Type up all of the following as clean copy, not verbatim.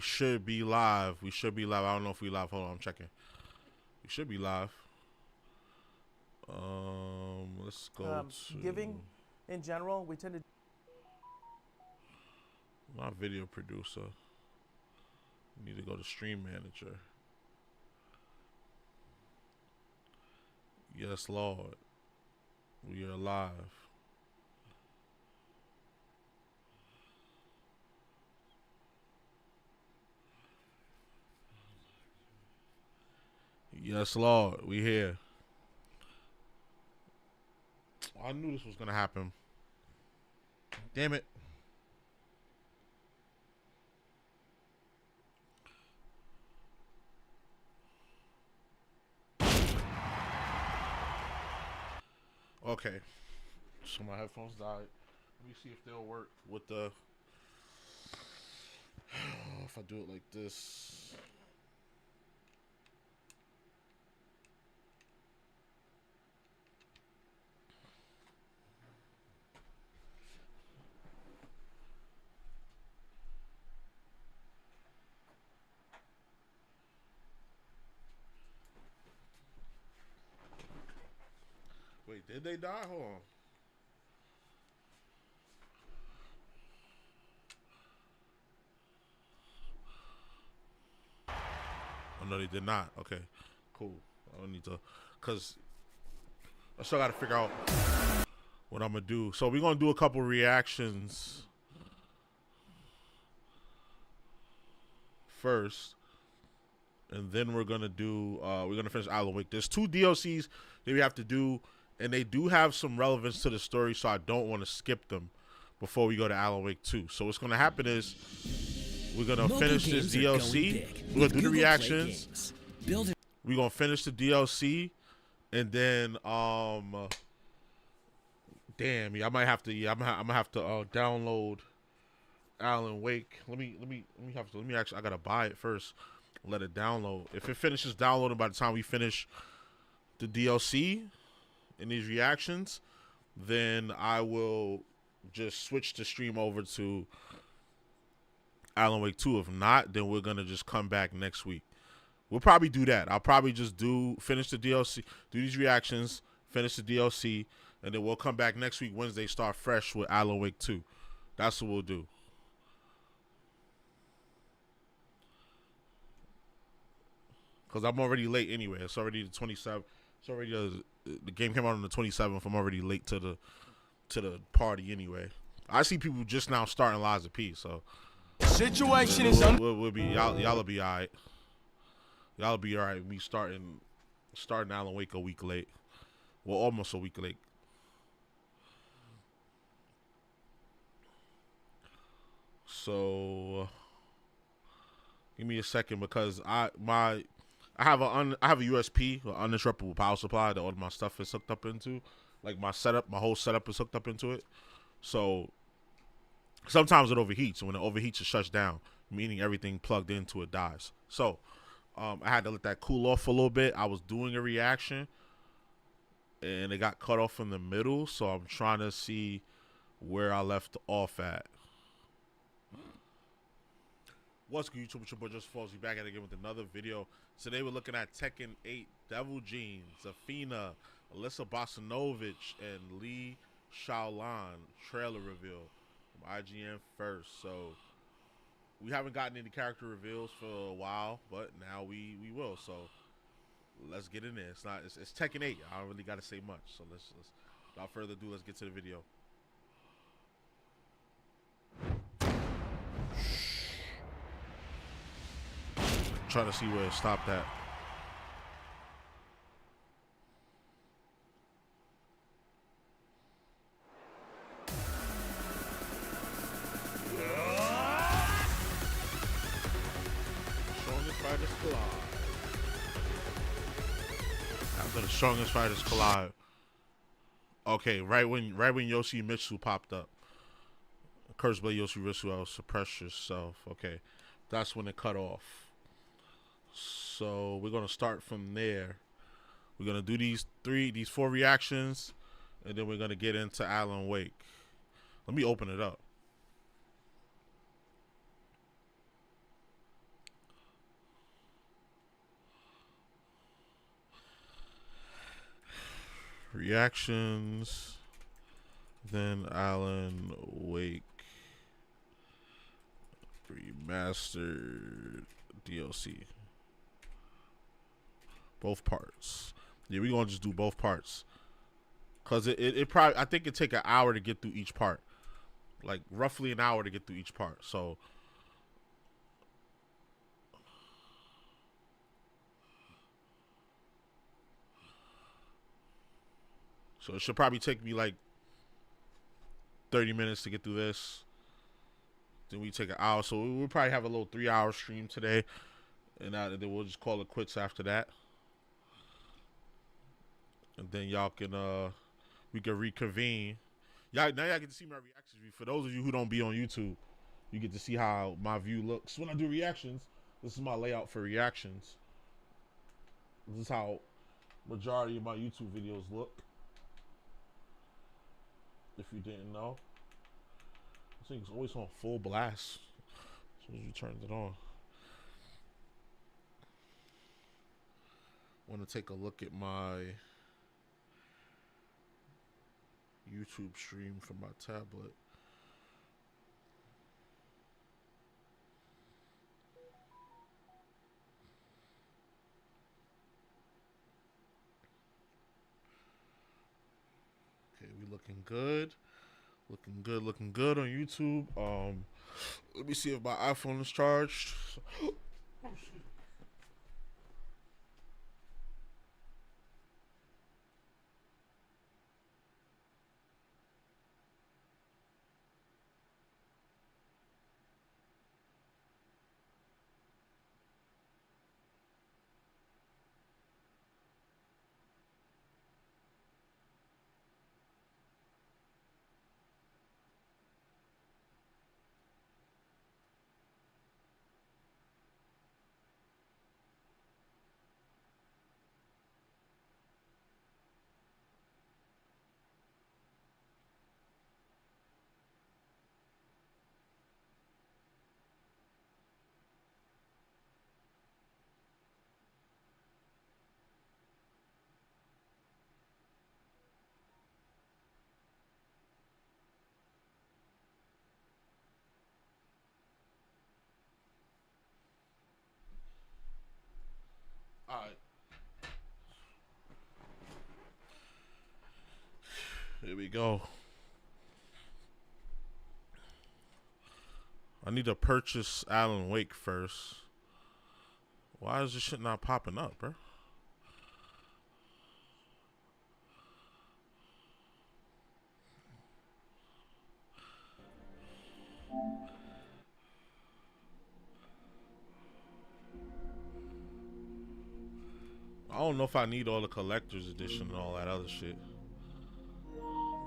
should be live. We should be live. I don't know if we live. Hold on, I'm checking. We should be live. Let's go to giving in general. We tend to my video producer. Need to go to Stream Manager. Yes, Lord. We are live. Yes, Lord. We here. I knew this was gonna happen. Damn it. Okay. So my headphones died. Let me see if they'll work with the if I do it like this. Wait, did they die? Hold on. Oh, no, they did not. Okay, cool. I don't need to, because I still got to figure out what I'm going to do. So we're going to do a couple reactions first. And then we're going to do, we're going to finish Alan Wake. There's 2 DLCs that we have to do. And they do have some relevance to the story, so I don't want to skip them before we go to Alan Wake 2. So what's going to happen is we're going to finish this DLC. We're going to do the reactions. We're going to finish the DLC. And then, damn, yeah, I might have to, I'm going to have to download Alan Wake. Let me actually, I got to buy it first. Let it download. If it finishes downloading by the time we finish the DLC, in these reactions, then I will just switch the stream over to Alan Wake 2. If not, then we're gonna just come back next week. We'll probably do that. I'll probably just finish the DLC, do these reactions, finish the DLC, and then we'll come back next week Wednesday, start fresh with Alan Wake 2. That's what we'll do. Cause I'm already late anyway. It's already the 27th. It's already the game came out on the 27th. I'm already late to the party anyway. I see people just now starting Lies of P. So situation is we'll be y'all'll be alright. Y'all be alright. We starting Alan Wake a week late. Well, almost a week late. So give me a second because I have a USP, an uninterruptible power supply that all my stuff is hooked up into. Like my whole setup is hooked up into it. So sometimes it overheats. When it overheats, it shuts down, meaning everything plugged into it dies. So I had to let that cool off a little bit. I was doing a reaction, and it got cut off in the middle. So I'm trying to see where I left off at. What's good, YouTube? It's your boy JusticeXFalls. We back at it again with another video. Today we're looking at Tekken 8, Devil Jean, Zafina, Alyssa Bosanovich, and Lee Shaolan trailer reveal from IGN first. So we haven't gotten any character reveals for a while, but now we will. So let's get in there. It's Tekken 8. I don't really got to say much. So let's without further ado, let's get to the video. Trying to see where it stopped at. Strongest fighters collide. After the strongest fighters collide. Okay, right when Yoshimitsu popped up. Cursed by Yoshimitsu, suppress yourself. Okay, that's when it cut off. So we're gonna start from there. We're gonna do these 4 reactions, and then we're gonna get into Alan Wake. Let me open it up. Reactions. Then Alan Wake Remastered DLC. Both parts. Yeah, we gonna just do both parts. Cause it probably, I think it take an hour to get through each part. Like roughly an hour to get through each part. So it should probably take me like 30 minutes to get through this. Then we take an hour. So we'll probably have a little 3-hour stream today. And then we'll just call it quits after that. And then y'all can we can reconvene. Y'all get to see my reactions. For those of you who don't be on YouTube, you get to see how my view looks when I do reactions. This is my layout for reactions. This is how majority of my YouTube videos look. If you didn't know, this thing's always on full blast as soon as you turned it on. Want to take a look at my YouTube stream from my tablet. Okay, we looking good. Looking good on YouTube. Let me see if my iPhone is charged. All right. Here we go. I need to purchase Alan Wake first. Why is this shit not popping up, bro? I don't know if I need all the collector's edition and all that other shit.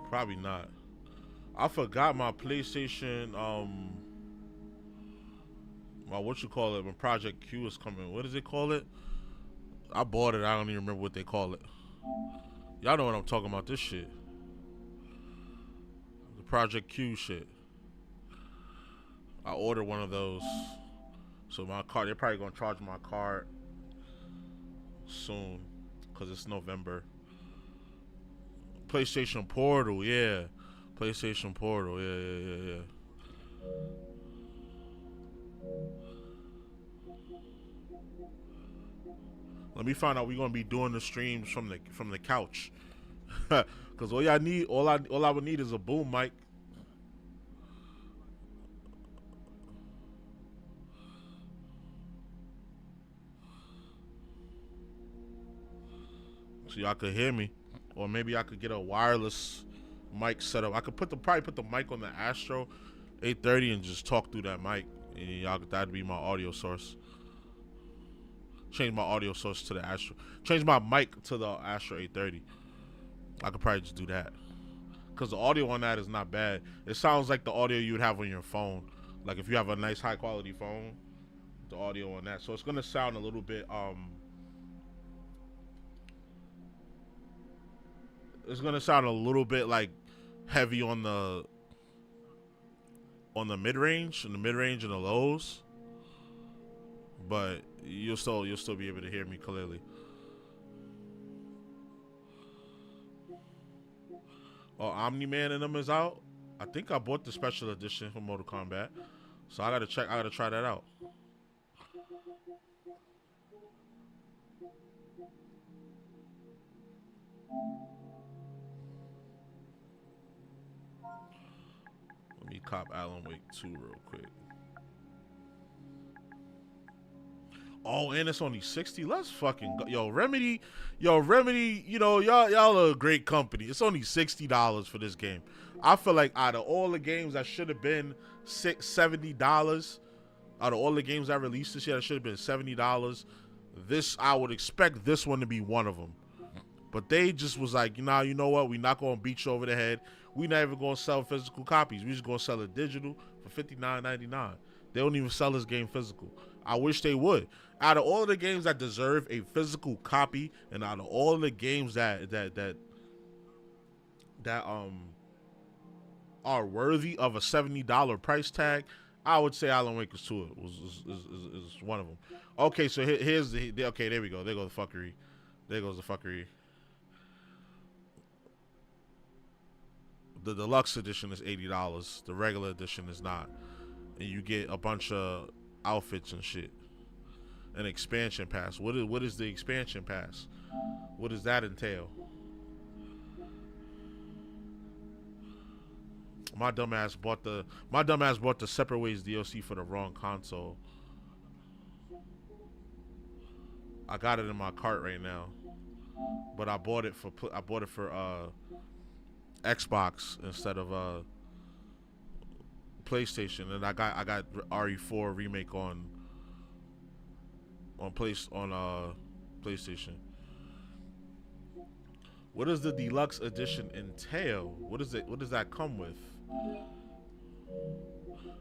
Probably not. I forgot my PlayStation, my what you call it when Project Q is coming. What does it call it? I bought it. I don't even remember what they call it. Y'all know what I'm talking about. This shit. The Project Q shit. I ordered one of those. So my card, they're probably gonna charge my card soon, cause it's November. PlayStation Portal, yeah. PlayStation Portal, yeah. Let me find out we're gonna be doing the streams from the couch. Cause all I would need is a boom mic. So y'all could hear me. Or maybe I could get a wireless mic set up. I could probably put the mic on the Astro 830 and just talk through that mic. And y'all, that'd be my audio source. Change my audio source to the Astro. Change my mic to the Astro 830. I could probably just do that. Because the audio on that is not bad. It sounds like the audio you would have on your phone. Like if you have a nice high quality phone, the audio on that. So it's gonna sound a little bit it's gonna sound a little bit like heavy on the mid range, and the lows. But you'll still be able to hear me clearly. Oh, Omni-Man and them is out. I think I bought the special edition for Mortal Kombat. So I gotta check. I gotta try that out. Let me cop Alan Wake 2 real quick. Oh, and it's only 60. Let's fucking go. Yo, Remedy, you know, y'all are a great company. It's only $60 for this game. I feel like out of all the games that should have been $70, out of all the games that released this year that should have been $70, this, I would expect this one to be one of them. But they just was like, nah, you know what? We not gonna beat you over the head. We not even gonna sell physical copies. We just gonna sell it digital for $59.99. They don't even sell this game physical. I wish they would. Out of all of the games that deserve a physical copy, and out of all of the games that are worthy of a $70 price tag, I would say Alan Wake is one of them. Okay, so here's the okay. There we go. There goes the fuckery. There goes the fuckery. The deluxe edition is $80. The regular edition is not, and you get a bunch of outfits and shit. An expansion pass. What is the expansion pass? What does that entail? My dumbass bought the Separate Ways DLC for the wrong console. I got it in my cart right now, but I bought it for Xbox instead of PlayStation, and I got RE4 remake on PlayStation. What does the deluxe edition entail? What does that come with?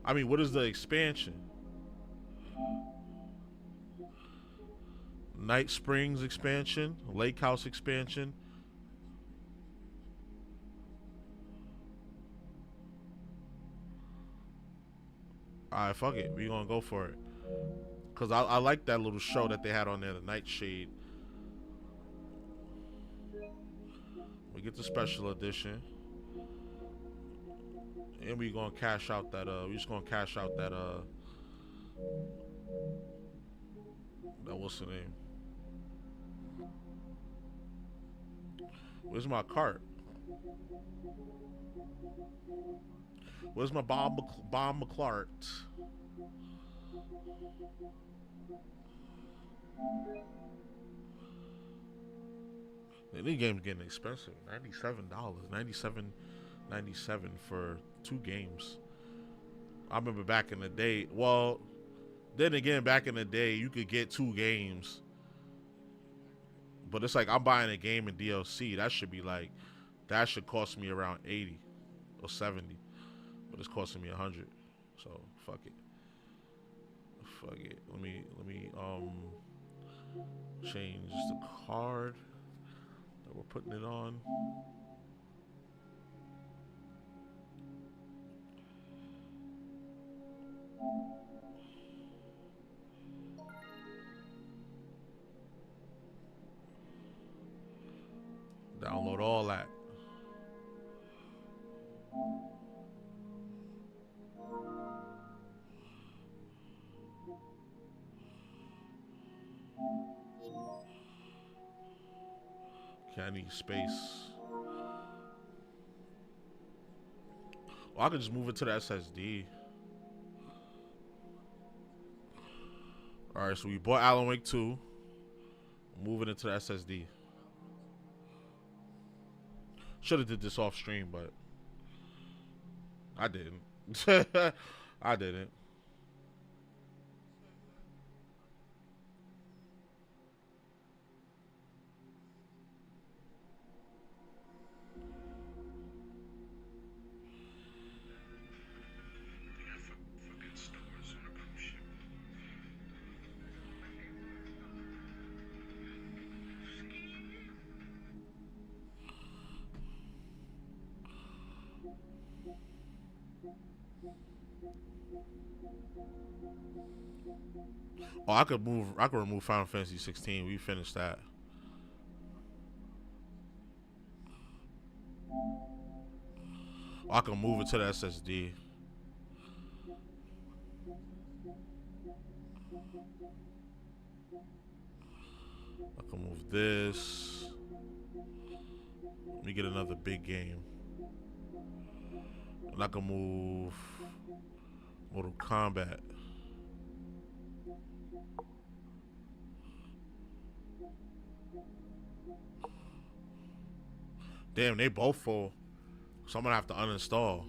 I mean, what is the expansion? Night Springs expansion, Lake House expansion. Alright, fuck it. We gonna go for it. Cause I like that little show that they had on there, the Nightshade. We get the special edition. And we gonna cash out that we just gonna cash out that what's the name? Where's my cart? Where's my Bob McClart? Man, this game's getting expensive. $97. $97 for 2 games. I remember back in the day. Well, then again, back in the day, you could get 2 games. But it's like I'm buying a game in DLC. That should cost me around 80 or 70. But it's costing me 100. So fuck it. Fuck it. Let me change the card that we're putting it on. Download all that. Okay, I need space. Well, I could just move it to the SSD. Alright, so we bought Alan Wake 2. Move it into the SSD. Should have did this off stream, but I didn't. I didn't. Oh, I could remove Final Fantasy 16. We finished that. I can move it to the SSD. I can move this. Let me get another big game. And I can move Mortal Kombat. Damn, they both full. So I'm gonna have to uninstall.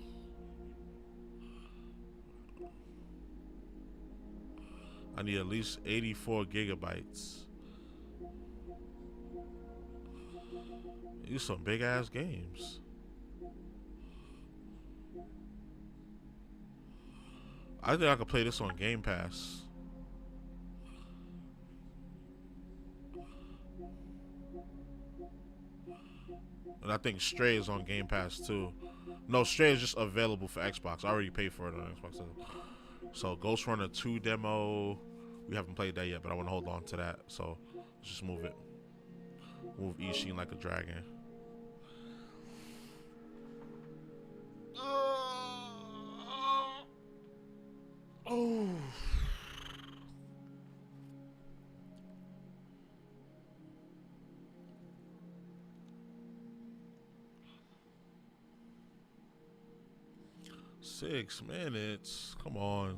I need at least 84 gigabytes. These some big ass games. I think I could play this on Game Pass. And I think Stray is on Game Pass too. No, Stray is just available for Xbox. I already paid for it on Xbox. So Ghost Runner 2 demo. We haven't played that yet, but I want to hold on to that. So let's just move it. Move Ishin like a dragon. Oh. Six minutes. Come on.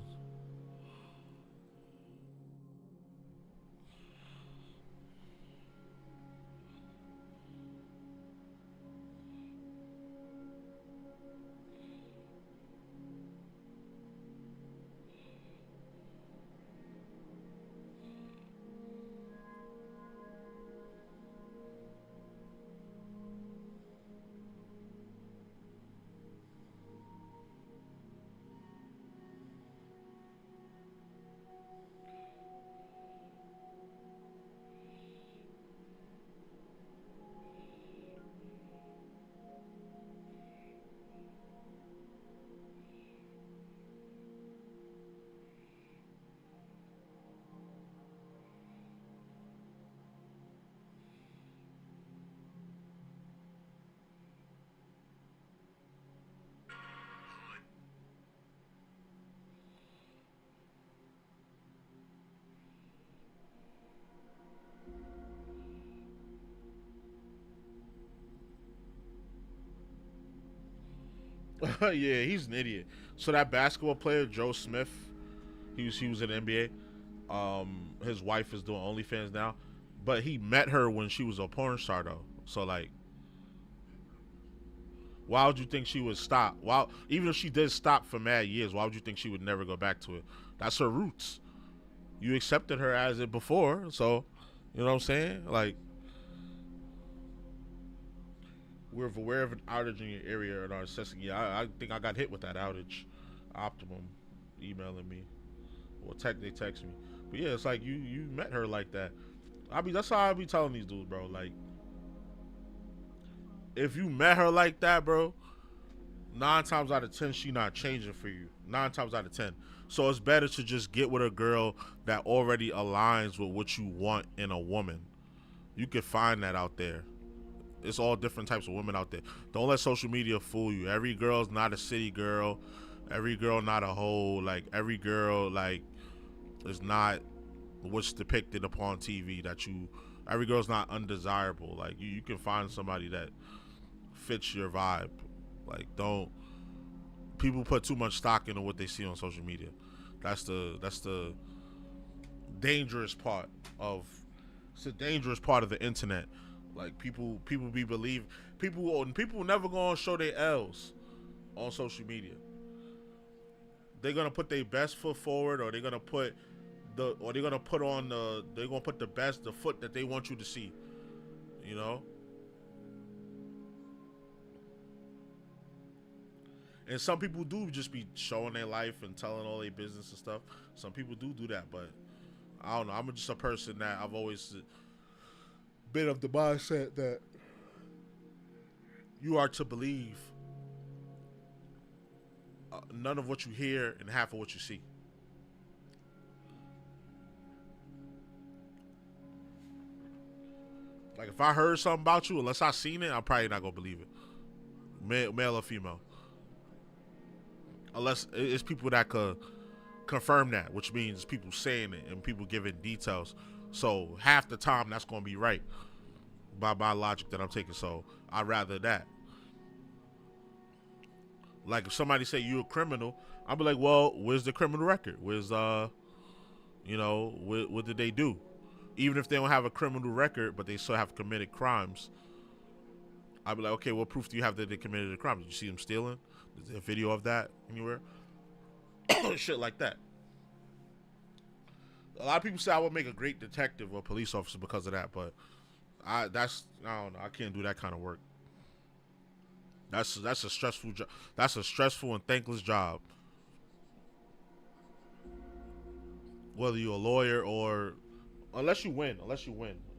Yeah, he's an idiot. So that basketball player, Joe Smith, he was in the NBA. His wife is doing OnlyFans now, but he met her when she was a porn star though. So like, why would you think she would stop? Why, even if she did stop for mad years, why would you think she would never go back to it? That's her roots. You accepted her as it before, so you know what I'm saying? Like, we're aware of an outage in your area and are assessing. Yeah, I think I got hit with that outage. Optimum emailing me. Well, they text me. But yeah, it's like you met her like that. That's how I be telling these dudes, bro. Like, if you met her like that, bro, 9 times out of 10 she not changing for you. 9 times out of 10. So it's better to just get with a girl that already aligns with what you want in a woman. You can find that out there. It's all different types of women out there. Don't let social media fool you. Every girl's not a city girl. Every girl not a hoe. Like, every girl, like, is not what's depicted upon TV. Every girl's not undesirable. Like, you can find somebody that fits your vibe. Like, don't. People put too much stock into what they see on social media. That's the dangerous part of. It's a dangerous part of the internet. Like, people never gonna show their L's on social media. They're gonna put their best foot forward, or they're gonna put the foot that they want you to see. You know? And some people do just be showing their life and telling all their business and stuff. Some people do that, but I don't know. I'm just a person that I've always been of the mindset that you are to believe none of what you hear and half of what you see. Like, if I heard something about you, unless I seen it, I'm probably not gonna believe it. Male or female. unless it's people that could confirm that, which means people saying it and people giving details. So half the time that's gonna be right by my logic that I'm taking. So I'd rather that. Like if somebody say you a criminal, I'll be like, well, where's the criminal record? Where's you know, what did they do? Even if they don't have a criminal record, but they still have committed crimes, I'll be like, okay, what proof do you have that they committed a crime? Did you see them stealing? Is there a video of that anywhere? Shit like that. A lot of people say I would make a great detective or police officer because of that, but I don't know. I can't do that kind of work. That's a stressful job. That's a stressful and thankless job. Whether you're a lawyer or unless you win, a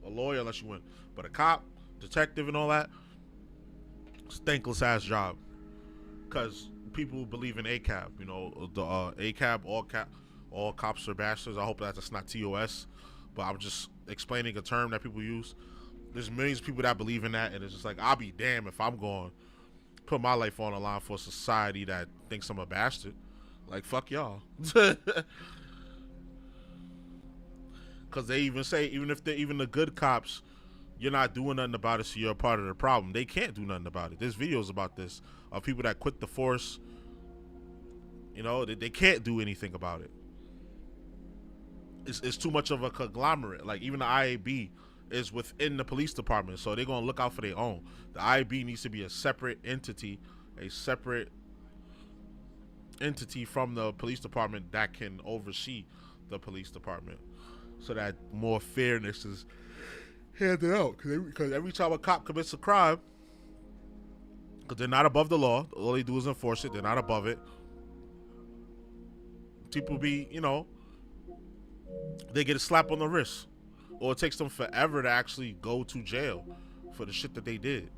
lawyer unless you win, but a cop, detective, and all that, it's a thankless ass job. Because people believe in ACAB, you know, the ACAB, all cops are bastards. I hope that's not TOS, but I'm just explaining a term that people use. There's millions of people that believe in that, and it's just like, I'll be damned if I'm going to put my life on the line for a society that thinks I'm a bastard. Like, fuck y'all. Because they even say, even the good cops, you're not doing nothing about it, so you're a part of the problem. They can't do nothing about it. There's videos about this of people that quit the force. You know, they can't do anything about it. It's too much of a conglomerate. Like, even the IAB is within the police department, so they're gonna look out for their own. The IAB needs to be a separate entity from the police department that can oversee the police department, so that more fairness is handed out. Because every time a cop commits a crime, because they're not above the law, all they do is enforce it. They're not above it. People be, you know, they get a slap on the wrist, or it takes them forever to actually go to jail for the shit that they did.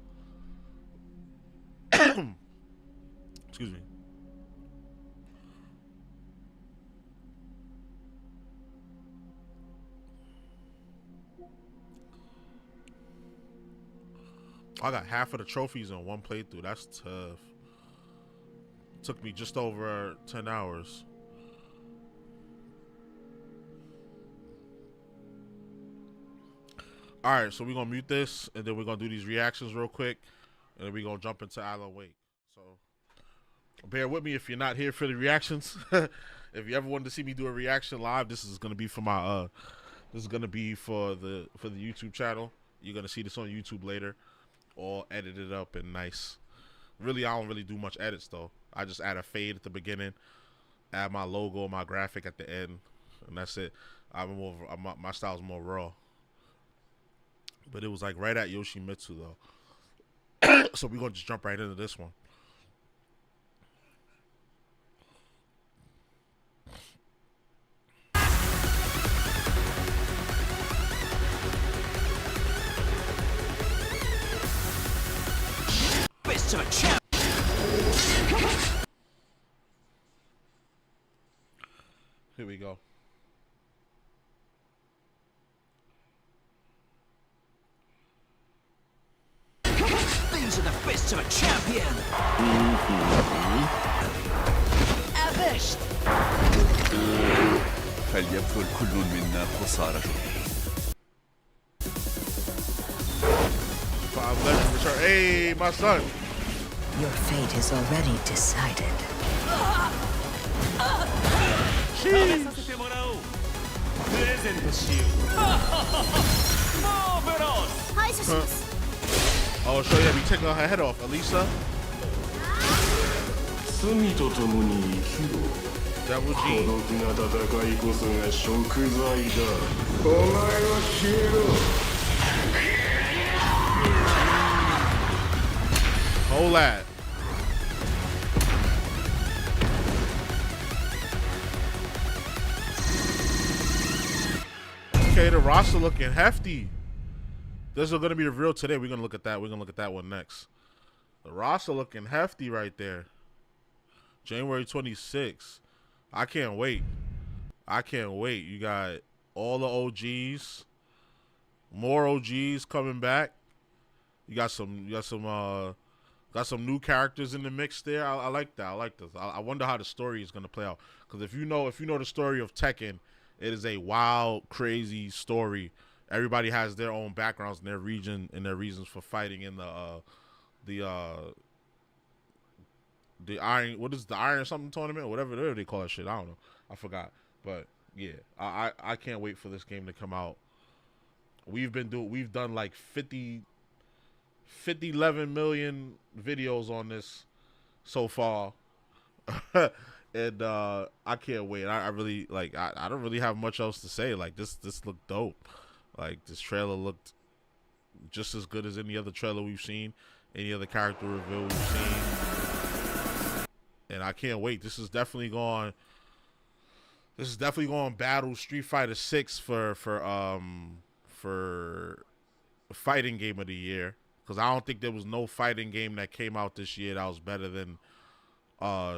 Excuse me. I got half of the trophies in one playthrough. That's tough. Took me just over 10 hours. Alright, so we're going to mute this, and then we're going to do these reactions real quick, and then we're going to jump into Alan Wake. So, bear with me if you're not here for the reactions. If you ever wanted to see me do a reaction live, this is going to be for my, this is going to be for the YouTube channel. You're going to see this on YouTube later, all edited up and nice. Really, I don't really do much edits, though. I just add a fade at the beginning, add my logo, my graphic at the end, and that's it. My style's more raw. But it was like right at Yoshimitsu though. So we're gonna just jump right into this one. Best of a champ. Here we go. These are the best of a champion. Avished. فليبذل كل منا قصارى Five legends return. Hey, my son. Your fate is already decided. Oh, so yeah, we taking her head off, Elisa. Devil G. Hold that. Okay, the roster looking hefty. This is going to be revealed today. We're going to look at that. We're going to look at that one next. The roster looking hefty right there. January 26th. I can't wait. I can't wait. You got all the OGs. More OGs coming back. You got some Got some new characters in the mix there. I like that. I like this. I wonder how the story is gonna play out. Because if you know the story of Tekken, it is a wild, crazy story. Everybody has their own backgrounds in their region and their reasons for fighting in the iron. What is the iron something tournament or whatever they call that shit? I don't know. I forgot. But yeah, I can't wait for this game to come out. We've done like 11 million videos on this so far. And I can't wait. I really like I don't really have much else to say. Like this looked dope. Like this trailer looked just as good as any other trailer we've seen, any other character reveal we've seen. And I can't wait. This is definitely going battle Street Fighter 6 for fighting game of the year. Because I don't think there was no fighting game that came out this year that was better than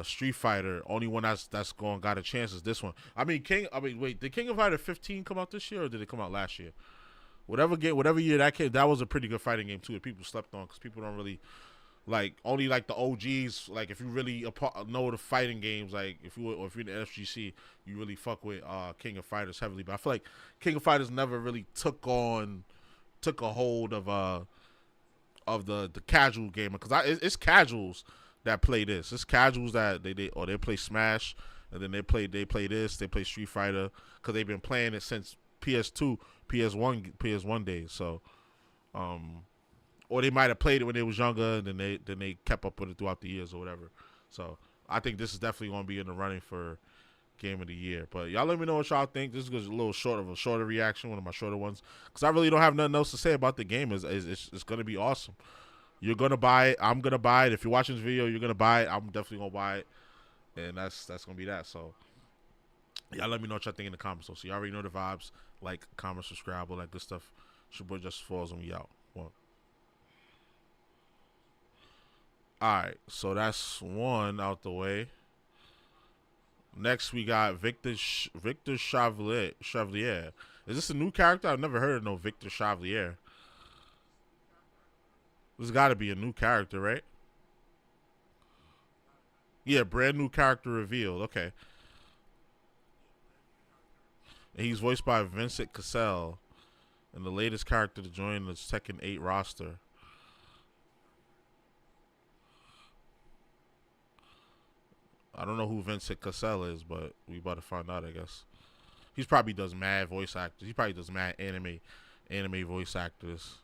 Street Fighter. Only one that's got a chance is this one. Did King of Fighter 15 come out this year or did it come out last year? Whatever year that came, that was a pretty good fighting game too that people slept on because people don't really only the OGs. Like if you really know the fighting games, like if you're in the FGC, you really fuck with King of Fighters heavily. But I feel like King of Fighters never really took a hold of the casual gamer, because it's casuals that play this. It's casuals that they play Smash, and then they play Street Fighter because they've been playing it since PS2, PS1 days. So, or they might have played it when they was younger, and then they kept up with it throughout the years or whatever. So I think this is definitely going to be in the running for Game of the Year. But y'all let me know what y'all think. This is a little shorter reaction, one of my shorter ones, because I really don't have nothing else to say about the game. It's going to be awesome. You're going to buy it. I'm going to buy it. If you're watching this video, you're going to buy it. I'm definitely going to buy it. And that's going to be that. So y'all let me know what y'all think in the comments. So y'all already know the vibes. Like, comment, subscribe, all that good stuff. It's your boy JusticeXFalls, and we out. One. Alright, so that's one out the way. Next, we got Victor Chevalier. Is this a new character? I've never heard of no Victor Chevalier. This has got to be a new character, right? Yeah, brand new character revealed. Okay. And he's voiced by Vincent Cassell, and the latest character to join the Tekken 8 roster. I don't know who Vincent Cassell is, but we about to find out, I guess. He probably does mad voice actors. He probably does mad anime voice actors.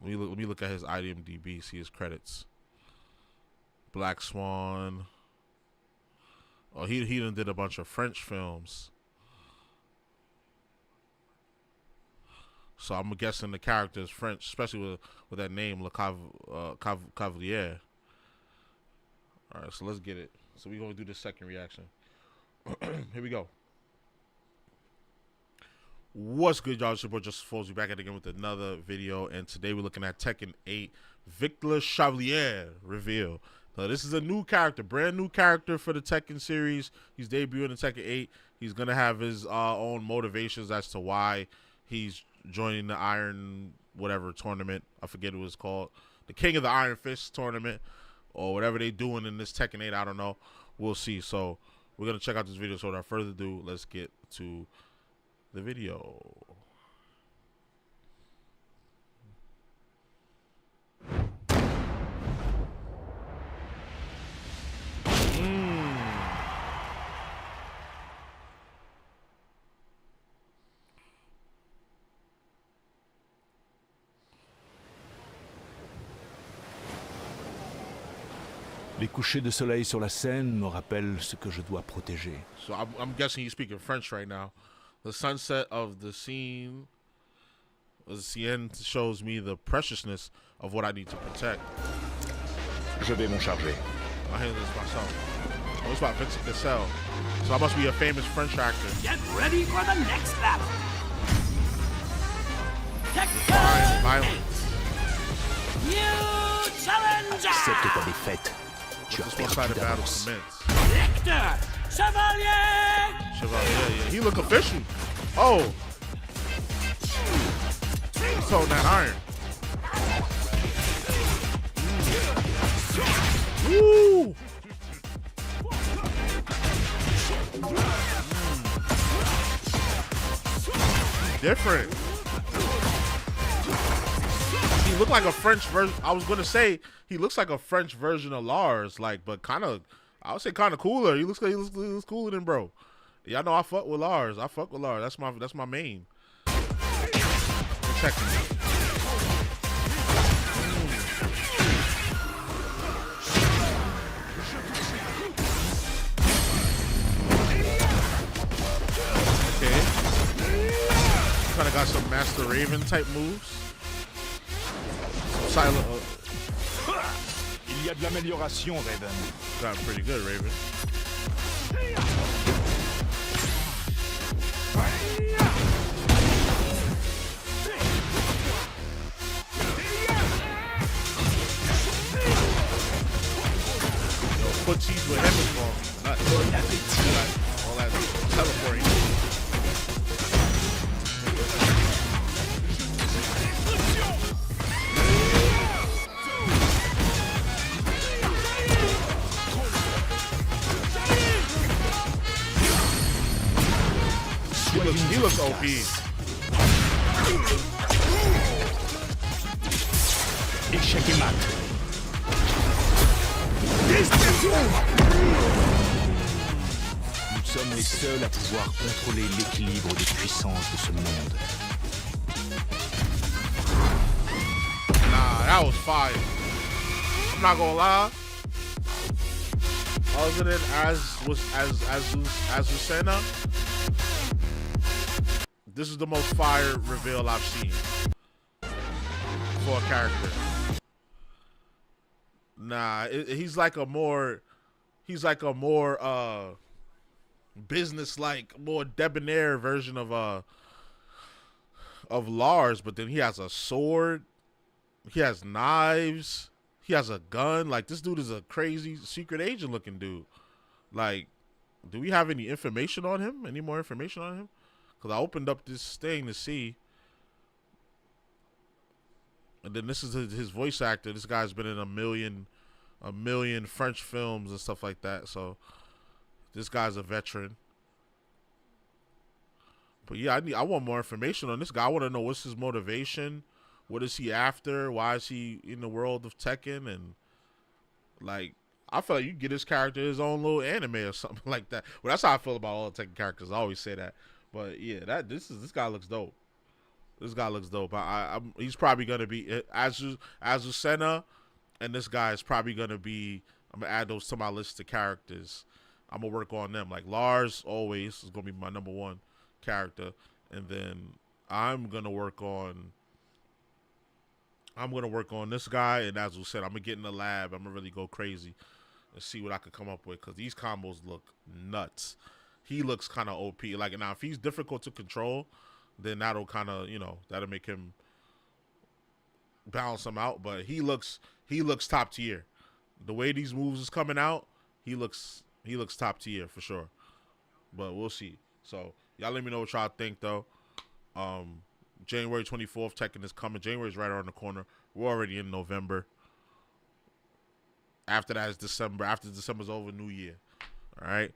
Let me look at his IMDb, see his credits. Black Swan. Oh, he done did a bunch of French films. So I'm guessing the character is French, especially with that name, Le Cavalier. All right, so let's get it. So we're going to do the second reaction. Here we go. What's good, y'all? It's your boy JusticeXFalls. We're back at it again with another video, and today we're looking at Tekken 8 Victor Chevalier reveal. So this is a new character, brand new character for the Tekken series. He's debuting in Tekken 8. He's going to have his own motivations as to why he's joining the Iron whatever tournament. I forget what it's called. The King of the Iron Fist tournament, or whatever they doing in this Tekken 8. I don't know. We'll see. So we're going to check out this video. So without further ado, let's get to the video. Les couchers de soleil sur la scène me rappellent ce que je dois protéger. So I'm guessing he's speaking French right now. The sunset of the scene shows me the preciousness of what I need to protect. Je vais m'en charger. I handle this myself. Oh, it's about Vincent Cassell. So I must be a famous French actor. Get ready for the next battle. Violence. New challenger. Accepte ta défaite. Tu as This one-sided perdu battle d'avance. commence. Victor Chevalier. Chevalier, yeah. He look official. Oh. He's holding that iron. Woo! Different. He looked like a French version. I was gonna say he looks like a French version of Lars, like, but kind of. I would say kind of cooler. He looks cooler than bro. Y'all know I fuck with Lars. That's my main. Protect me. Okay. Kind of got some Master Raven type moves. Some silent. Il y a de l'amélioration, Raven. Got pretty good, Raven. Footsies with him is wrong. Nuts. All that teleporting. He looks OP. Échec et mat. Nous sommes les seuls à pouvoir contrôler l'équilibre des puissances de ce monde. Nah, that was fire. I'm not gonna lie. Other than Azucena, this is the most fire reveal I've seen for a character. Nah, he's like a more business-like, more debonair version of Lars, but then he has a sword, he has knives, he has a gun. Like, this dude is a crazy secret agent looking dude. Like, do we have any information on him? Any more information on him? Because I opened up this thing to see. And then this is his voice actor. This guy's been in a million French films and stuff like that. So this guy's a veteran. But yeah, I want more information on this guy. I want to know what's his motivation. What is he after? Why is he in the world of Tekken? And like, I feel like you get his character his own little anime or something like that. Well, that's how I feel about all the Tekken characters. I always say that. But yeah, this guy looks dope. This guy looks dope. He's probably gonna be Azucena, and this guy is probably gonna be. I'm gonna add those to my list of characters. I'm gonna work on them. Like Lars always is gonna be my number one character, and then I'm gonna work on this guy. And as we said, I'm gonna get in the lab. I'm gonna really go crazy and see what I could come up with, because these combos look nuts. He looks kind of OP. Like, now if he's difficult to control, then that'll kind of, that'll make him balance him out. But he looks top tier. The way these moves is coming out, he looks top tier for sure. But we'll see. So y'all let me know what y'all think though. January 24th, Tekken is coming. January's right around the corner. We're already in November. After that is December. After December's over, New Year. All right.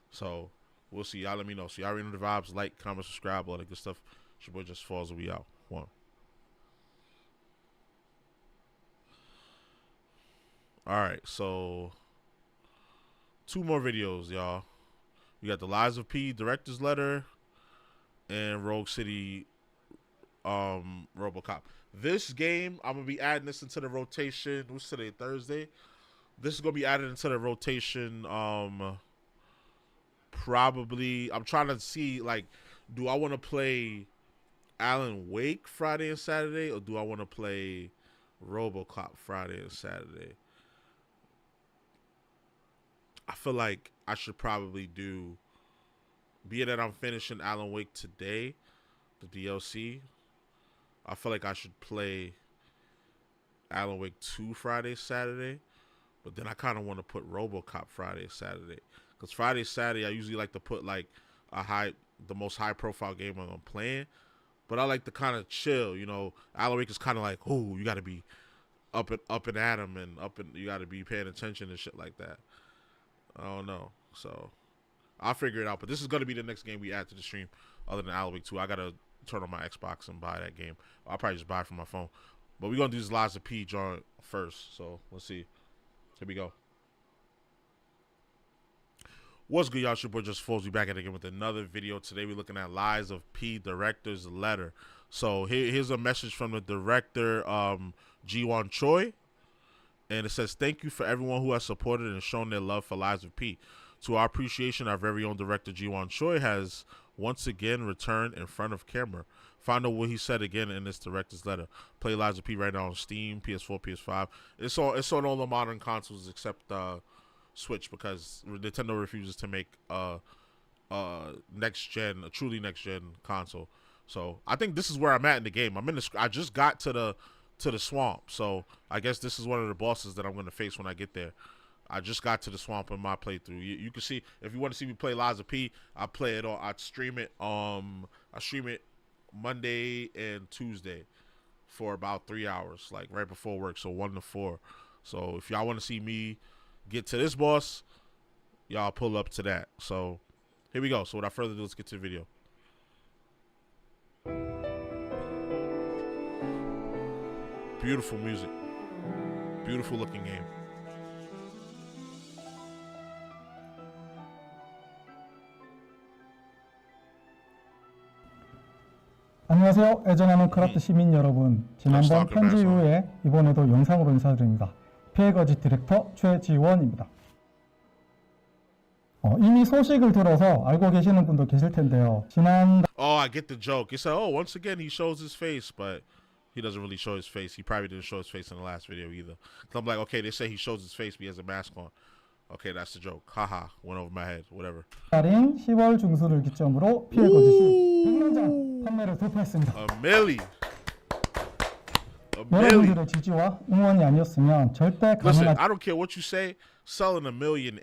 So we'll see. Y'all let me know. So y'all already know the vibes. Like, comment, subscribe, all that good stuff. It's your boy JusticeXFalls, and we out. One. All right. So 2 more videos, y'all. We got the Lies of P director's letter and Rogue City RoboCop. This game, I'm gonna be adding this into the rotation. What's today? Thursday. This is gonna be added into the rotation. Probably. I'm trying to see, like, do I want to play Alan Wake Friday and Saturday, or do I want to play RoboCop Friday and Saturday? I feel like I should probably do, being that I'm finishing Alan Wake today, the DLC, I feel like I should play Alan Wake 2 Friday, Saturday, but then I kind of want to put RoboCop Friday, Saturday, because Friday, Saturday, I usually like to put like the most high profile game I'm playing, but I like to kind of chill, Alan Wake is kind of like, oh, you got to be up and at him and up and you got to be paying attention and shit like that. I don't know. So I'll figure it out. But this is gonna be the next game we add to the stream, other than Alan Wake 2. I gotta turn on my Xbox and buy that game. I'll probably just buy it from my phone. But we're gonna do this Lies of P joint first. So let's see. Here we go. What's good, y'all? It's your boy JusticeXFalls. We back at it again with another video. Today we're looking at Lies of P director's letter. So here's a message from the director, Ji-won Choi. And it says, thank you for everyone who has supported and shown their love for Lies of P. To our appreciation, our very own director Ji-won Choi has once again returned in front of camera. Find out what he said again in this director's letter. Play Lies of P right now on Steam, PS4, PS5. It's on all the modern consoles except Switch, because Nintendo refuses to make a truly next gen console. So I think this is where I'm at in the game. I just got to the swamp, so I guess this is one of the bosses that I'm going to face when I get there. I just got to the swamp in my playthrough. You can see, if you want to see me play Lies of P, I play it on. I stream it. I stream it Monday and Tuesday for about 3 hours, like right before work, so 1 to 4. So if y'all want to see me get to this boss, y'all pull up to that. So here we go. So without further ado, let's get to the video. Beautiful music. Beautiful looking game. 안녕하세요. 애정하는 크라프트 시민 여러분. 지난번 편지 이후에 이번에도 영상으로 인사드립니다. 피해거짓 디렉터 최지원입니다. 이미 소식을 들어서 알고 계시는 분도 계실 텐데요. Oh, I get the joke. It's like, oh, once again he shows his face, but he doesn't really show his face. He probably didn't show his face in the last video either. So I'm like, okay, they say he shows his face, but he has a mask on. Okay, that's the joke. Haha, went over my head. Whatever. 달인 10월 중순을 기점으로 피해거짓이 100만 장 판매를 돌파했습니다. A million. 여러분들의 지지와 응원이 아니었으면 절대 Listen, 가능하지. I don't care what you say. Selling a million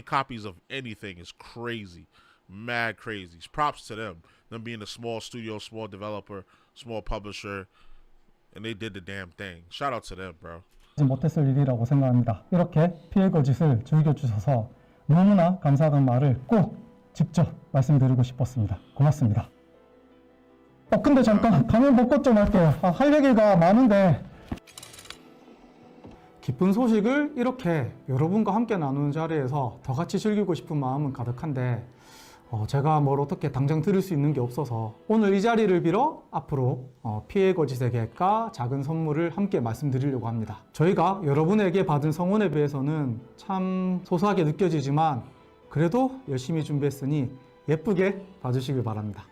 copies of anything is crazy. Mad crazy. Props to them. Them being a small studio, small developer, small publisher, and they did the damn thing. Shout out to them, bro. 못했을 일이라고 생각합니다. 이렇게 피해거짓을 즐겨주셔서 너무나 감사하다는 말을 꼭 직접 말씀드리고 싶었습니다. 고맙습니다. 근데 잠깐 가면 복권 좀 할게요. 할 얘기가 많은데. 기쁜 소식을 이렇게 여러분과 함께 나누는 자리에서 더 같이 즐기고 싶은 마음은 가득한데 제가 뭘 어떻게 당장 드릴 수 있는 게 없어서 오늘 이 자리를 빌어 앞으로 피해 거짓의 계획과 작은 선물을 함께 말씀드리려고 합니다. 저희가 여러분에게 받은 성원에 비해서는 참 소소하게 느껴지지만 그래도 열심히 준비했으니 예쁘게 봐주시길 바랍니다.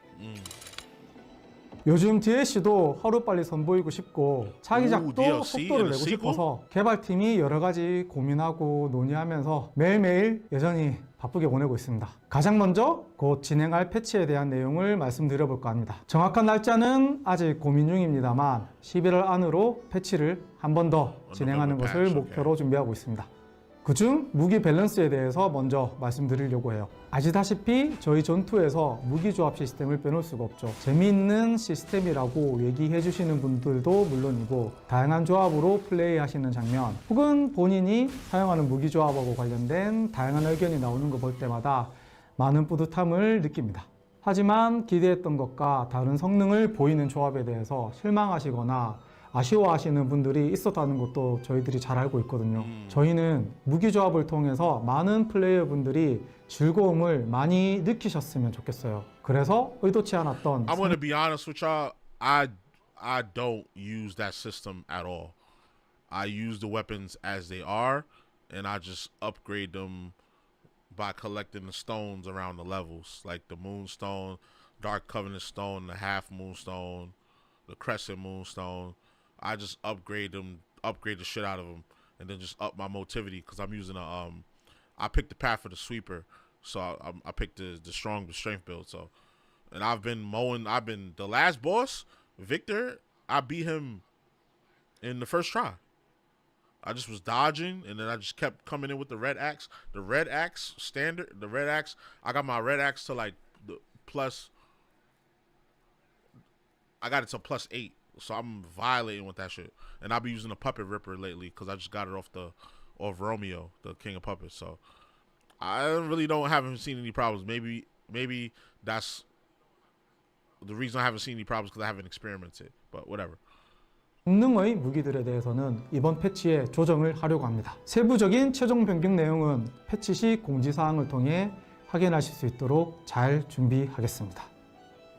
요즘 DLC도 하루빨리 선보이고 싶고 차기작도 속도를 내고 싶어서 개발팀이 여러 가지 고민하고 논의하면서 매일매일 여전히 바쁘게 보내고 있습니다. 가장 먼저 곧 진행할 패치에 대한 내용을 말씀드려볼까 합니다. 정확한 날짜는 아직 고민 중입니다만 11월 안으로 패치를 한 번 더 진행하는 것을 목표로 준비하고 있습니다. 그중 무기 밸런스에 대해서 먼저 말씀드리려고 해요. 아시다시피 저희 전투에서 무기 조합 시스템을 빼놓을 수가 없죠. 재미있는 시스템이라고 얘기해 주시는 분들도 물론이고 다양한 조합으로 플레이하시는 장면 혹은 본인이 사용하는 무기 조합하고 관련된 다양한 의견이 나오는 거 볼 때마다 많은 뿌듯함을 느낍니다. 하지만 기대했던 것과 다른 성능을 보이는 조합에 대해서 실망하시거나 아쉬워하시는 분들이 있었다는 것도 저희들이 잘 알고 있거든요. 저희는 무기 조합을 통해서 많은 플레이어분들이 즐거움을 많이 느끼셨으면 좋겠어요. 그래서 의도치 않았던 I'm gonna be honest with y'all. I don't use that system at all. I use the weapons as they are, and I just upgrade them by collecting the stones around the levels, like the Moonstone, Dark Covenant Stone, the Half Moonstone, the Crescent Moonstone. I just upgrade the shit out of them, and then just up my motivity because I'm using I picked the path for the sweeper, so I picked the strong strength build. So, and I've been the last boss, Victor. I beat him in the first try. I just was dodging, and then I just kept coming in with the red axe. The red axe standard, the red axe. I got my red axe to like the plus. I got it to +8. So I'm violating with that shit. And I'll be using the Puppet Ripper lately because I just got it off Romeo, the King of Puppets. So I really haven't seen any problems. Maybe that's the reason I haven't seen any problems because I haven't experimented. But whatever. 성능의 무기들에 대해서는 이번 패치에 조정을 하려고 합니다. 세부적인 최종 변경 내용은 패치 시 공지사항을 통해 확인하실 수 있도록 잘 준비하겠습니다.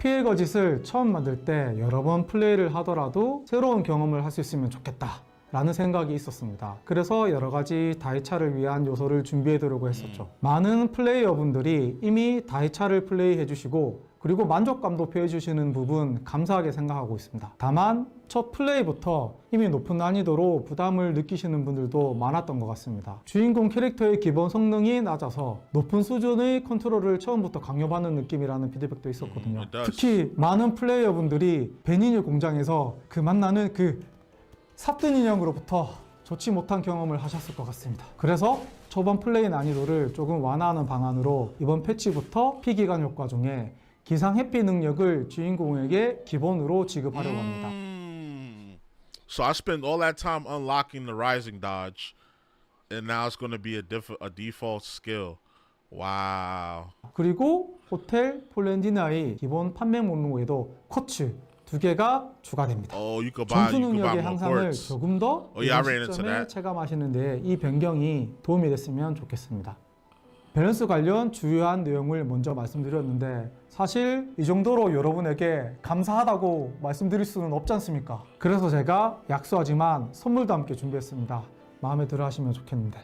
피해 거짓을 처음 만들 때 여러 번 플레이를 하더라도 새로운 경험을 할 수 있으면 좋겠다 라는 생각이 있었습니다. 그래서 여러 가지 다이차를 위한 요소를 준비해 두려고 했었죠. 많은 플레이어분들이 이미 다이차를 플레이해 주시고 그리고 만족감도 표해 주시는 부분 감사하게 생각하고 있습니다. 다만 첫 플레이부터 이미 높은 난이도로 부담을 느끼시는 분들도 많았던 것 같습니다. 주인공 캐릭터의 기본 성능이 낮아서 높은 수준의 컨트롤을 처음부터 강요받는 느낌이라는 피드백도 있었거든요. 특히 많은 플레이어분들이 베니뉴 공장에서 그 만나는 그 삽든 인형으로부터 좋지 못한 경험을 하셨을 것 같습니다. 그래서 초반 플레이 난이도를 조금 완화하는 방안으로 이번 패치부터 피기간 효과 중에 기상 회피 능력을 주인공에게 기본으로 지급하려고 합니다. So I spent all that time unlocking the rising dodge, and now it's going to be a default skill. Wow. 그리고 호텔 폴렌디나의 기본 판매 목록에도 쿼츠 2개가 추가됩니다. 전투 능력의 향상을 조금 더 시점에 체감하시는 데 이 변경이 도움이 됐으면 좋겠습니다. 밸런스 관련 주요한 내용을 먼저 말씀드렸는데 사실 이 정도로 여러분에게 감사하다고 말씀드릴 수는 없지 않습니까? 그래서 제가 약소하지만 선물도 함께 준비했습니다. 마음에 들어 하시면 좋겠는데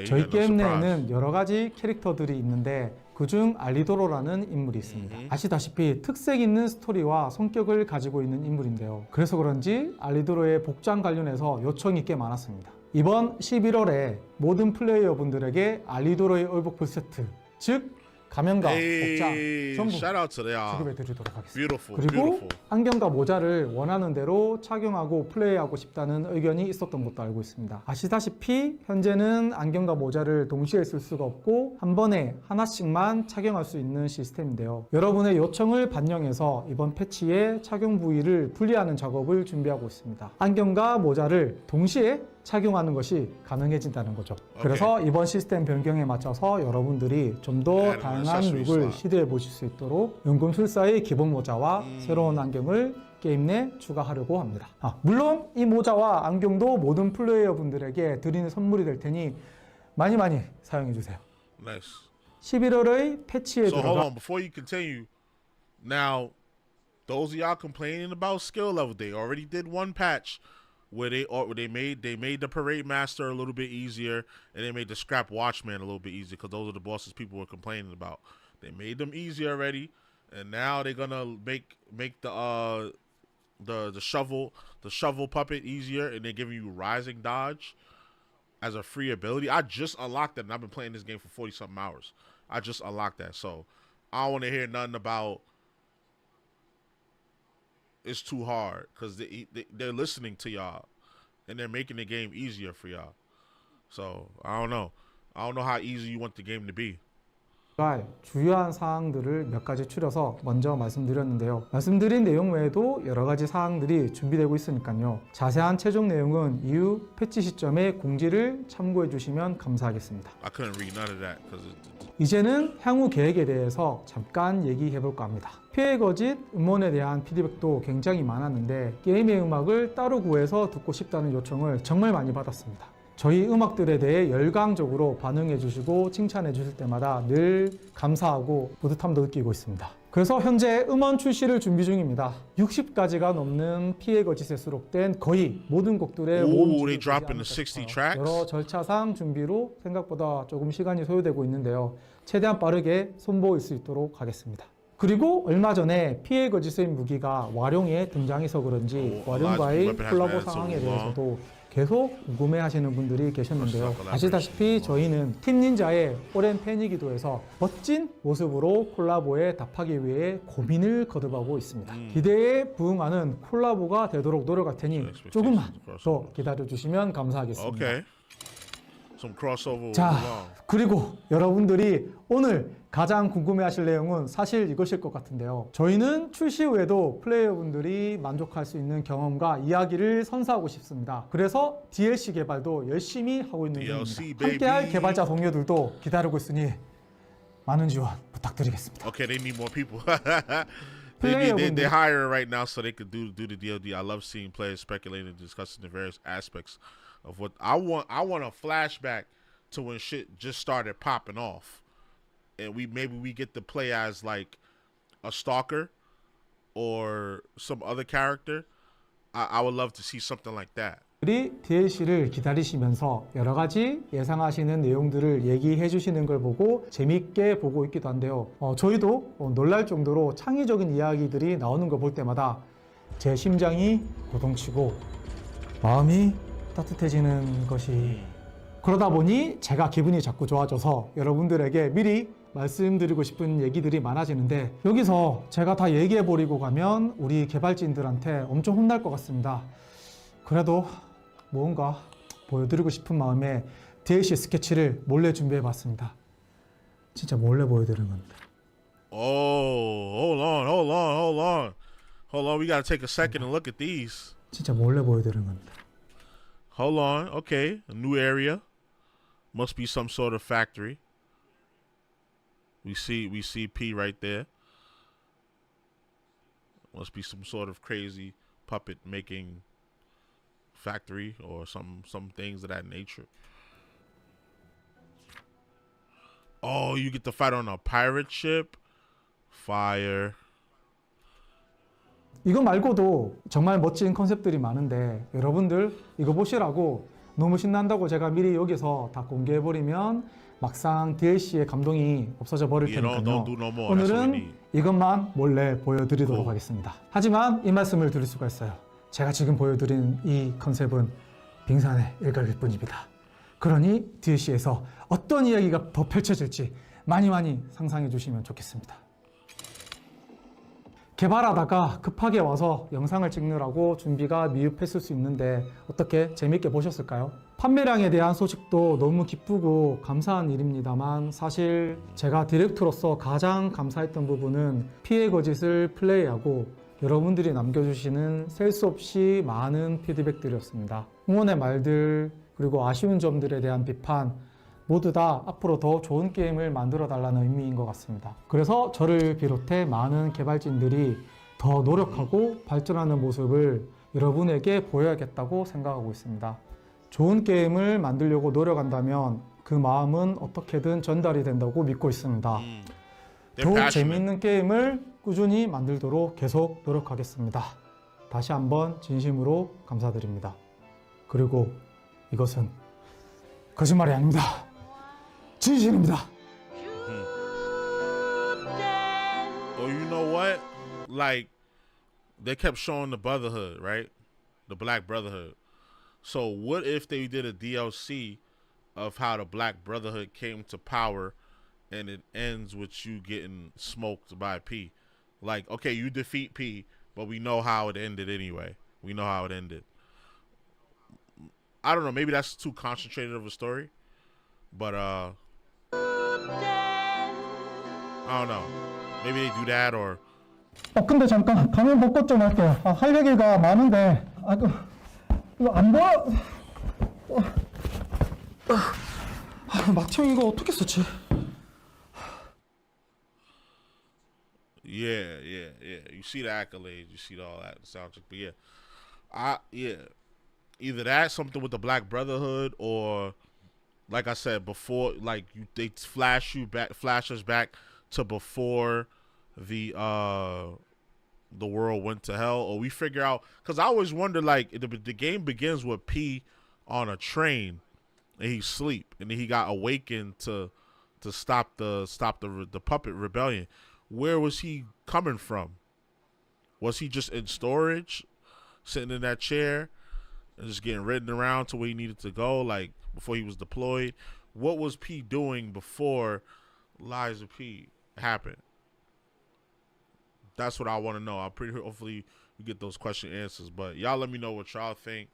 저희 게임 내에는 여러 가지 캐릭터들이 있는데 그중 알리도로라는 인물이 있습니다. 아시다시피 특색 있는 스토리와 성격을 가지고 있는 인물인데요. 그래서 그런지 알리도로의 복장 관련해서 요청이 꽤 많았습니다. 이번 11월에 모든 플레이어분들에게 알리도로의 얼복풀 세트, 즉 가면과 복장 전부 지급해 드리도록 하겠습니다. 그리고 안경과 모자를 원하는 대로 착용하고 플레이하고 싶다는 의견이 있었던 것도 알고 있습니다. 아시다시피 현재는 안경과 모자를 동시에 쓸 수가 없고 한 번에 하나씩만 착용할 수 있는 시스템인데요. 여러분의 요청을 반영해서 이번 패치에 착용 부위를 분리하는 작업을 준비하고 있습니다. 안경과 모자를 동시에 착용하는 것이 가능해진다는 거죠. 그래서 이번 시스템 변경에 맞춰서 여러분들이 좀 더 다양한 룩을 시도해 보실 수 있도록 연금술사의 기본 모자와 새로운 안경을 게임 내 추가하려고 합니다. 물론 이 모자와 안경도 모든 플레이어분들에게 드리는 선물이 될 테니 많이 사용해 주세요. Nice. 11월의 패치에 So hold on, before you continue, now those of y'all complaining about skill level, they already did one patch where they made the parade master a little bit easier, and they made the scrap watchman a little bit easier because those are the bosses people were complaining about. They made them easier already, and now they're gonna make the shovel puppet easier, and they're giving you rising dodge as a free ability. I just unlocked that, and I've been playing this game for 40 something hours. I just unlocked that, so I don't want to hear nothing about it's too hard, because they're listening to y'all and they're making the game easier for y'all. So I don't know how easy you want the game to be. 주요한 사항들을 몇 가지 추려서 먼저 말씀드렸는데요. 말씀드린 내용 외에도 여러 가지 사항들이 준비되고 있으니까요. 자세한 최종 내용은 이후 패치 시점에 공지를 참고해 주시면 감사하겠습니다. I couldn't read none of that because 이제는 향후 계획에 대해서 잠깐 얘기해 볼까 합니다. 피해 거짓 음원에 대한 피드백도 굉장히 많았는데 게임의 음악을 따로 구해서 듣고 싶다는 요청을 정말 많이 받았습니다. 저희 음악들에 대해 열광적으로 반응해 주시고 칭찬해 주실 때마다 늘 감사하고 뿌듯함도 느끼고 있습니다. 그래서 현재 음원 출시를 준비 중입니다. 60가지가 넘는 피해 거짓에 수록된 거의 모든 곡들의 여러 절차상 준비로 생각보다 조금 시간이 소요되고 있는데요. 최대한 빠르게 선보일 수 있도록 하겠습니다. 그리고 얼마 전에 피해 거짓의 무기가 와룡에 등장해서 그런지 와룡과의 콜라보 상황에 대해서도 계속 궁금해하시는 분들이 계셨는데요. 아시다시피 저희는 팀 닌자의 오랜 팬이기도 해서 멋진 모습으로 콜라보에 답하기 위해 고민을 거듭하고 있습니다. 기대에 부응하는 콜라보가 되도록 노력할 테니 조금만 더 기다려주시면 감사하겠습니다. 자, 그리고 여러분들이 오늘 가장 궁금해하실 내용은 사실 이것일 것 같은데요. 저희는 출시 후에도 플레이어분들이 만족할 수 있는 경험과 이야기를 선사하고 싶습니다. 그래서 DLC 개발도 열심히 하고 있는 중입니다. 함께할 개발자 동료들도 기다리고 있으니 많은 지원 부탁드리겠습니다. Okay, they need more people. They're hiring right now so they could do the DLD. I love seeing players speculating and discussing the various aspects of what I want. I want a flashback to when shit just started popping off, and maybe we get to play as like a stalker or some other character. I would love to see something like that. DLC를 기다리시면서 여러 가지 예상하시는 내용들을 얘기해 주시는 걸 보고 재밌게 보고 있기도 한데요. 저희도 놀랄 정도로 창의적인 이야기들이 나오는 걸 볼 때마다 제 심장이 고동치고 마음이 따뜻해지는 것이, 그러다 보니 제가 기분이 자꾸 좋아져서 여러분들에게 미리 말씀드리고 싶은 얘기들이 많아지는데, 여기서 제가 다 얘기해 버리고 가면 우리 개발진들한테 엄청 혼날 것 같습니다. 그래도 뭔가 보여드리고 싶은 마음에 DLC 스케치를 몰래 준비해 봤습니다. 진짜 몰래 보여드리는 겁니다. Oh, hold on. We gotta take a second and look at these. 진짜 몰래 보여드리는 겁니다. Hold on. Okay, a new area. Must be some sort of factory. We see P right there. Must be some sort of crazy puppet making factory or some things of that nature. Oh, you get to fight on a pirate ship. Fire. 이거 말고도 정말 멋진 컨셉들이 많은데 여러분들 이거 보시라고 너무 신난다고 제가 미리 여기서 다 공개해버리면 막상 DLC의 감동이 없어져 버릴 테니까요. 오늘은 이것만 몰래 보여드리도록 하겠습니다. 하지만 이 말씀을 드릴 수가 있어요. 제가 지금 보여드린 이 컨셉은 빙산의 일각일 뿐입니다. 그러니 DLC에서 어떤 이야기가 더 펼쳐질지 많이 상상해 주시면 좋겠습니다. 개발하다가 급하게 와서 영상을 찍느라고 준비가 미흡했을 수 있는데 어떻게 재밌게 보셨을까요? 판매량에 대한 소식도 너무 기쁘고 감사한 일입니다만, 사실 제가 디렉터로서 가장 감사했던 부분은 피해 거짓을 플레이하고 여러분들이 남겨주시는 셀 수 없이 많은 피드백들이었습니다. 응원의 말들, 그리고 아쉬운 점들에 대한 비판, 모두 다 앞으로 더 좋은 게임을 만들어 달라는 의미인 것 같습니다. 그래서 저를 비롯해 많은 개발진들이 더 노력하고 발전하는 모습을 여러분에게 보여야겠다고 생각하고 있습니다. 좋은 게임을 만들려고 노력한다면 그 마음은 어떻게든 전달이 된다고 믿고 있습니다. 더 재미있는 게임을 꾸준히 만들도록 계속 노력하겠습니다. 다시 한번 진심으로 감사드립니다. 그리고 이것은 거짓말이 아닙니다. 진실입니다. Oh, you know what? Like, they kept showing the Brotherhood, right? The Black Brotherhood. So what if they did a DLC of how the Black Brotherhood came to power and it ends with you getting smoked by P? Like, okay, you defeat P, but we know how it ended anyway. We know how it ended. I don't know, maybe that's too concentrated of a story. But I don't know. Maybe they do that or. 근데 잠깐 가면 복권 좀 할게요. 할 얘기가 많은데 이거 안 보여. 마티형 이거 어떻게 쓰지? Yeah. You see the accolades, you see all that soundtrack, but either that, something with the Black Brotherhood, or like I said before, like they flash us back to before the world went to hell, or we figure out, because I always wonder, like the game begins with P on a train and he sleep, and then he got awakened to stop the puppet rebellion. Where was he coming from? Was he just in storage, sitting in that chair and just getting ridden around to where he needed to go, like before he was deployed? What was P doing before Lies of P happened? That's what I want to know. Hopefully we get those question answers. But y'all let me know what y'all think.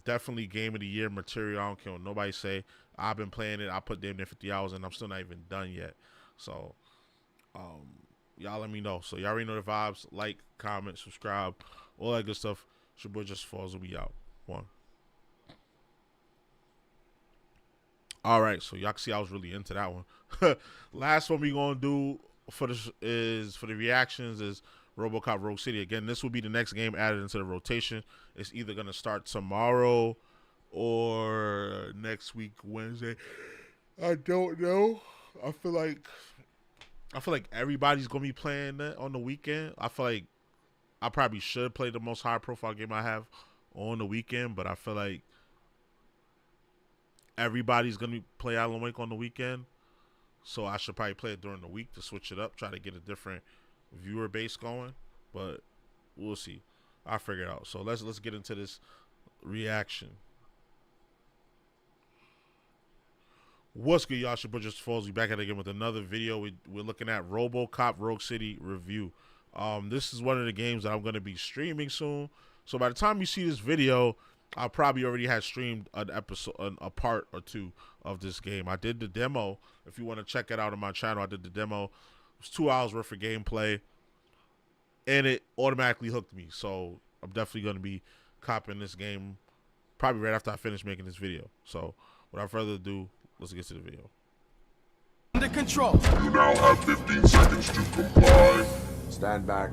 Definitely game of the year material. I don't care what nobody say. I've been playing it. I put damn near 50 hours and I'm still not even done yet. So, y'all let me know. So y'all already know the vibes. Like, comment, subscribe, all that good stuff. It's your boy JusticeXFalls will be out. One. All right, so y'all can see I was really into that one. Last one we gonna do for this is for the reactions is RoboCop Rogue City. Again, this will be the next game added into the rotation. It's either gonna start tomorrow or next week Wednesday. I don't know. I feel like everybody's gonna be playing that on the weekend. I feel like I probably should play the most high profile game I have on the weekend, but I feel like everybody's gonna play Alan Wake on the weekend, so I should probably play it during the week to switch it up, try to get a different viewer base going. But we'll see. I'll figure it out. So let's get into this reaction. What's good, y'all? It's your boy JusticeXFalls. We back at it again with another video. We're looking at RoboCop Rogue City review. This is one of the games that I'm going to be streaming soon. So by the time you see this video, I probably already had streamed an episode, a part or two of this game. I did the demo. If you want to check it out on my channel, I did the demo. It was 2 hours worth of gameplay, and it automatically hooked me. So I'm definitely going to be copping this game probably right after I finish making this video. So without further ado, let's get to the video. Under control. You now have 15 seconds to comply. Stand back.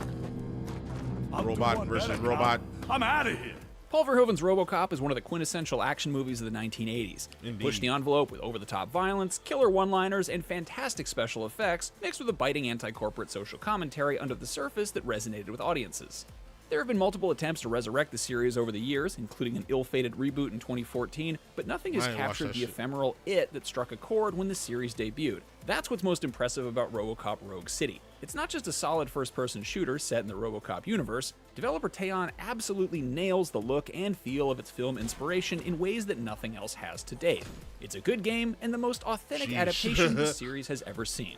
Robot versus robot. I'm out of here. Paul Verhoeven's RoboCop is one of the quintessential action movies of the 1980s. Indeed. Push the envelope with over-the-top violence, killer one-liners, and fantastic special effects, mixed with a biting anti-corporate social commentary under the surface that resonated with audiences. There have been multiple attempts to resurrect the series over the years, including an ill-fated reboot in 2014, but nothing has captured the ephemeral it that struck a chord when the series debuted. That's what's most impressive about RoboCop Rogue City. It's not just a solid first-person shooter set in the RoboCop universe. Developer Teon absolutely nails the look and feel of its film inspiration in ways that nothing else has to date. It's a good game and the most authentic adaptation the series has ever seen.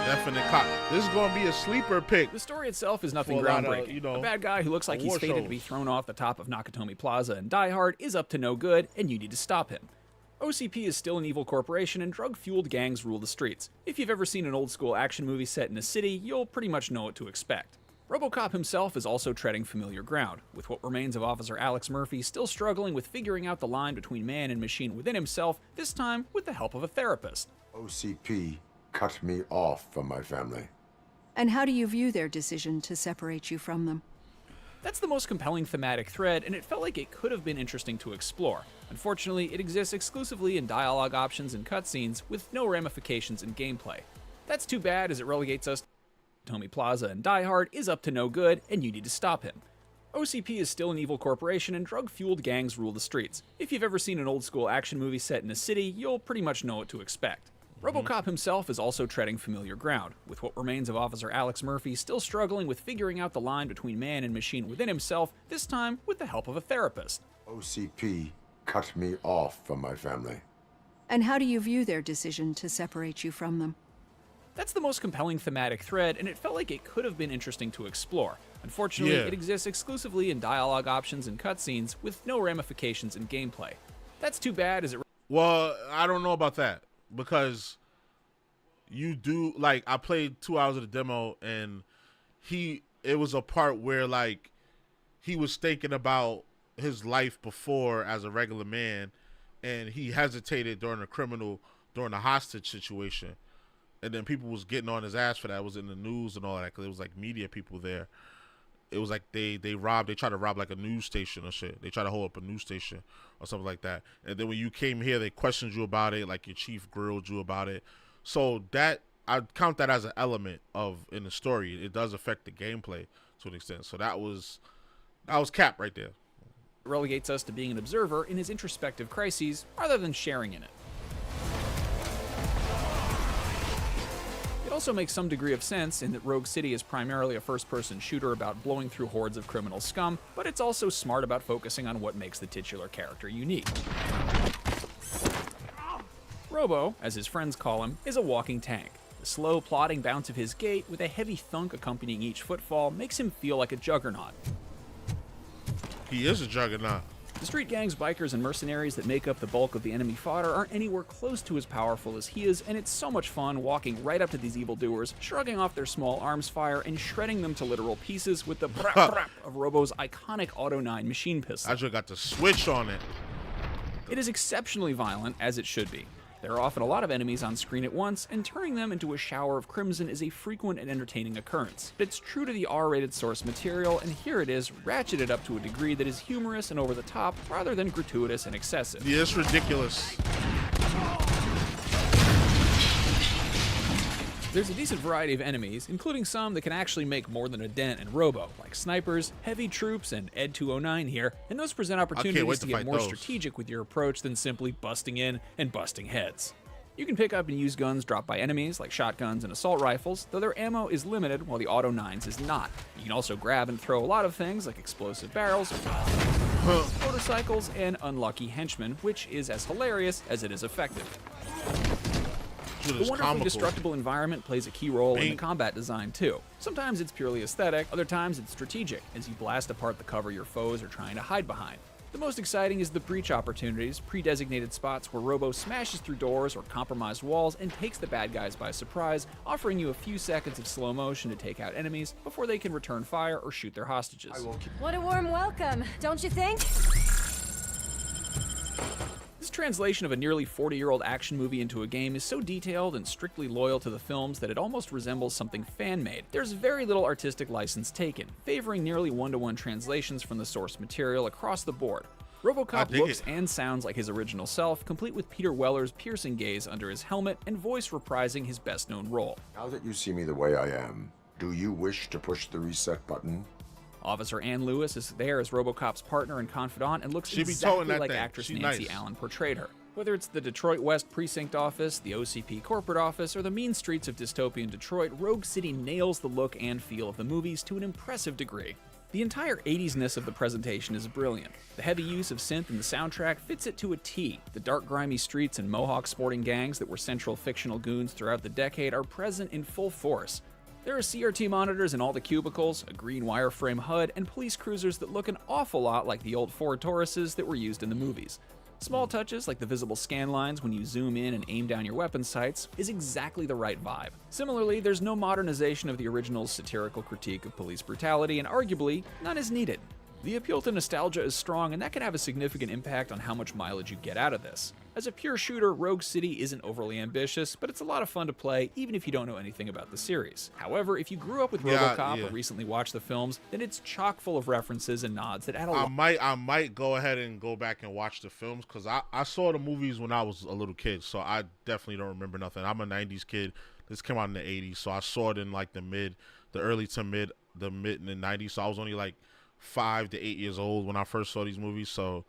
Definite cop. This is going to be a sleeper pick. The story itself is nothing For a lot of, groundbreaking. A bad guy who looks like he's war fated to shows. be thrown off the top of Nakatomi Plaza and Die Hard is up to no good, and you need to stop him. OCP is still an evil corporation, and drug-fueled gangs rule the streets. If you've ever seen an old-school action movie set in a city, you'll pretty much know what to expect. RoboCop himself is also treading familiar ground, with what remains of Officer Alex Murphy still struggling with figuring out the line between man and machine within himself, this time with the help of a therapist. OCP cut me off from my family. And how do you view their decision to separate you from them? That's the most compelling thematic thread, and it felt like it could have been interesting to explore. Unfortunately, it exists exclusively in dialogue options and cutscenes, with no ramifications in gameplay. That's too bad, as it relegates us to Nakatomi Plaza and Die Hard is up to no good, and you need to stop him. OCP is still an evil corporation, and drug-fueled gangs rule the streets. If you've ever seen an old-school action movie set in a city, you'll pretty much know what to expect. RoboCop himself is also treading familiar ground, with what remains of Officer Alex Murphy still struggling with figuring out the line between man and machine within himself, this time with the help of a therapist. OCP cut me off from my family. And how do you view their decision to separate you from them? That's the most compelling thematic thread, and it felt like it could have been interesting to explore. Unfortunately, it exists exclusively in dialogue options and cutscenes, with no ramifications in gameplay. That's too bad, as it... Well, I don't know about that, because you do, like, I played 2 hours of the demo, and it was a part where, like, he was thinking about his life before as a regular man, and he hesitated during the hostage situation, and then people was getting on his ass for that. It was in the news and all that, because it was like media people there. It was like they tried to rob like a news station or shit. They tried to hold up a news station or something like that. And then when you came here, they questioned you about it, like your chief grilled you about it. So that, I count that as an element in the story. It does affect the gameplay to an extent. So that was cap right there. relegates us to being an observer in his introspective crises rather than sharing in it. It also makes some degree of sense in that Rogue City is primarily a first-person shooter about blowing through hordes of criminal scum, but it's also smart about focusing on what makes the titular character unique. Robo, as his friends call him, is a walking tank. The The slow, plodding bounce of his gait, with a heavy thunk accompanying each footfall, makes him feel like a juggernaut. He is a juggernaut. The street gangs, bikers, and mercenaries that make up the bulk of the enemy fodder aren't anywhere close to as powerful as he is, and it's so much fun walking right up to these evildoers, shrugging off their small arms fire, and shredding them to literal pieces with the brap brap of Robo's iconic Auto 9 machine pistol. I just got the switch on it. It is exceptionally violent, as it should be. There are often a lot of enemies on screen at once, and turning them into a shower of crimson is a frequent and entertaining occurrence. But it's true to the R-rated source material, and here it is, ratcheted up to a degree that is humorous and over the top, rather than gratuitous and excessive. Yeah, it's ridiculous. There's a decent variety of enemies, including some that can actually make more than a dent in Robo, like snipers, heavy troops, and Ed 209 here, and those present opportunities to get more strategic with your approach than simply busting in and busting heads. You can pick up and use guns dropped by enemies, like shotguns and assault rifles, though their ammo is limited while the Auto 9's is not. You can also grab and throw a lot of things, like explosive barrels, motorcycles, and unlucky henchmen, which is as hilarious as it is effective. The wonderfully destructible environment plays a key role in the combat design too. Sometimes it's purely aesthetic, other times it's strategic, as you blast apart the cover your foes are trying to hide behind. The most exciting is the breach opportunities, pre-designated spots where Robo smashes through doors or compromised walls and takes the bad guys by surprise, offering you a few seconds of slow motion to take out enemies before they can return fire or shoot their hostages. What a warm welcome, don't you think? This translation of a nearly 40-year-old action movie into a game is so detailed and strictly loyal to the films that it almost resembles something fan-made. There's very little artistic license taken, favoring nearly one-to-one translations from the source material across the board. RoboCop looks and sounds like his original self, complete with Peter Weller's piercing gaze under his helmet and voice reprising his best-known role. Now that you see me the way I am, do you wish to push the reset button? Officer Ann Lewis is there as RoboCop's partner and confidant and looks exactly like actress Nancy Allen portrayed her. Whether it's the Detroit West Precinct Office, the OCP corporate office, or the mean streets of dystopian Detroit, Rogue City nails the look and feel of the movies to an impressive degree. The entire 80s-ness of the presentation is brilliant. The heavy use of synth in the soundtrack fits it to a T. The dark, grimy streets and Mohawk sporting gangs that were central fictional goons throughout the decade are present in full force. There are CRT monitors in all the cubicles, a green wireframe HUD, and police cruisers that look an awful lot like the old Ford Tauruses that were used in the movies. Small touches like the visible scan lines when you zoom in and aim down your weapon sights is exactly the right vibe. Similarly, there's no modernization of the original's satirical critique of police brutality, and arguably, none is needed. The appeal to nostalgia is strong, and that can have a significant impact on how much mileage you get out of this. As a pure shooter, Rogue City isn't overly ambitious, but it's a lot of fun to play even if you don't know anything about the series. However, if you grew up with RoboCop or recently watched the films, then it's chock full of references and nods that add a lot. I might go ahead and go back and watch the films, because I saw the movies when I was a little kid, so I definitely don't remember nothing. I'm a 90s kid. This came out in the 80s, so I saw it in like the early to mid in the 90s, so I was only like 5 to 8 years old when I first saw these movies, so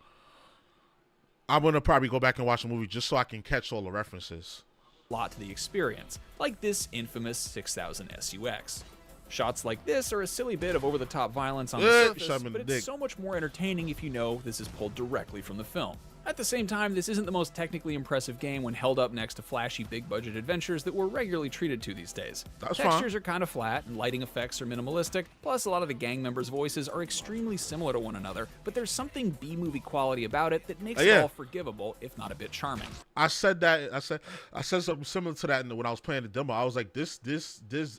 I'm gonna probably go back and watch the movie just so I can catch all the references. Lot to the experience, like this infamous 6000 SUX. Shots like this are a silly bit of over-the-top violence on the surface, but it's so much more entertaining if you know this is pulled directly from the film. At the same time, this isn't the most technically impressive game when held up next to flashy big-budget adventures that we're regularly treated to these days. Textures are kind of flat, and lighting effects are minimalistic, plus a lot of the gang members' voices are extremely similar to one another, but there's something B-movie quality about it that makes it all forgivable, if not a bit charming. I said something similar to that when I was playing the demo. I was like, this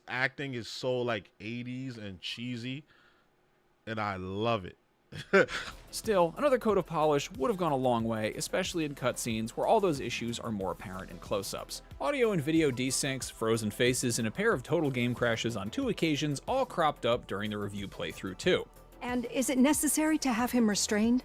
acting is so like 80s and cheesy, and I love it. Still, another coat of polish would have gone a long way, especially in cutscenes where all those issues are more apparent in close-ups. Audio and video desyncs, frozen faces, and a pair of total game crashes on 2 occasions all cropped up during the review playthrough too. And is it necessary to have him restrained?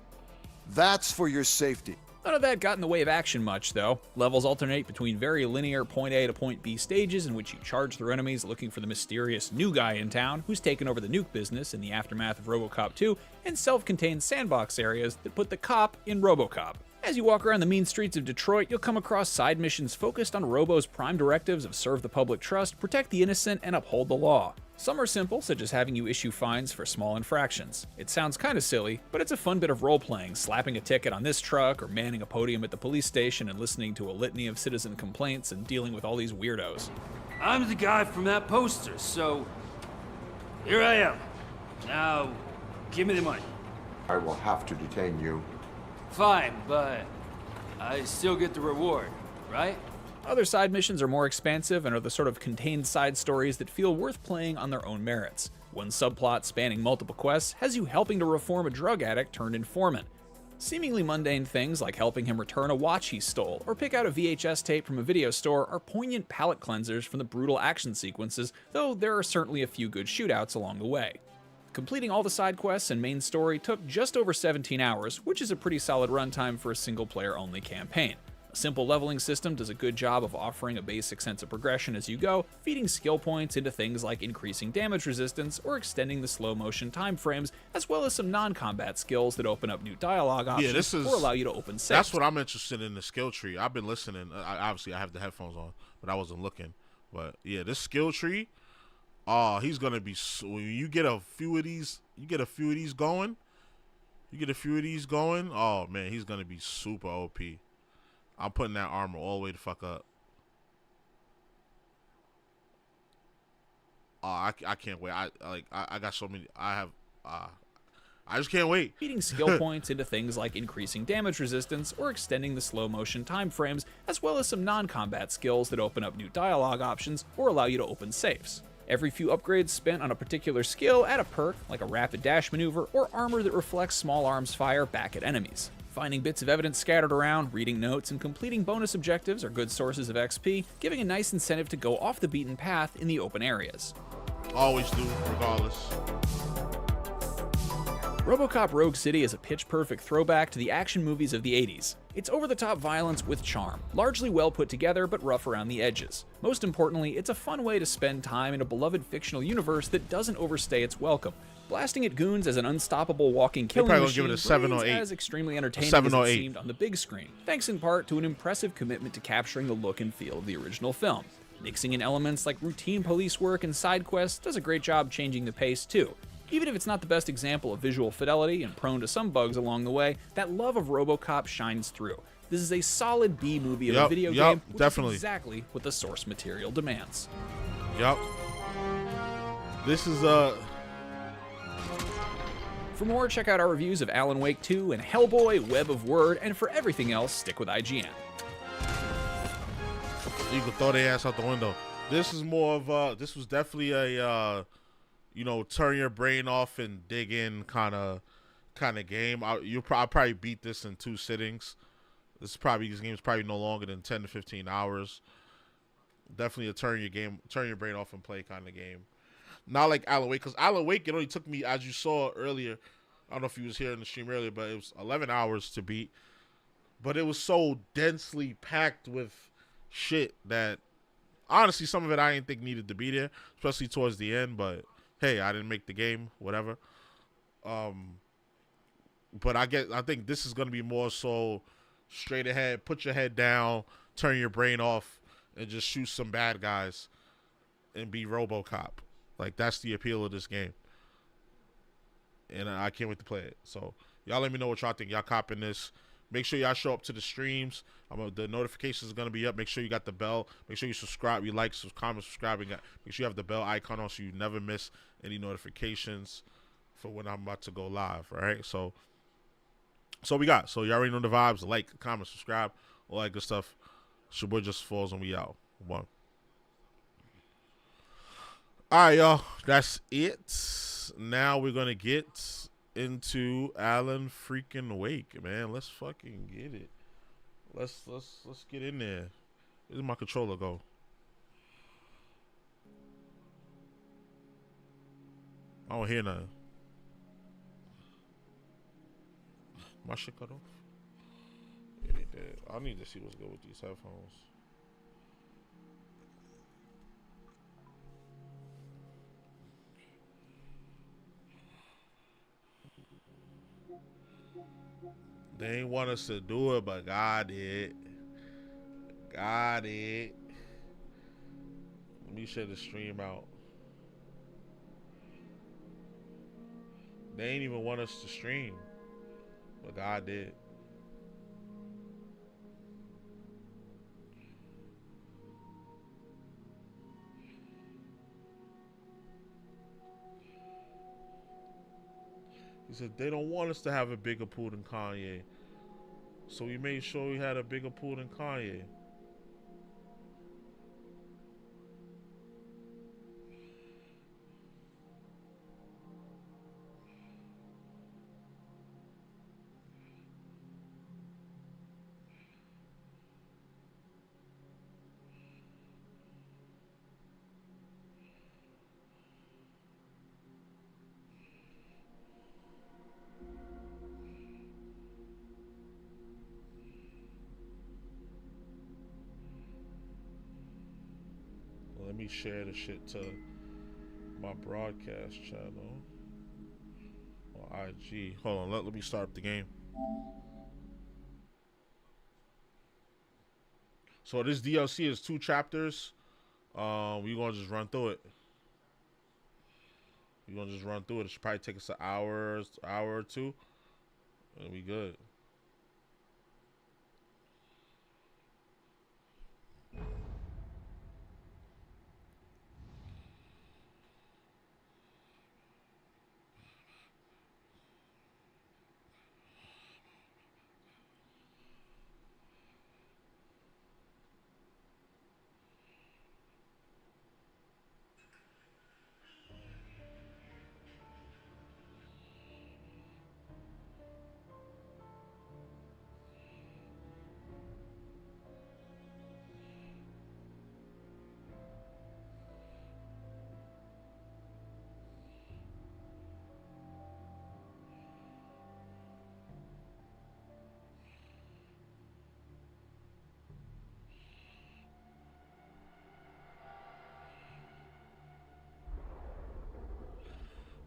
That's for your safety. None of that got in the way of action much, though. Levels alternate between very linear point A to point B stages in which you charge through enemies looking for the mysterious new guy in town who's taken over the nuke business in the aftermath of RoboCop 2, and self-contained sandbox areas that put the cop in RoboCop. As you walk around the mean streets of Detroit, you'll come across side missions focused on Robo's prime directives of serve the public trust, protect the innocent, and uphold the law. Some are simple, such as having you issue fines for small infractions. It sounds kinda silly, but it's a fun bit of role-playing, slapping a ticket on this truck, or manning a podium at the police station and listening to a litany of citizen complaints and dealing with all these weirdos. I'm the guy from that poster, so here I am. Now, give me the money. I will have to detain you. Fine, but I still get the reward, right? Other side missions are more expansive and are the sort of contained side stories that feel worth playing on their own merits. One subplot spanning multiple quests has you helping to reform a drug addict turned informant. Seemingly mundane things like helping him return a watch he stole or pick out a VHS tape from a video store are poignant palate cleansers from the brutal action sequences, though there are certainly a few good shootouts along the way. Completing all the side quests and main story took just over 17 hours, which is a pretty solid runtime for a single-player only campaign. A simple leveling system does a good job of offering a basic sense of progression as you go, feeding skill points into things like increasing damage resistance or extending the slow motion time frames, as well as some non-combat skills that open up new dialogue options or allow you to open saves. That's what I'm interested in, the skill tree. I've been listening. Obviously, I have the headphones on, but I wasn't looking. But yeah, this skill tree, he's gonna be. When you get a few of these, going. Oh man, he's gonna be super OP. I'm putting that armor all the way the fuck up. I can't wait. I got so many. I just can't wait. Feeding skill points into things like increasing damage resistance or extending the slow motion time frames, as well as some non-combat skills that open up new dialogue options or allow you to open safes. Every few upgrades spent on a particular skill add a perk, like a rapid dash maneuver or armor that reflects small arms fire back at enemies. Finding bits of evidence scattered around, reading notes, and completing bonus objectives are good sources of XP, giving a nice incentive to go off the beaten path in the open areas. Always do, regardless. RoboCop Rogue City is a pitch-perfect throwback to the action movies of the 80s. It's over-the-top violence with charm, largely well put together but rough around the edges. Most importantly, it's a fun way to spend time in a beloved fictional universe that doesn't overstay its welcome. Blasting at goons as an unstoppable walking killing machine give it a 7 or 8. as extremely entertaining as it seemed on the big screen, thanks in part to an impressive commitment to capturing the look and feel of the original film. Mixing in elements like routine police work and side quests does a great job changing the pace too. Even if it's not the best example of visual fidelity and prone to some bugs along the way, that love of RoboCop shines through. This is a solid B movie of a video game, which definitely. is exactly what the source material demands. Yup. This is For more, check out our reviews of Alan Wake 2 and Hellboy, Web of Word, and for everything else, stick with IGN. You can throw their ass out the window. This is more of this was definitely a turn your brain off and dig in kind of game. I'll probably beat this in 2 sittings. This game is probably no longer than 10 to 15 hours. Definitely a turn your brain off and play kind of game. Not like Alan Wake, because Alan Wake, it only took me, as you saw earlier, I don't know if you was here in the stream earlier, but it was 11 hours to beat. But it was so densely packed with shit that, honestly, some of it I didn't think needed to be there, especially towards the end, but hey, I didn't make the game, whatever. But I think this is going to be more so straight ahead, put your head down, turn your brain off, and just shoot some bad guys and be RoboCop. Like, that's the appeal of this game. And I can't wait to play it. So, y'all let me know what y'all think. Y'all copping this. Make sure y'all show up to the streams. The notifications are going to be up. Make sure you got the bell. Make sure you subscribe. You like, comment, subscribe. Make sure you have the bell icon on so you never miss any notifications for when I'm about to go live. All right? So we got. So, you already know the vibes. Like, comment, subscribe, all that good stuff. It's your boy JusticeXFalls, and we out. One. All right, y'all. That's it. Now we're going to get into Alan freaking Wake, man. Let's fucking get it. Let's get in there. Where did my controller go? I don't hear nothing. My shit cut off? It ain't dead. I need to see what's good with these headphones. They ain't want us to do it, but God did. God did. Let me share the stream out. They ain't even want us to stream, but God did. He said they don't want us to have a bigger pool than Kanye, so we made sure we had a bigger pool than Kanye. Let me share the shit to my broadcast channel on IG. Hold on, let me start up the game. So this DLC is 2 chapters. We're gonna just run through it. We're gonna just run through it. It should probably take us an hour or two, and we good.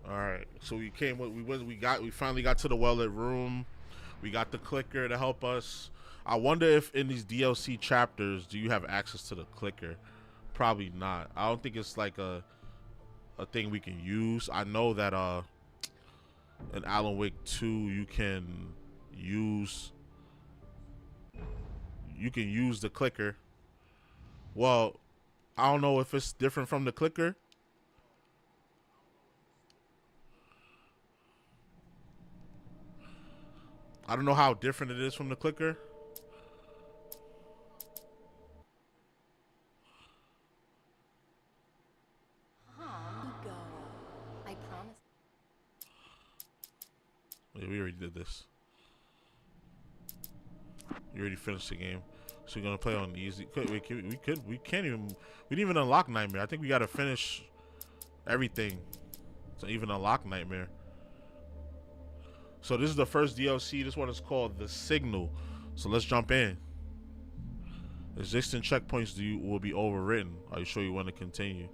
All right, so we finally got to the well-lit room. We got the clicker to help us. I wonder if in these DLC chapters, do you have access to the clicker? Probably not. I don't think it's like a thing we can use. I know that in Alan Wake 2 you can use the clicker. Well, I don't know if it's different from the clicker. I don't know how different it is from the clicker. I promise. Yeah, we already did this. You already finished the game, so we're gonna play on easy. We didn't even unlock Nightmare. I think we gotta finish everything to even unlock Nightmare. So this is the first DLC. This one is called The Signal. So let's jump in. Existing checkpoints will be overwritten. Are you sure you want to continue?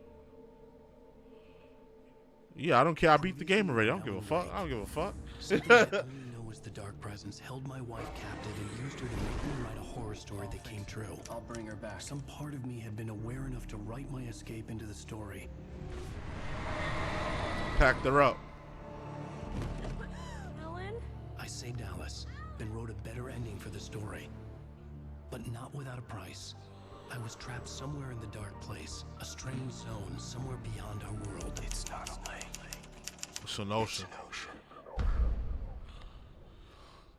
Yeah, I don't care. I beat the game already. I don't give a fuck. I don't give a fuck. Something I only know is the dark presence held my wife captive and used her to make me write a horror story that came true. I'll bring her back. Some part of me had been aware enough to write my escape into the story. Packed her up. I saved Alice, then wrote a better ending for the story. But not without a price. I was trapped somewhere in the dark place, a strange zone somewhere beyond our world. It's not a lake. It's an ocean.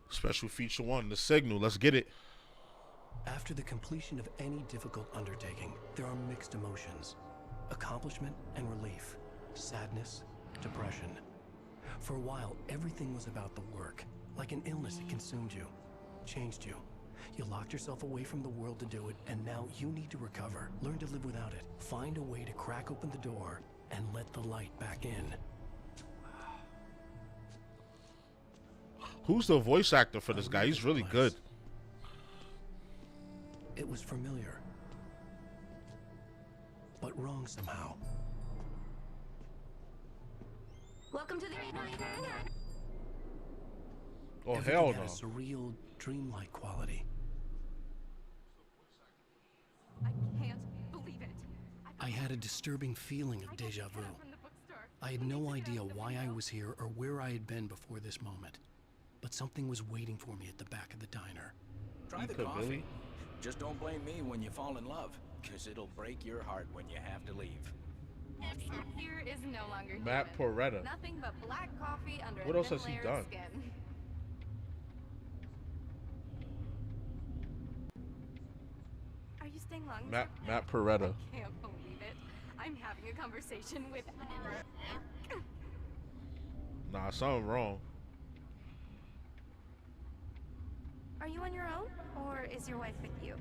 Special feature 1, The Signal. Let's get it. After the completion of any difficult undertaking, there are mixed emotions. Accomplishment and relief. Sadness, depression. For a while, everything was about the work. Like an illness, it consumed you, changed you. You locked yourself away from the world to do it, and now you need to recover. Learn to live without it. Find a way to crack open the door and let the light back in. Who's the voice actor for this guy? He's really good. It was familiar, but wrong somehow. Welcome to the Oh, Everything hell had no. a surreal, dreamlike quality. I can't believe it. I had a disturbing feeling of deja vu. I had no idea why I was here or where I had been before this moment. But something was waiting for me at the back of the diner. Try the coffee. Just don't blame me when you fall in love, because it'll break your heart when you have to leave. Here is no longer Matt human. Porretta. Nothing but black coffee under What a else thin has he layer of done? skin. Are you staying long? Matt Porretta. I can't believe it. I'm having a conversation with. Nah, something wrong. Are you on your own, or is your wife with you?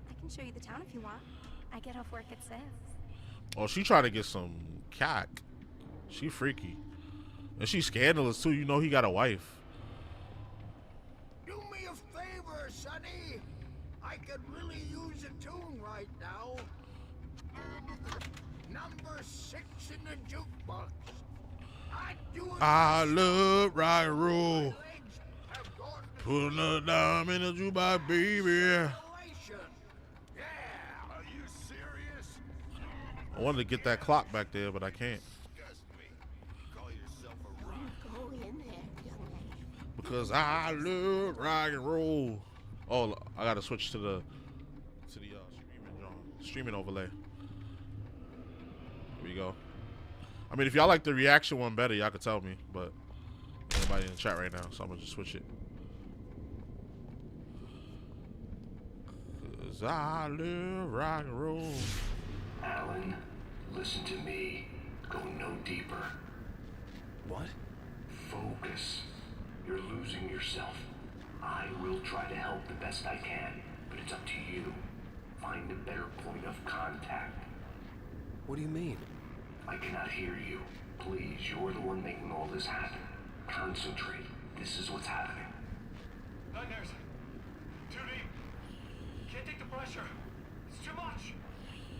I can show you the town if you want. I get off work at 6. Oh, she trying to get some cack. She freaky. And she's scandalous too. You know he got a wife. Do me a favor, Sonny. I could really use a tune right now. Number 6 in the jukebox. I love rock and roll. Putting a dime in the jukebox, baby. Yeah. Are you serious? I wanted to get that clock back there, but I can't. Go in there, young lady. Because I love rock and roll. Oh, I gotta switch to the streaming overlay. Here we go. I mean, if y'all like the reaction one better, y'all could tell me, but nobody in the chat right now, so I'm gonna just switch it. Cause I love rock and roll. Alan, listen to me. Go no deeper. What? Focus. You're losing yourself. I will try to help the best I can, but it's up to you. Find a better point of contact. What do you mean? I cannot hear you. Please, you're the one making all this happen. Concentrate. This is what's happening. Nightmares. Too deep. Can't take the pressure. It's too much.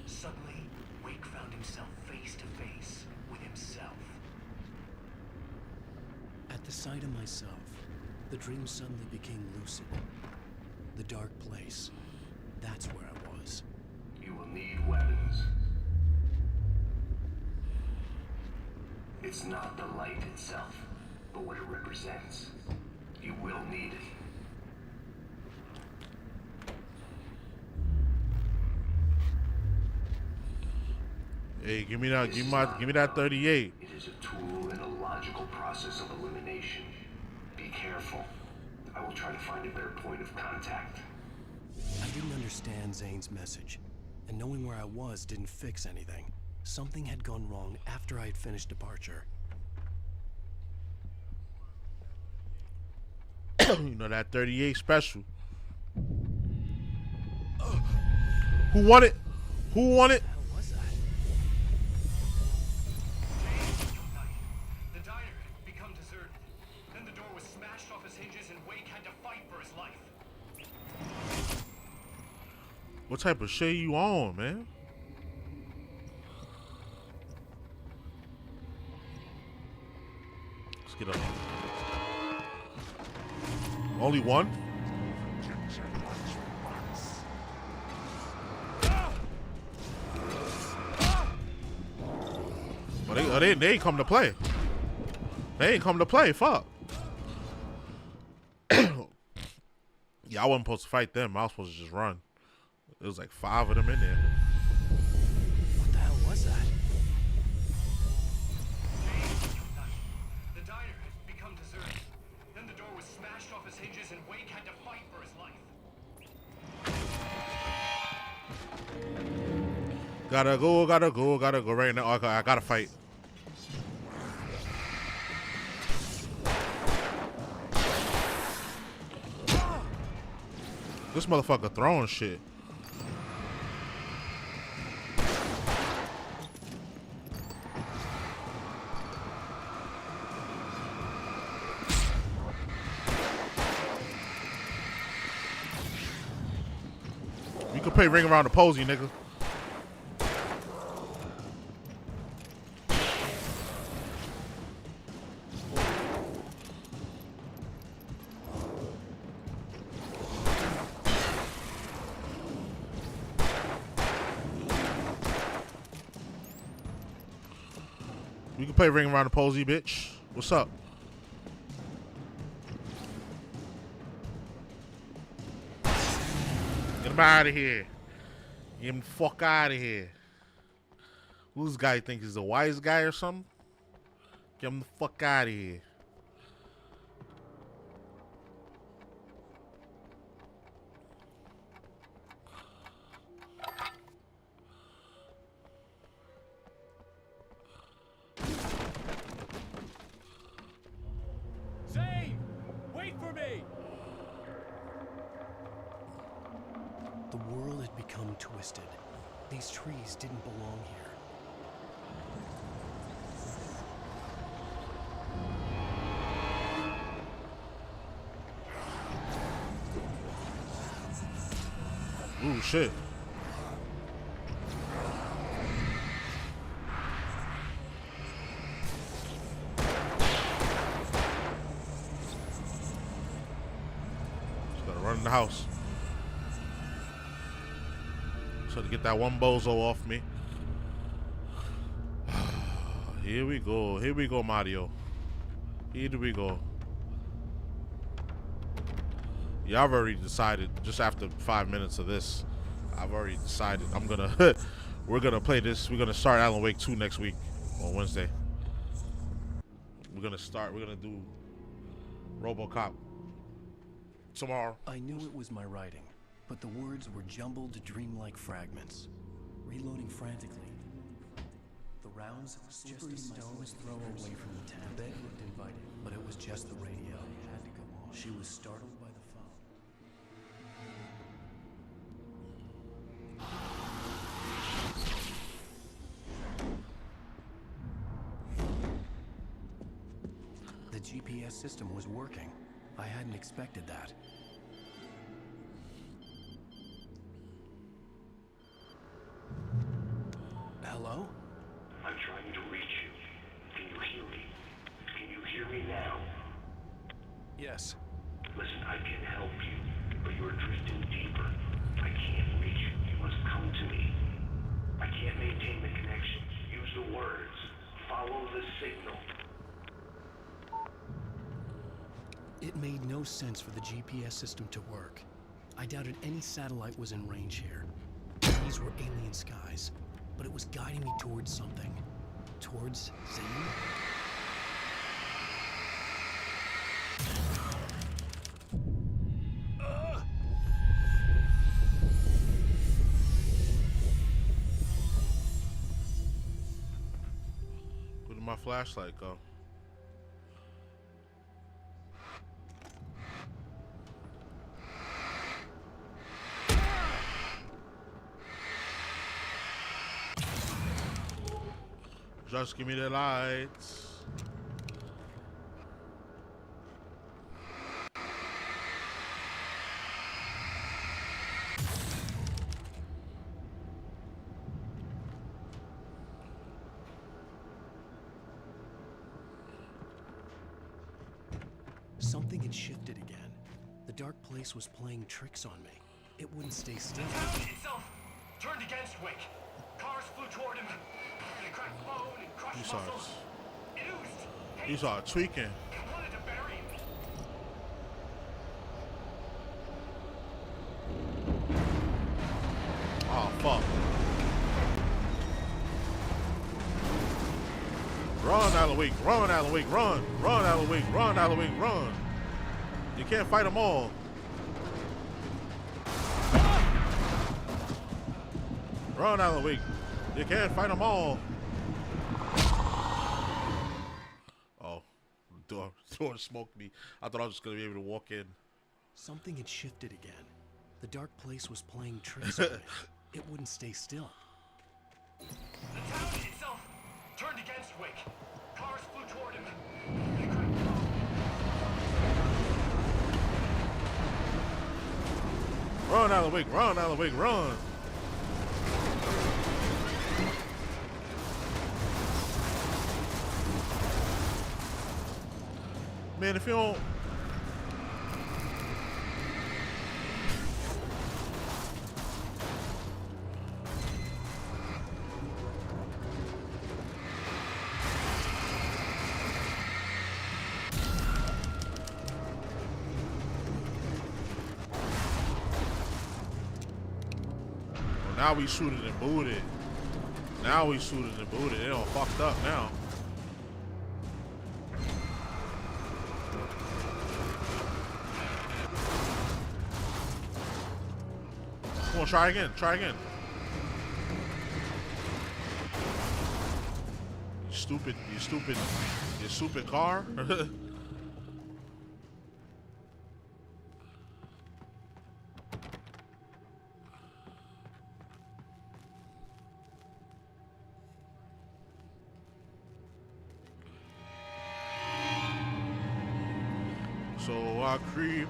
Suddenly, Wake found himself face to face with himself. At the sight of myself, the dream suddenly became lucid. The dark place. That's where I was. You will need weapons. It's not the light itself, but what it represents. You will need it. Hey, give me that 38. It is a tool in a logical process of elimination. Be careful. I will try to find a better point of contact. I didn't understand Zane's message, and knowing where I was didn't fix anything. Something had gone wrong after I had finished departure. You know that 38 special. Who won it? Who won it? What was that? The diner had become deserted. Then the door was smashed off its hinges and Wake had to fight for his life. What type of shit you on, man? Let's get up. Only one? Well, they ain't come to play. They ain't come to play. Fuck. Yeah, I wasn't supposed to fight them. I was supposed to just run. There was like 5 of them in there. What the hell was that? The diner had become deserted. Then the door was smashed off its hinges and Wake had to fight for his life. Gotta go right now. Okay, I gotta fight. This motherfucker throwing shit. You can play Ring Around the Posy, nigga. can play Ring Around the Posy, bitch. What's up? Get him out of here. Get him the fuck out of here. Who's this guy think he's a wise guy or something? Get him the fuck out of here. Zane! Wait for me! The world had become twisted. These trees didn't belong here. Ooh, shit. Just gotta run in the house. So to get that one bozo off me. Here we go. Here we go, Mario. Here we go. Yeah, I've already decided, just after 5 minutes of this, I've already decided I'm gonna, we're gonna play this. We're gonna start Alan Wake 2 next week on Wednesday. We're gonna do RoboCop tomorrow. I knew it was my writing, but the words were jumbled dreamlike fragments. Reloading frantically. The rounds just a stone's throw away from the tent. The bed looked inviting, but it was just the radio. Had to go on. She was startled by the phone. The GPS system was working. I hadn't expected that. Hello? I'm trying to reach you. Can you hear me? Can you hear me now? Yes. Listen, I can help you, but you're drifting deeper. I can't reach you. You must come to me. I can't maintain the connection. Use the words. Follow the signal. It made no sense for the GPS system to work. I doubted any satellite was in range here. These were alien skies, but it was guiding me towards something. Towards Zane? Where did my flashlight go? Just give me the lights. Something had shifted again. The dark place was playing tricks on me. It wouldn't stay still. The town itself turned against Wake. Cars flew toward him. They cracked bone and crushed muscles. It oozed. These are tweaking. It wanted to bury him. Oh, fuck. Run, Alan Wake. Run, Alan Wake. Run. Run, Alan Wake. Run, Alan Wake. Run. You can't fight them all. Run, Alan Wake. You can't fight them all. Oh, door smoked me. I thought I was just gonna be able to walk in. Something had shifted again. The dark place was playing tricks on me. It wouldn't stay still. The town itself turned against Wake. Cars flew toward him. They cracked bone. Run, Alan Wake. Run, Alan Wake. Run. Man, if you don't... Now we suited and booted. Now we suited and booted. It all fucked up now. Come on, try again. Try again. You stupid car. So I creep,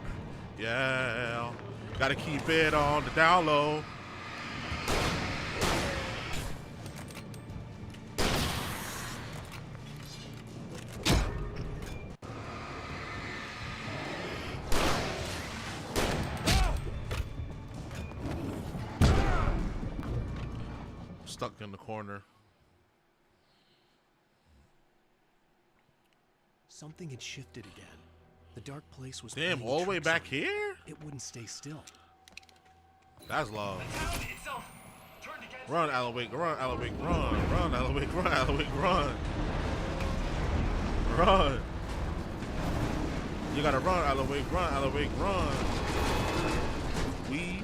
yeah. Gotta keep it on the down low. Stuck in the corner. Something had shifted again. The dark place was damn playing all the way tricks back on me. here. It wouldn't stay still. That's love. Run, Alawake, run, Alawake, run, run, Alawake, run, Alawake, run. Run. You gotta run, Alawake, run, Alawake, run. Weave.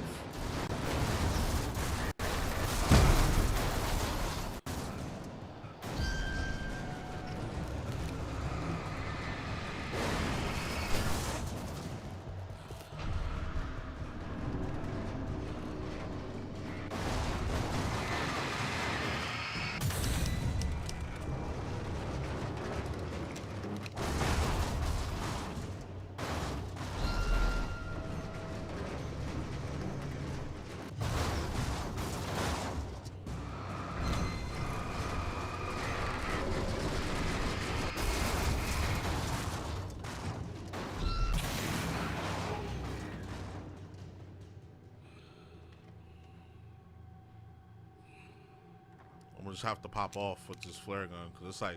I'm gonna just have to pop off with this flare gun because it's like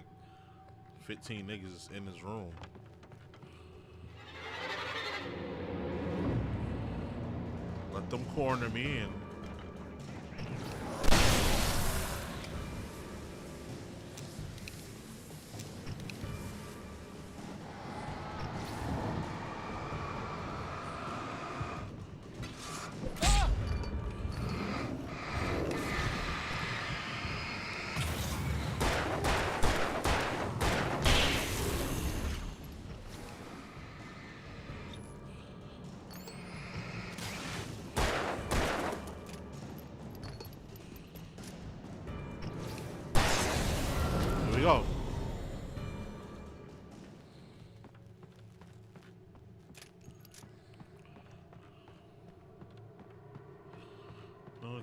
15 niggas in this room. Let them corner me and we go.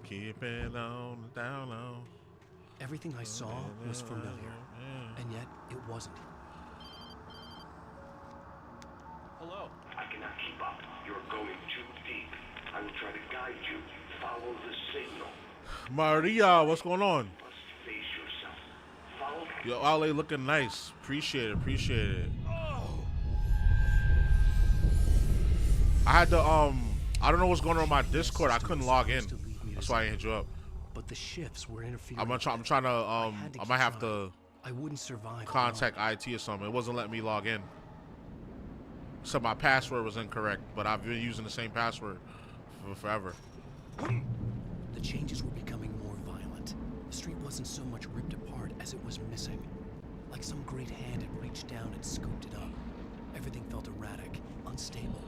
Keep it on the down low. Everything I saw was familiar, and yet it wasn't. Hello. I cannot keep up. You're going too deep. I will try to guide you. Follow the signal. Maria, what's going on? Face yourself. Follow. Yo, Ale looking nice. Appreciate it. Appreciate it. I had to I don't know what's going on my Discord. I couldn't log in. That's why I hit you up. But the shifts were interfering. I'm trying to I might have to I wouldn't survive. Contact IT or something. It wasn't letting me log in. So my password was incorrect, but I've been using the same password for forever. The changes were becoming more violent. The street wasn't so much ripped apart as it was missing. Like some great hand had reached down and scooped it up. Everything felt erratic, unstable.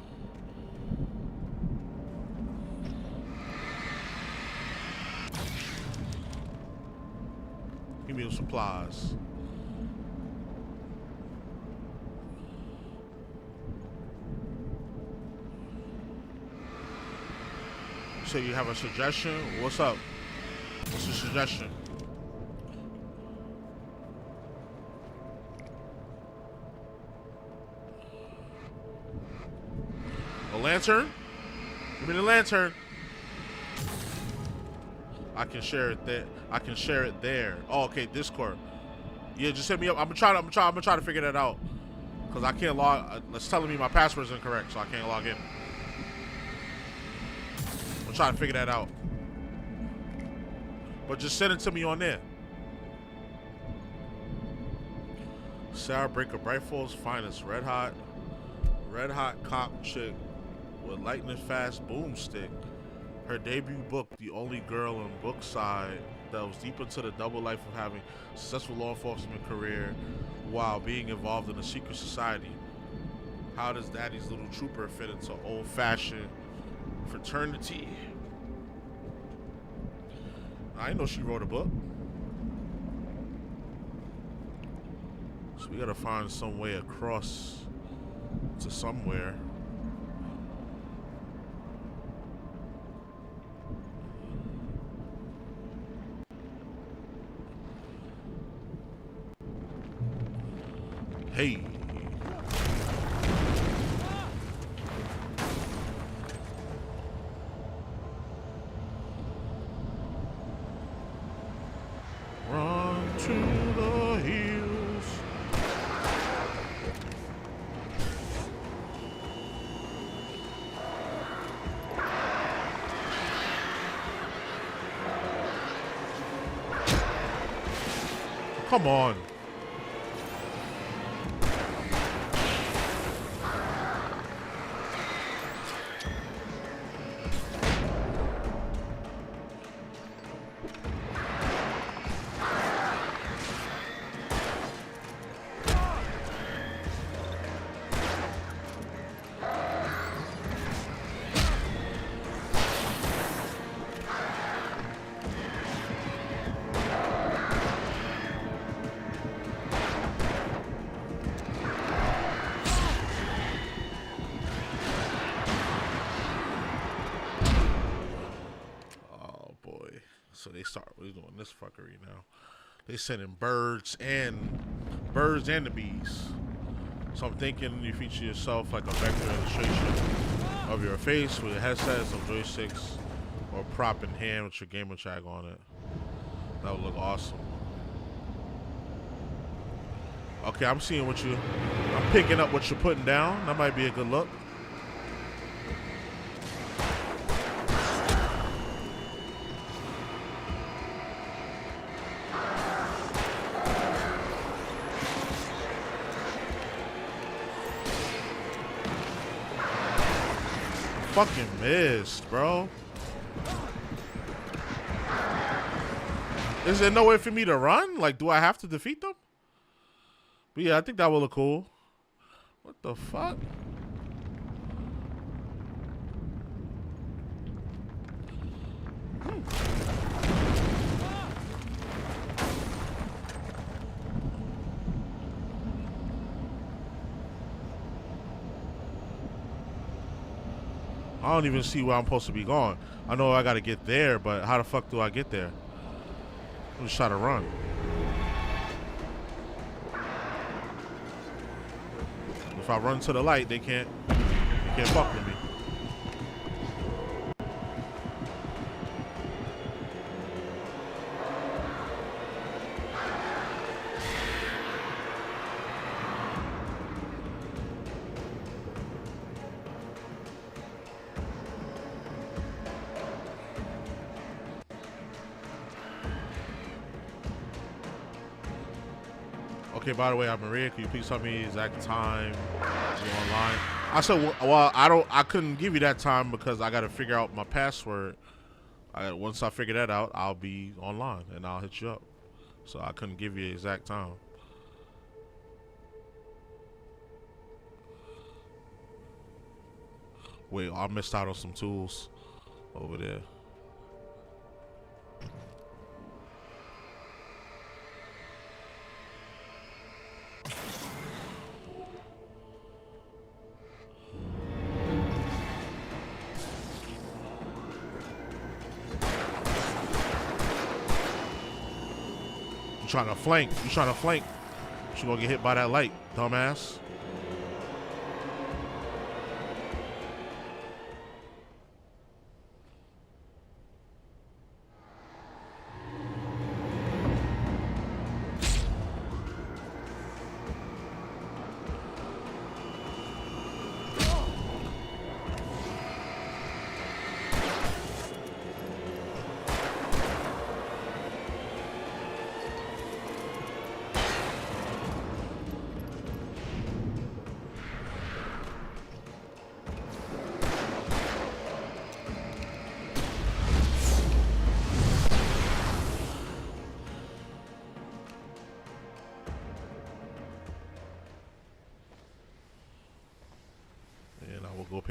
Give me those supplies. So you have a suggestion? What's up? What's your suggestion? A lantern? Give me the lantern. I can share it there. I can share it there. Oh, okay, Discord. Yeah, just hit me up. I'm gonna try to figure that out. Cause I can't log. It's telling me my password is incorrect, so I can't log in. I'm trying to figure that out. But just send it to me on there. Sarah Breaker Brightfall's finest, red hot cop chick with lightning fast boomstick. Her debut book, The Only Girl on Book Side, delves deep into the double life of having a successful law enforcement career while being involved in a secret society. How does Daddy's Little Trooper fit into old-fashioned fraternity? I didn't know she wrote a book. So we gotta find some way across to somewhere. Hey. Run to the hills. Come on. So they start really doing this fuckery now. They sending birds and the bees. So I'm thinking you feature yourself like a vector illustration of your face with a headset, some joysticks, or prop in hand with your gamer tag on it. That would look awesome. Okay, I'm seeing what I'm picking up what you're putting down. That might be a good look. Fucking missed, bro. Is there no way for me to run? Like, do I have to defeat them? But yeah, I think that will look cool. What the fuck? I don't even see where I'm supposed to be going. I know I gotta get there, but how the fuck do I get there? I'm just trying to run. If I run to the light, they can't fuck with me. Okay, by the way, I'm Maria. Can you please tell me the exact time you're online? I said, well, I couldn't give you that time because I got to figure out my password. Once I figure that out, I'll be online and I'll hit you up. So I couldn't give you the exact time. Wait, I missed out on some tools over there. You trying to flank. You trying to flank. She gonna get hit by that light, dumbass.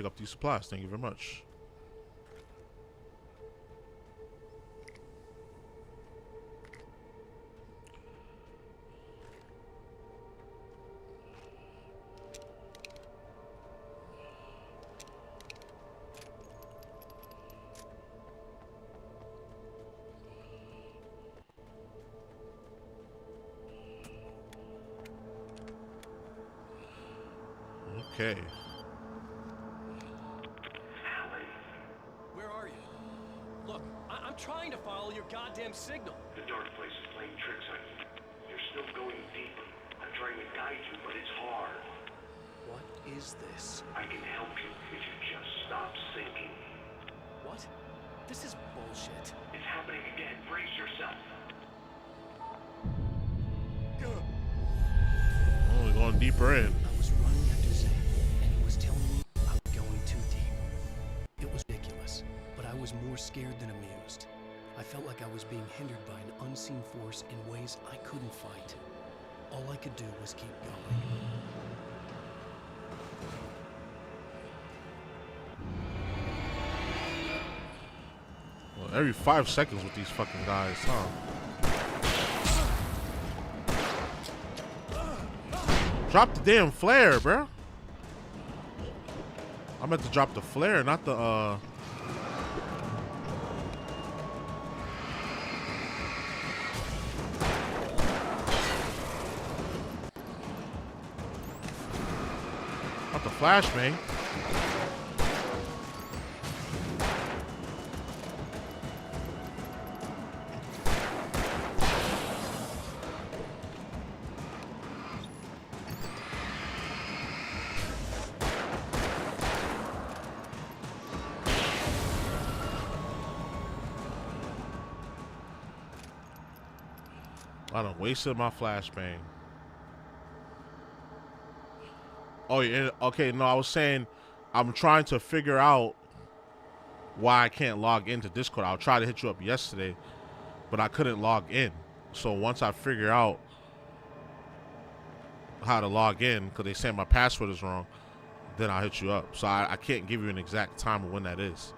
pick up these supplies. Thank you very much. Okay. Where are you? Look, I'm trying to follow your goddamn signal. The dark place is playing tricks on you. You're still going deeper. I'm trying to guide you, but it's hard. What is this? I can help you if you just stop sinking. What? This is bullshit. It's happening again. Brace yourself. Oh, we're going deeper in. I was running after Zane, and he was telling me I was going too deep. It was ridiculous, but I was more scared than amused. I felt like I was being hindered by an unseen force in ways I couldn't fight. All I could do was keep going. Well, every 5 seconds with these fucking guys, huh? Drop the damn flare, bro. I meant to drop the flare, not the not the flashbang. I done wasted my flashbang. Oh yeah, okay. No, I was saying I'm trying to figure out why I can't log into Discord. I'll try to hit you up yesterday, but I couldn't log in. So once I figure out how to log in, because they say my password is wrong, then I'll hit you up. So I can't give you an exact time of when that is,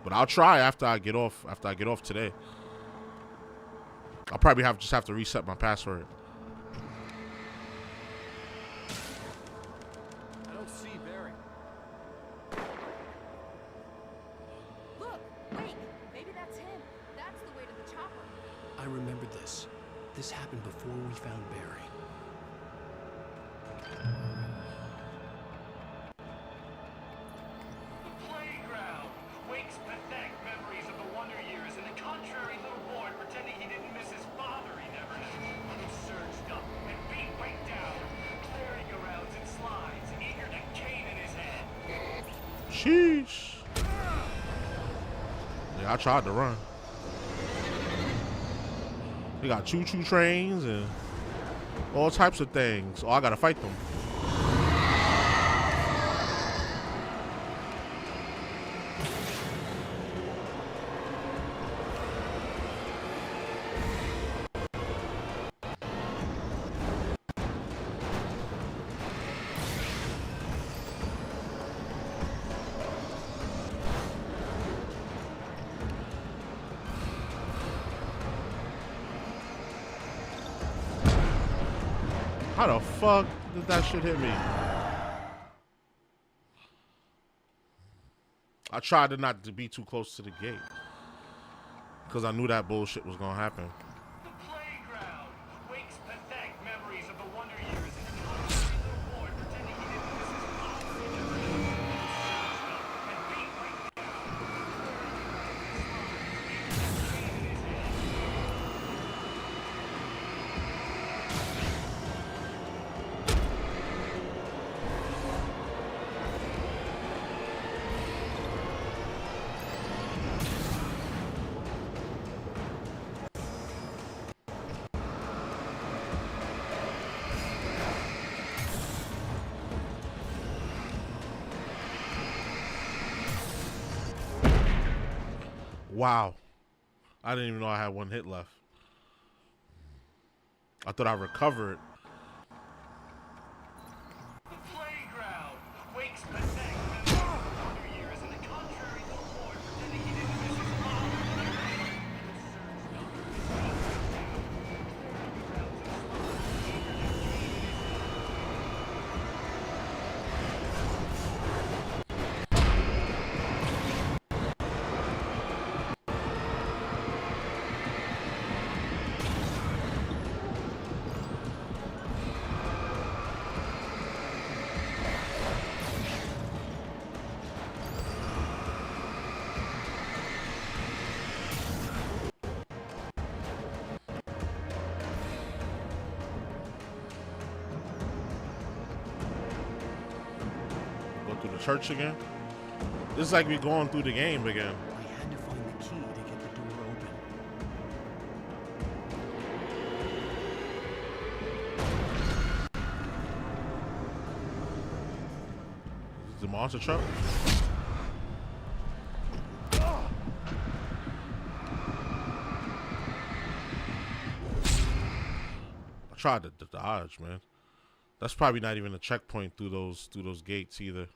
but I'll try after I get off. After I get off today. I'll probably just have to reset my password. I don't see Barry. Look, wait, maybe that's him. That's the way to the chopper. I remember this. This happened before we found Barry. The playground wakes pathetic memories of the wonder years and the contrary little boy pretending he didn't miss his father he never knew. He surged up and beat way down, clearing arounds and slides, eager to cane in his head. Sheesh. Yeah, I tried to run. They got choo-choo trains and all types of things. Oh, I gotta fight them. How the fuck did that shit hit me? I tried to not to be too close to the gate because I knew that bullshit was gonna happen. The playground wakes pathetic memories of the wonder years and the contrary little boy pretending he didn't miss his father he never knew. He surged up and beat way down, clearing arounds and slides, eager to cane in his head. Wow. I didn't even know I had one hit left. I thought I recovered. The playground wakes pathetic memories. through the church again. This is like we going through the game again. I had to find the key to get the door open. Is the monster truck? I tried to dodge, man. That's probably not even a checkpoint through those gates either.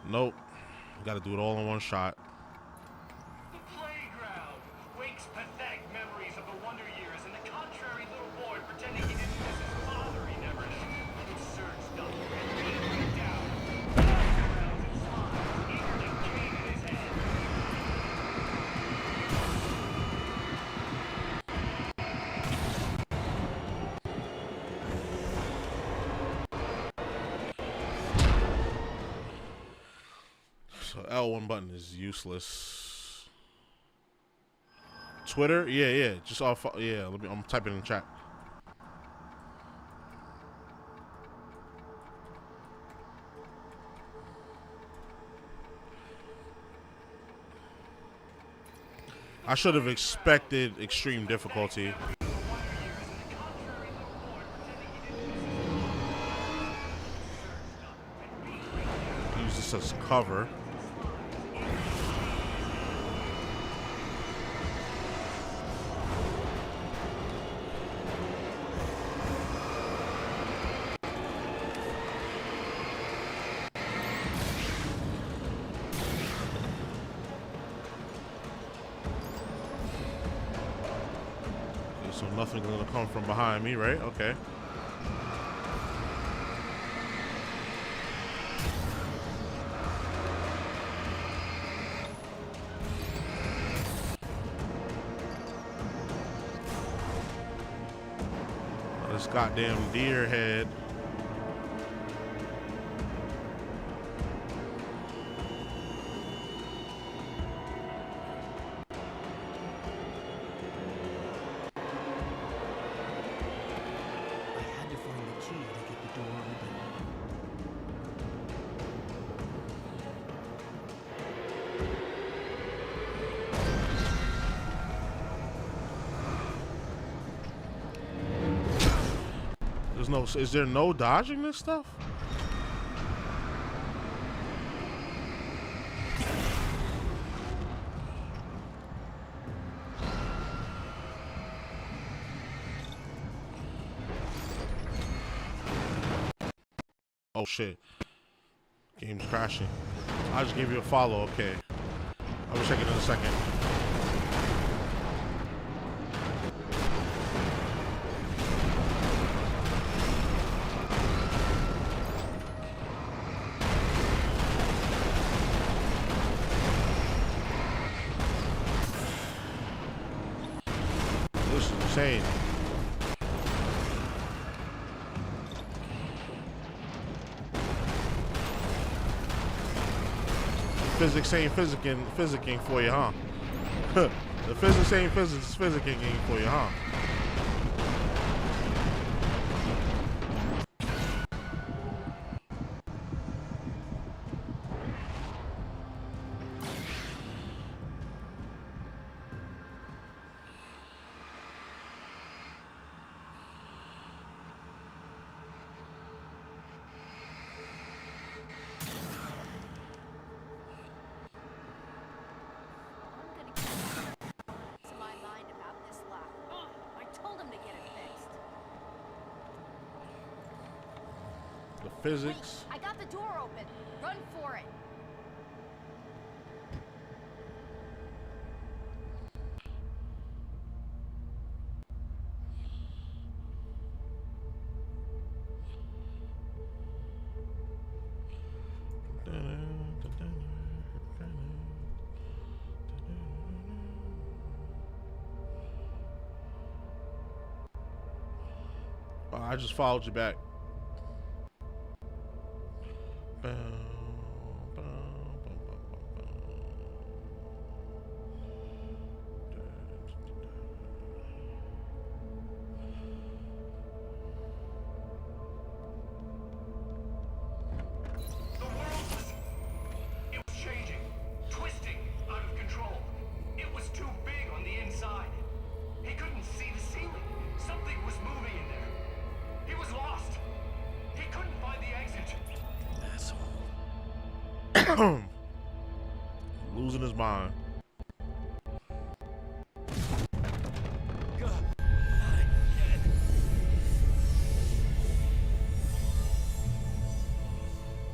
Nope. Got to do it all in one shot. The playground wakes pathetic memories of the Wonder Years and the contrary little boy pretending he didn't miss his father he never knew. He searched up and beat him down. Around and smiles, eager to gain in his head. So L1 button is useless. Twitter? Yeah. Just off. Yeah, I'm typing in the chat. I should have expected extreme difficulty. Use this as cover. So nothing's gonna come from behind me, right? Okay. This goddamn deer head. Is there no dodging this stuff? Oh shit. Game's crashing. I'll just give you a follow, okay. I'll check it in a second. Insane. Physics ain't physicking for you, huh? The physics ain't physicking for you, huh? Physics. Wait, I got the door open. Run for it. I just followed you back. Losing his mind.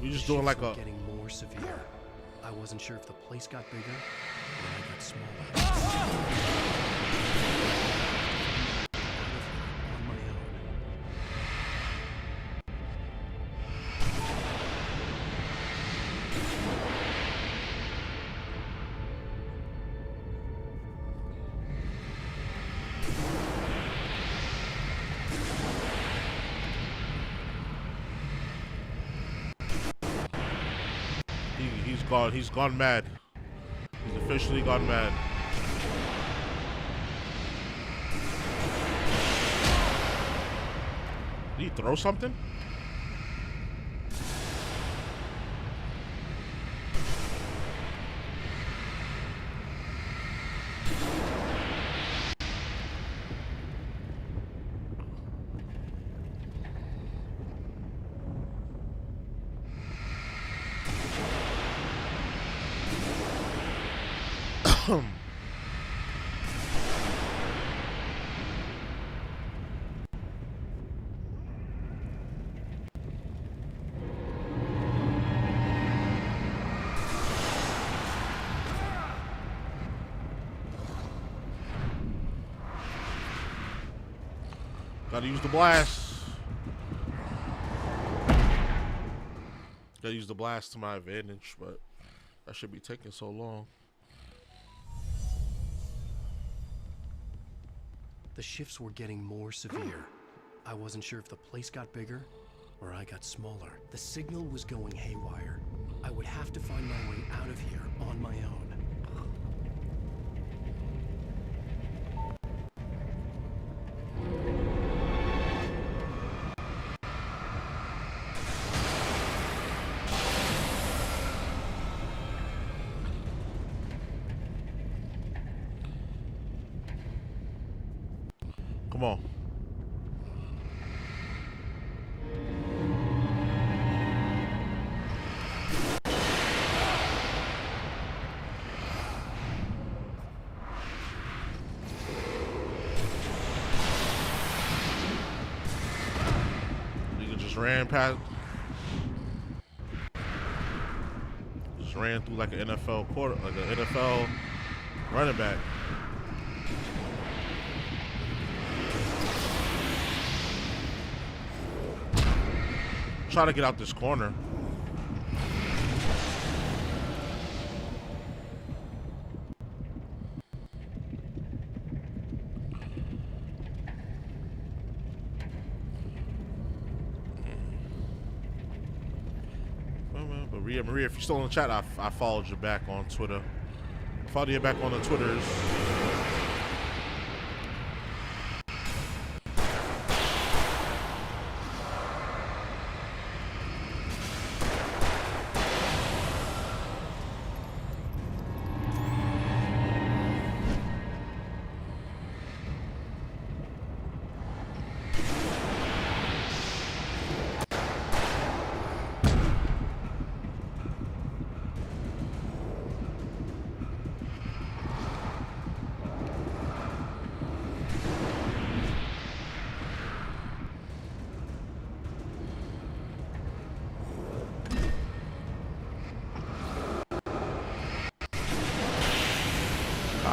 We just doing like a. Getting more severe. I wasn't sure if the place got bigger or I got smaller. On my own. He's gone mad. He's officially gone mad. Did he throw something? Gotta use the blast. Gotta use the blast to my advantage, but that should be taking so long. The shifts were getting more severe. I wasn't sure if the place got bigger or I got smaller. The signal was going haywire. I would have to find my way out of here on my own. Come on. Nigga just ran past. Just ran through like an NFL quarter, like an NFL running back. Try to get out this corner. But Maria, if you're still in the chat, I followed you back on Twitter. I followed you back on the Twitters.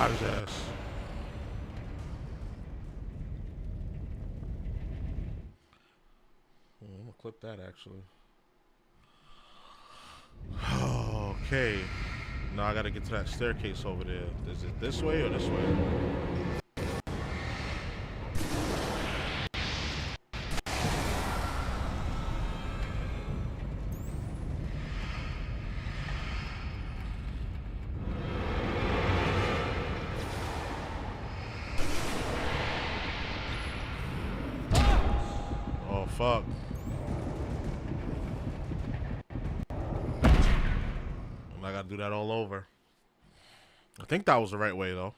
His ass. I'm gonna clip that actually. Okay. Now I gotta get to that staircase over there. Is it this way or this way? Fuck. And I gotta do that all over. I think that was the right way though.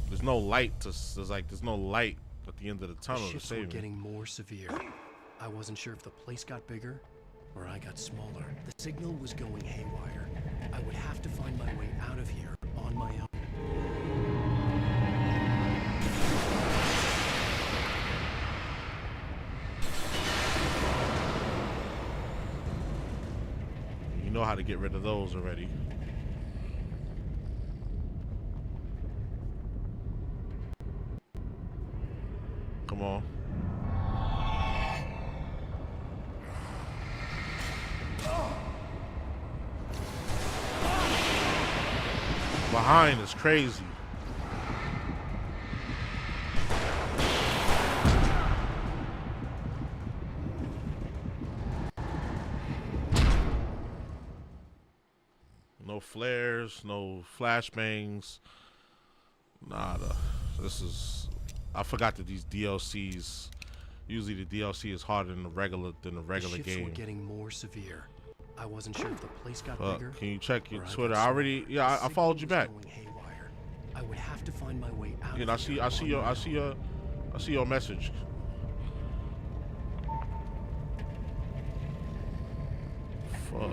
There's no light there's no light at the end of the tunnel to shifts save were me. Getting more severe. I wasn't sure if the place got bigger or I got smaller. The signal was going haywire. I would have to find my way out of here on my own. You know how to get rid of those already. Come on. Behind is crazy. No flares, no flashbangs, nada. This is, I forgot that these DLCs, usually the DLC is harder than the regular The shifts game. were getting more severe. I wasn't sure if the place got Fuck, bigger. can you check your or Twitter? got I already, smaller. yeah, I The followed you signal back. was going haywire. I would have to find my way out. You know, I see your message. Fuck.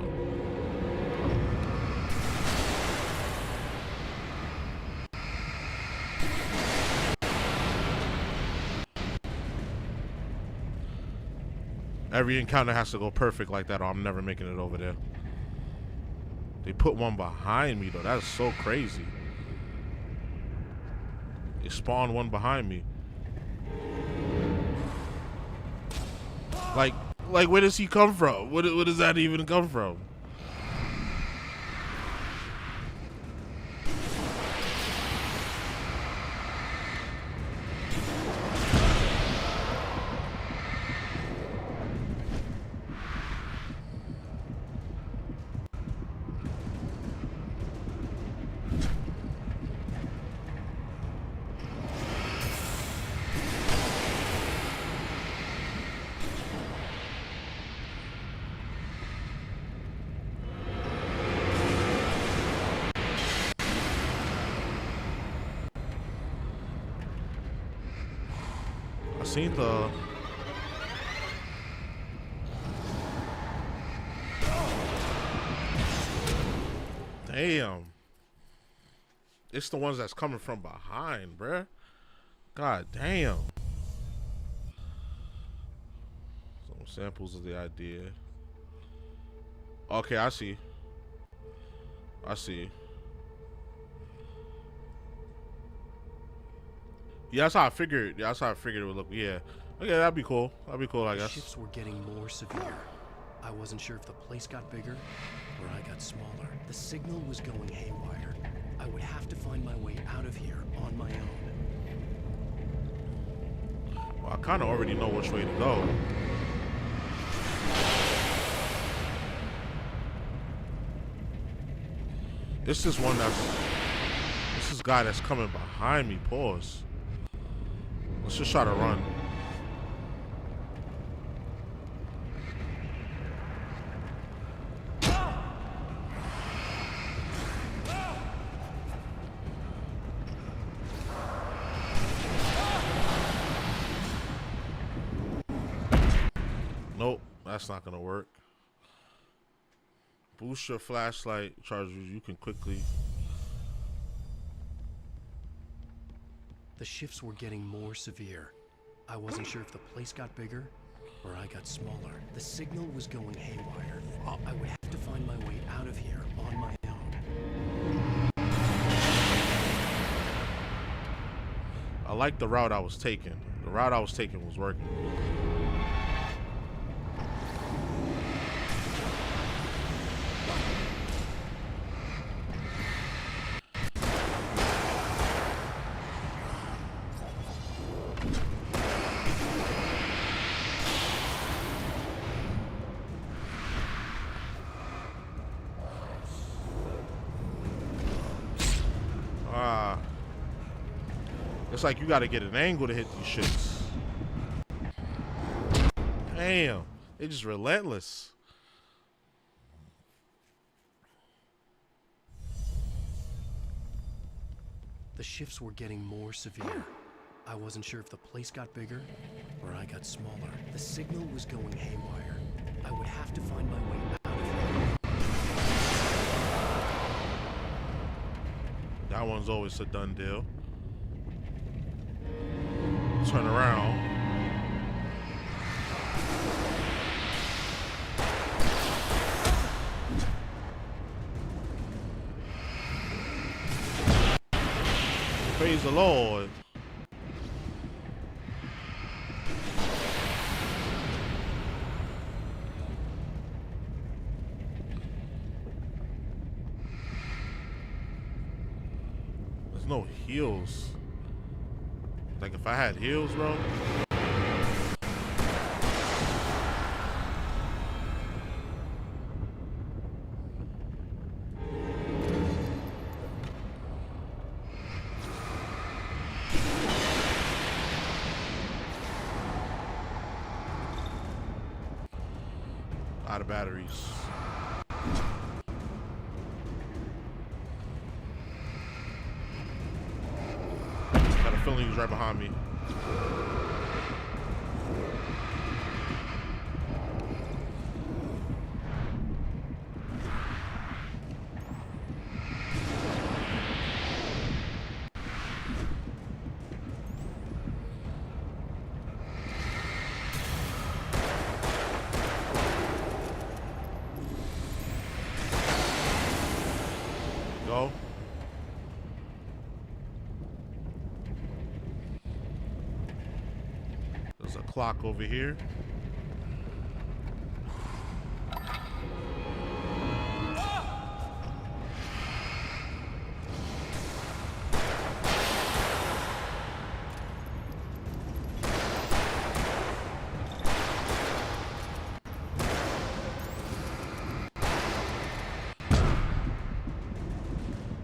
Every encounter has to go perfect like that, or I'm never making it over there. They put one behind me, though. That is so crazy. They spawned one behind me. Like where does he come from? Where does that even come from? I seen the damn. It's the ones that's coming from behind, bruh. God damn. Some samples of the idea. Okay, I see. I see. Yeah, that's how I figured. Yeah, that's how I figured it would look. Yeah. Okay, that'd be cool. That'd be cool, I The guess. shifts were getting more severe. I wasn't sure if the place got bigger or I got smaller. The signal was going haywire. I would have to find my way out of here on my own. Well, I kind of already know which way to go. It's this one that's... This is guy that's coming behind me. Pause. Let's just try to run. Nope, that's not gonna work. Boost your flashlight charges. You can quickly... The shifts were getting more severe. I wasn't sure if the place got bigger or I got smaller. The signal was going haywire. I would have to find my way out of here on my own. I like the route I was taking. The route I was taking was working. It's like you gotta get an angle to hit these shits. Damn, they just relentless. The shifts were getting more severe. I wasn't sure if the place got bigger or I got smaller. The signal was going haywire. I would have to find my way out of here. That one's always a done deal. Turn around. Praise the Lord. There's no heals. Like if I had heals, bro. Out of batteries. Got a feeling he was right behind me. Go. There's a clock over here.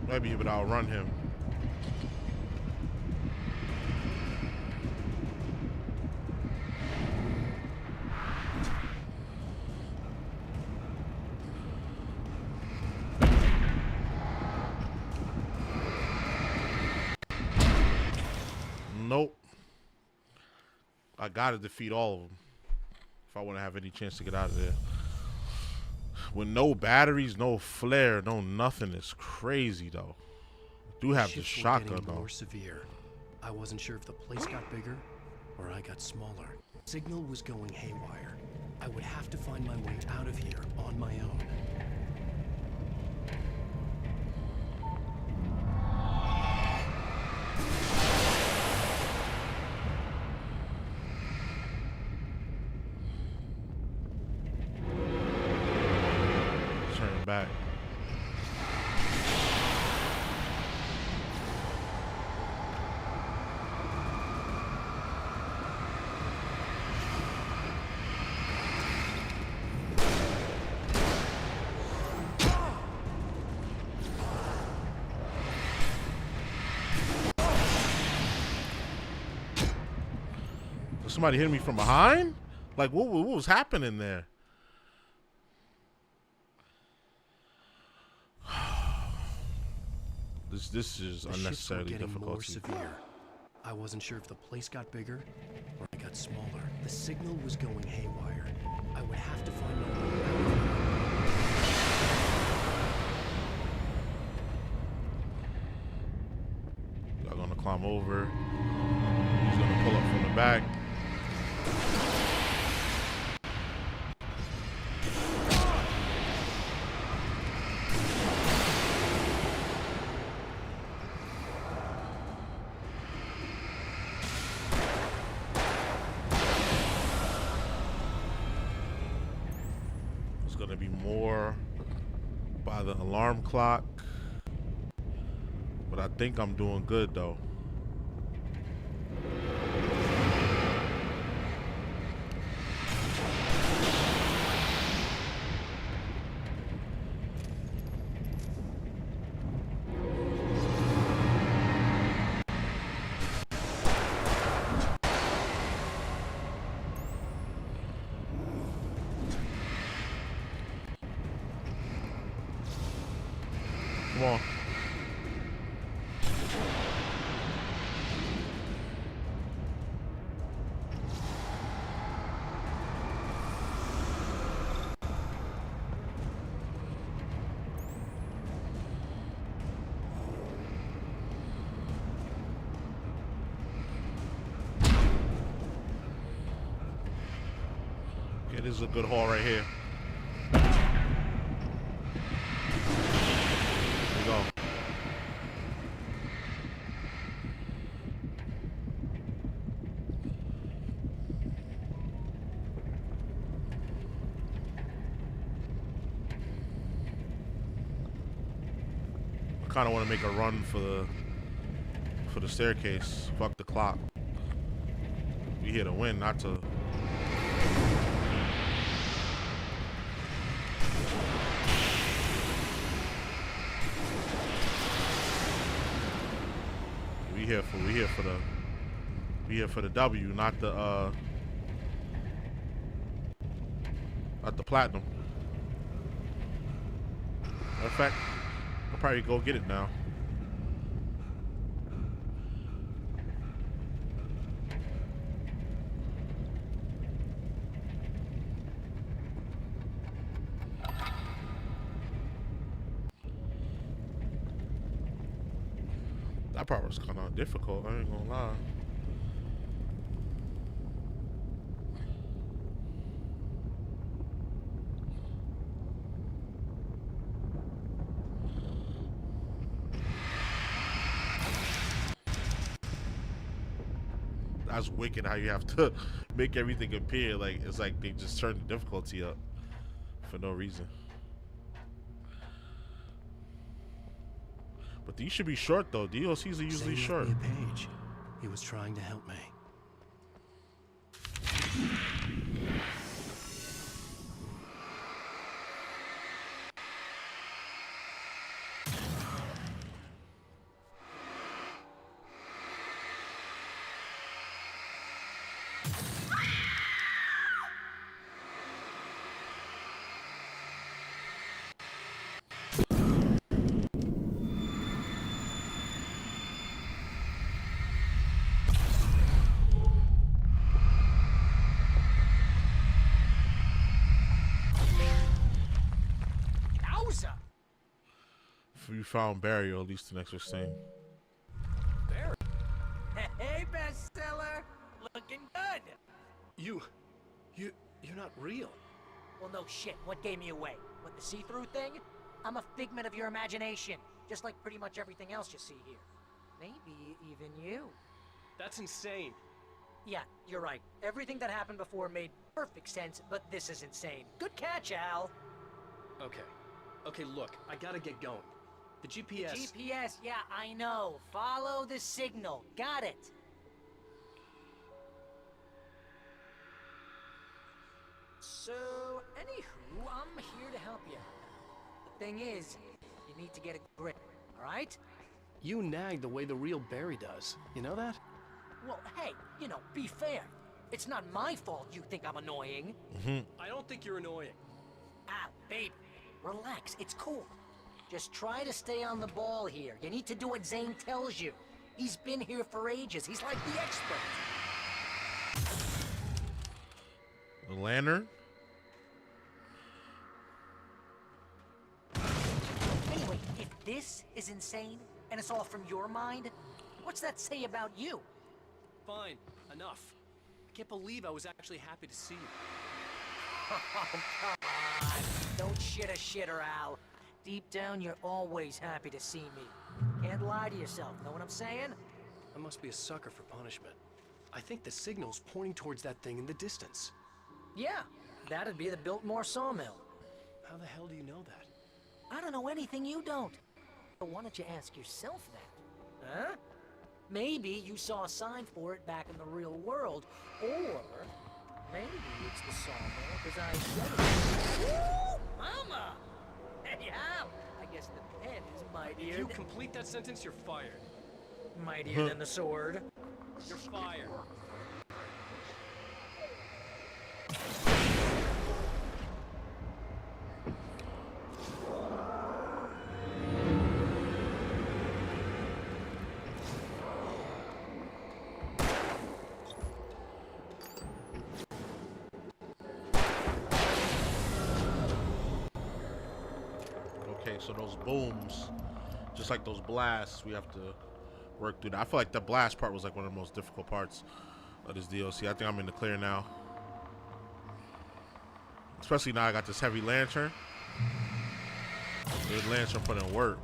Maybe he would outrun him. Nope. I gotta defeat all of them if I want to have any chance to get out of there. With no batteries, no flare, no nothing, it's crazy though. I do have the shotgun though. More severe. I wasn't sure if the place got bigger or I got smaller. Signal was going haywire. I would have to find my way out of here on my own. Back. Somebody hit me from behind? Like what was happening there? This is unnecessarily difficult. Severe. I wasn't sure if the place got bigger or I got smaller. The signal was going haywire. I would have to find my way out. Y'all gonna climb over. He's gonna pull up from the back. Gonna be more by the alarm clock, but I think I'm doing good though. Come on. this is a good haul right here. Here we go. I kind of want to make a run for the staircase. Fuck the clock. We here to win, not to. We here for the W, not the platinum. Matter of fact, I'll probably go get it now. That part was kind of difficult, I ain't gonna lie. That's wicked how you have to make everything appear like it's like they just turned the difficulty up for no reason. But these should be short though. DLCs are usually short. Page. He was trying to help me. You found Barry, or at least the next best thing. Barry? Hey, bestseller! Looking good! You're not real. Well, no shit. What gave me away? What, the see-through thing? I'm a figment of your imagination, just like pretty much everything else you see here. Maybe even you. That's insane. Yeah, you're right. Everything that happened before made perfect sense, but this is insane. Good catch, Al. Okay, look, I gotta get going. The GPS... GPS, yeah, I know. Follow the signal. Got it. So, anywho, I'm here to help you. The thing is, you need to get a grip, alright? You nag the way the real Barry does. You know that? Well, hey, you know, be fair. It's not my fault you think I'm annoying. I don't think you're annoying. Ah, baby, relax, it's cool. Just try to stay on the ball here. You need to do what Zane tells you. He's been here for ages. He's like the expert. The lantern? Anyway, if this is insane, and it's all from your mind, what's that say about you? Fine, enough. I can't believe I was actually happy to see you. Oh, come on. Don't shit a shitter, Al. Deep down, you're always happy to see me. Can't lie to yourself, know what I'm saying? I must be a sucker for punishment. I think the signal's pointing towards that thing in the distance. Yeah, that'd be the Biltmore sawmill. How the hell do you know that? I don't know anything you don't. But why don't you ask yourself that? Huh? Maybe you saw a sign for it back in the real world, or maybe it's the sawmill because I said it. Woo! Mama! Hey, Al! I guess the pen is mightier. If you complete that sentence, you're fired. Mightier than the sword. You're fired. So those booms, just like those blasts, we have to work through that. I feel like the blast part was like one of the most difficult parts of this DLC. I think I'm in the clear now. Especially now I got this heavy lantern. This lantern put in work.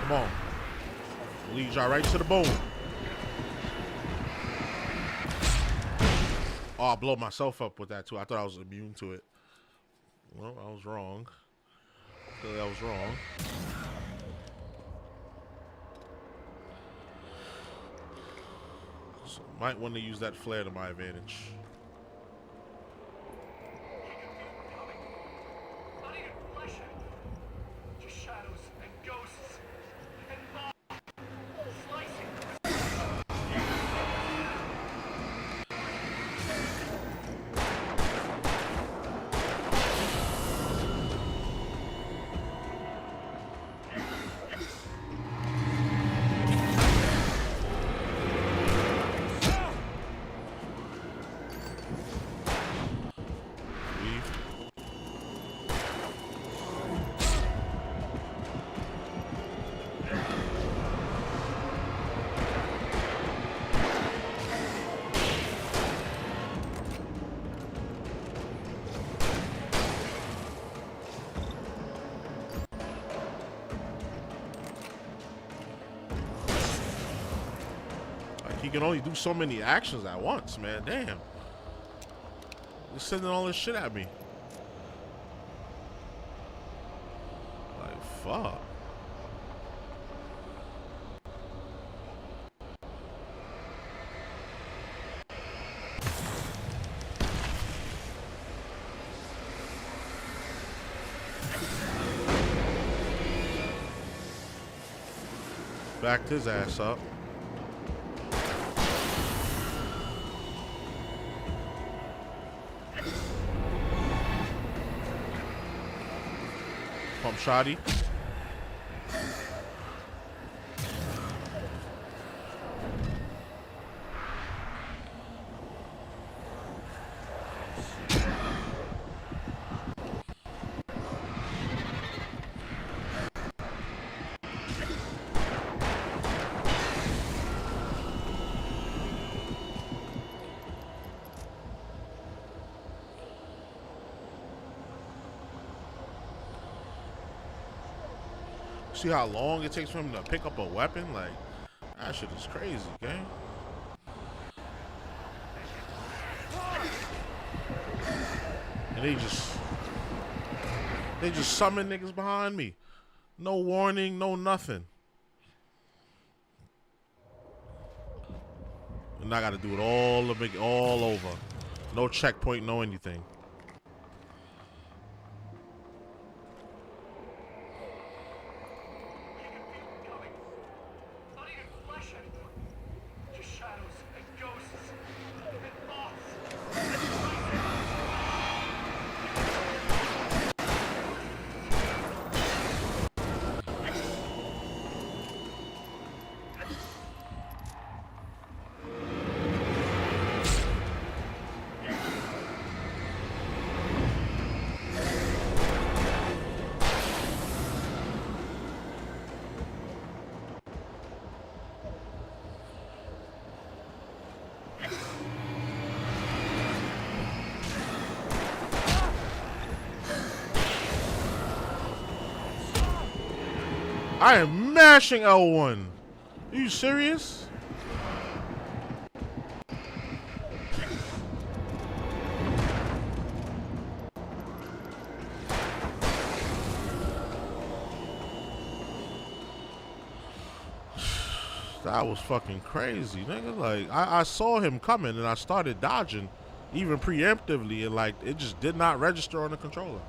Come on. Lead y'all right to the bone. Oh, I blow myself up with that too. I thought I was immune to it. Well, I was wrong. Clearly I was wrong. So might want to use that flare to my advantage. He can only do so many actions at once, man. Damn. He's sending all this shit at me. Like, fuck. Backed his ass up. Pump shotty. See how long it takes for him to pick up a weapon? Like, that shit is crazy, gang. And they just summon niggas behind me. No warning, no nothing. And I gotta do it all over. No checkpoint, no anything. I am mashing L1. Are you serious? That was fucking crazy, nigga. Like, I saw him coming and I started dodging, even preemptively, and like, it just did not register on the controller.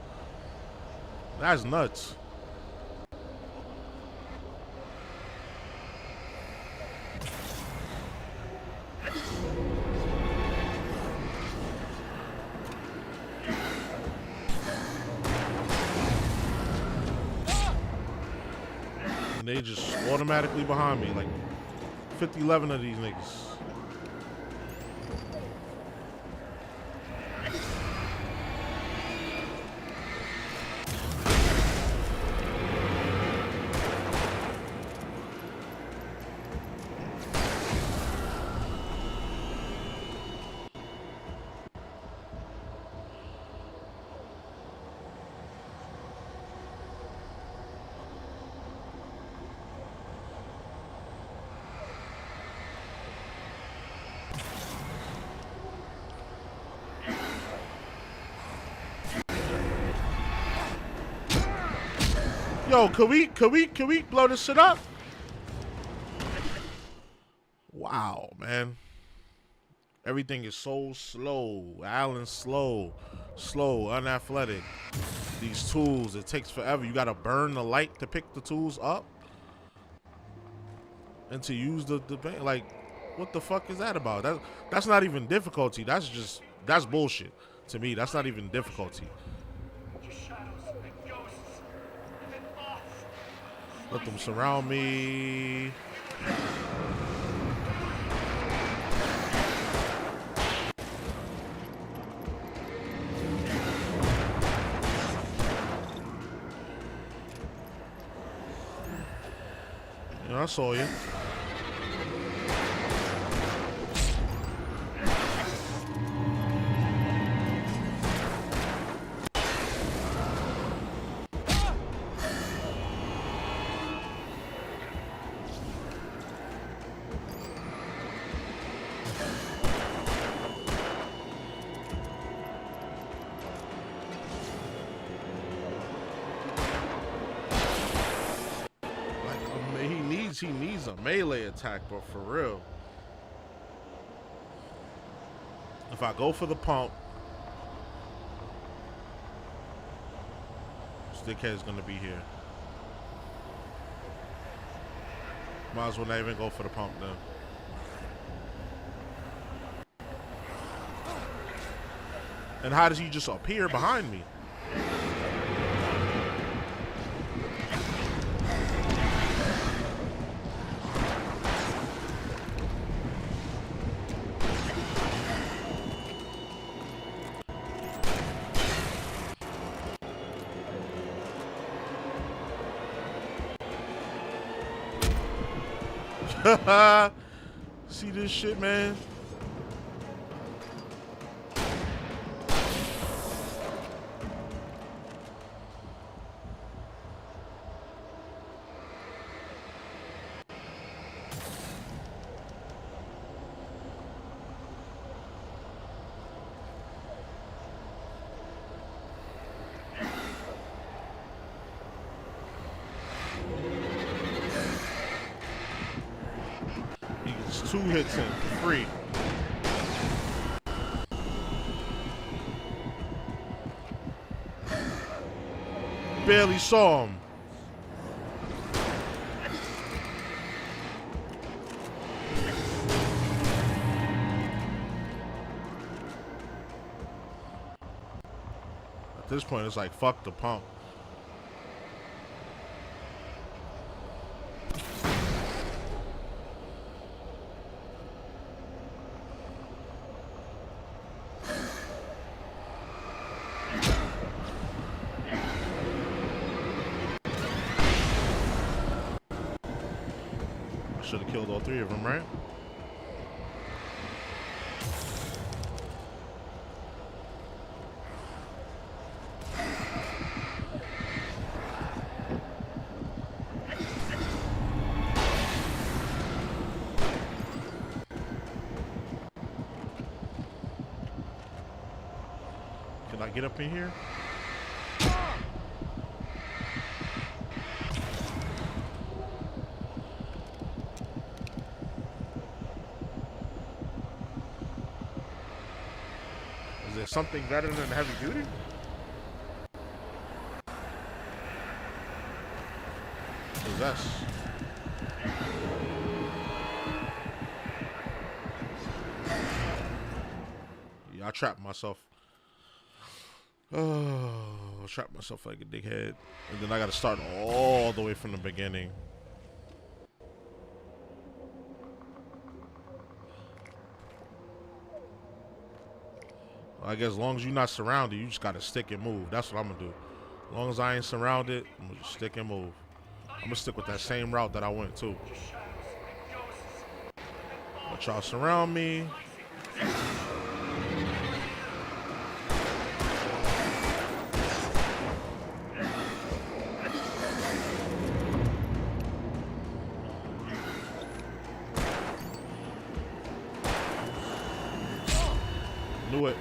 That's nuts. they just automatically behind me, like 50-11 of these niggas. Yo, can we blow this shit up? Wow, man. Everything is so slow. Alan's slow, unathletic. These tools, it takes forever. You gotta burn the light to pick the tools up and to use the like, what the fuck is that about? That's not even difficulty. That's bullshit to me. That's not even difficulty. Let them surround me. Yeah, I saw you. He needs a melee attack, but for real. If I go for the pump, Stickhead's gonna be here. Might as well not even go for the pump then. And how does he just appear behind me? See this shit, man? He gets 2 hits in for free. Barely saw him. At this point, it's like, fuck the pump. Should have killed all 3 of them, right? Can I get up in here? Is there something better than heavy duty? Possess. Yeah, I trapped myself. Oh, I trapped myself like a dickhead. And then I gotta start all the way from the beginning. I guess as long as you're not surrounded, you just gotta stick and move. That's what I'm gonna do. As long as I ain't surrounded, I'm gonna just stick and move. I'm gonna stick with that same route that I went to. Let y'all surround me. Knew it.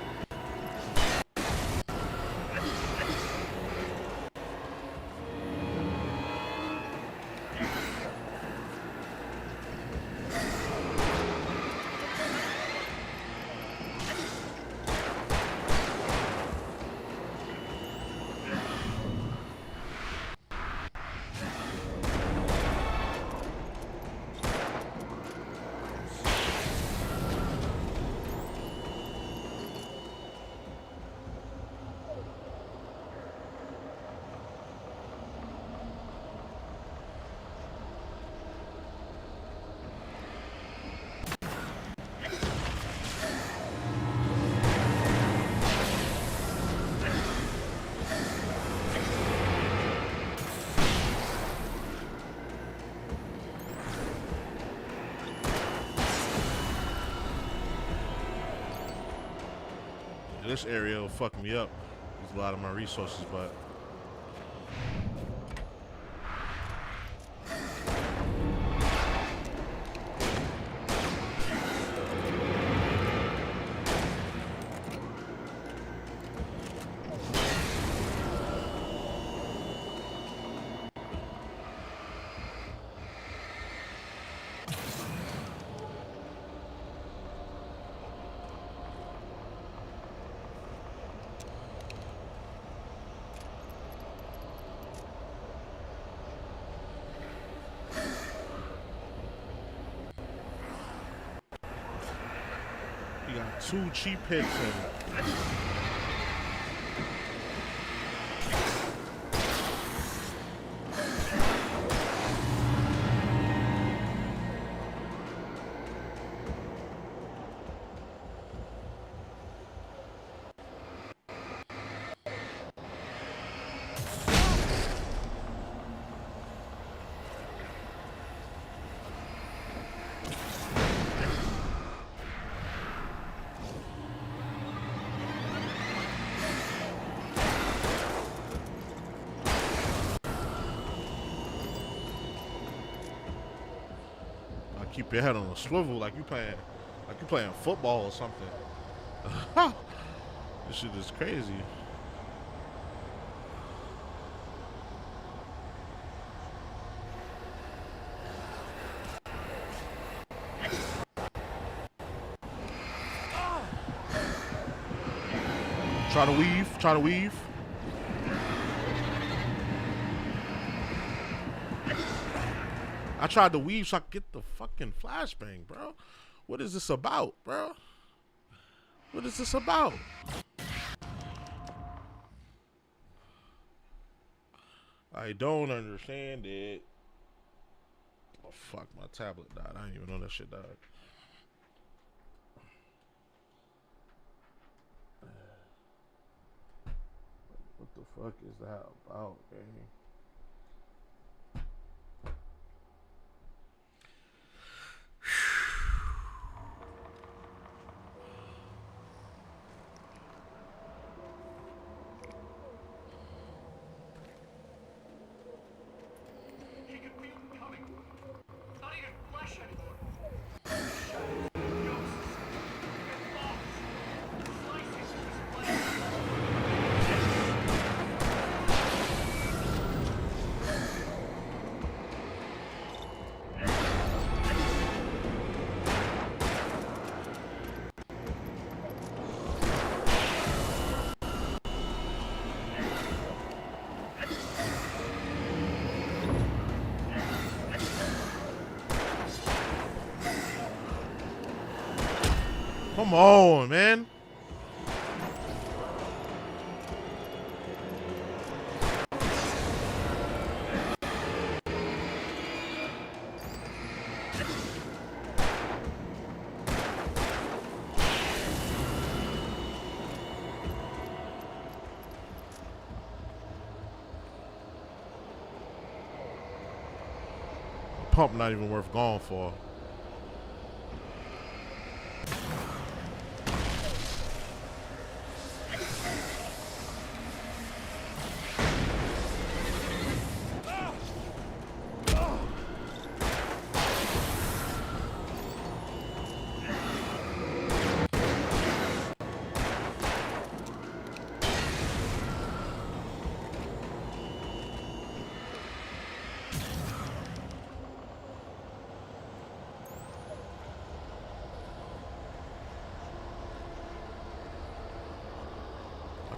This area will fuck me up. There's a lot of my resources, but you got 2 cheap hits in. Keep your head on a swivel like you playing football or something. This shit is crazy. Try to weave. I tried to weave so I could get the fucking flashbang, bro. What is this about, bro? What is this about? I don't understand it. Oh, fuck, my tablet died. I didn't even know that shit died. What the fuck is that about, man? Come on, man. pump not even worth going for.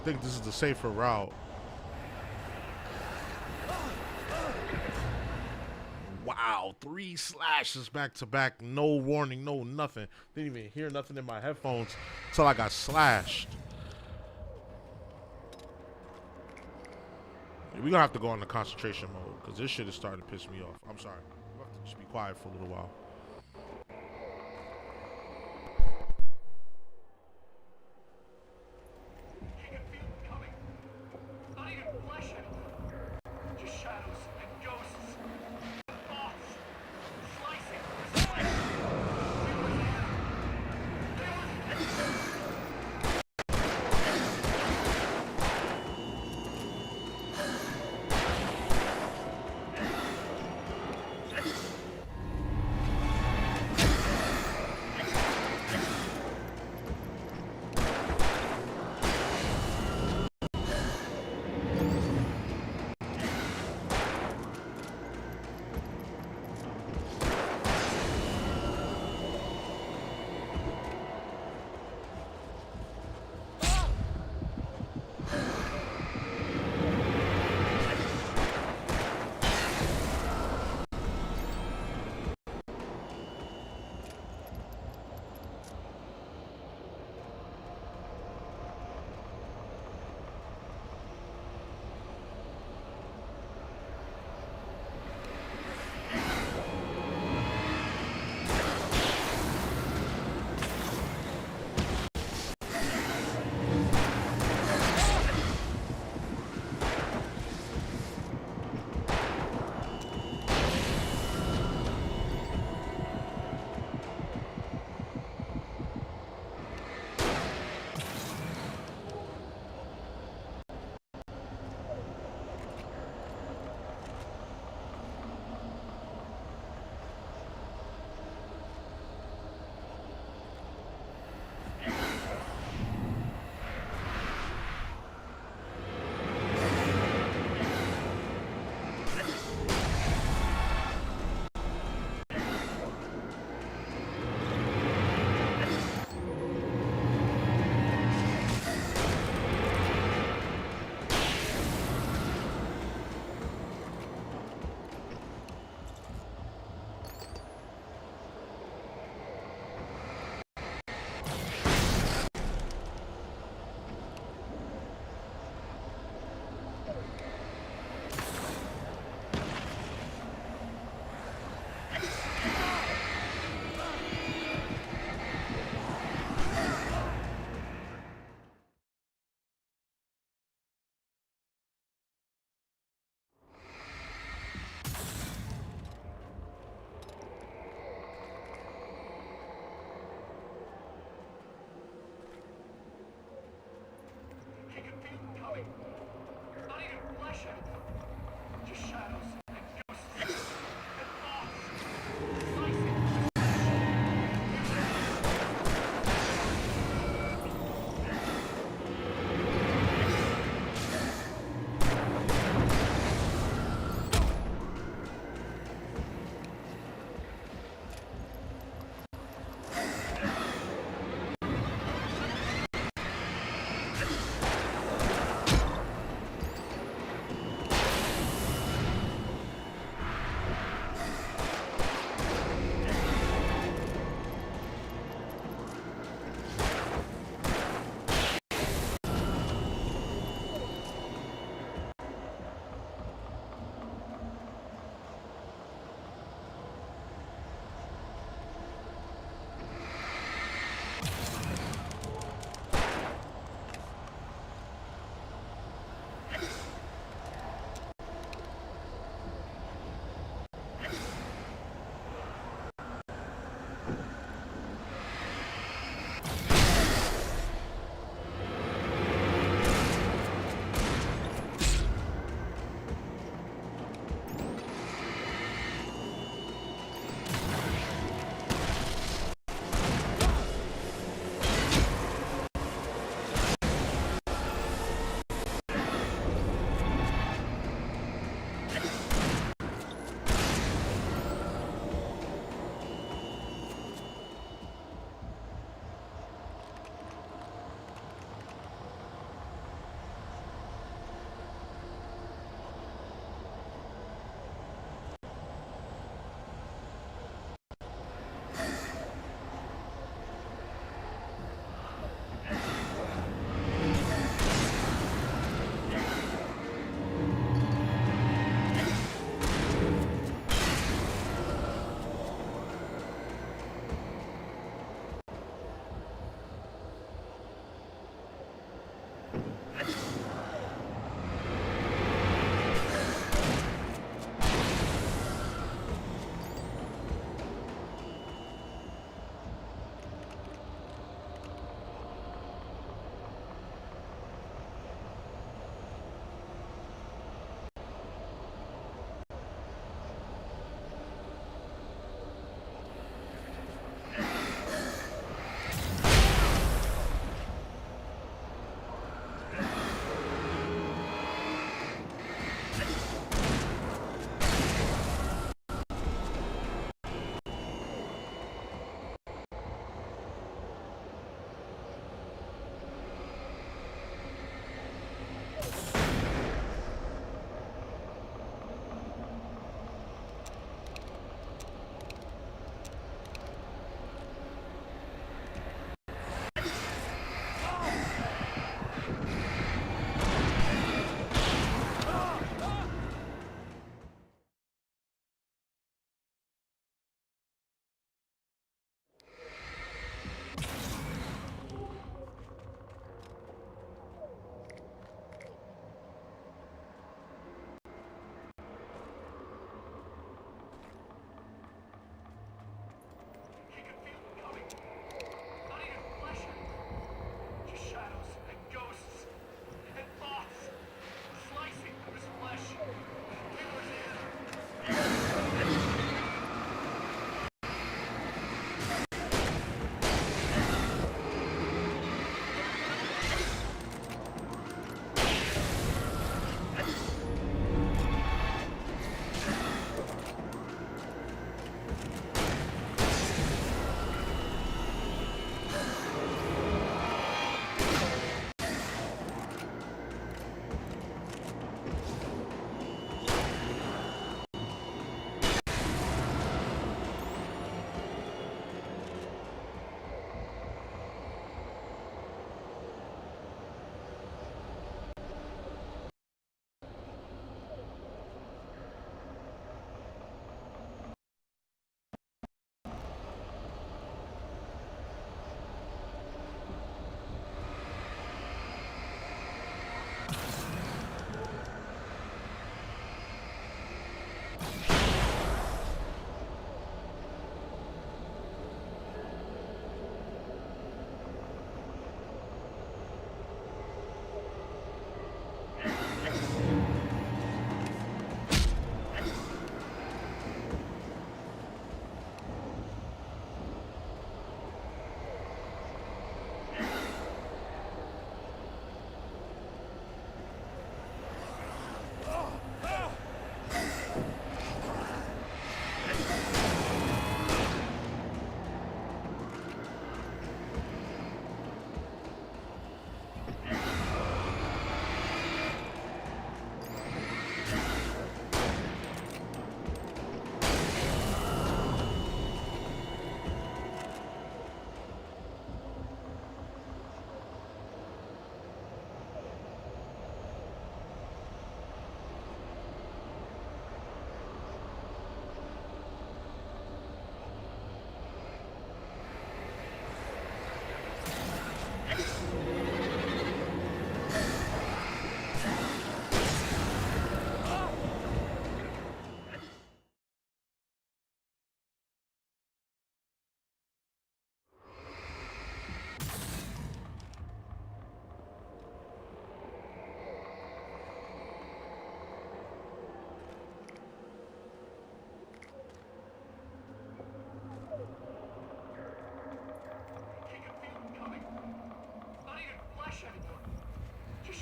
I think this is the safer route. Wow, 3 slashes back to back, no warning, no nothing. Didn't even hear nothing in my headphones until I got slashed. Yeah, we're gonna have to go into concentration mode because this shit is starting to piss me off. I'm sorry. We'll have to just be quiet for a little while.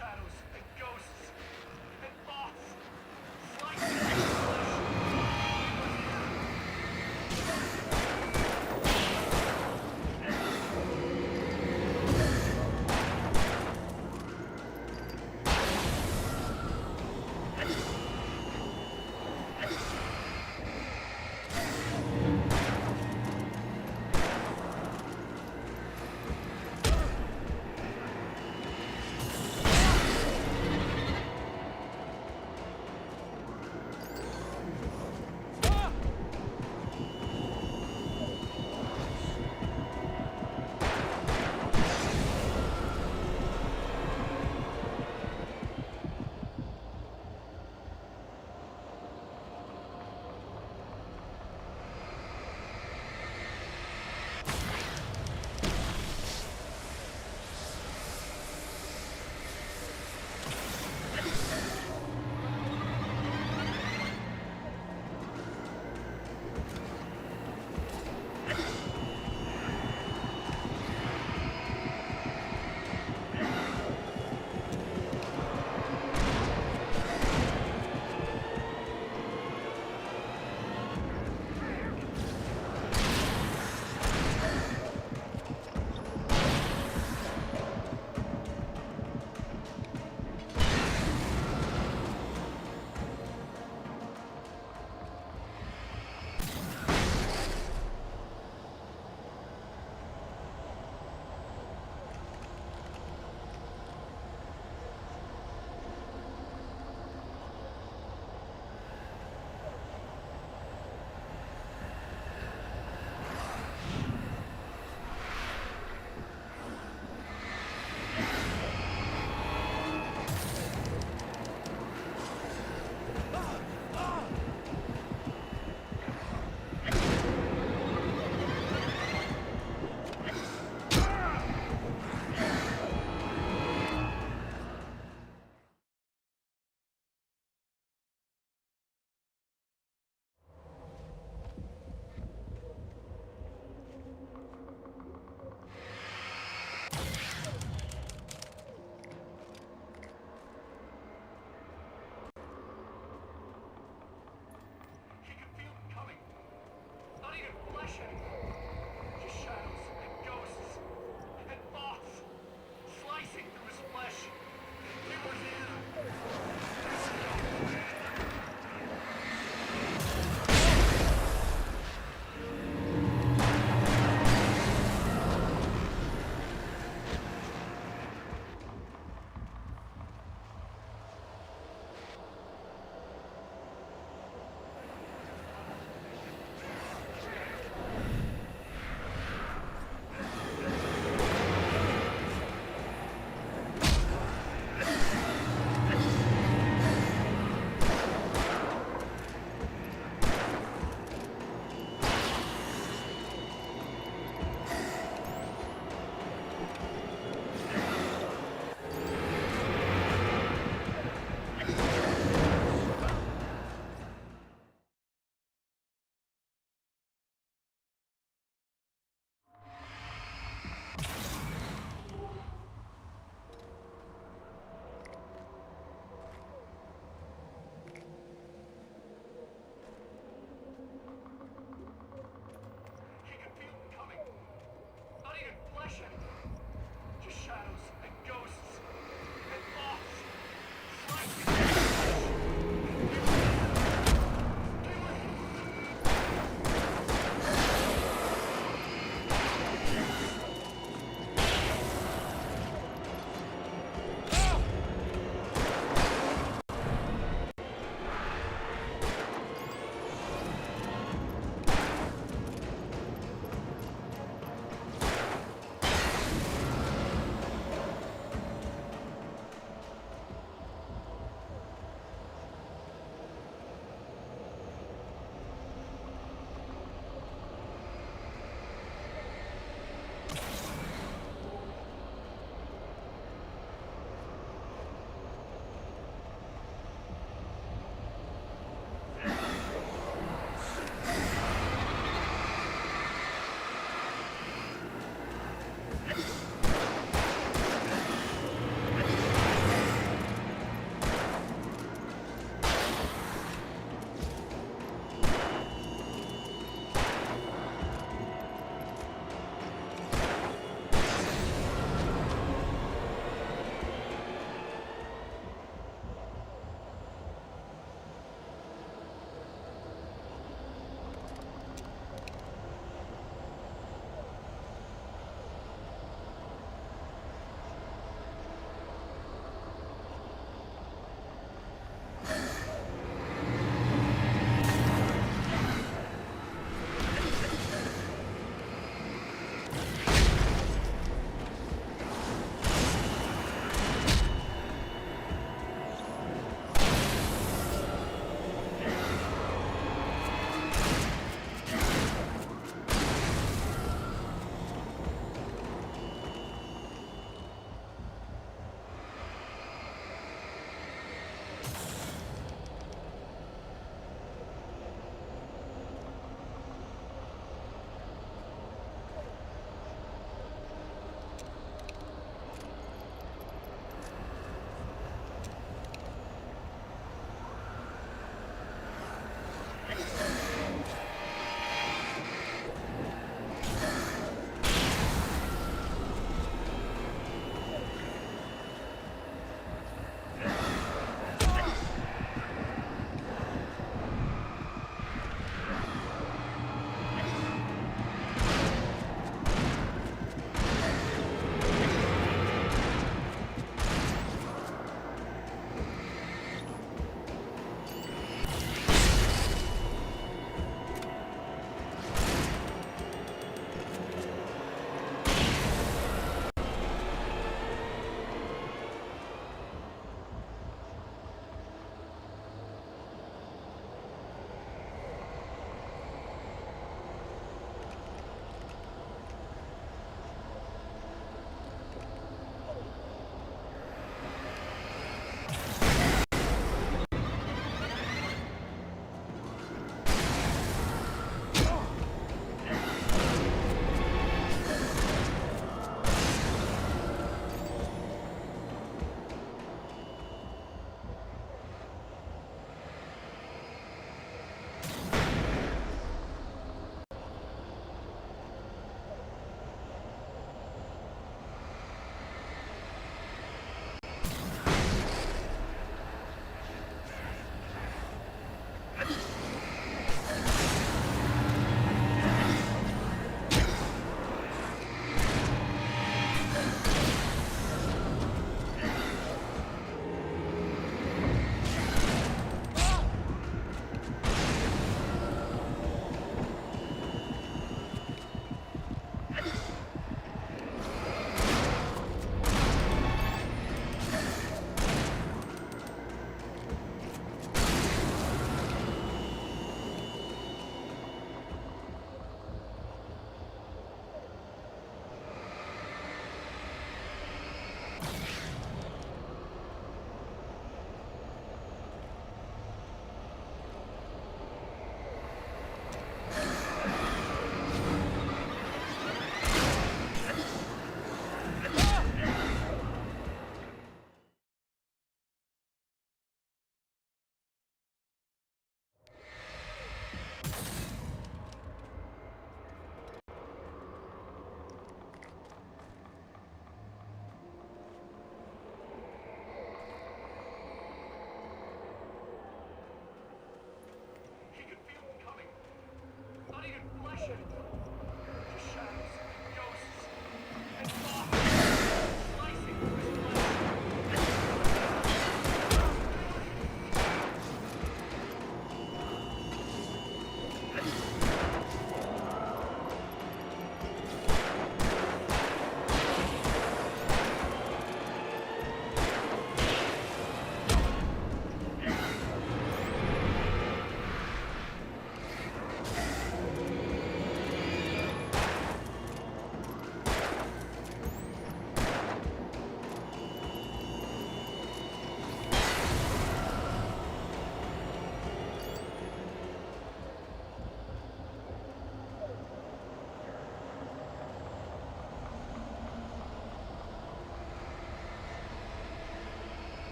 shadows and ghosts and thoughts.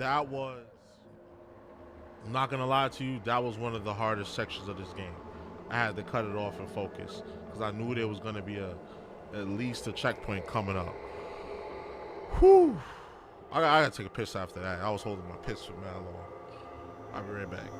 that was, I'm not gonna lie to you, that was one of the hardest sections of this game. I had to cut it off and focus because I knew there was gonna be at least a checkpoint coming up. Whew. I gotta take a piss after that. I was holding my piss for mad long. I'll be right back.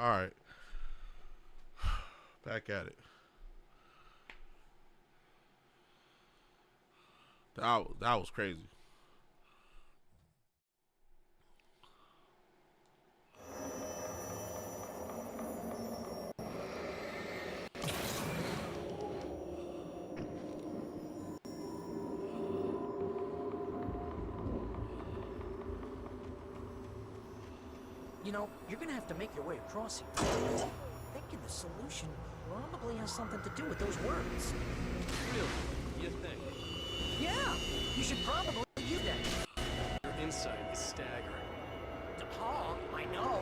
All right. Back at it. That was crazy. You know, you're gonna have to make your way across here. Thinking the solution probably has something to do with those words. Really? You think? Yeah! You should probably do that. Your insight is staggering. Oh, I know.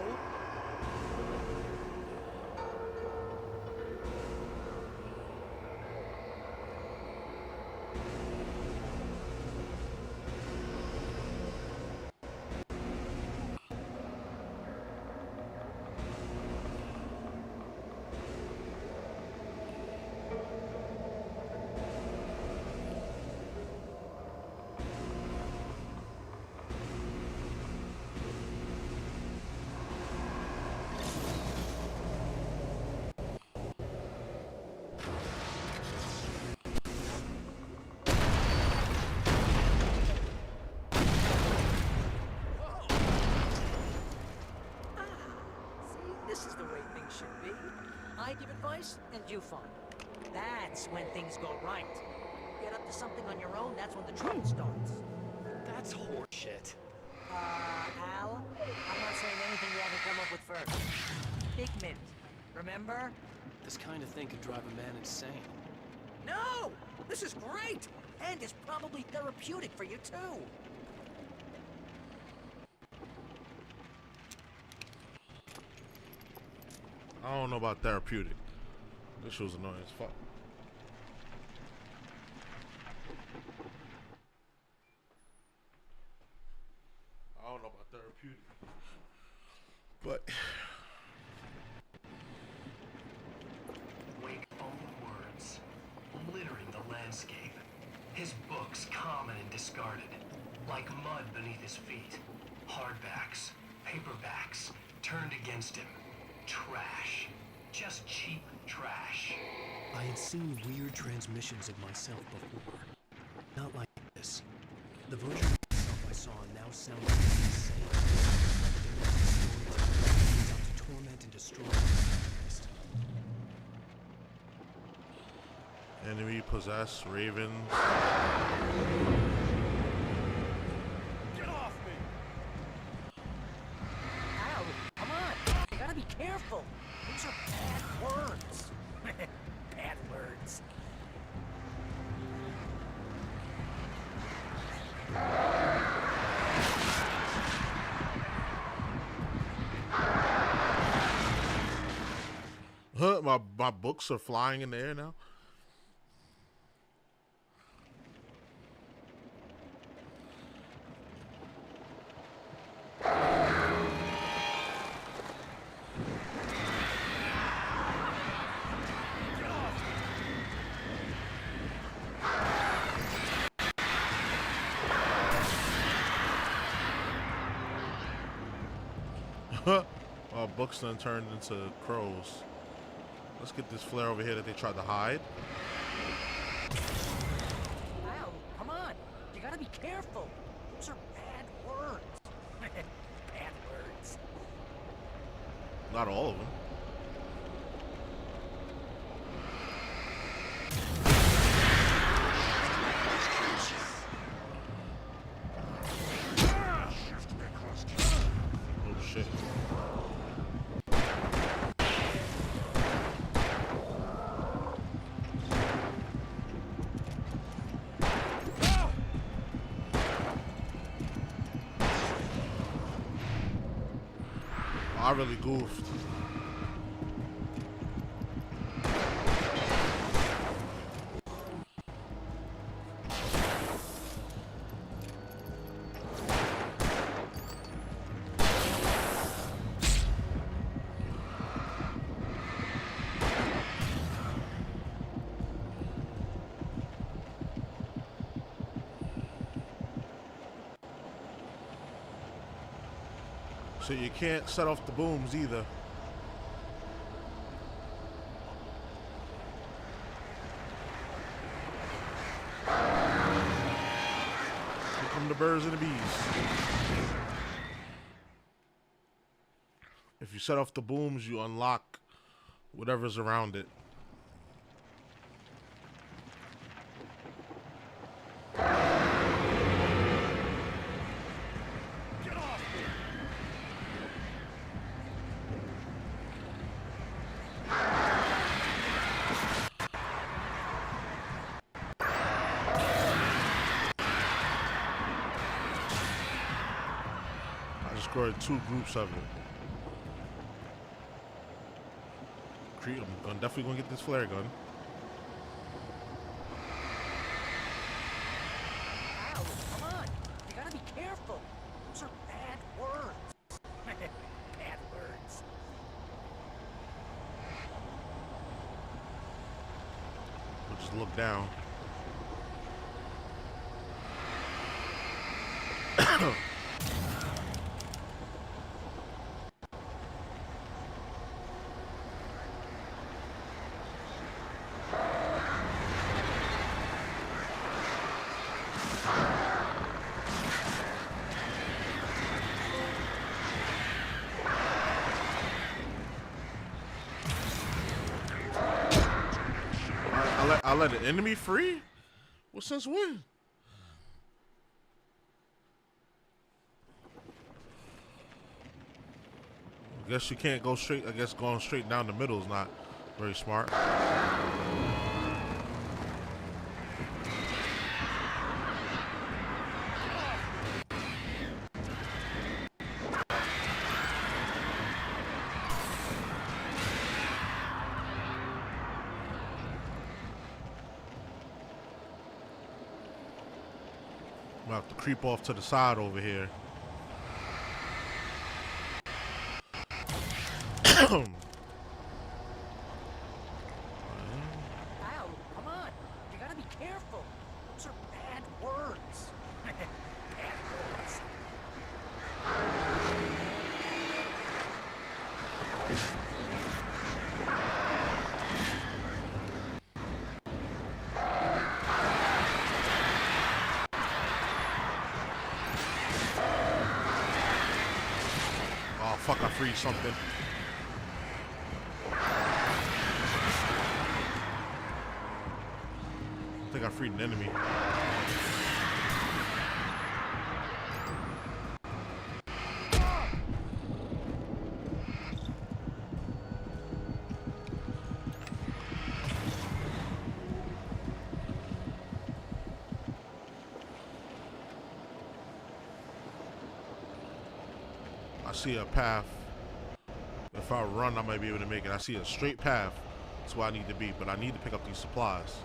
Should be. I give advice, and you follow. That's when things go right. Get up to something on your own, that's when the trouble starts. That's horseshit. Al, I'm not saying anything you haven't come up with first. Big mint, remember? This kind of thing could drive a man insane. No! This is great! And it's probably therapeutic for you, too. I don't know about therapeutic. This shit was annoying as fuck. I don't know about therapeutic. But Wake own words, littering the landscape. His books common and discarded, like mud beneath his feet. Hardbacks, paperbacks, turned against him. Trash. Just cheap trash. I had seen weird transmissions of myself before. Not like this. The version of myself I saw now sounded insane. Out to torment and destroy. enemy possessed Raven. Get off me! my books are flying in the air now. Books then turned into crows. Let's get this flare over here that they tried to hide. Wow, come on. You gotta be careful. Those are bad words. Bad words. Not all of them. Oh shit. I really goofed. So you can't set off the booms either. Here come the birds and the bees. If you set off the booms, you unlock whatever's around it. Destroyed 2 groups of it. I'm definitely gonna get this flare gun. Ow, come on. You gotta be careful. Those are bad words. Bad words. We'll just look down. I let an enemy free? Well, since when? I guess you can't go straight. I guess going straight down the middle is not very smart. I'm gonna have to creep off to the side over here. Ow, come on. You gotta be careful. Those are bad words. Bad words. Oh fuck, I freed something. I think I freed an enemy. I see a path. If I run, I might be able to make it. I see a straight path That's where I need to be, but I need to pick up these supplies.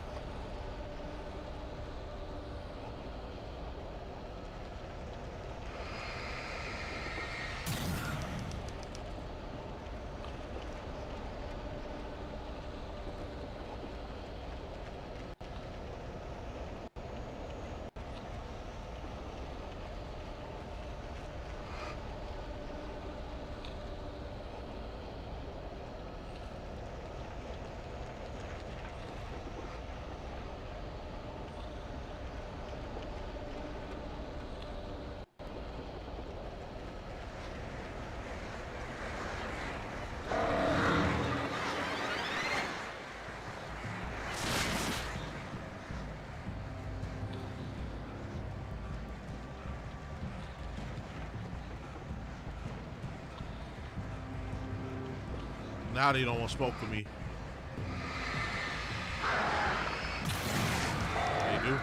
Now they don't want to smoke with me. They do.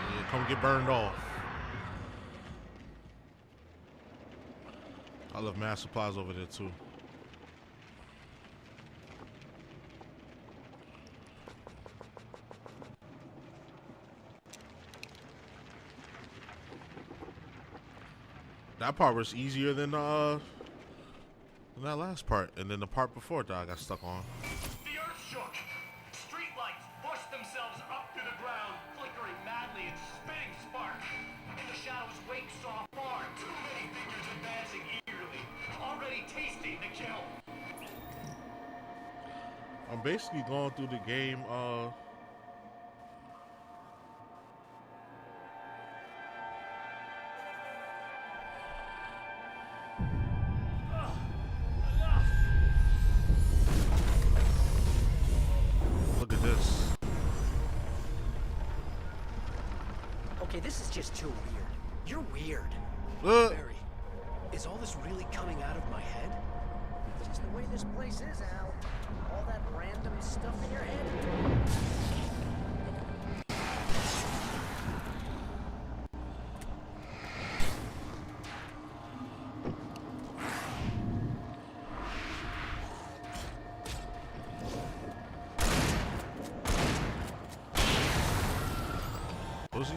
Yeah, come get burned off. I love mass supplies over there too. That part was easier than that last part, and then the part before that I got stuck on. The earth shook. Streetlights pushed themselves up to the ground, flickering madly and spitting sparks. In the shadows, Wake saw far too many figures advancing eagerly, already tasting the kill. I'm basically going through the game. Look at this. Okay, this is just too weird. You're weird. Barry, is all this really coming out of my head? It's just the way this place is, Al. All that random stuff in your head. Pussy.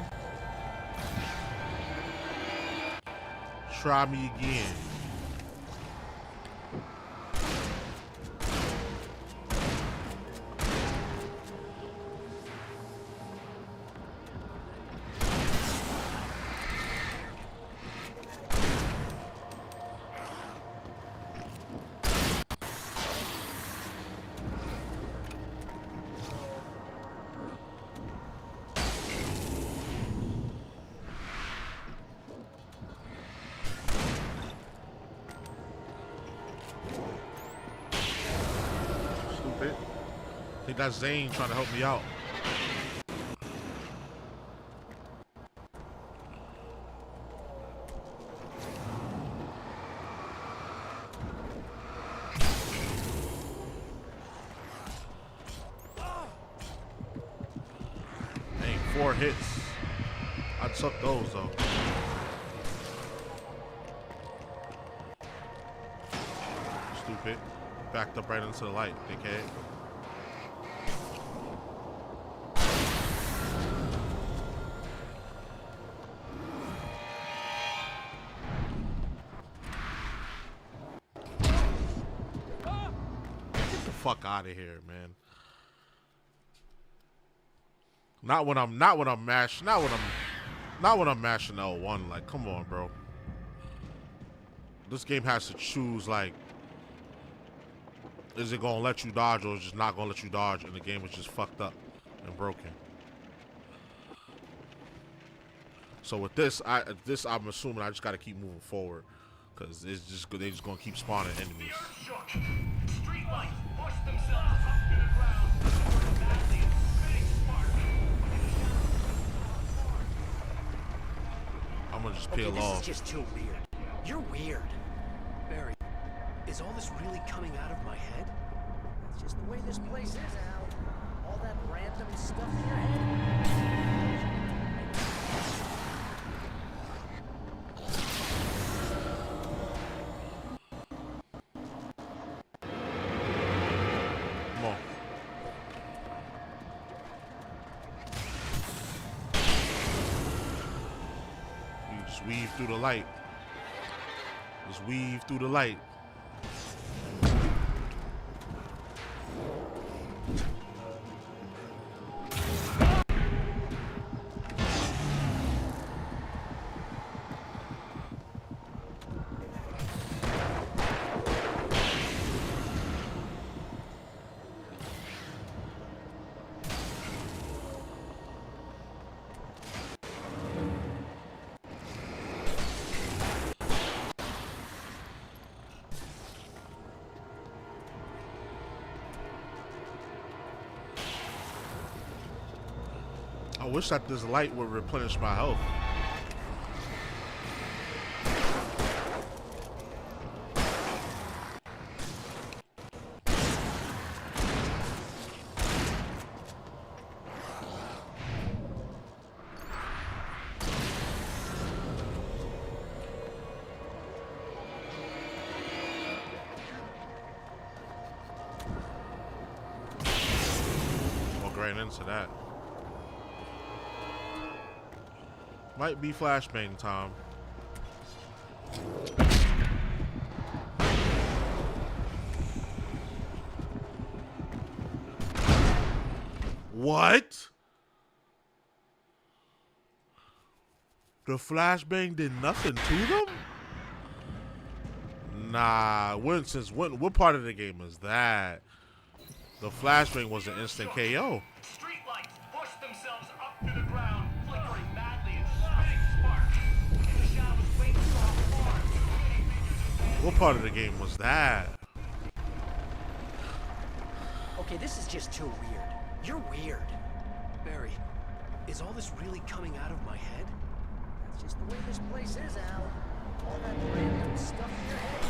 Try me again. I think that's Zane trying to help me out. Dang, 4 hits. I took those though. Stupid. Backed up right into the light, dickhead. Fuck out of here, man. Not when I'm mashing L1. Like, come on, bro. This game has to choose, like, is it gonna let you dodge or is it just not gonna let you dodge, and the game is just fucked up and broken. So with this, I'm assuming I just gotta keep moving forward, cause they're just gonna keep spawning enemies. Streetlights pushed themselves up to the ground, flickering madly and spitting sparks. I'm gonna just peel off. This is just too weird. You're weird. Barry, Is all this really coming out of my head? That's just the way this place is, Al. All that random stuff in your head. Come on. You just weave through the light. Just weave through the light. I wish that this light would replenish my health. Walk right into that. Might be flashbang time. What? The flashbang did nothing to them? Nah, what part of the game is that? The flashbang was an instant KO. Streetlights push themselves up to the ground, flickering madly and spitting sparks. In the shadows, wait for farms. What part of the game was that? Okay, this is just too weird. You're weird. Barry, is all this really coming out of my head? That's just the way this place is, Al. All that random stuff in your head.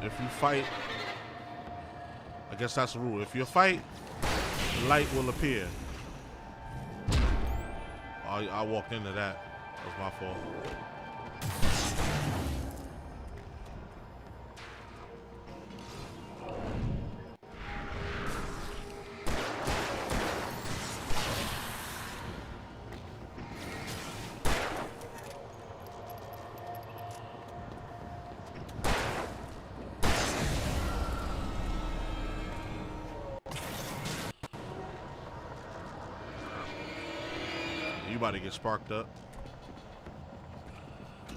If you fight, I guess that's the rule. If you fight, the light will appear. I walked into that. That was my fault. You about to get sparked up.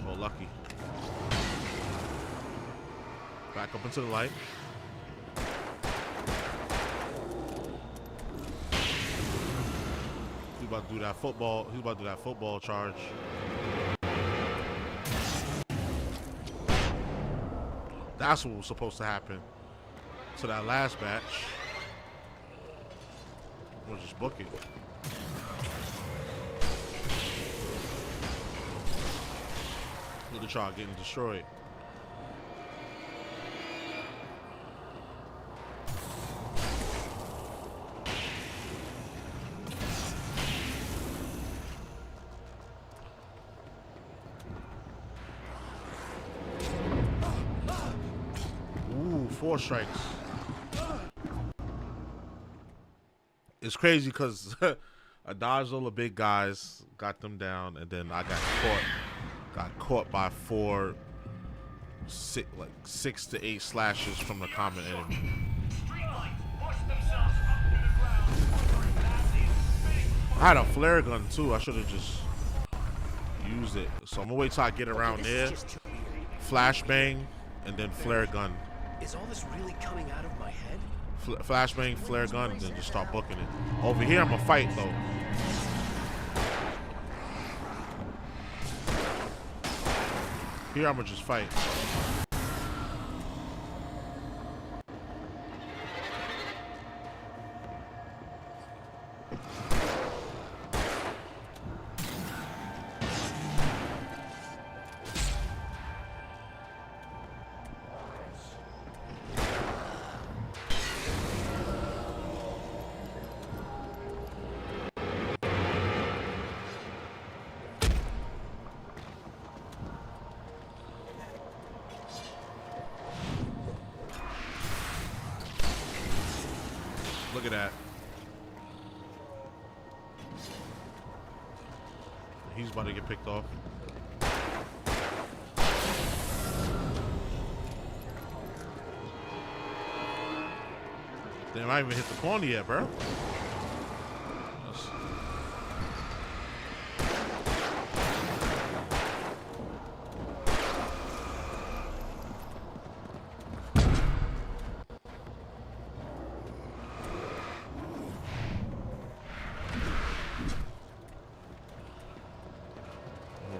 Oh, lucky. Back up into the light. He's about to do that football. He's about to do that football charge. That's what was supposed to happen to that last batch. We'll just book it. Look at y'all getting destroyed. Ooh, 4 strikes. It's crazy because I dodged all the big guys, got them down, and then I got caught by 6 to 8 slashes from the common enemy. I had a flare gun too. I should have just used it. So I'm gonna wait till I get around there. Flashbang and then flare gun. Is all this really coming out of my head? Flashbang, flare gun, and then just start booking it. Over here I'm gonna fight though. Here I'm gonna just fight. Look at that. He's about to get picked off. Damn, I haven't hit the corner yet, bro.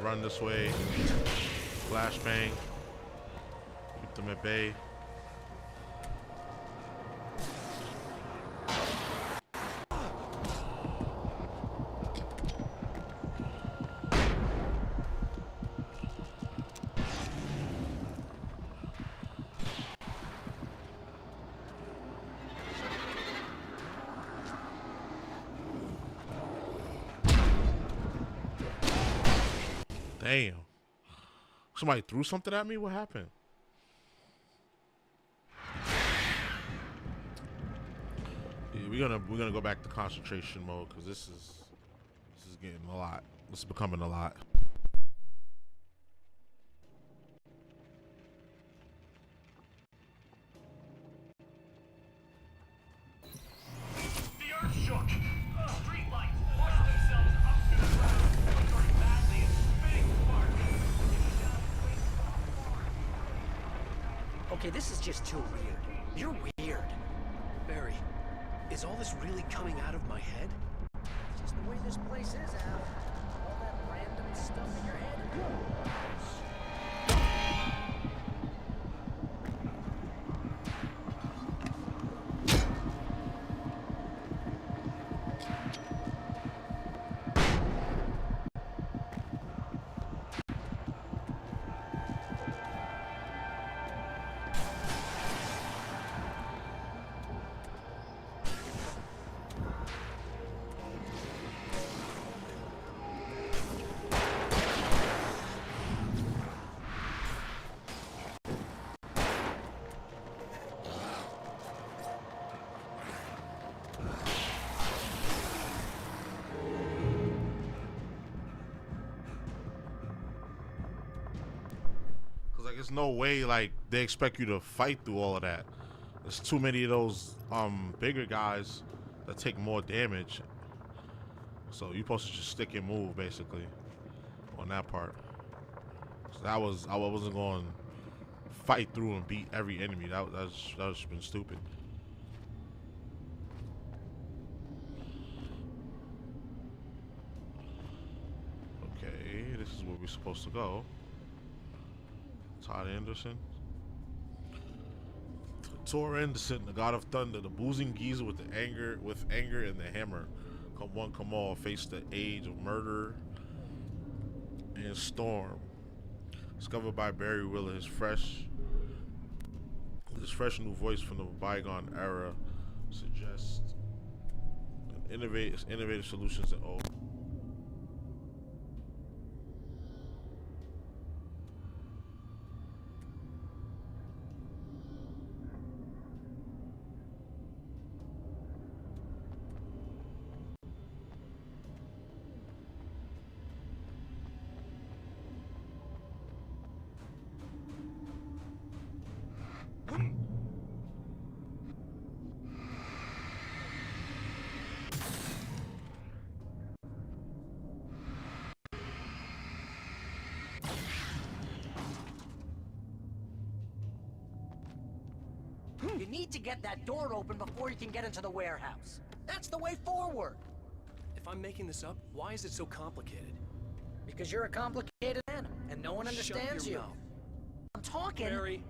Run this way. Flashbang. Keep them at bay. Damn. Somebody threw something at me? What happened? Yeah, we're gonna go back to concentration mode because this is getting a lot. This is becoming a lot. The earth shook. Streetlights pushed themselves up to the ground, flickering madly and spitting sparks. Okay, this is just too weird. You're weird. Barry, is all this really coming out of my head? It's just the way this place is, Al. All that random stuff in your head. There's no way like they expect you to fight through all of that. There's too many of those bigger guys that take more damage. So you're supposed to just stick and move basically on that part. So I wasn't going to fight through and beat every enemy. That's been stupid. Okay, this is where we're supposed to go. Todd Anderson. Thor Anderson, the god of thunder, the boozing geezer with anger and the hammer. Come one, come all, face the age of murder and storm. Discovered by Barry Wheeler, his fresh new voice from the bygone era suggests innovative solutions in old. You need to get that door open before you can get into the warehouse. That's the way forward. If I'm making this up, why is it so complicated? Because you're a complicated man, and no one understands Shut your you. mouth. I'm talking. Barry.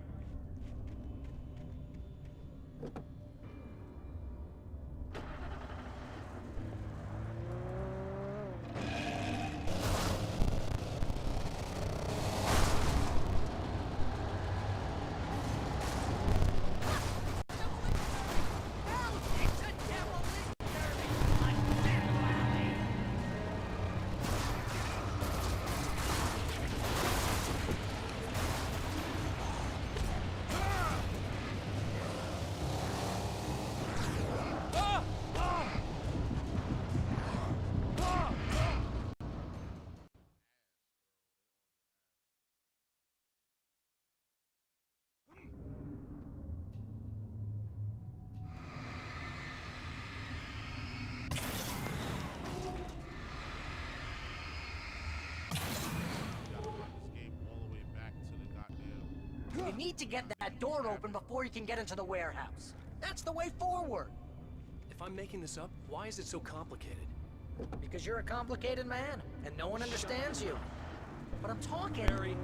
You need to get that door open before you can get into the warehouse. That's the way forward. If I'm making this up, why is it so complicated? Because you're a complicated man, and no one understands you. But I'm talking... Barry.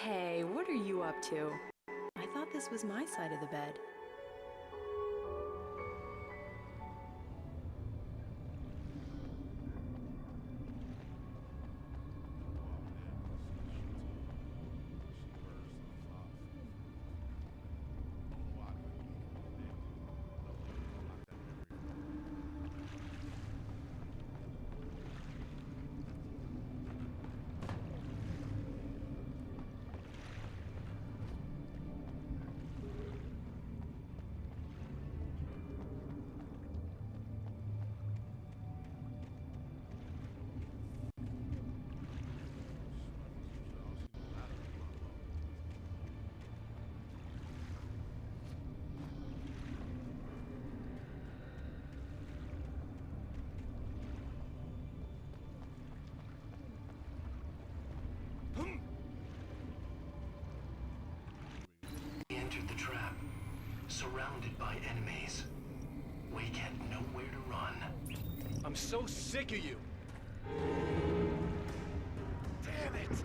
Hey, what are you up to? I thought this was my side of the bed. entered the trap, surrounded by enemies. Wake had nowhere to run. I'm so sick of you. Damn it!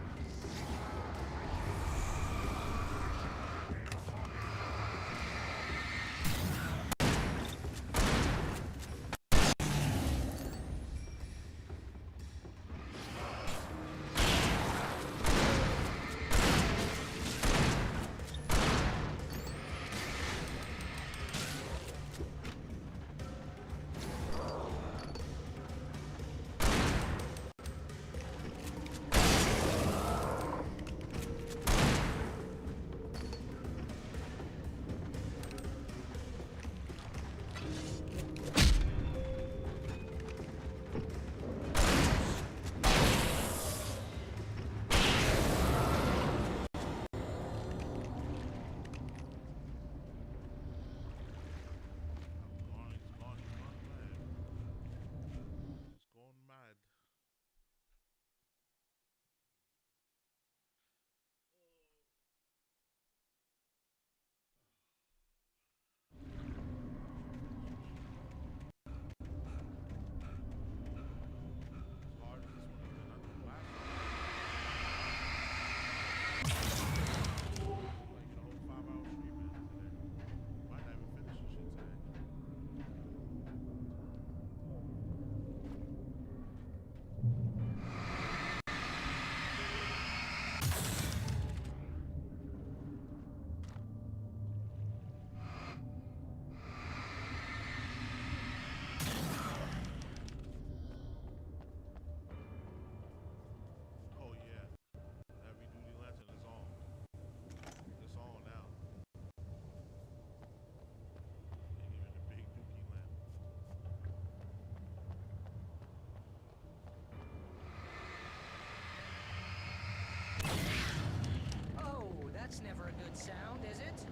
That's never a good sound, is it?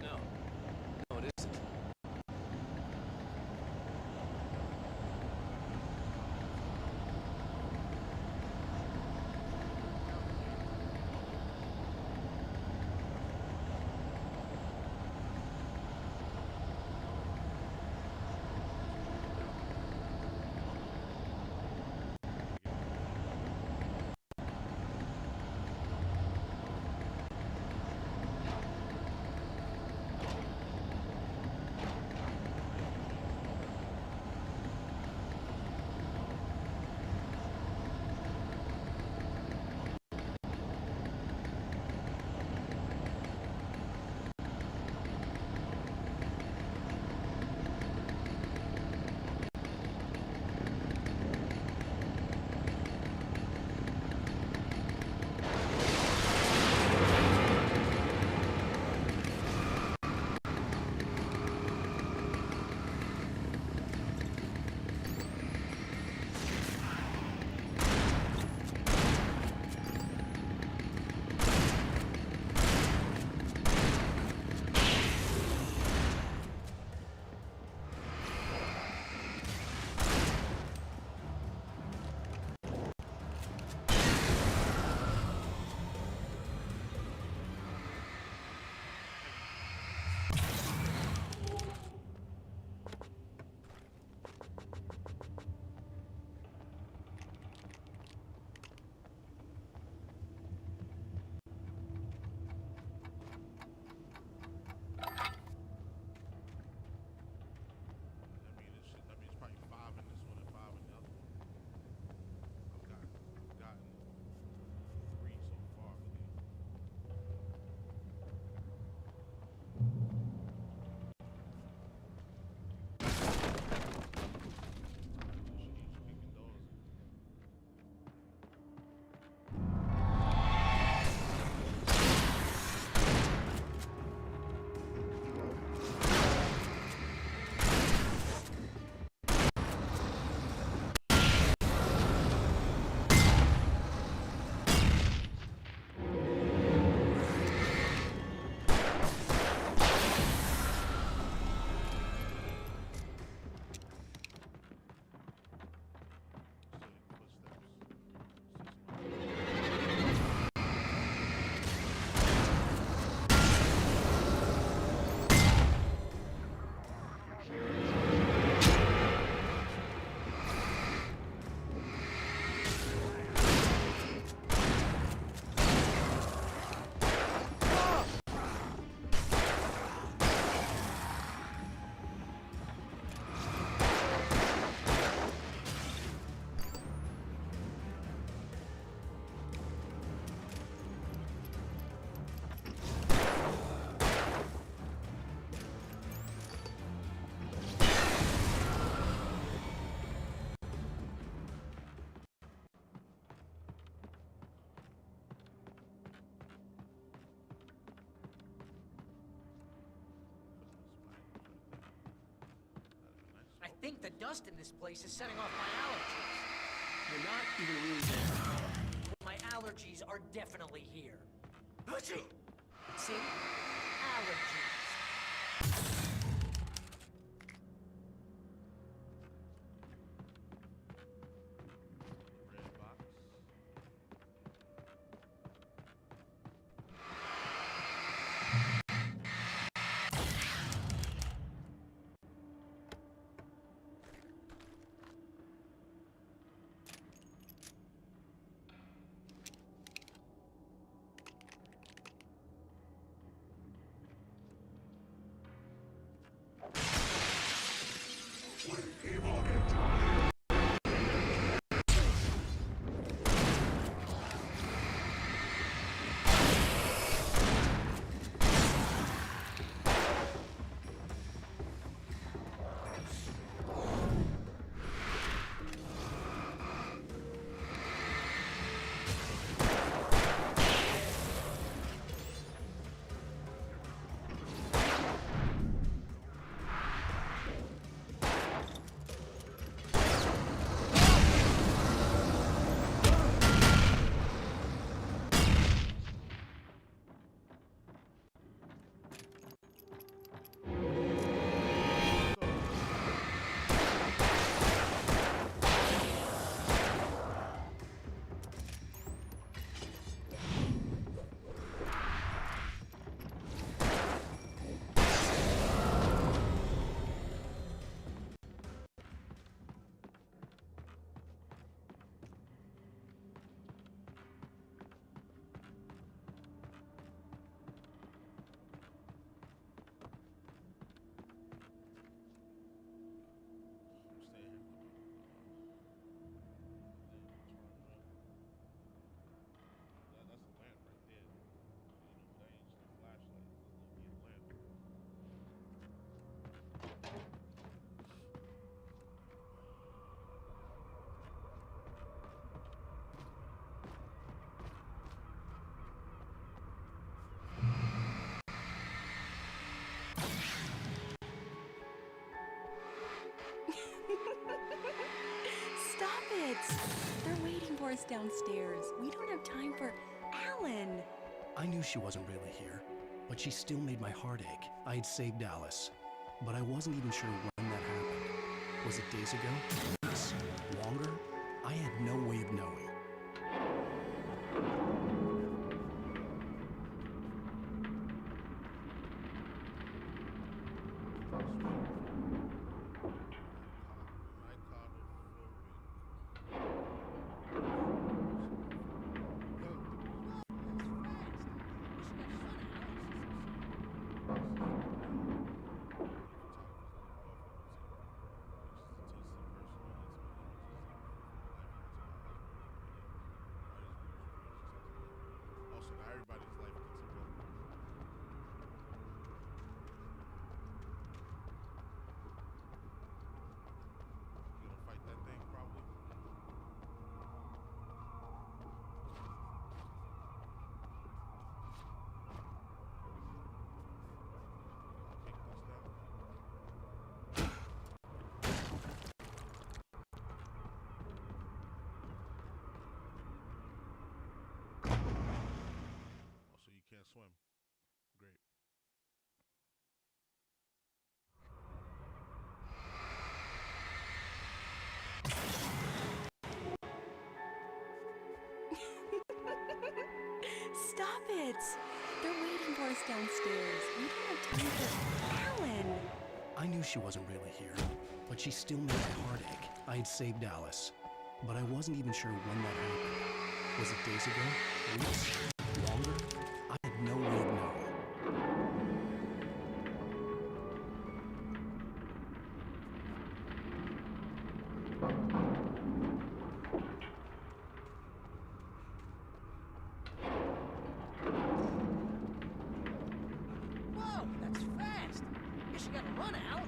No. No, it isn't. think the dust in this place is setting off my allergies. You're not even really there. My allergies are definitely here. See? Allergies. Stop it! They're waiting for us downstairs. We don't have time for Alan. I knew she wasn't really here, but she still made my heart ache. I had saved Alice, but I wasn't even sure when that happened. Was it days ago? Weeks? Longer? I had no way of knowing. Swim. Great. Stop it! They're waiting for us downstairs. We don't have time for Alan. I knew she wasn't really here, but she still made my heart ache. I had saved Alice, but I wasn't even sure when that happened. Was it days ago? Weeks? Longer? I had no way of knowing. Whoa, that's fast. Guess you gotta run out.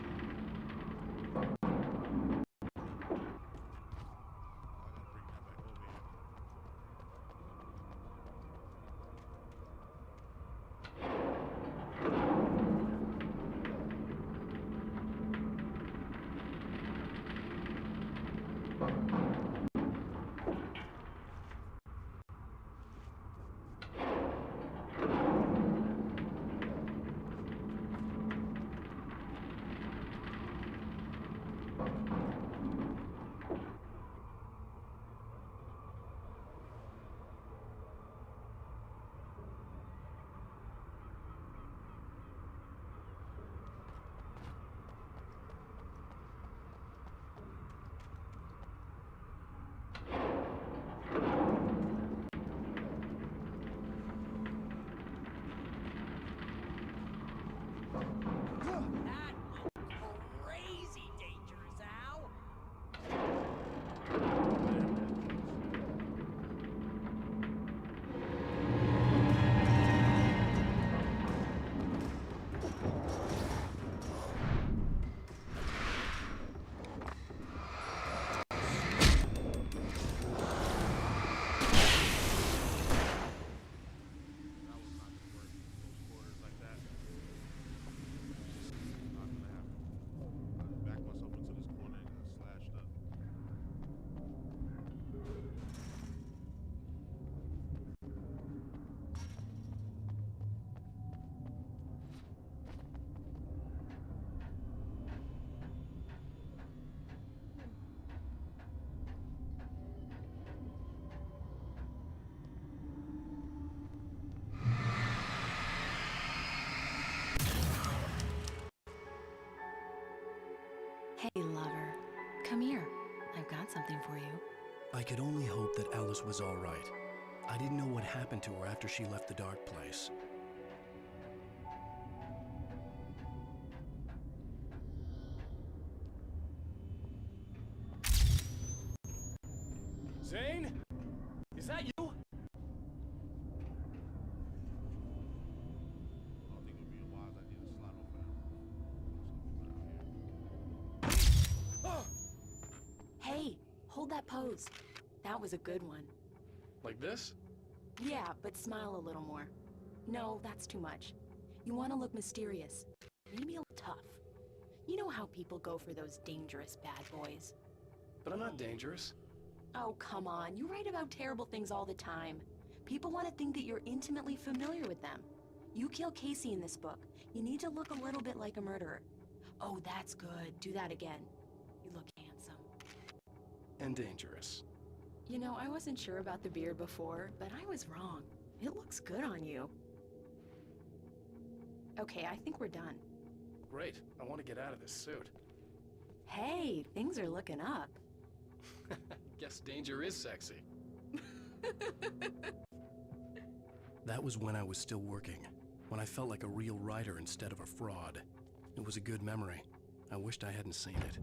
Crazy dangerous, Al. Hey, lover. Come here. I've got something for you. I could only hope that Alice was all right. I didn't know what happened to her after she left the dark place. Zane? Is that you? Hey, hold that pose. That was a good one. Like this? Yeah, but smile a little more. No, that's too much. You want to look mysterious. Maybe a little tough. You know how people go for those dangerous bad boys. But I'm not dangerous. Oh, come on. You write about terrible things all the time. People want to think that you're intimately familiar with them. You kill Casey in this book. You need to look a little bit like a murderer. Oh, that's good. Do that again. You look handsome. And dangerous. You know, I wasn't sure about the beard before, but I was wrong. It looks good on you. Okay, I think we're done. Great. I want to get out of this suit. Hey, things are looking up. Guess danger is sexy. That was when I was still working, when I felt like a real writer instead of a fraud. It was a good memory. I wished I hadn't seen it.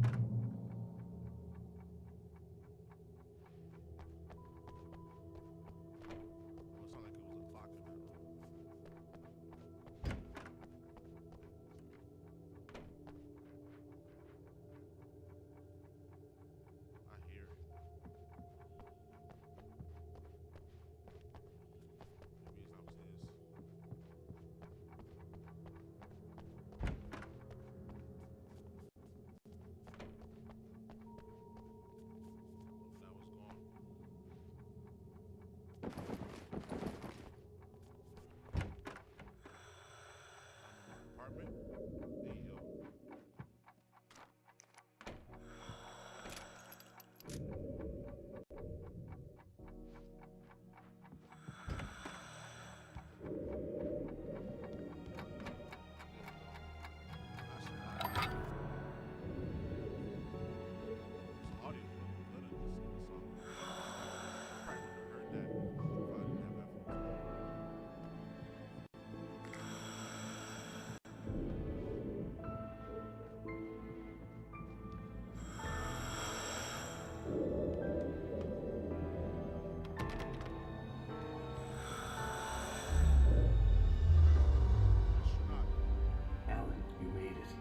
Alan, you made it.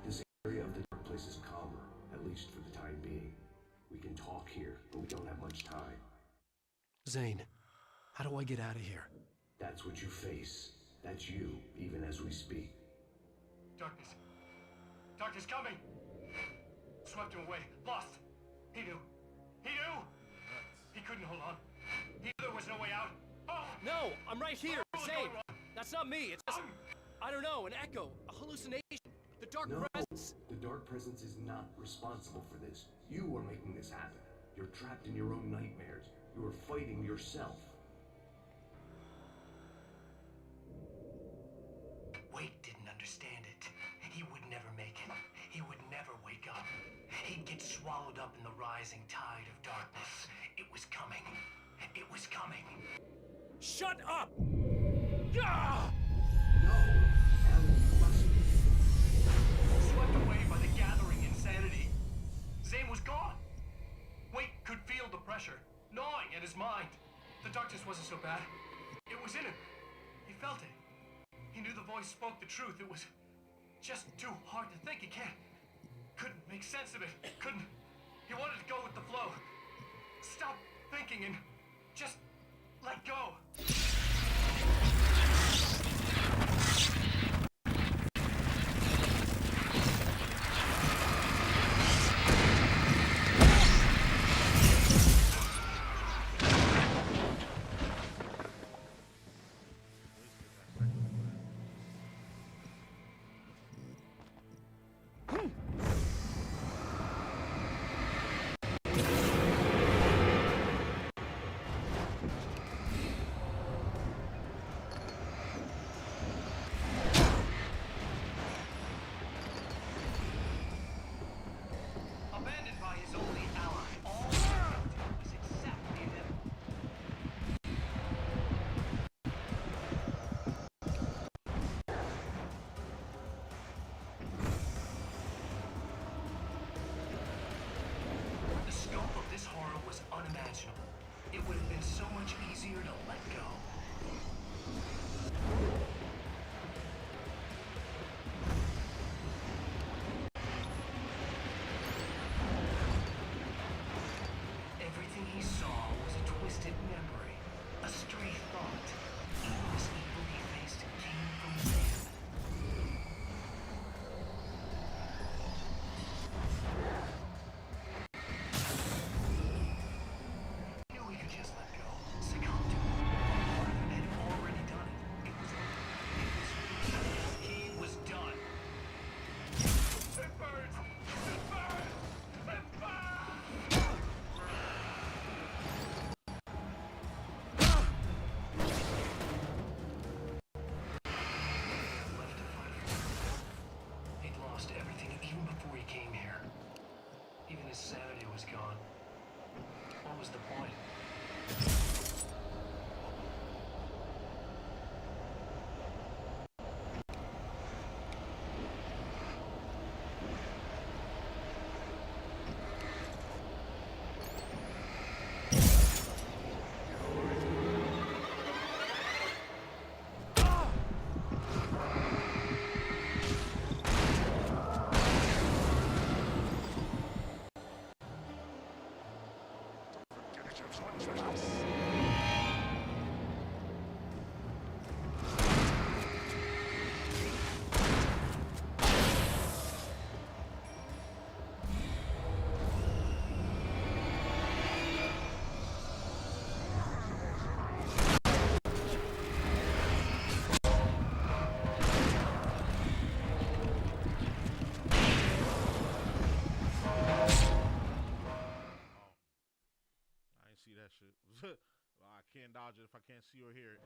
This area of the dark place is calmer, at least for the time being. We can talk here, but we don't have much time. Zane, how do I get out of here? That's what you face. That's you, even as we speak. Darkness. Darkness coming! Swept him away. Lost. He knew. hold on. There was no way out. Oh! No, I'm right here. Zane, that's not me. It's just, I don't know, an echo, a hallucination. The dark presence. The dark presence is not responsible for this. You are making this happen. You're trapped in your own nightmares. You are fighting yourself. Wake didn't understand it. He would never make it. He would never wake up. He'd get swallowed up in the rising tide of darkness. It was coming. It was coming. Shut up! Ah! Swept away by the gathering insanity. Zane was gone. Wake could feel the pressure, gnawing at his mind. The darkness wasn't so bad. It was in him. He felt it. He knew the voice spoke the truth. It was just too hard to think. He couldn't make sense of it. Couldn't. He wanted to go with the flow. Stop thinking and just let go. It would have been so much easier to let go. Everything he saw was a twisted memory, a stray thought. Even this evil he faced came from within. I can't dodge it if I can't see or hear it.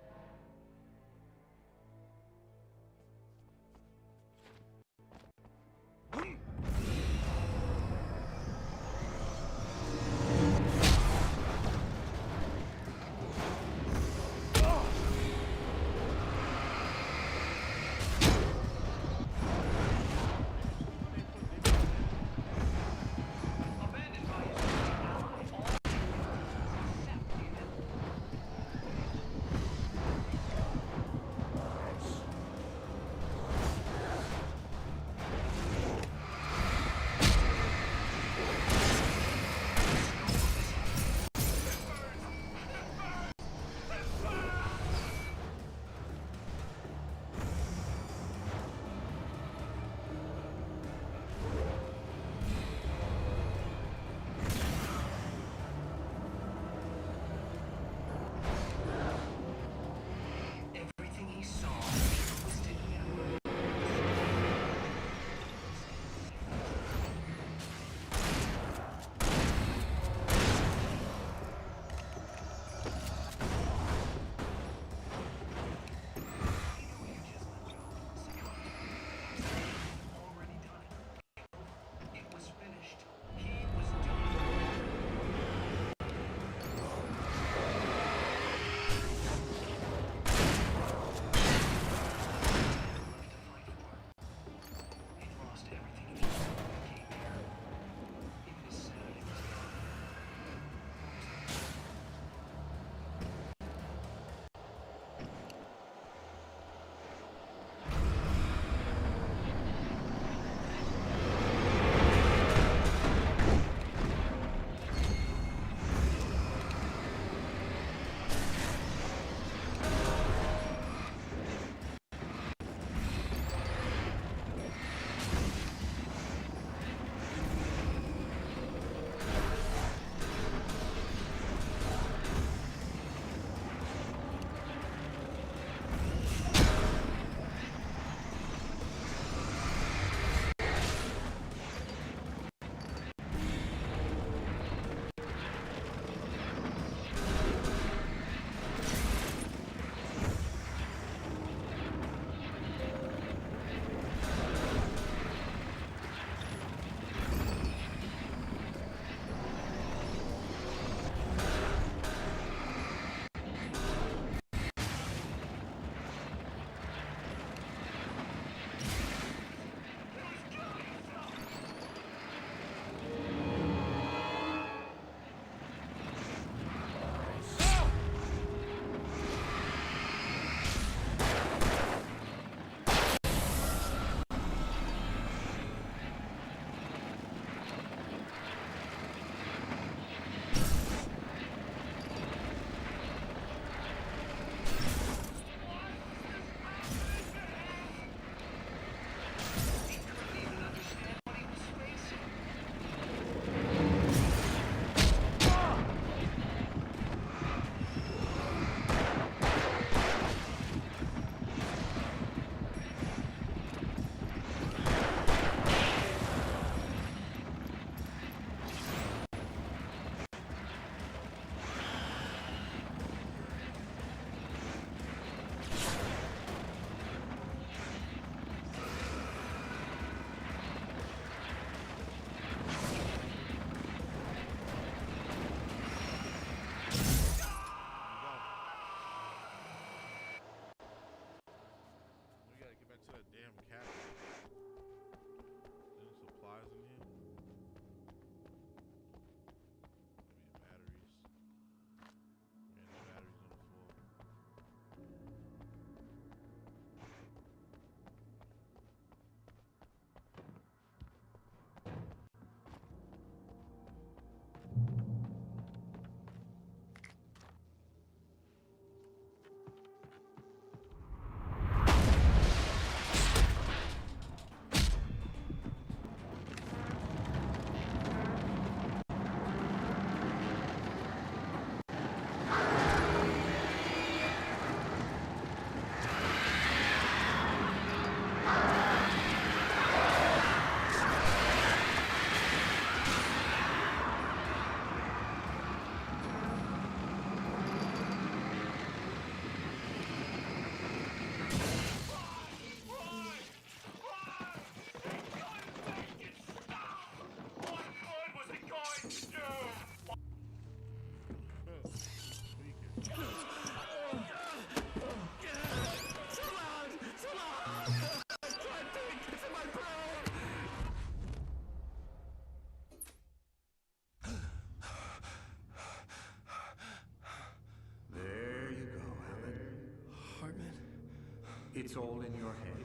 It's all in your head.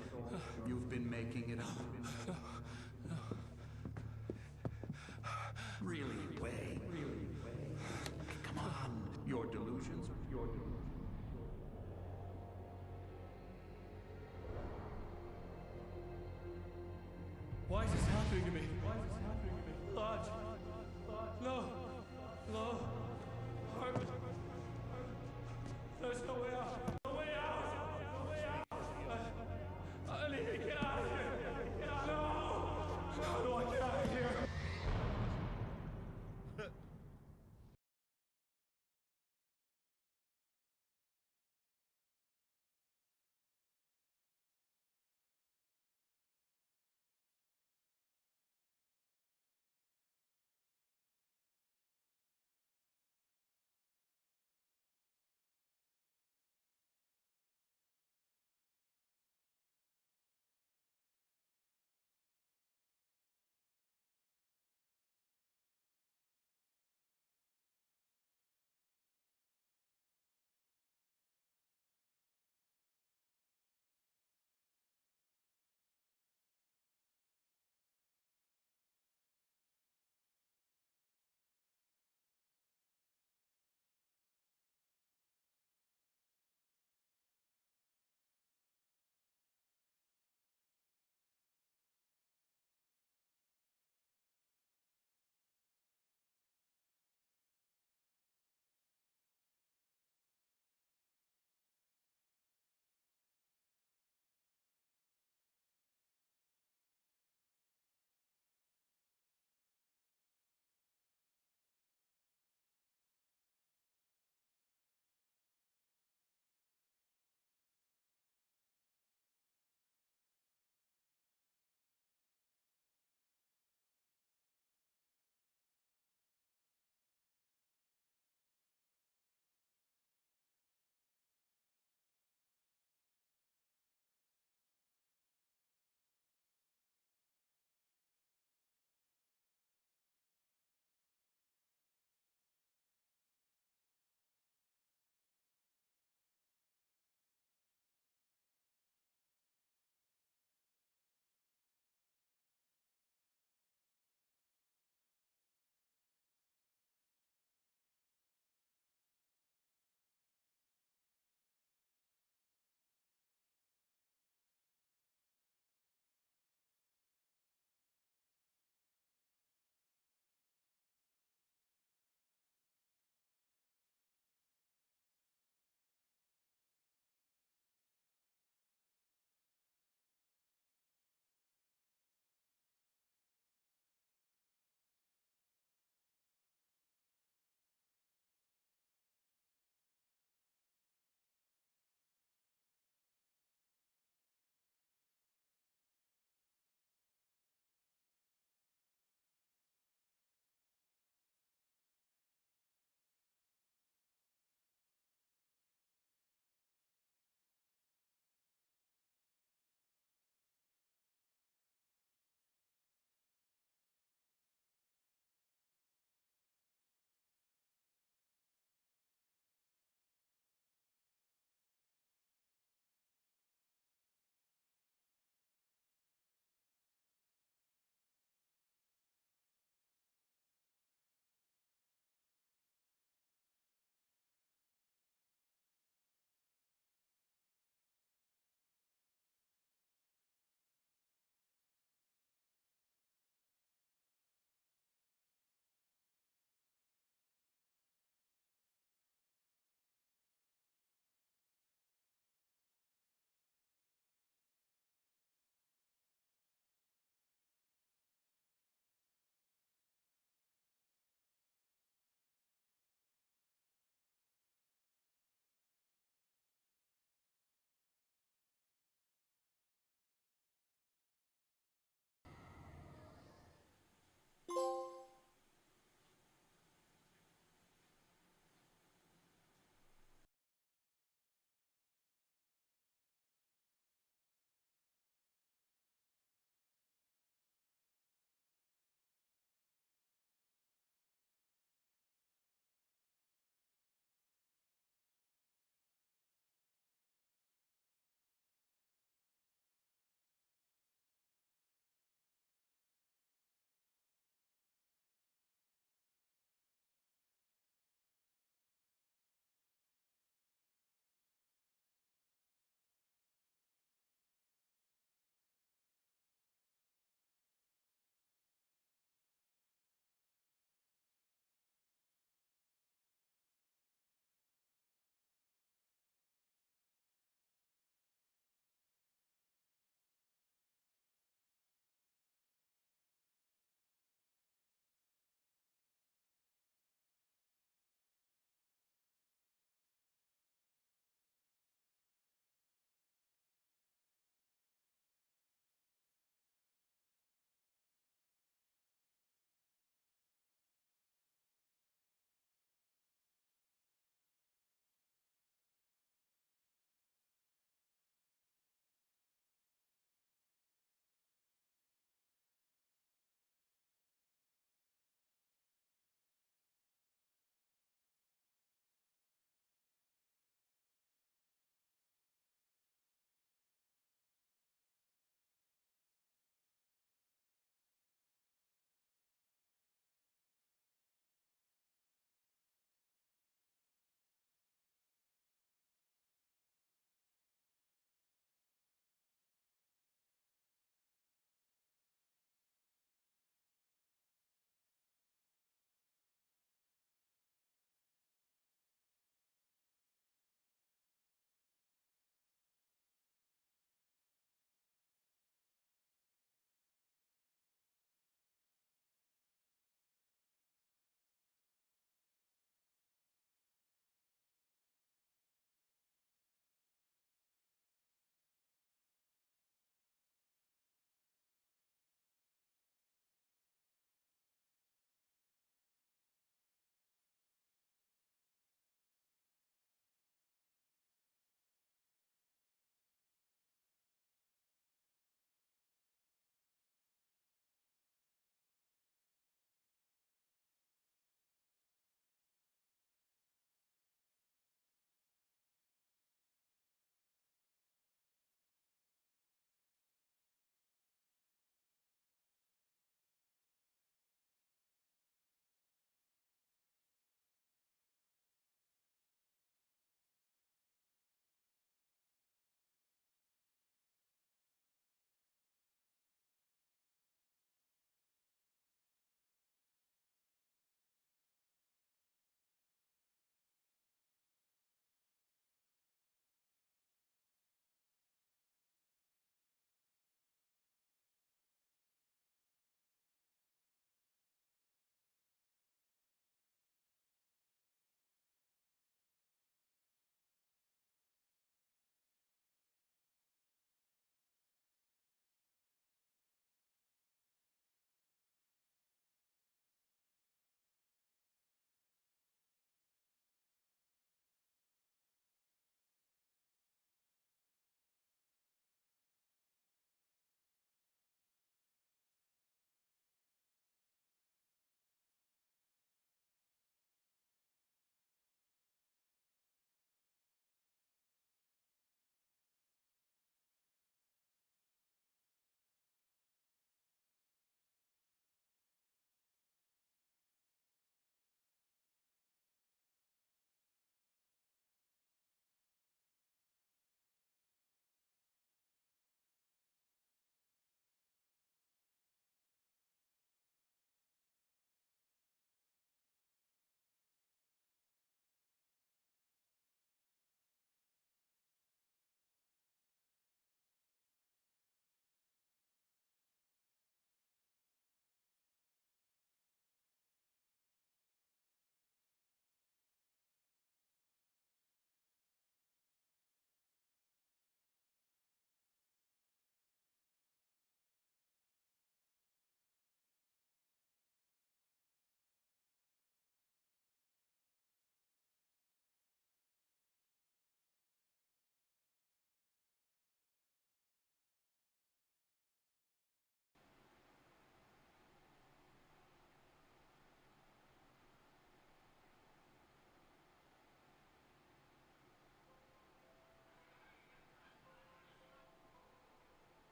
You've been making it up. Really, Wei. Come on. Your delusions. Why is this happening to me? Lodge. No. No. There's no way out. I need to get out of here. No. How do I get out of here?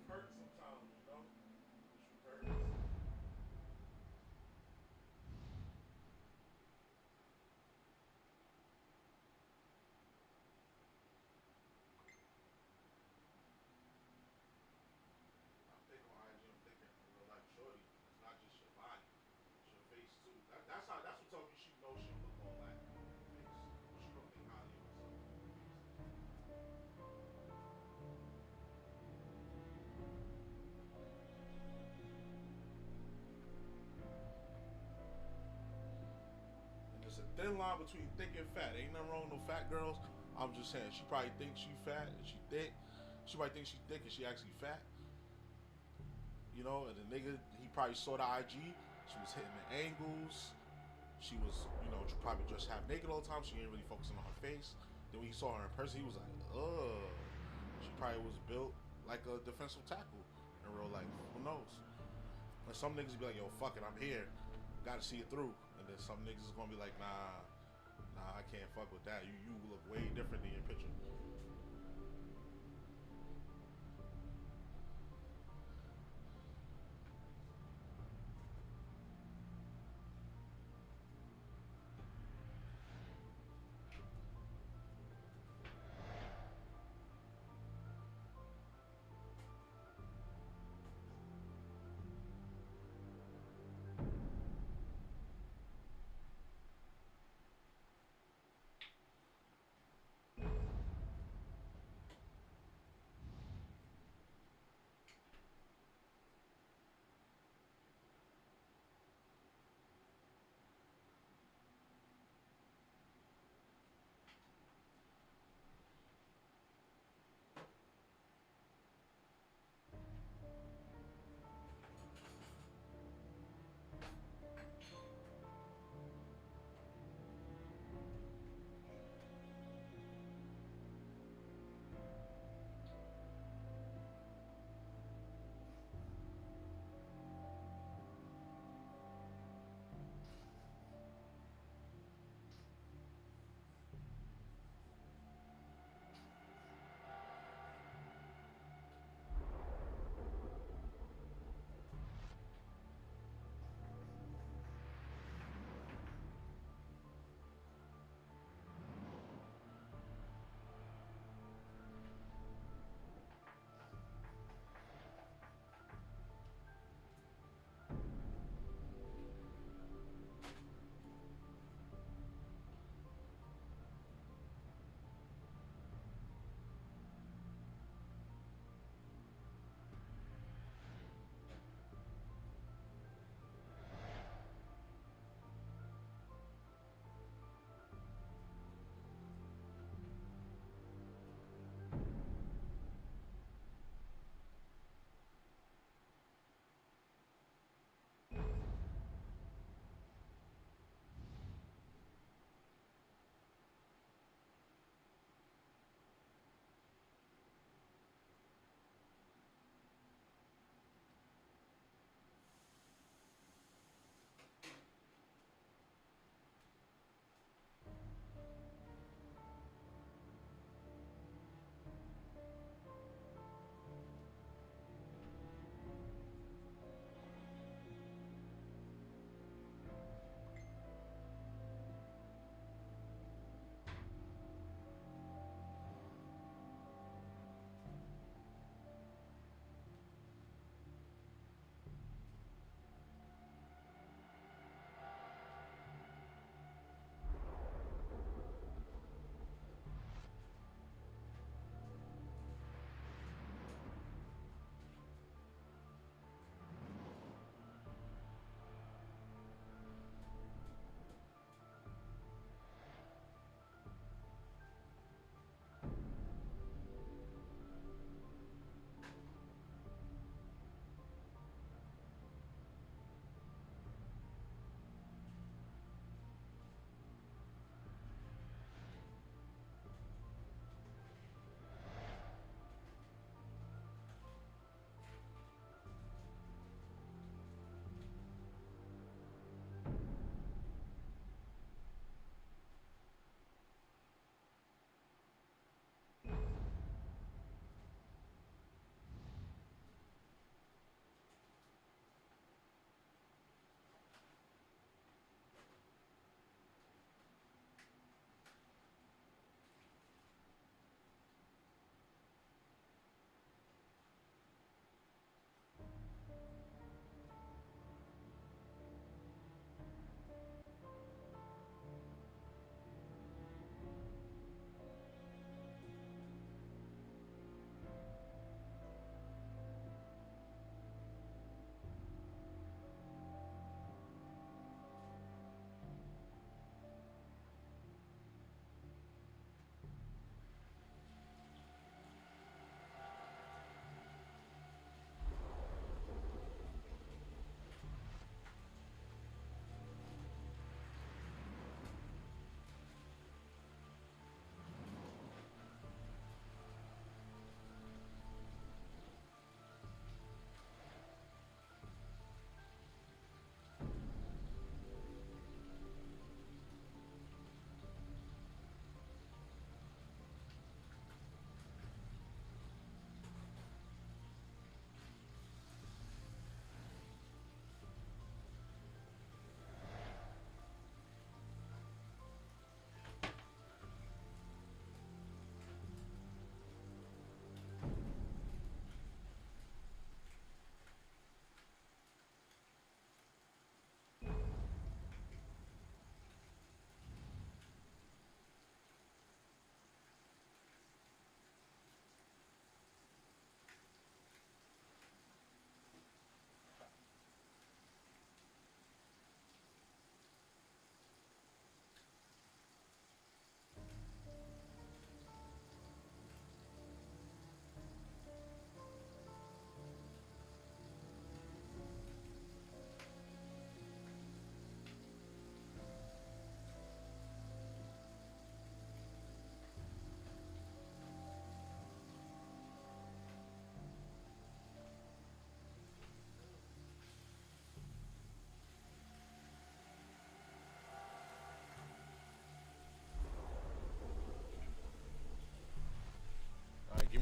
hurt sometimes, you know? The truth hurts. I'm thinking on IG, I'm thinking in real life, shorty. It's not just your body, it's your face too. That's what told me she knows she don't look all that in her face. But she don't think highly of herself in her face. And there's a thin line between thick and fat. Ain't nothing wrong with no fat girls. I'm just saying, she probably thinks she fat and she thick. She might think she thick and she actually fat. You know, and the nigga, he probably saw the IG. She was hitting the angles. She was, you know, probably just half naked all the time. She ain't really focusing on her face. Then when he saw her in person, he was like, ugh. She probably was built like a defensive tackle in real life. Who knows? And some niggas be like, yo, fuck it, I'm here. Gotta see it through. And then some niggas is gonna be like, nah, I can't fuck with that. You look way different than your picture.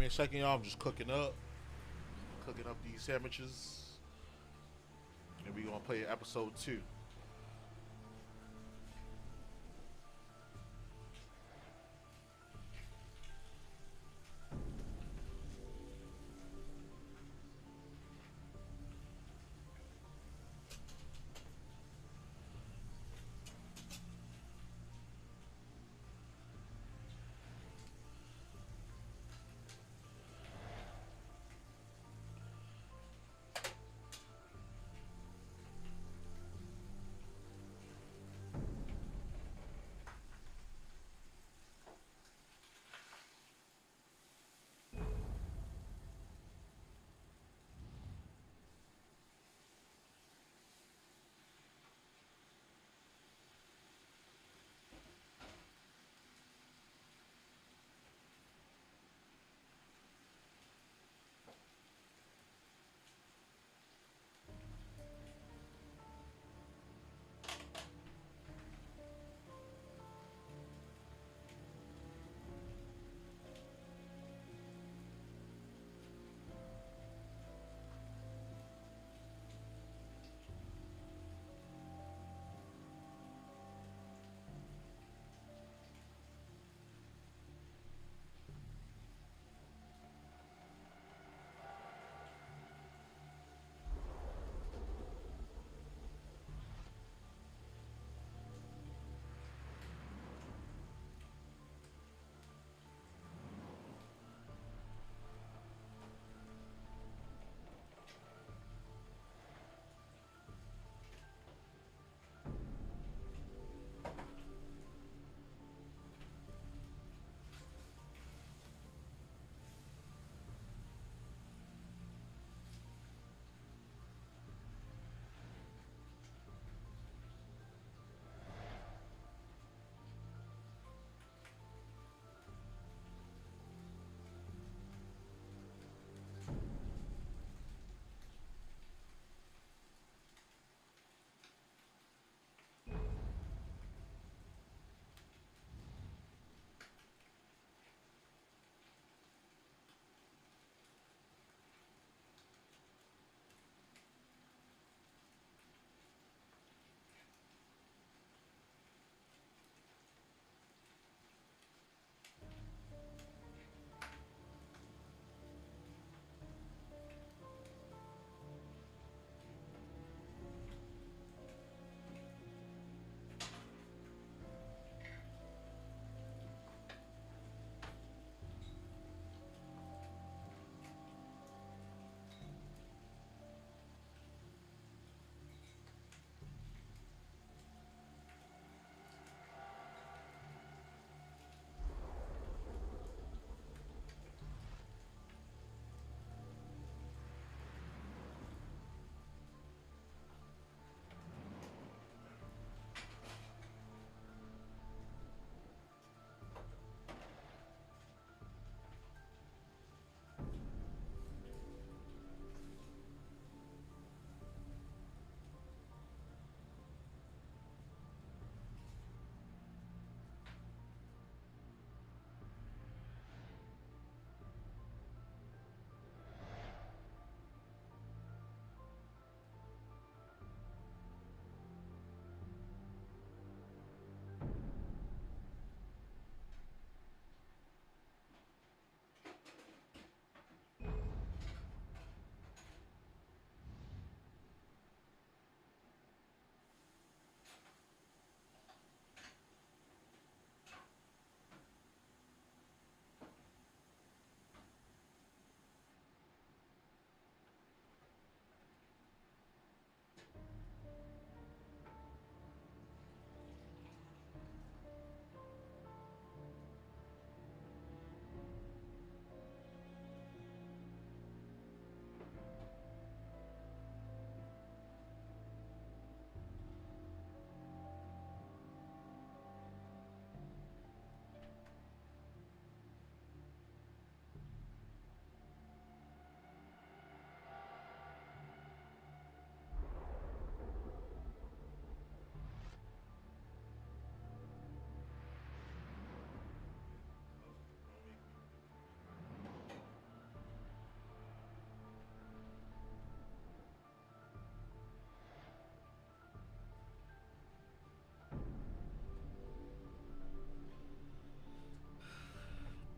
me a second, y'all. I'm just cooking up these sandwiches, and we gonna play episode 2.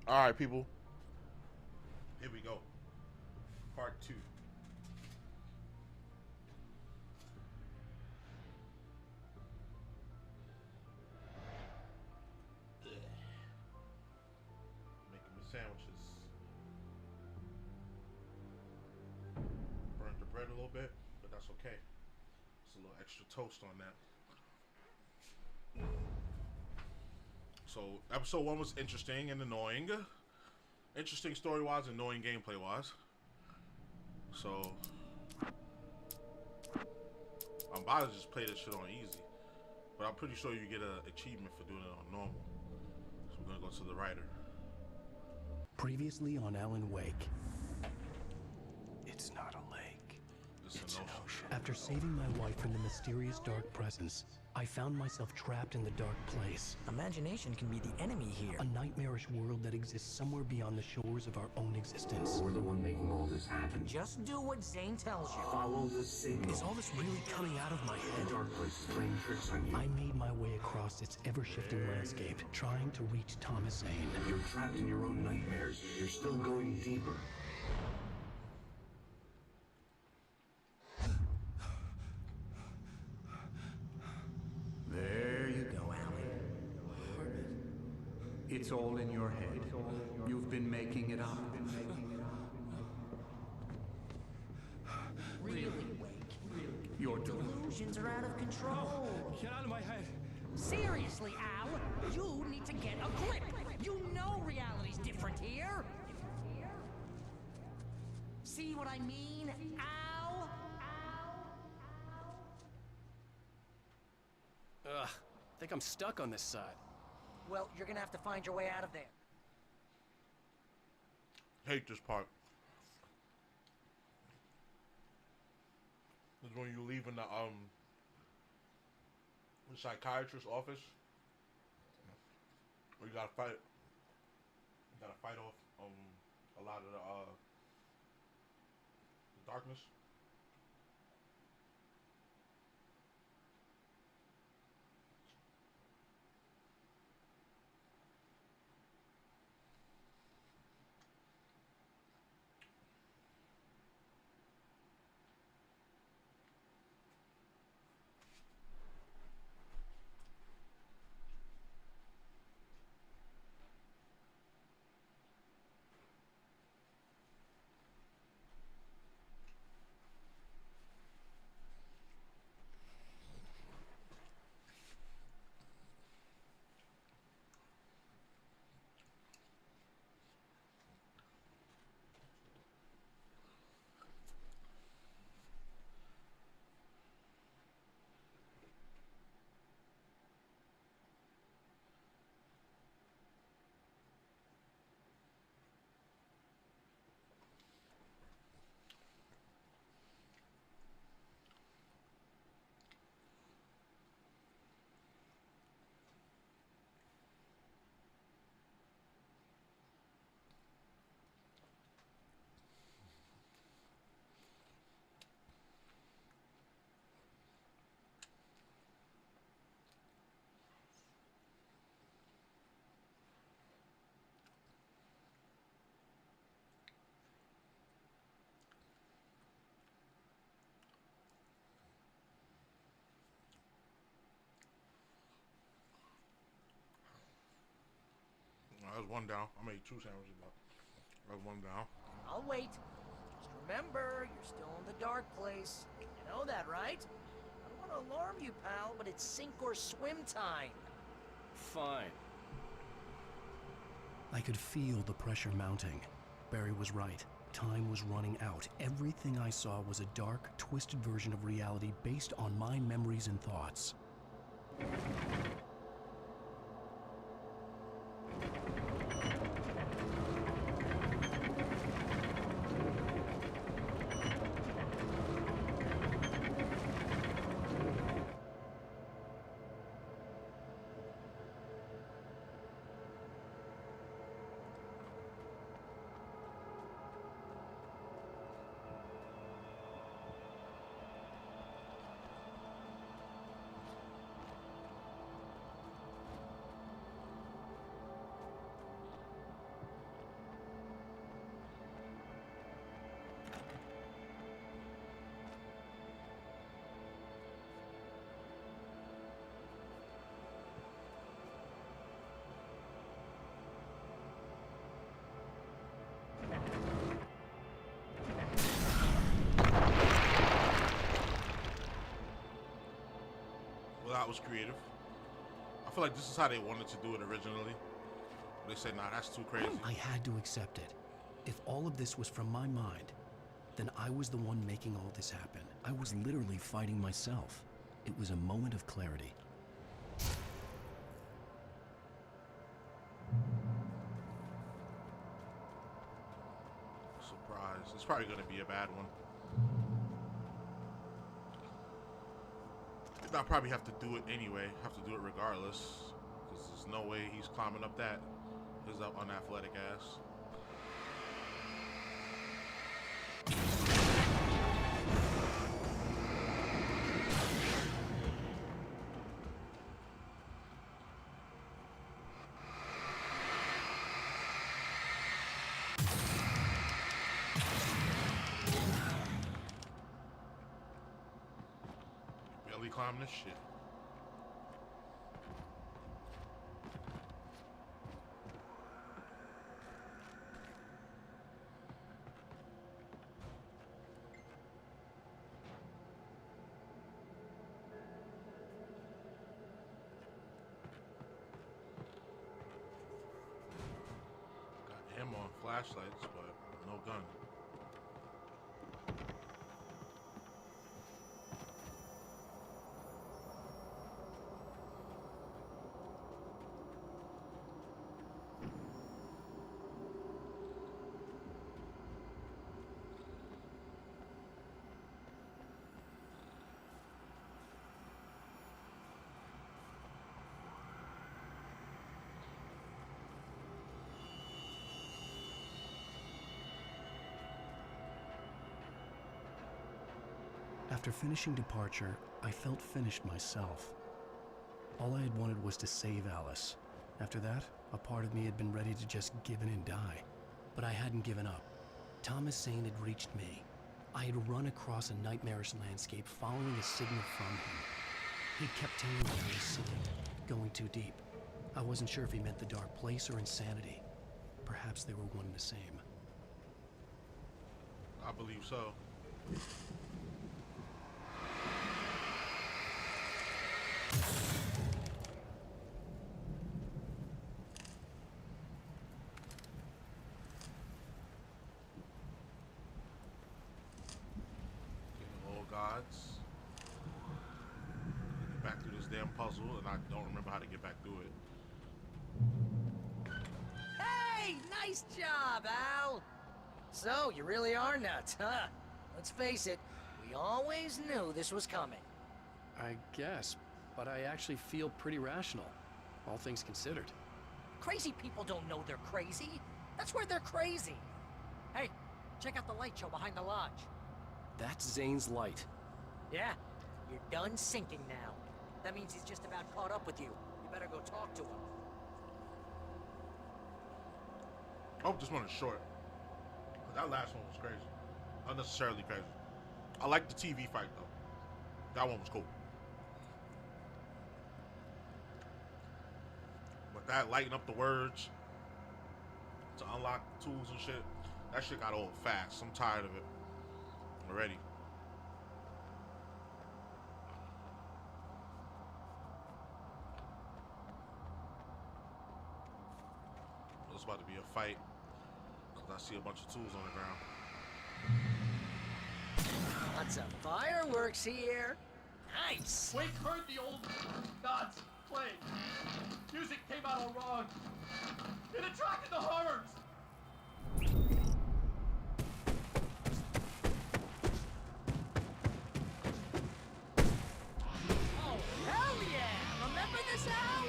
All right, people. Here we go. Part 2. Making the sandwiches. Burnt the bread a little bit, but that's okay. It's a little extra toast on that. So, episode 1 was interesting and annoying. Interesting story-wise, annoying gameplay-wise. So, I'm about to just play this shit on easy. But I'm pretty sure you get an achievement for doing it on normal. So we're gonna go to the writer. Previously on Alan Wake. It's not a lake. It's an ocean. After saving my wife from the mysterious dark presence, I found myself trapped in the dark place. Imagination can be the enemy here. A nightmarish world that exists somewhere beyond the shores of our own existence. We're the one making all this happen. Just do what Zane tells you. Follow the signal. Is all this really coming out of my head? The dark place is playing tricks on you. I made my way across its ever-shifting landscape, trying to reach Thomas Zane. You're trapped in your own nightmares. You're still going deeper. There you go, Alan. It's all in your head. You've been making it up. Really, Wake? Your delusions are out of control. Get out of my head. Seriously, Al, you need to get a grip. You know reality's different here. See what I mean, Al? Ugh, I think I'm stuck on this side. Well, you're gonna have to find your way out of there. Hate this part. This is when you leave in the psychiatrist's office. Where you gotta fight. You gotta fight off a lot of the darkness. That was one down. I made 2 sandwiches, but that was one down. I'll wait. Just remember, you're still in the dark place. You know that, right? I don't want to alarm you, pal, but it's sink or swim time. Fine. I could feel the pressure mounting. Barry was right. Time was running out. Everything I saw was a dark, twisted version of reality based on my memories and thoughts. was creative. I feel like this is how they wanted to do it originally. They said, nah, that's too crazy. I had to accept it. If all of this was from my mind, then I was the one making all this happen. I was literally fighting myself. It was a moment of clarity. Surprise. It's probably going to be a bad one. I'll probably have to do it anyway. Have to do it regardless. Because there's no way he's climbing up that. His unathletic ass. Barely climb this shit. Him on flashlights, but no gun. After finishing Departure, I felt finished myself. All I had wanted was to save Alice. After that, a part of me had been ready to just give in and die. But I hadn't given up. Thomas Zane had reached me. I had run across a nightmarish landscape following a signal from him. He kept telling me I was sinking, going too deep. I wasn't sure if he meant the dark place or insanity. Perhaps they were one and the same. I believe so. Gods. Get back through this damn puzzle, and I don't remember how to get back through it. Hey, nice job, Al. So, you really are nuts, huh? Let's face it, we always knew this was coming. I guess, but I actually feel pretty rational, all things considered. Crazy people don't know they're crazy. That's where they're crazy. Hey, check out the light show behind the lodge. That's Zane's light. Yeah, you're done sinking now. That means he's just about caught up with you. You better go talk to him. I hope this one is short. That last one was crazy. Unnecessarily crazy. I like the TV fight though. That one was cool. But that lighting up the words to unlock tools and shit, that shit got old fast. I'm tired of it already. It's about to be a fight because I see a bunch of tools on the ground. Lots of fireworks here. Nice. Wake heard the old gods playing. Music came out all wrong. It attracted the horrors. Oh, hell yeah! Remember this, Al?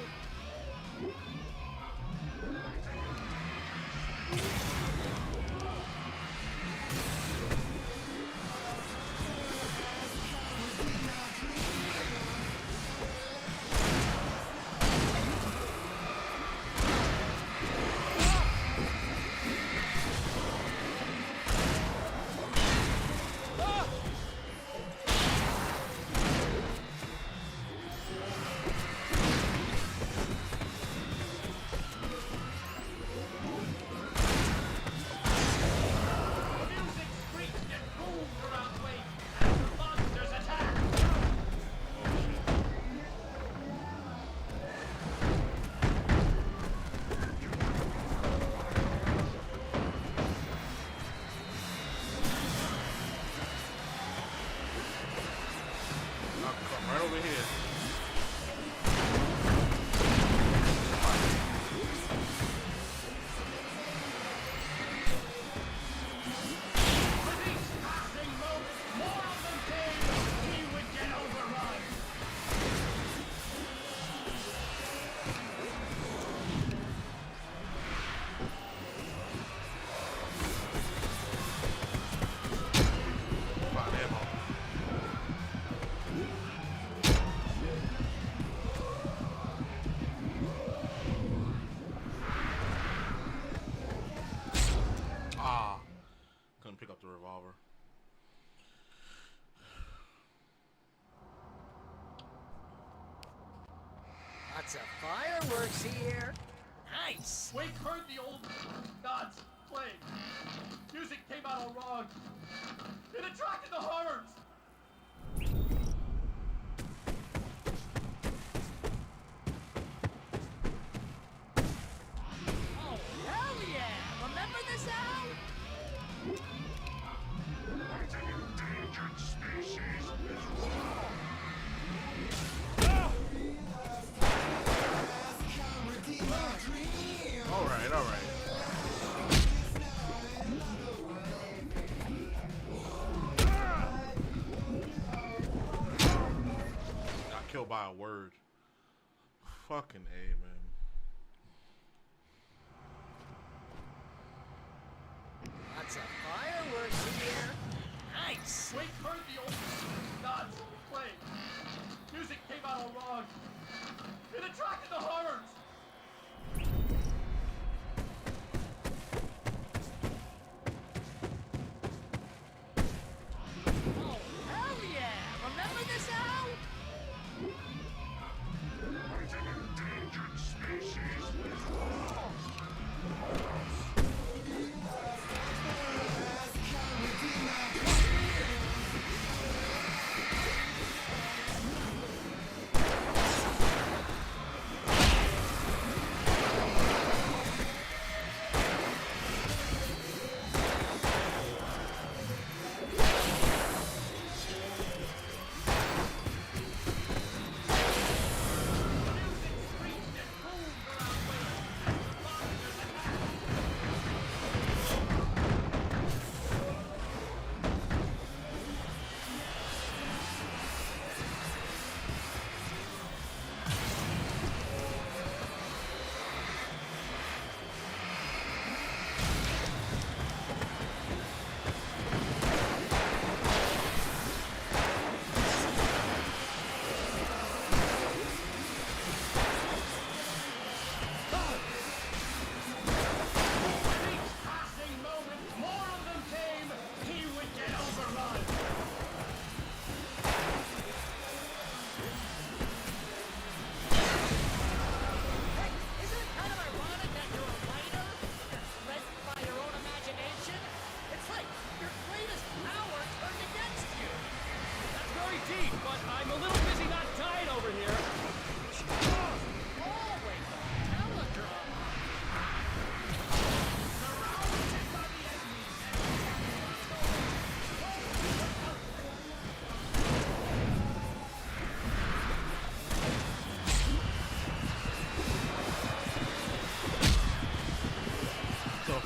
Lots of fireworks here. Nice. Wake heard the old gods playing. Music came out all wrong. It attracted the horrors. Oh, hell yeah! Remember this, Al? Hunting endangered species is wrong. All right. Got killed by a word. Fucking A, man. Lots of fireworks here. Nice. Wake heard the old gods playing. Music came out all wrong. It attracted the horrors. Oh, hell yeah! Remember this, Al? Hunting endangered species is wrong.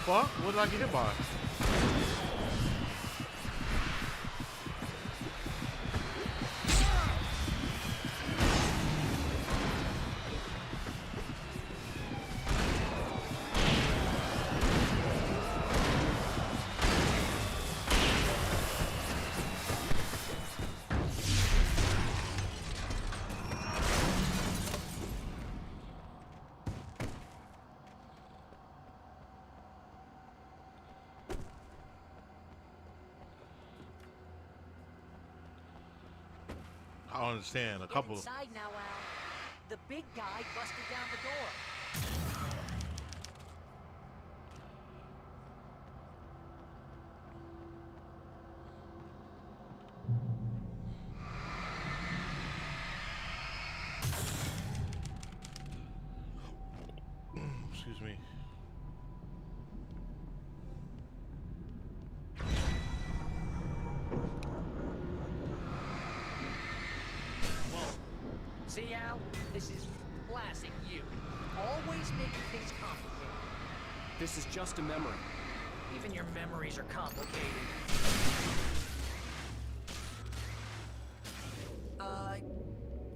Fuck? What did I get hit by? I don't understand. A couple. Get inside now, Al. The big guy busted down the door. Excuse me. See, Al? This is classic you. Always making things complicated. This is just a memory. Even your memories are complicated.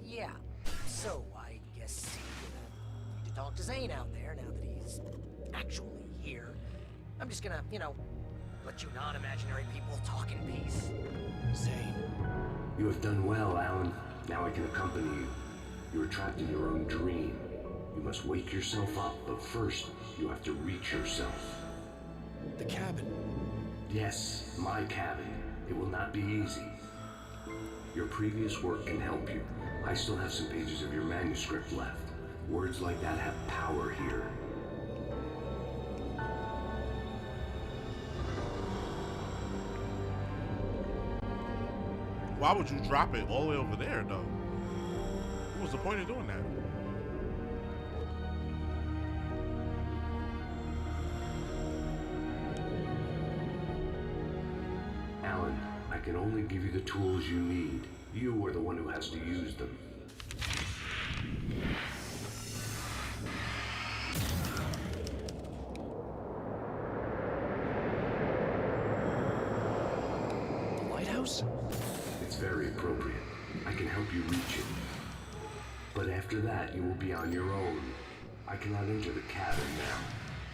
Yeah. So, I guess you need to talk to Zane out there now that he's actually here. I'm just gonna, let you non-imaginary people talk in peace. Zane. You have done well, Alan. Now I can accompany you. You are trapped in your own dream. You must wake yourself up, but first, you have to reach yourself. The cabin. Yes, my cabin. It will not be easy. Your previous work can help you. I still have some pages of your manuscript left. Words like that have power here. Why would you drop it all the way over there, though? What was the point of doing that? Alan, I can only give you the tools you need. You are the one who has to use them. The lighthouse? It's very appropriate. I can help you reach it. But after that, you will be on your own. I cannot enter the cabin now.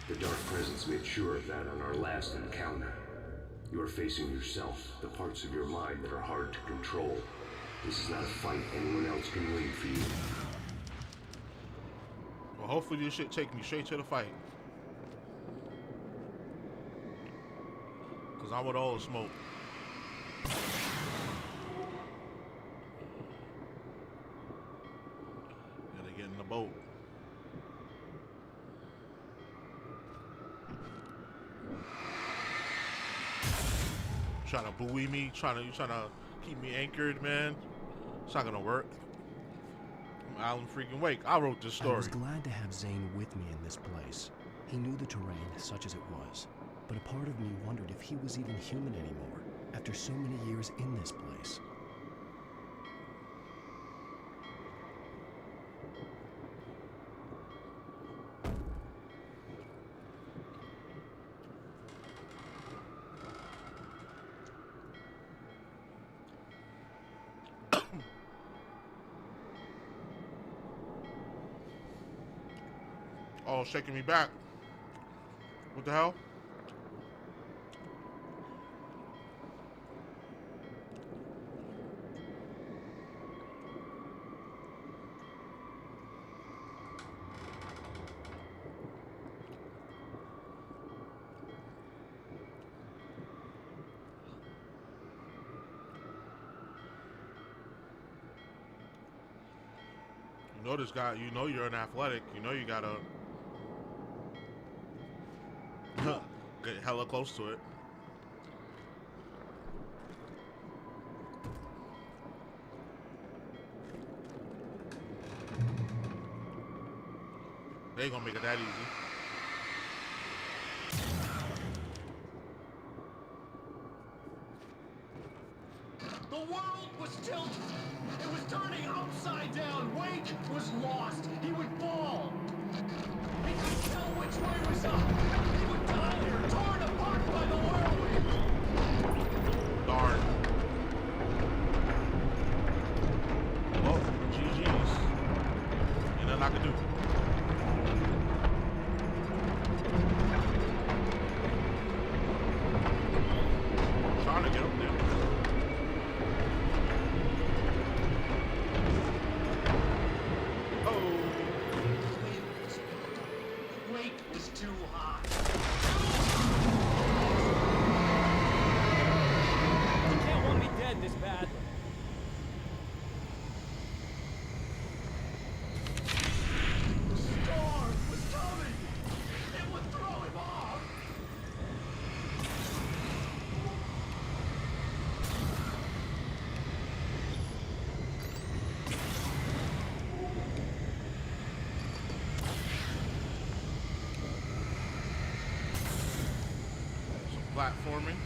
The Dark Presence made sure of that on our last encounter. You are facing yourself, the parts of your mind that are hard to control. This is not a fight anyone else can win for you. Well, hopefully this shit take me straight to the fight. Cause I want all the smoke. Gotta get in the boat. Trying to buoy me, you trying to keep me anchored, man. It's not gonna work. I'm Alan freaking Wake. I wrote this story. I was glad to have Zane with me in this place. He knew the terrain, such as it was. But a part of me wondered if he was even human anymore, after so many years in this place. Oh, shaking me back. What the hell? You know this guy, you know you're an athletic, you know you gotta get hella close to it. They ain't gonna make it that easy. The world was tilted. It was turning upside down. Wake was lost. He would fall. He couldn't tell which way was up. He would die here, torn apart by the whirlwind. Darn. Well, GG's. Ain't nothing I can do. I'm trying to get up there. Wake was too hot. You can't want me dead this bad. The storm was coming. It would throw him off. Platforming.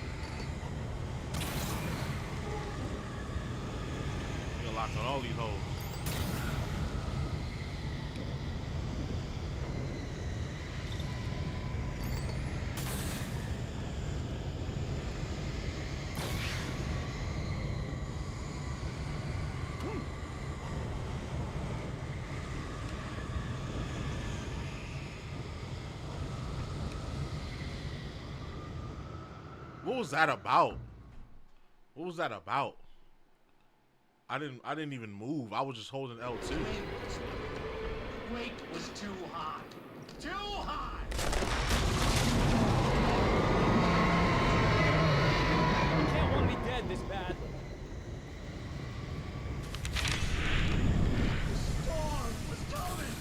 You're locked on all these holes. What was that about? What was that about? I didn't even move. I was just holding L2. Wake was too hot. Too hot! You can't want me dead this bad. The storm was coming.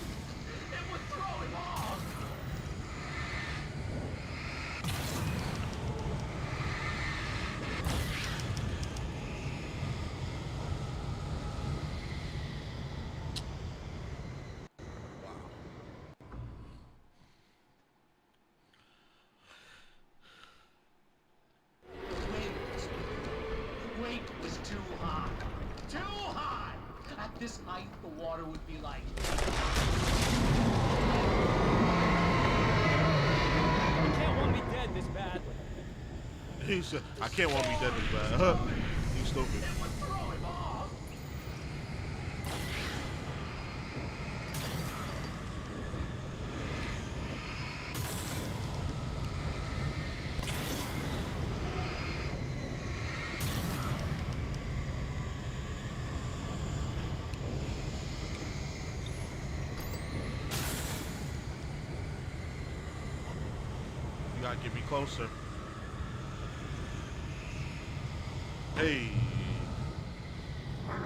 He said, I can't want to be dead this bad. He's stupid. You gotta get me closer. Hey. Shut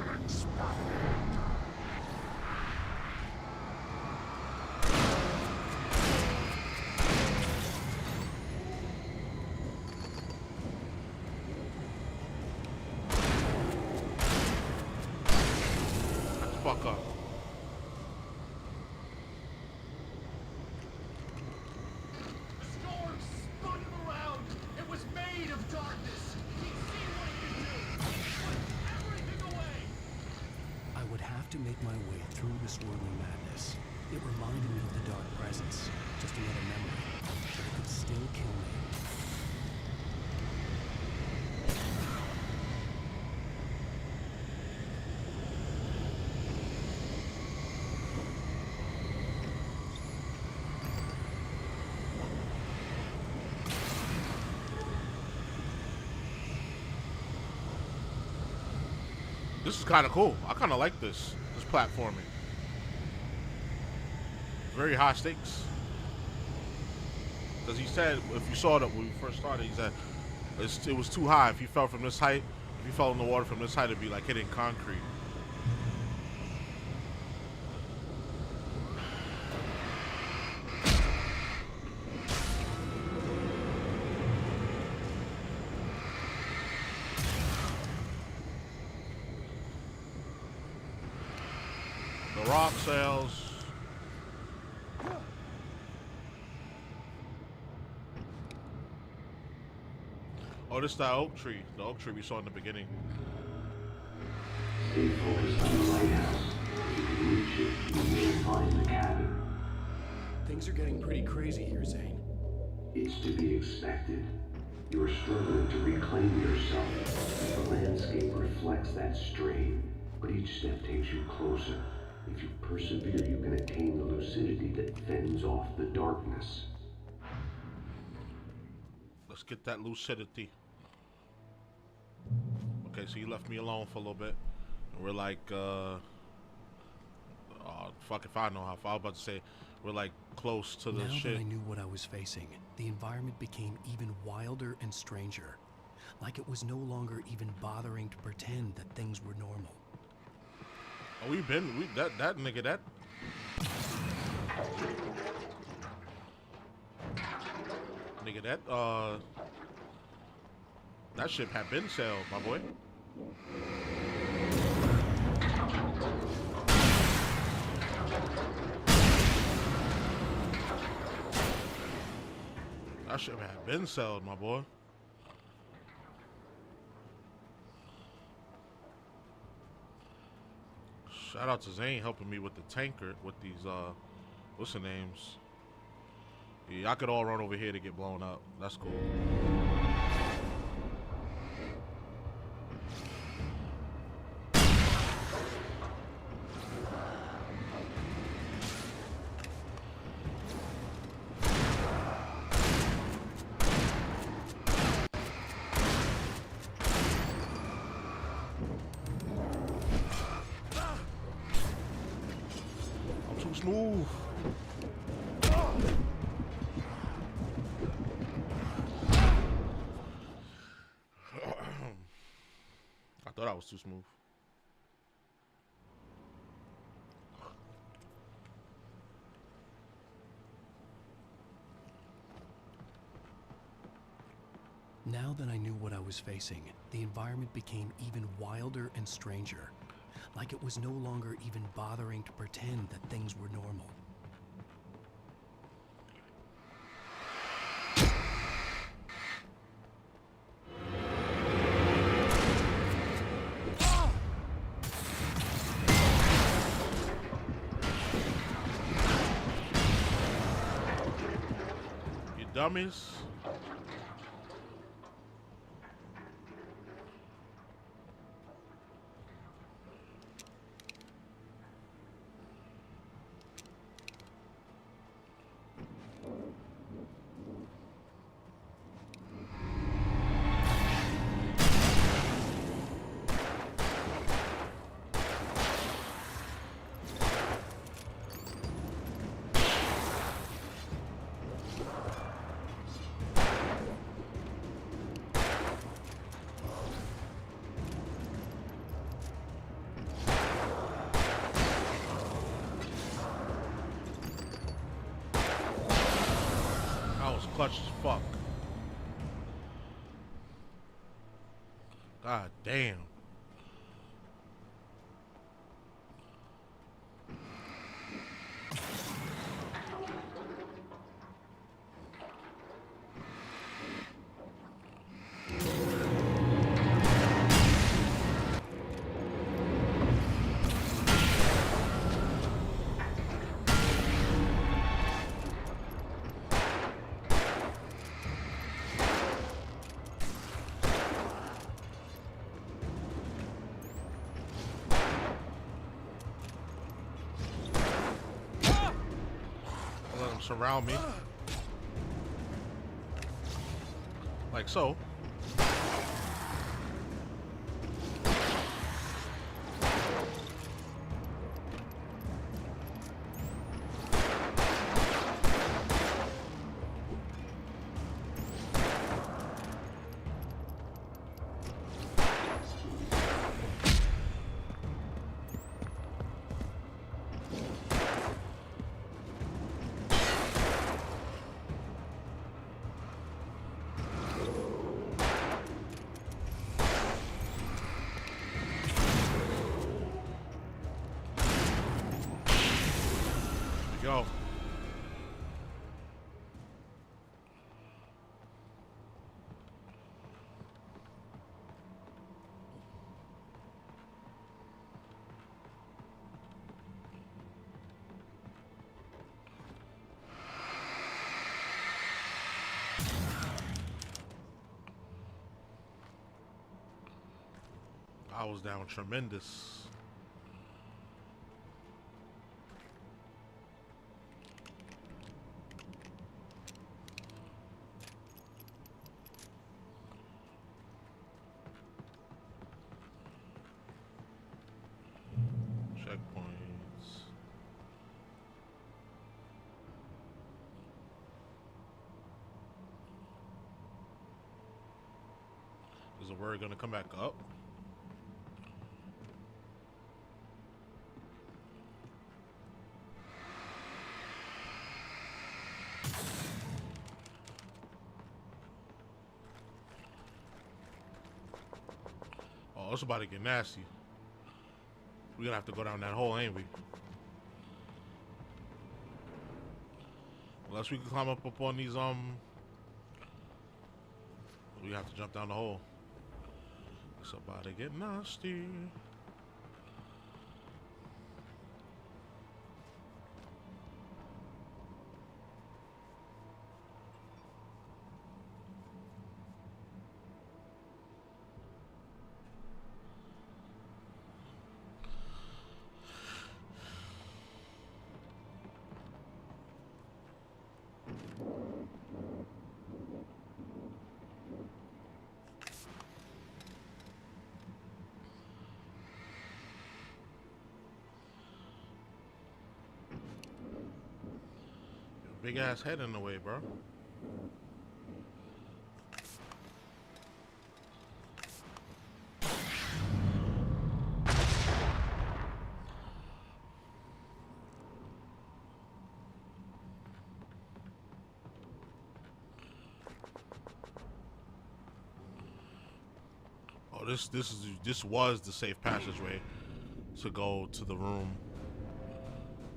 the fuck up. The storm spun him around. It was made of darkness. He'd seen what he could do. He put everything away. I would have to make my way through the swirling madness. It reminded me of the dark presence, just another memory, but it could still kill me. This is kind of cool. I kind of like this platforming. Very high stakes. Because he said, if you saw that when we first started, he said it was too high. If you fell from this height, if you fell in the water from this height, it'd be like hitting concrete. The rock sails. Oh, this is that oak tree. The oak tree we saw in the beginning. Stay focused on the lighthouse. If you can reach it, you may find the cabin. Things are getting pretty crazy here, Zane. It's to be expected. You're struggling to reclaim yourself. The landscape reflects that strain, but each step takes you closer. If you persevere, you can attain the lucidity that fends off the darkness. Let's get that lucidity. Okay, so you left me alone for a little bit. And we're like, fuck if I know how far. I was about to say, we're like close to the shit. Now that I knew what I was facing, the environment became even wilder and stranger. Like it was no longer even bothering to pretend that things were normal. Oh, that nigga, that. Nigga, that ship had been sailed, my boy. That ship had been sailed, my boy. Shout out to Zane helping me with the tanker, with these, what's the names? Yeah, I could all run over here to get blown up. That's cool. I'm too smooth. I thought I was too smooth. Now that I knew what I was facing, the environment became even wilder and stranger. Like it was no longer even bothering to pretend that things were normal. You dummies. was clutch as fuck. God damn. Surround me like so. Go. I was down tremendous. Is the word gonna come back up? Oh, it's about to get nasty. We're gonna have to go down that hole, ain't we? Unless we can climb up on these, we have to jump down the hole. It's about to get nasty. Big ass head in the way, bro. Oh, this was the safe passageway to go to the room,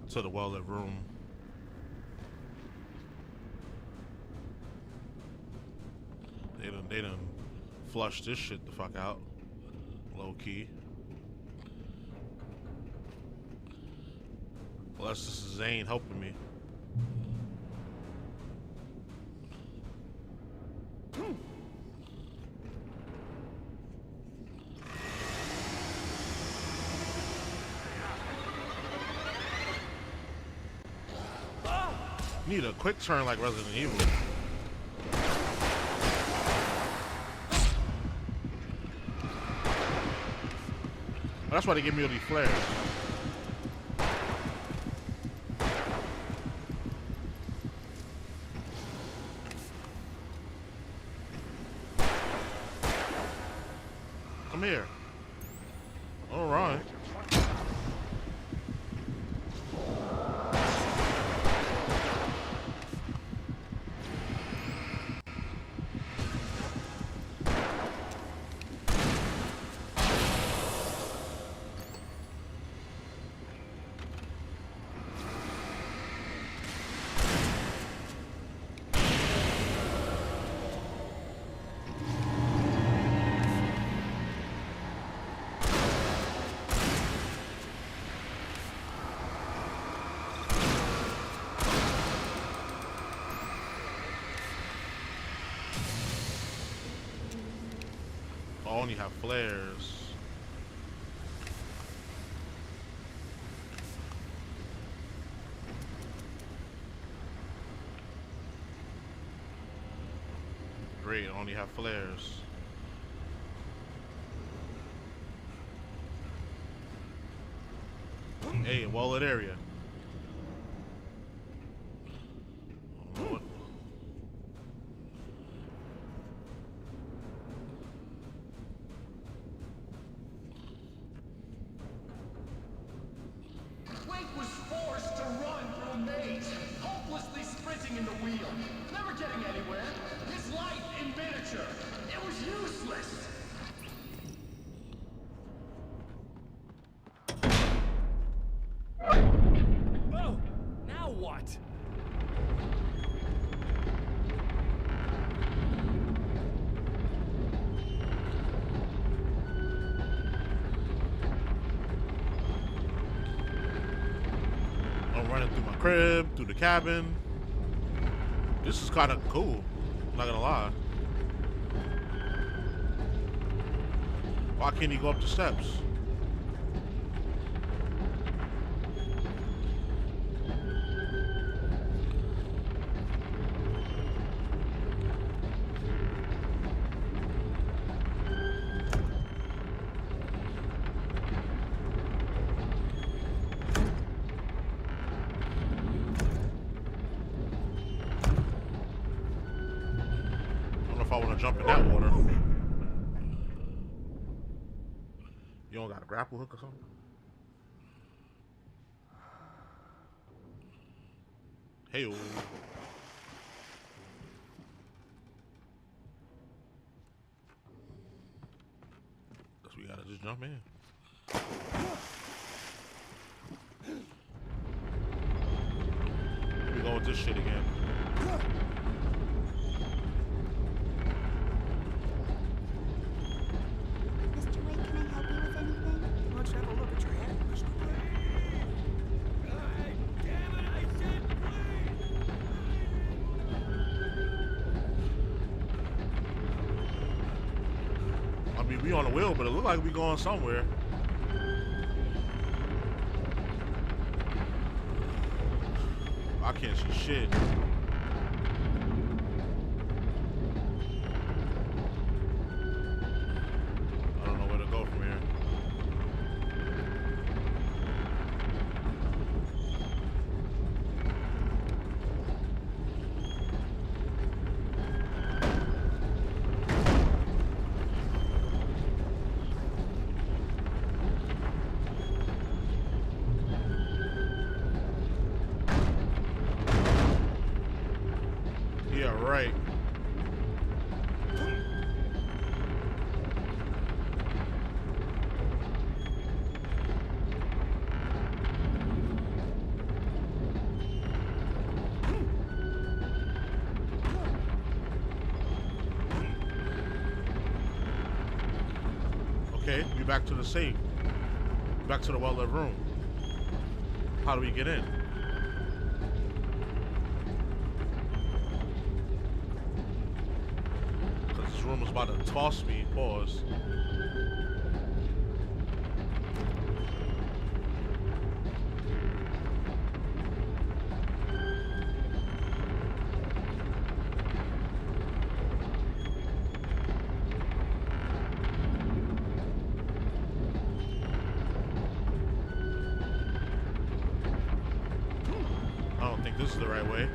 to the well-lit room. They done flushed this shit the fuck out. Low key. Unless this is Zane helping me. Need a quick turn like Resident Evil. That's why they give me all these flares. Come here. All right. only have flares. Great, only have flares. Hey, well-lit area. Wake was forced to run through a maze, hopelessly sprinting in the wheel, never getting anywhere. His life in miniature. It was useless. Oh, now what? I'm running through my crib, through the cabin. This is kind of cool. I'm not gonna lie. Why can't he go up the steps? If I want to jump in that water. You don't got a grapple hook or something? Hey, guess we gotta just jump in. Here we go with this shit again. We on the wheel, but it look like we going somewhere. I can't see shit. I don't know where to go from here. Right. Okay, we back to the safe. Back to the well-lit room. How do we get in? Room was about to toss me. Pause. I don't think this is the right way.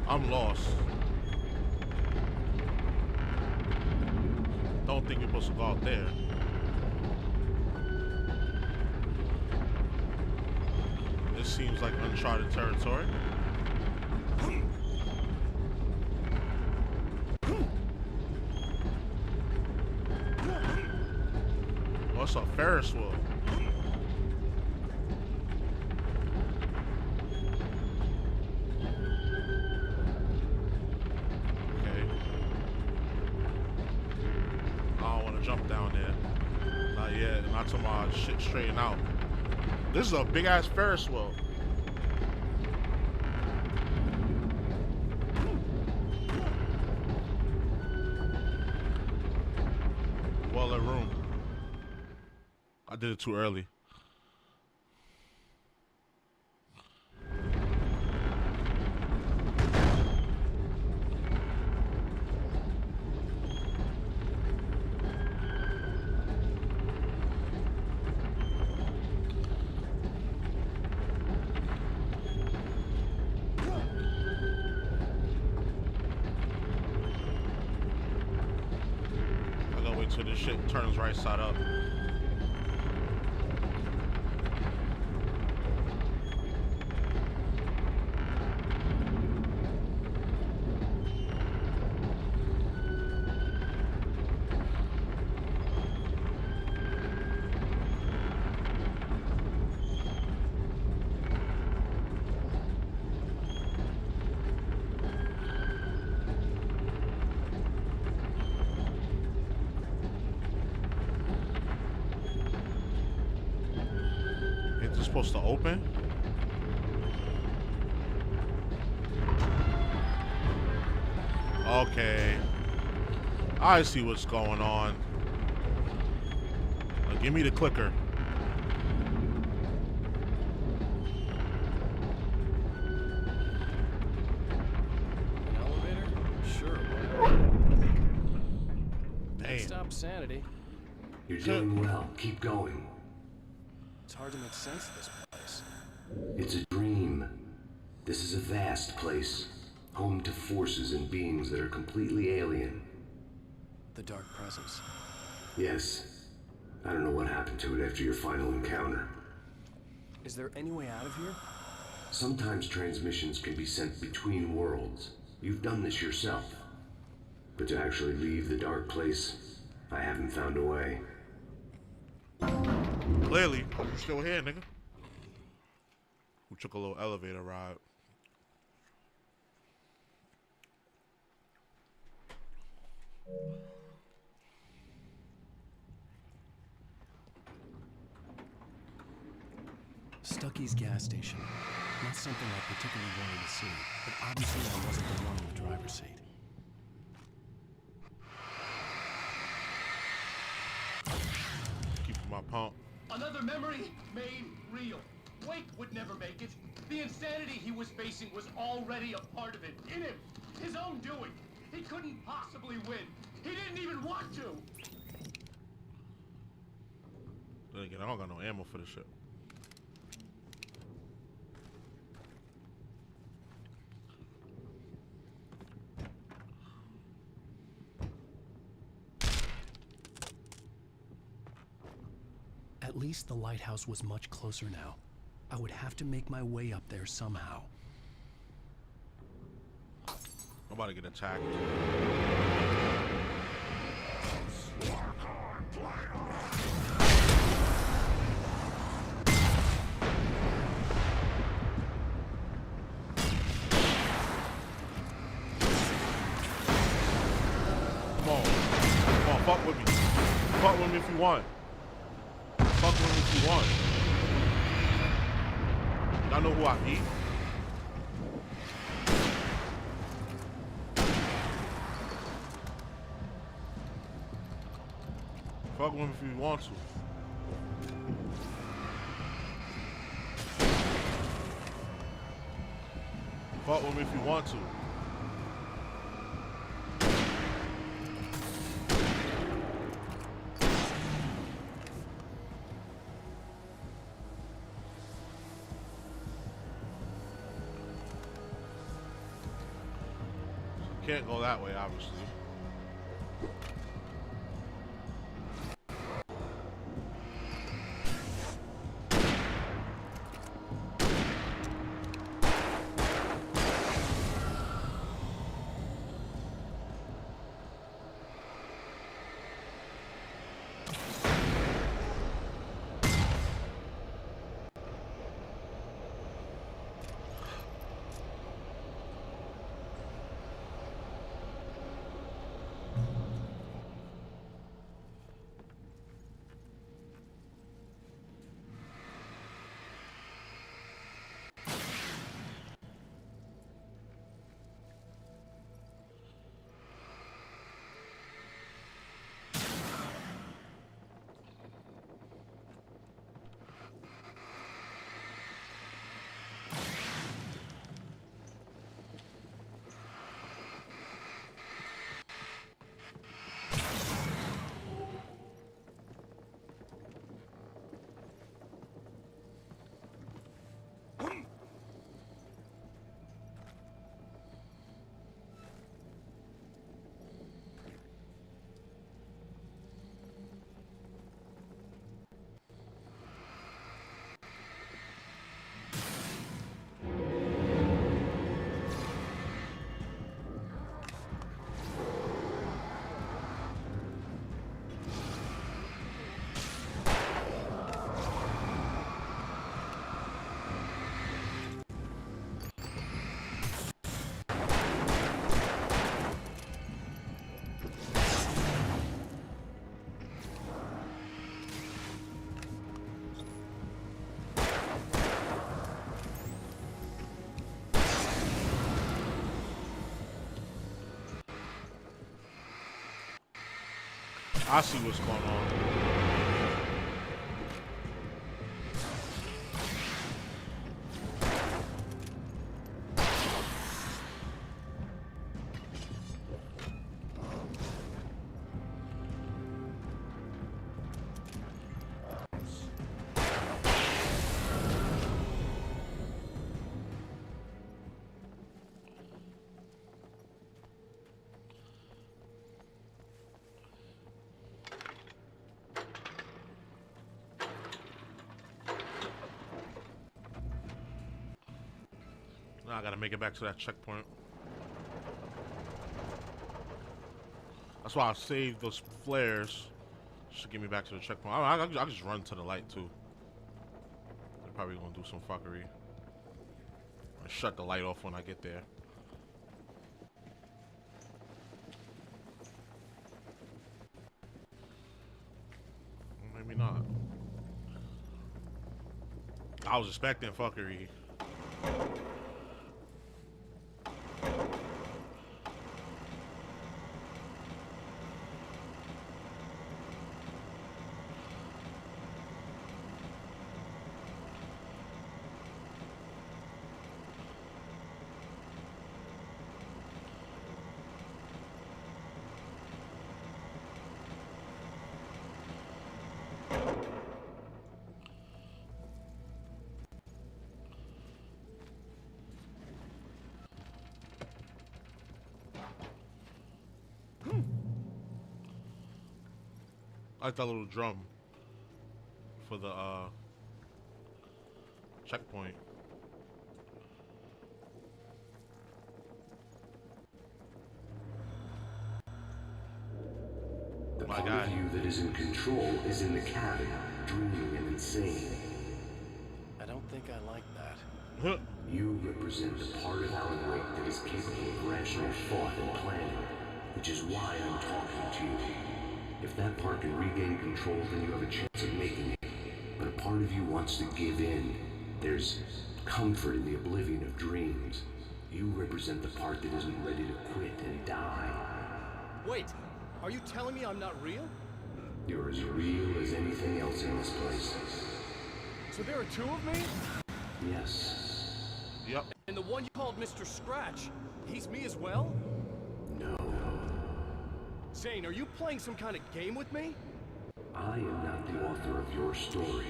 I'm lost. Don't think you're supposed to go out there. This seems like uncharted territory. What's a Ferris wheel? jump down there. Not yet. Not till my shit straighten out. This is a big ass Ferris wheel. Well, lit room. I did it too early. So this shit turns right side up. Supposed to open? Okay. I see what's going on. Now give me the clicker. An elevator? Sure. Next stop, sanity. You're doing well. Keep going. It's hard to make sense of this place. It's a dream. This is a vast place, home to forces and beings that are completely alien. The Dark Presence. Yes. I don't know what happened to it after your final encounter. Is there any way out of here? Sometimes transmissions can be sent between worlds. You've done this yourself. But to actually leave the dark place, I haven't found a way. Clearly, you're still here, nigga. We took a little elevator ride. Stucky's gas station. Not something I particularly wanted to see, but obviously I wasn't the one in the driver's seat. Keep my pump. Another memory made real. Wake would never make it. The insanity he was facing was already a part of it. In him. His own doing. He couldn't possibly win. He didn't even want to. Then again, I don't got no ammo for this shit. At least the lighthouse was much closer now. I would have to make my way up there somehow. I'm about to get attacked. Come on, fuck with me. Fuck with me if you want. Fuck with me if you want. Y'all know who I beat? Fuck with me if you want to. Fuck with me if you want to. Can't go that way, obviously. I see what's going on. Now I gotta make it back to that checkpoint. That's why I saved those flares. Should get me back to the checkpoint. I'll just run to the light too. They're probably gonna do some fuckery. I'll shut the light off when I get there. Maybe not. I was expecting fuckery. I like that little drum for the checkpoint. The part of you that is in control is in the cabin, dreaming and insane. I don't think I like that. You represent the part of Alan Wake that is capable of rational thought and planning, which is why I'm talking to you. If that part can regain control, then you have a chance of making it. But a part of you wants to give in. There's comfort in the oblivion of dreams. You represent the part that isn't ready to quit and die. Wait, are you telling me I'm not real? You're as real as anything else in this place. So there are two of me? Yes. Yep. And the one you called Mr. Scratch, he's me as well? No. Zane, are you playing some kind of game with me? I am not the author of your story.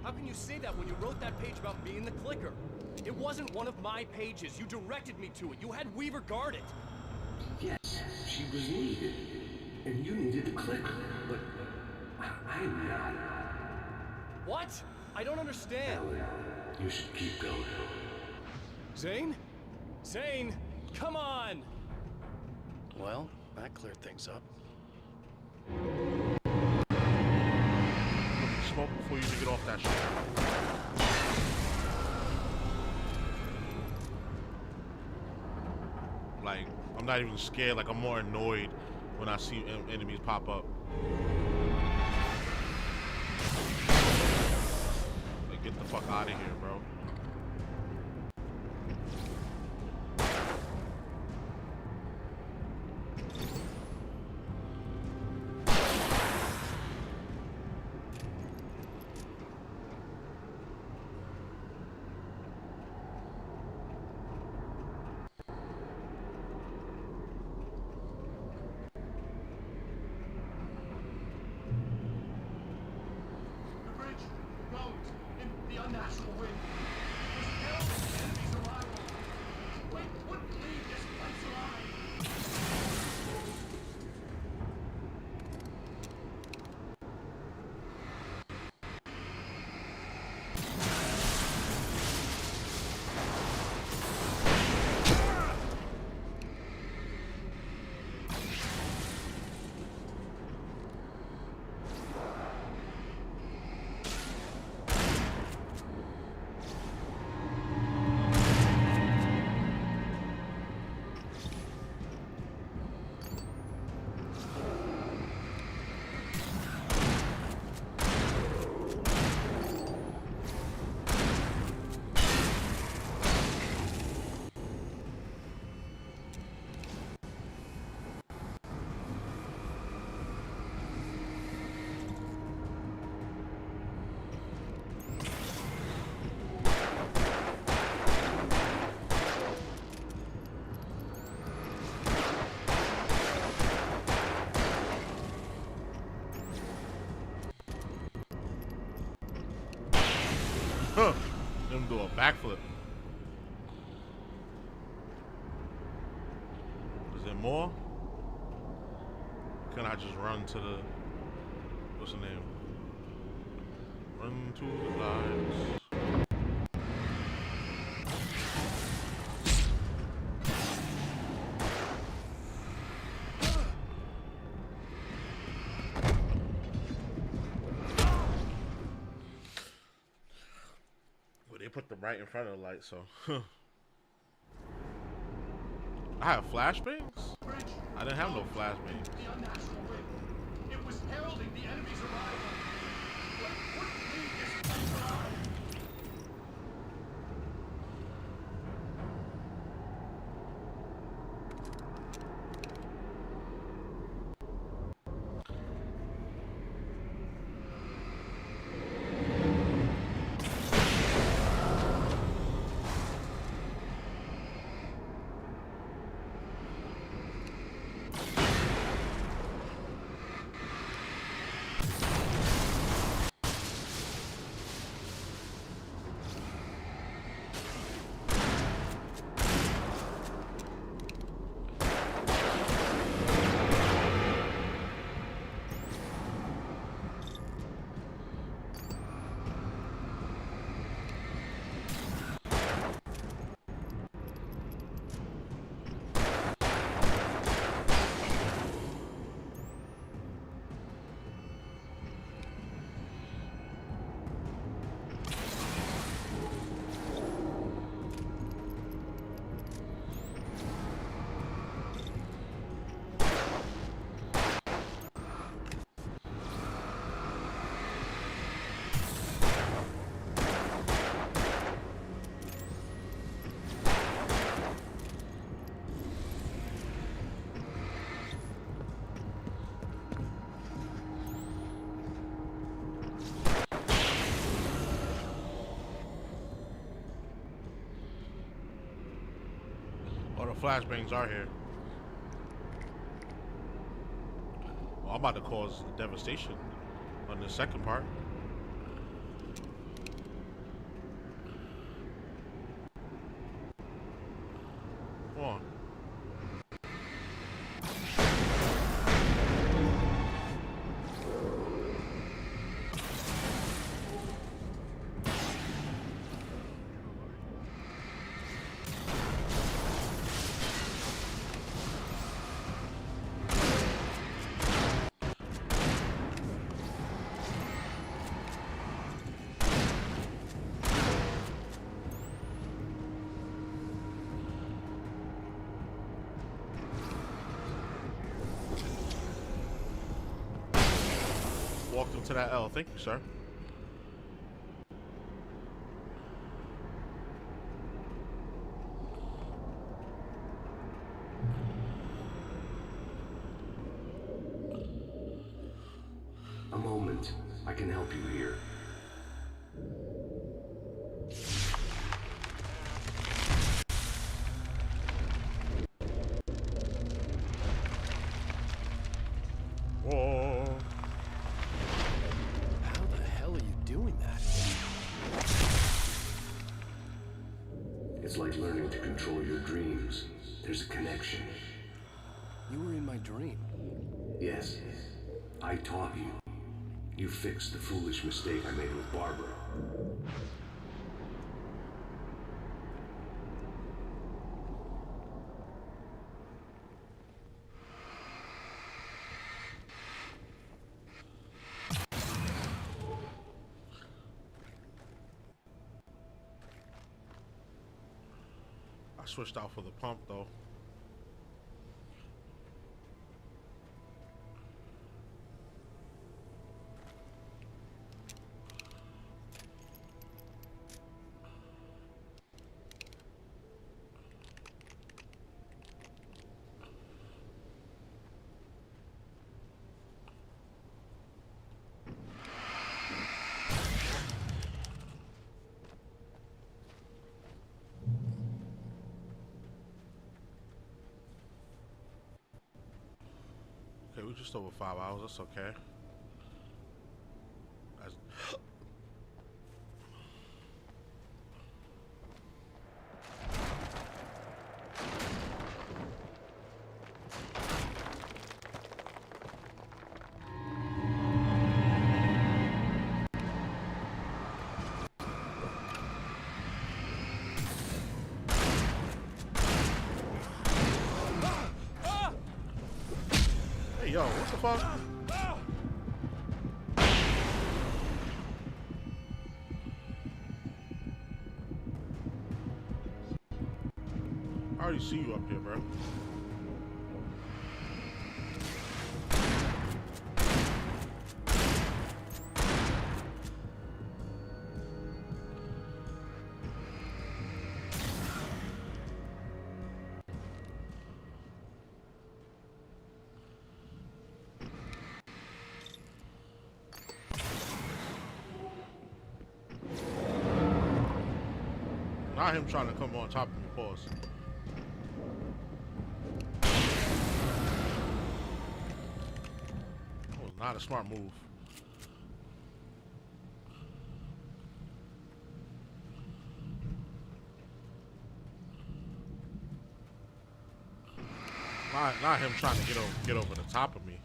How can you say that when you wrote that page about me in the clicker? It wasn't one of my pages. You directed me to it. You had Weaver guard it. Yes, she was needed. And you needed the clicker. But I'm not. What? I don't understand. Alan, you should keep going. Zane? Zane, come on! Well, that cleared things up. Smoke before you get off that shit. Like, I'm not even scared. Like, I'm more annoyed when I see enemies pop up. Like, get the fuck out of here, bro. The bridge, road, in the unnatural wind. Huh. Them do a backflip. Is there more? Can I just run to the... What's the name? Run to the lights. Well, they put them right in front of the light, so... I have flashbangs? I didn't have no flashbangs. The unnatural wind. It was heralding the enemy's arrival. What league is alive? Oh, the flashbangs are here. Well, I'm about to cause devastation on the second part. Come on. Walked into that L. Thank you, sir. A moment. I can help you here. Whoa. How the hell are you doing that? It's like learning to control your dreams. There's a connection. You were in my dream. Yes. I taught you. You fixed the foolish mistake I made with Barbara. I switched out for the pump though. Okay, we're just over 5 hours. That's okay. That's yo, what the fuck? I already see you up here, bro. Not him trying to come on top of me, pause. That was not a smart move. Not him trying to get over the top of me.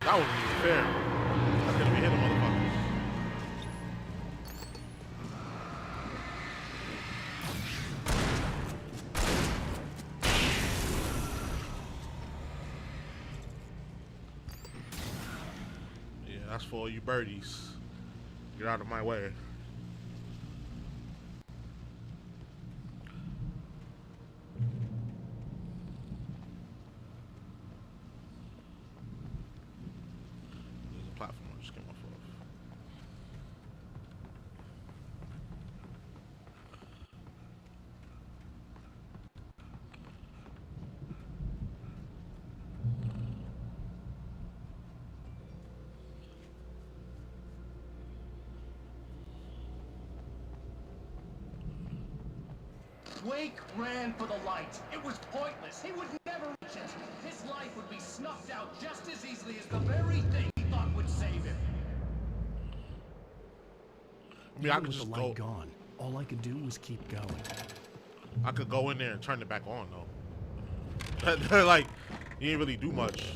That wasn't even fair. I couldn't even hit a motherfucker. Yeah, that's for all you birdies. Get out of my way. Wake ran for the light. It was pointless. He would never reach it. His life would be snuffed out just as easily as the very thing he thought would save him. I mean, I could just go. Gone. All I could do was keep going. I could go in there and turn it back on, though. Like, you didn't really do much.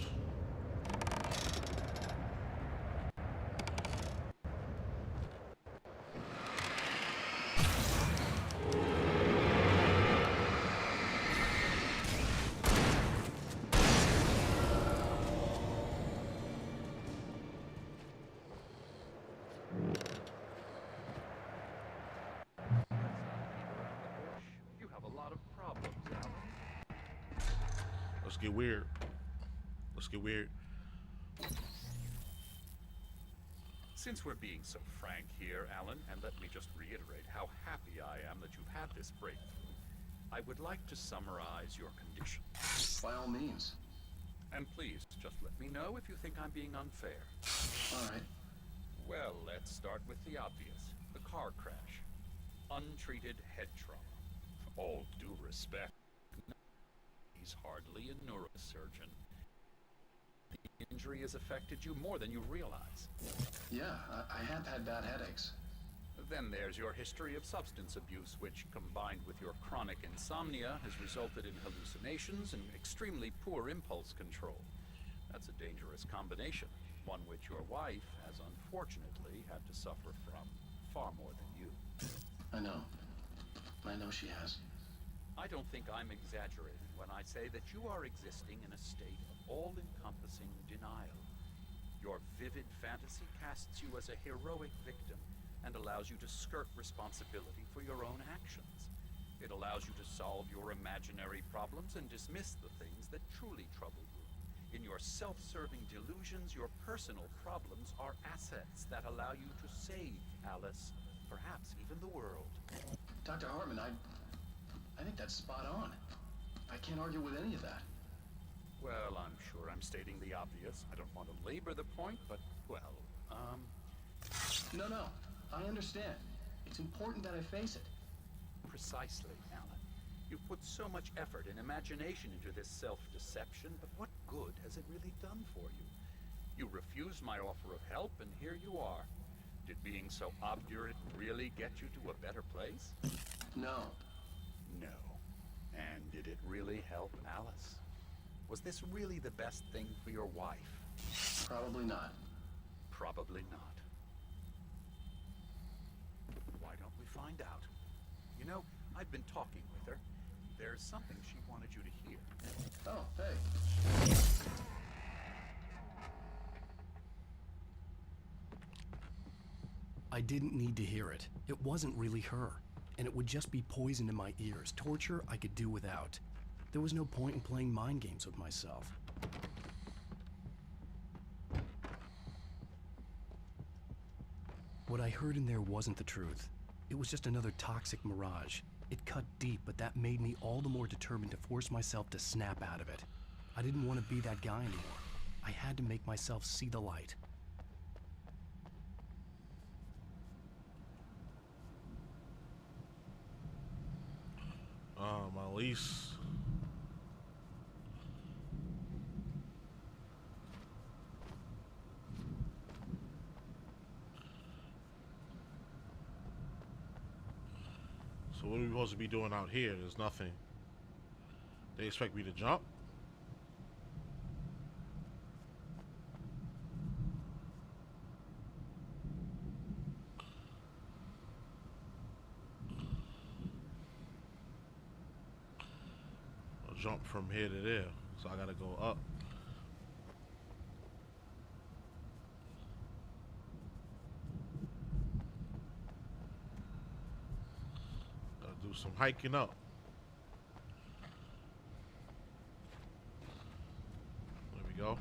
Let's get weird. Let's get weird. Since we're being so frank here, Alan, and let me just reiterate how happy I am that you've had this breakthrough, I would like to summarize your condition. By all means. And please, just let me know if you think I'm being unfair. All right. Well, let's start with the obvious. The car crash. Untreated head trauma. All due respect, he's hardly a neurosurgeon. The injury has affected you more than you realize. Yeah, I have had bad headaches. Then there's your history of substance abuse, which, combined with your chronic insomnia, has resulted in hallucinations and extremely poor impulse control. That's a dangerous combination, one which your wife has unfortunately had to suffer from far more than you. I know. I know she has. I don't think I'm exaggerating when I say that you are existing in a state of all-encompassing denial. Your vivid fantasy casts you as a heroic victim and allows you to skirt responsibility for your own actions. It allows you to solve your imaginary problems and dismiss the things that truly trouble you. In your self-serving delusions, your personal problems are assets that allow you to save Alice, perhaps even the world. Dr. Hartman, I think that's spot on. I can't argue with any of that. Well, I'm sure I'm stating the obvious. I don't want to labor the point, but, well, No, I understand. It's important that I face it. Precisely, Alan. You've put so much effort and imagination into this self-deception, but what good has it really done for you? You refused my offer of help, and here you are. Did being so obdurate really get you to a better place? No. No. And did it really help Alice? Was this really the best thing for your wife? Probably not. Probably not. Why don't we find out? You know, I've been talking with her. There's something she wanted you to hear. Oh, hey. I didn't need to hear it. It wasn't really her. And it would just be poison in my ears. Torture I could do without. There was no point in playing mind games with myself. What I heard in there wasn't the truth. It was just another toxic mirage. It cut deep, but that made me all the more determined to force myself to snap out of it. I didn't want to be that guy anymore. I had to make myself see the light. My lease. So what are we supposed to be doing out here? There's nothing. They expect me to jump? I'll jump from here to there. So I gotta go up. Do some hiking up. There we go.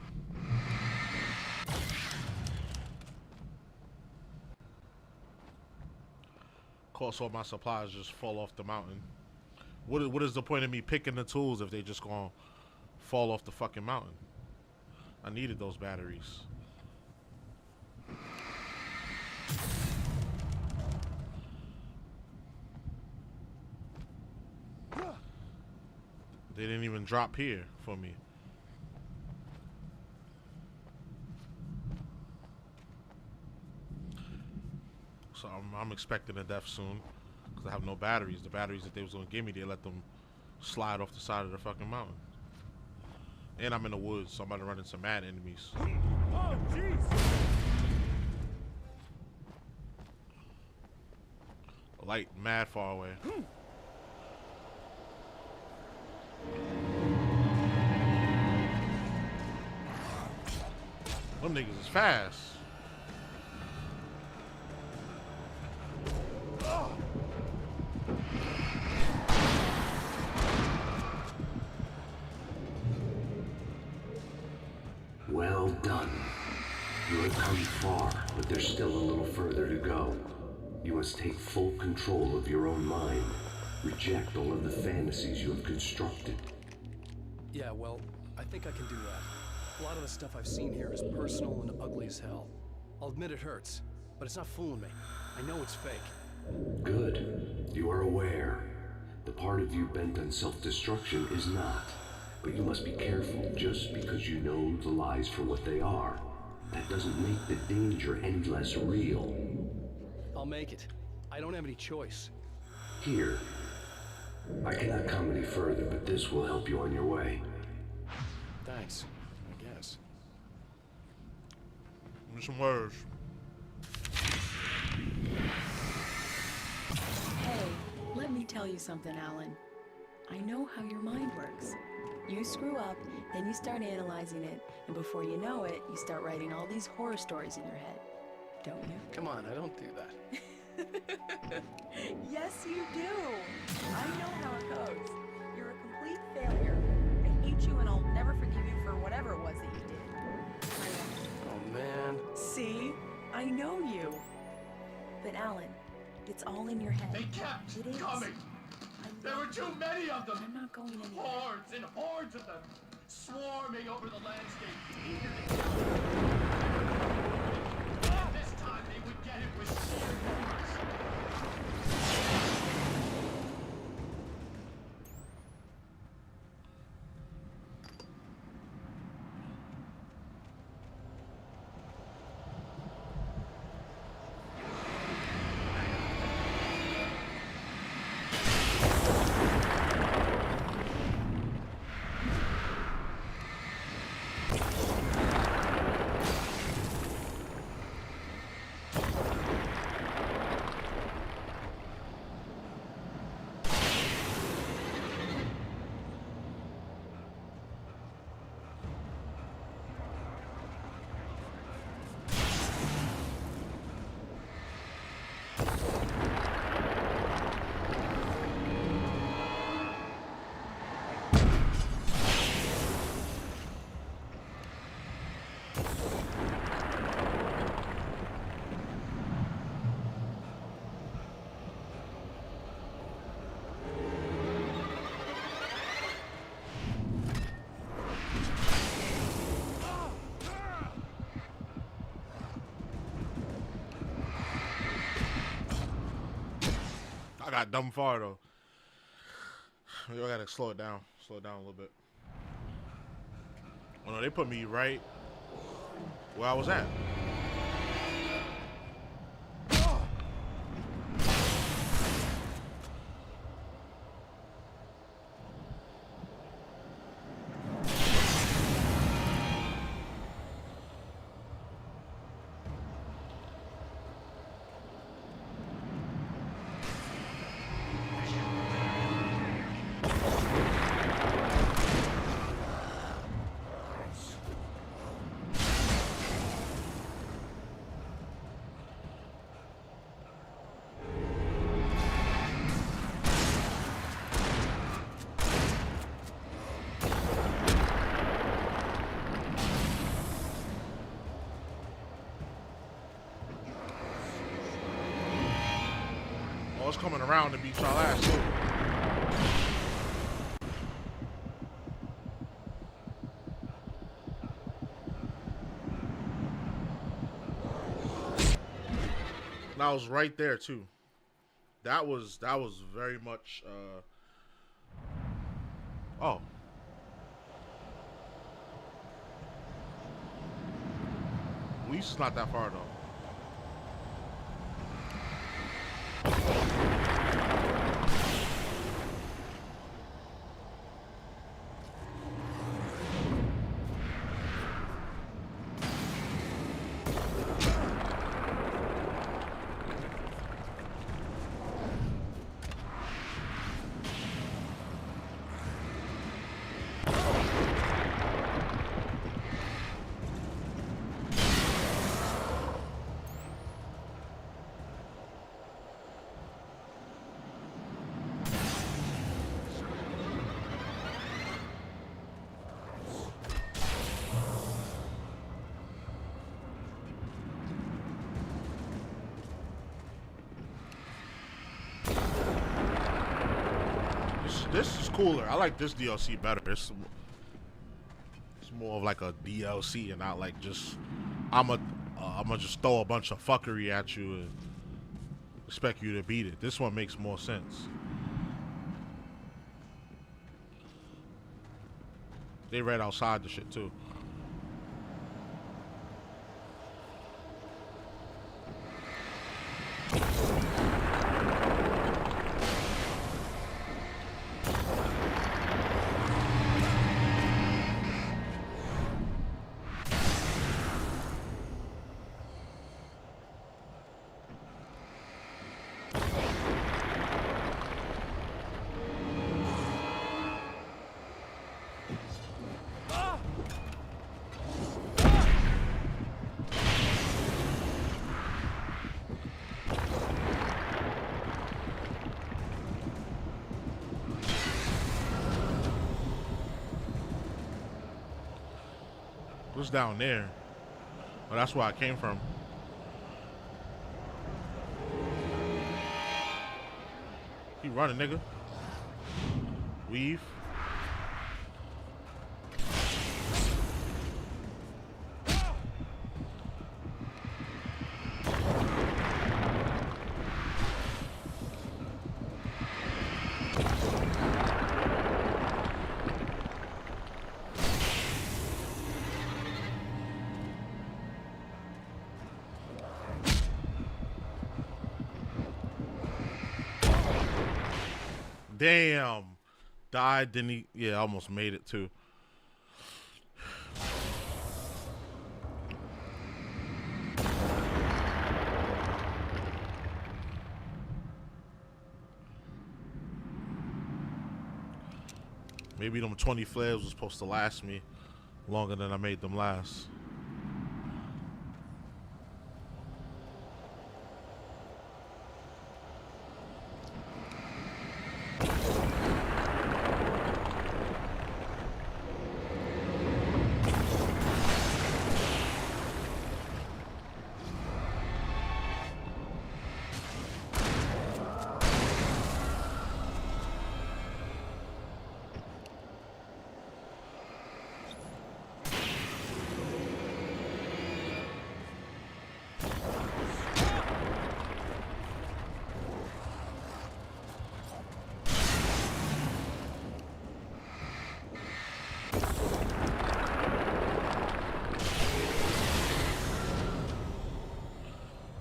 Of course, all my supplies just fall off the mountain. What is the point of me picking the tools if they just gonna fall off the fucking mountain? I needed those batteries. They didn't even drop here for me. So I'm expecting a death soon because I have no batteries. The batteries that they was gonna give me, they let them slide off the side of the fucking mountain. And I'm in the woods, so I'm about to run into mad enemies. Oh, jeez! Light mad far away. Them niggas is fast. Well done. You have come far, but there's still a little further to go. You must take full control of your own mind. Reject all of the fantasies you have constructed. Yeah, well, I think I can do that. A lot of the stuff I've seen here is personal and ugly as hell. I'll admit it hurts, but it's not fooling me. I know it's fake. Good. You are aware. The part of you bent on self-destruction is not. But you must be careful. Just because you know the lies for what they are, that doesn't make the danger any less real. I'll make it. I don't have any choice. Here. I cannot come any further, but this will help you on your way. Thanks, I guess. Give me some words. Hey, let me tell you something, Alan. I know how your mind works. You screw up, then you start analyzing it, and before you know it, you start writing all these horror stories in your head. Don't you? Come on, I don't do that. Yes, you do. I know how it goes. You're a complete failure. I hate you, and I'll never forgive you for whatever it was that you did. Oh, man. See? I know you. But Alan, it's all in your head. They kept It is. coming. There were too many of them. I'm not going anywhere. Hordes and hordes of them, swarming over the landscape, eager to kill. And this time they would get it with sheer numbers. got dumb far though. Maybe I gotta slow it down. Slow it down a little bit. Oh no, they put me right where I was at. It's coming around to beat y'all ass too. And I was right there too. That was very much oh. At least it's not that far though. This is cooler. I like this DLC better. It's more of like a DLC and not like just I'ma just throw a bunch of fuckery at you and expect you to beat it. This one makes more sense. They read outside the shit too. What's down there? Oh, that's where I came from. Keep running, nigga. Weave. Damn. Died, didn't he? Yeah, almost made it too. Maybe them 20 flares was supposed to last me longer than I made them last.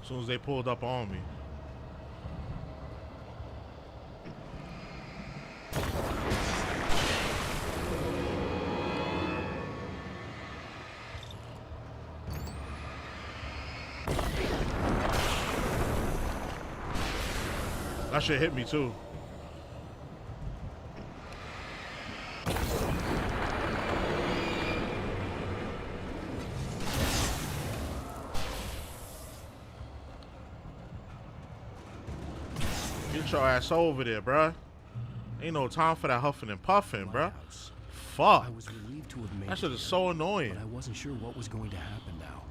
As soon as they pulled up on me. That shit hit me too. Get your ass over there, bruh. Ain't no time for that huffing and puffing, bruh. Fuck. I was relieved to have made That shit it is so annoying. But I wasn't sure what was going to happen now.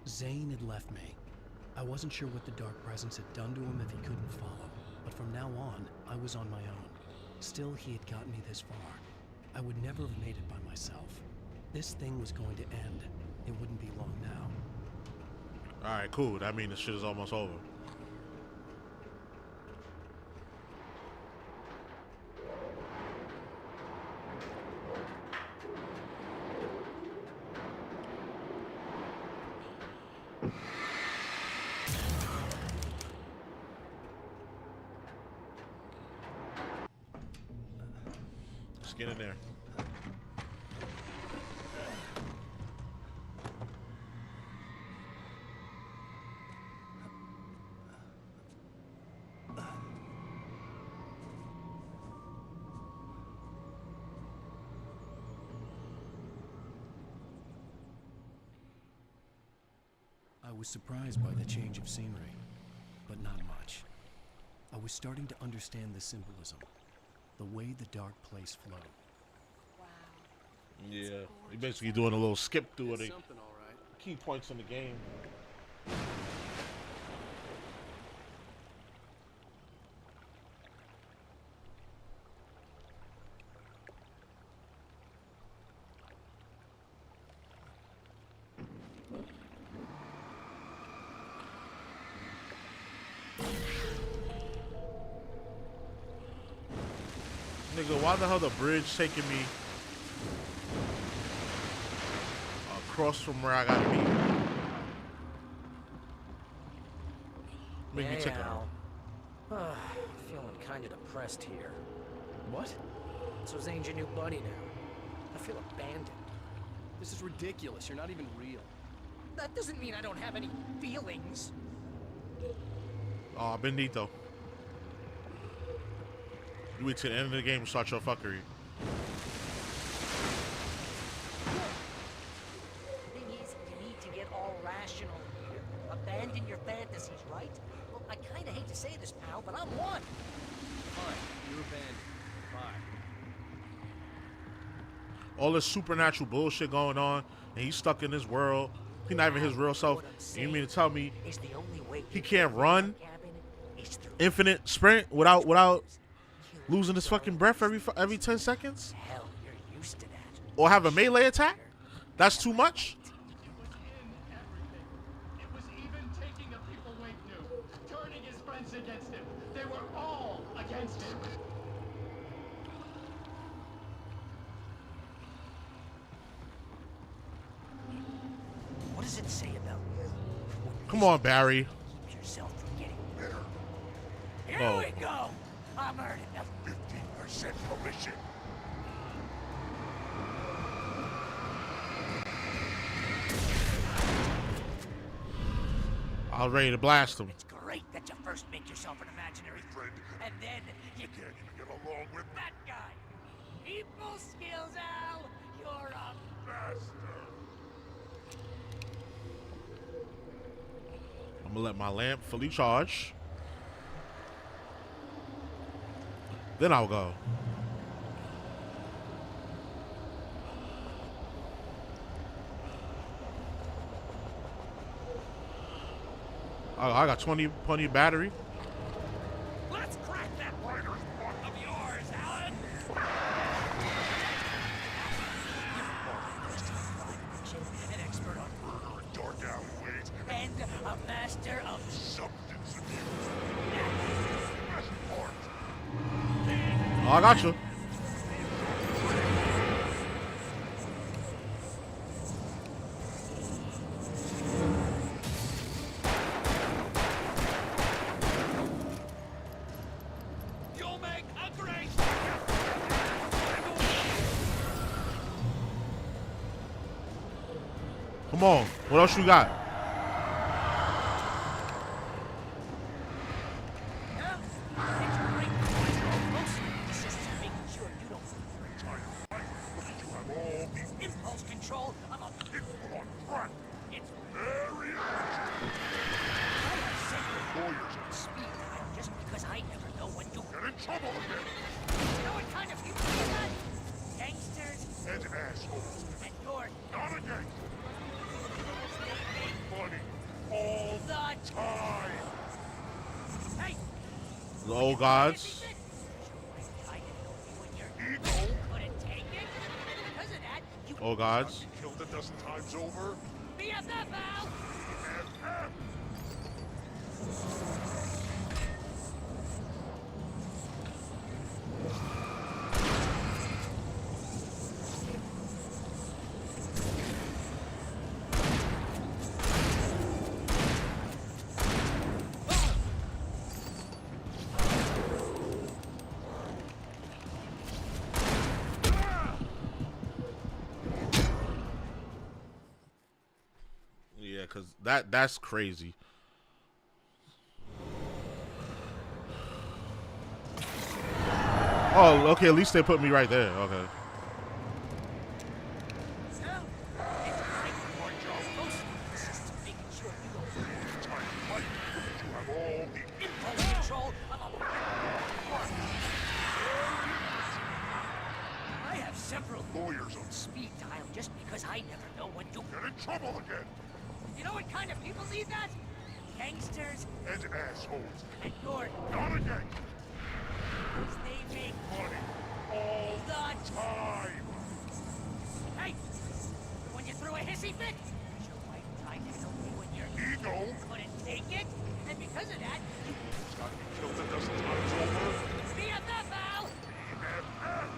Zane had left me. I wasn't sure what the Dark Presence had done to him if he couldn't follow, but from now on, I was on my own. Still, he had gotten me this far. I would never have made it by myself. This thing was going to end. It wouldn't be long now. Alright, cool. That means the shit is almost over. Let's get in there. I was surprised by the change of scenery, but not much. I was starting to understand the symbolism, the way the dark place flowed. Yeah, you're basically doing a little skip through of the key points in the game. Nigga, why the hell the bridge taking me across from where I gotta be? Make me take a... Feeling kind of depressed here. What? So Zane's your new buddy now. I feel abandoned. This is ridiculous. You're not even real. That doesn't mean I don't have any feelings. Oh, bendito. You wait till the end of the game and start your fuckery. The thing is, you need to get all rational here. Abandon your fantasies, right? Well, I kind of hate to say this, pal, but I'm one. Fine, you're abandoned. Fine. All this supernatural bullshit going on, and he's stuck in this world. He's not even his real self. And you mean to tell me he can't run infinite sprint without losing his fucking breath every 10 seconds? Hell, you're used to that. Or have a melee attack? That's too much? It was even taking a people Wake knew, turning his friends against him. They were all against him. What does it say about you? Come on, Barry. Keep yourself from getting bitter. Here Oh. we go. I'm earning a 15% commission. I was ready to blast him. It's great that you first make yourself an imaginary friend, and then you Can't even get along with that guy. People skills, Al. You're a master. I'm gonna let my lamp fully charge. Then I'll go. I got 20 battery. Let's crack that worker's block of yours, Al. An expert on Murder in dark alleyways. and a master of Substance abuse. Best part. Oh, I got you. You'll make a great. Come on. What else you got? impulse control. I'm a People on crack. It's Very lawyers on speed dial just because I never know when you get in trouble again. You know what kind of people do that? Gangsters And assholes. and you're Not a gangster. Money. All the time. Hey, The old gods. Ego. couldn't take it. Because of that, you Old gods. Killed a dozen times over. BFF, Al! BFF. Yeah, cause that's crazy. Oh, okay. At least they put me right there. Okay. I have several lawyers on speed dial just because I never know when you get in trouble again. You know what kind of people need that? Gangsters And assholes. and you're Not a gangster. they make Money. All the time. Hey! When you threw a hissy fit, your wife tried to help you when your Ego. couldn't take it, and because of that, you Got me killed a dozen times over. BFF, Al! BFF.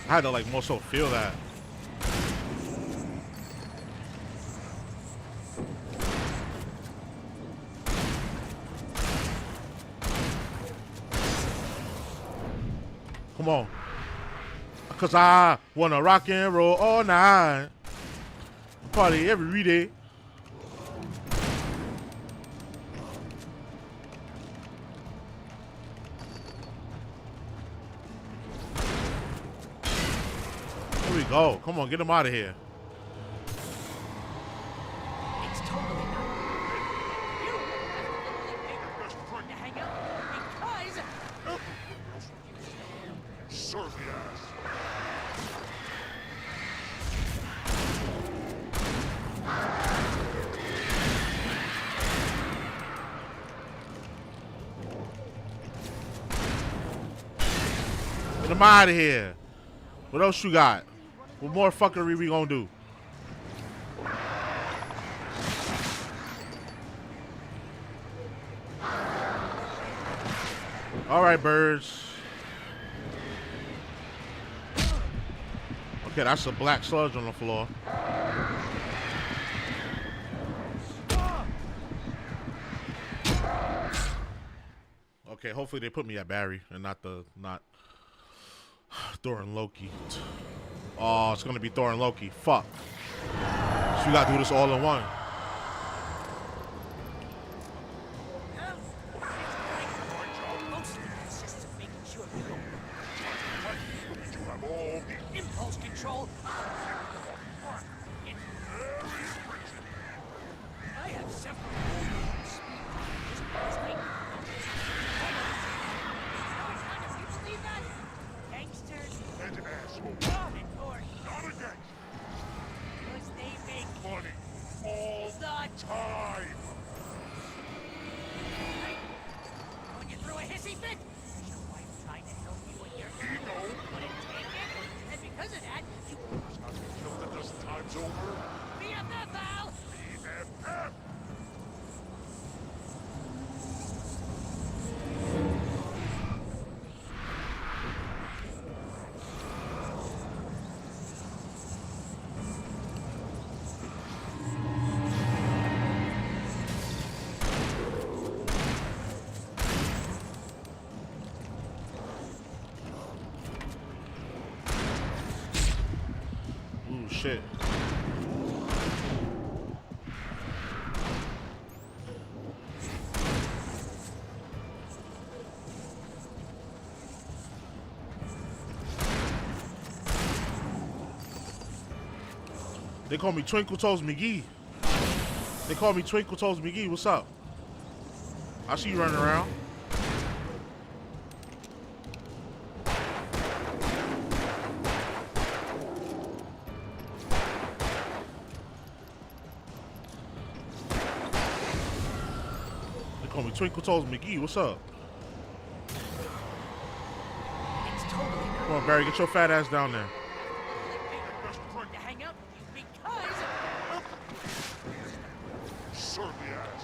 I had to like more so feel that. Come on. Cause I wanna rock and roll all night. Party every day. Here we go. Come on, get him out of here. It's totally not. You have to hang out because Serve the ass. Get him out of here. What else you got? What more fuckery we gonna do? All right, birds. Okay, that's a black sludge on the floor. Okay, hopefully they put me at Barry and not Thor and Loki. Oh, it's gonna be Thor and Loki. Fuck. So you gotta do this all in one. impulse control. I have several speed just because I what kind of people need that? Gangsters And assholes. and you're Not a gangster. because they make Money. All Time! When you threw a hissy fit? Your wife tried to help you with your ego, couldn't take it, and because of that, you I've been killed a dozen times over. BFF, Al! BFF! Ooh, shit. They call me Twinkle Toes McGee. They call me Twinkle Toes McGee. What's up? I see you running around. They call me Twinkle Toes McGee. What's up? Come on, Barry. Get your fat ass down there. to hang out with you because... Serve the ass.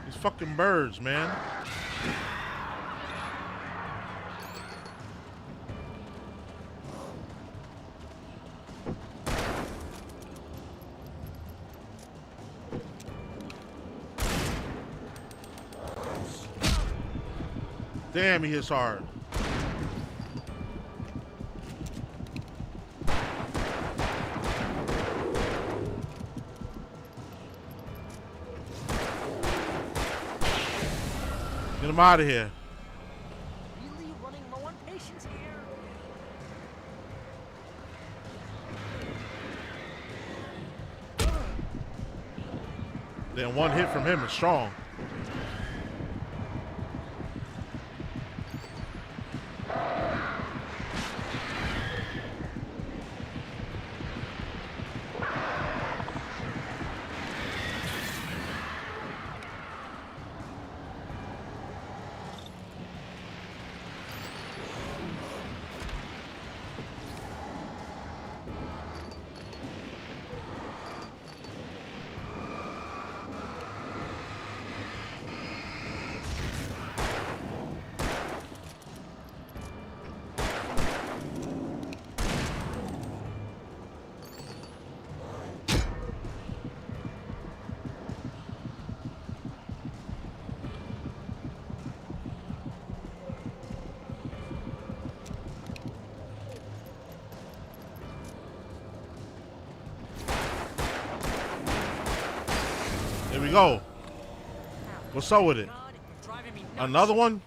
These fucking birds, man. Damn, he hits hard. Get him out of here. Really running low on patience here. Then one hit from him is strong. There we go. What's up with it? Another one?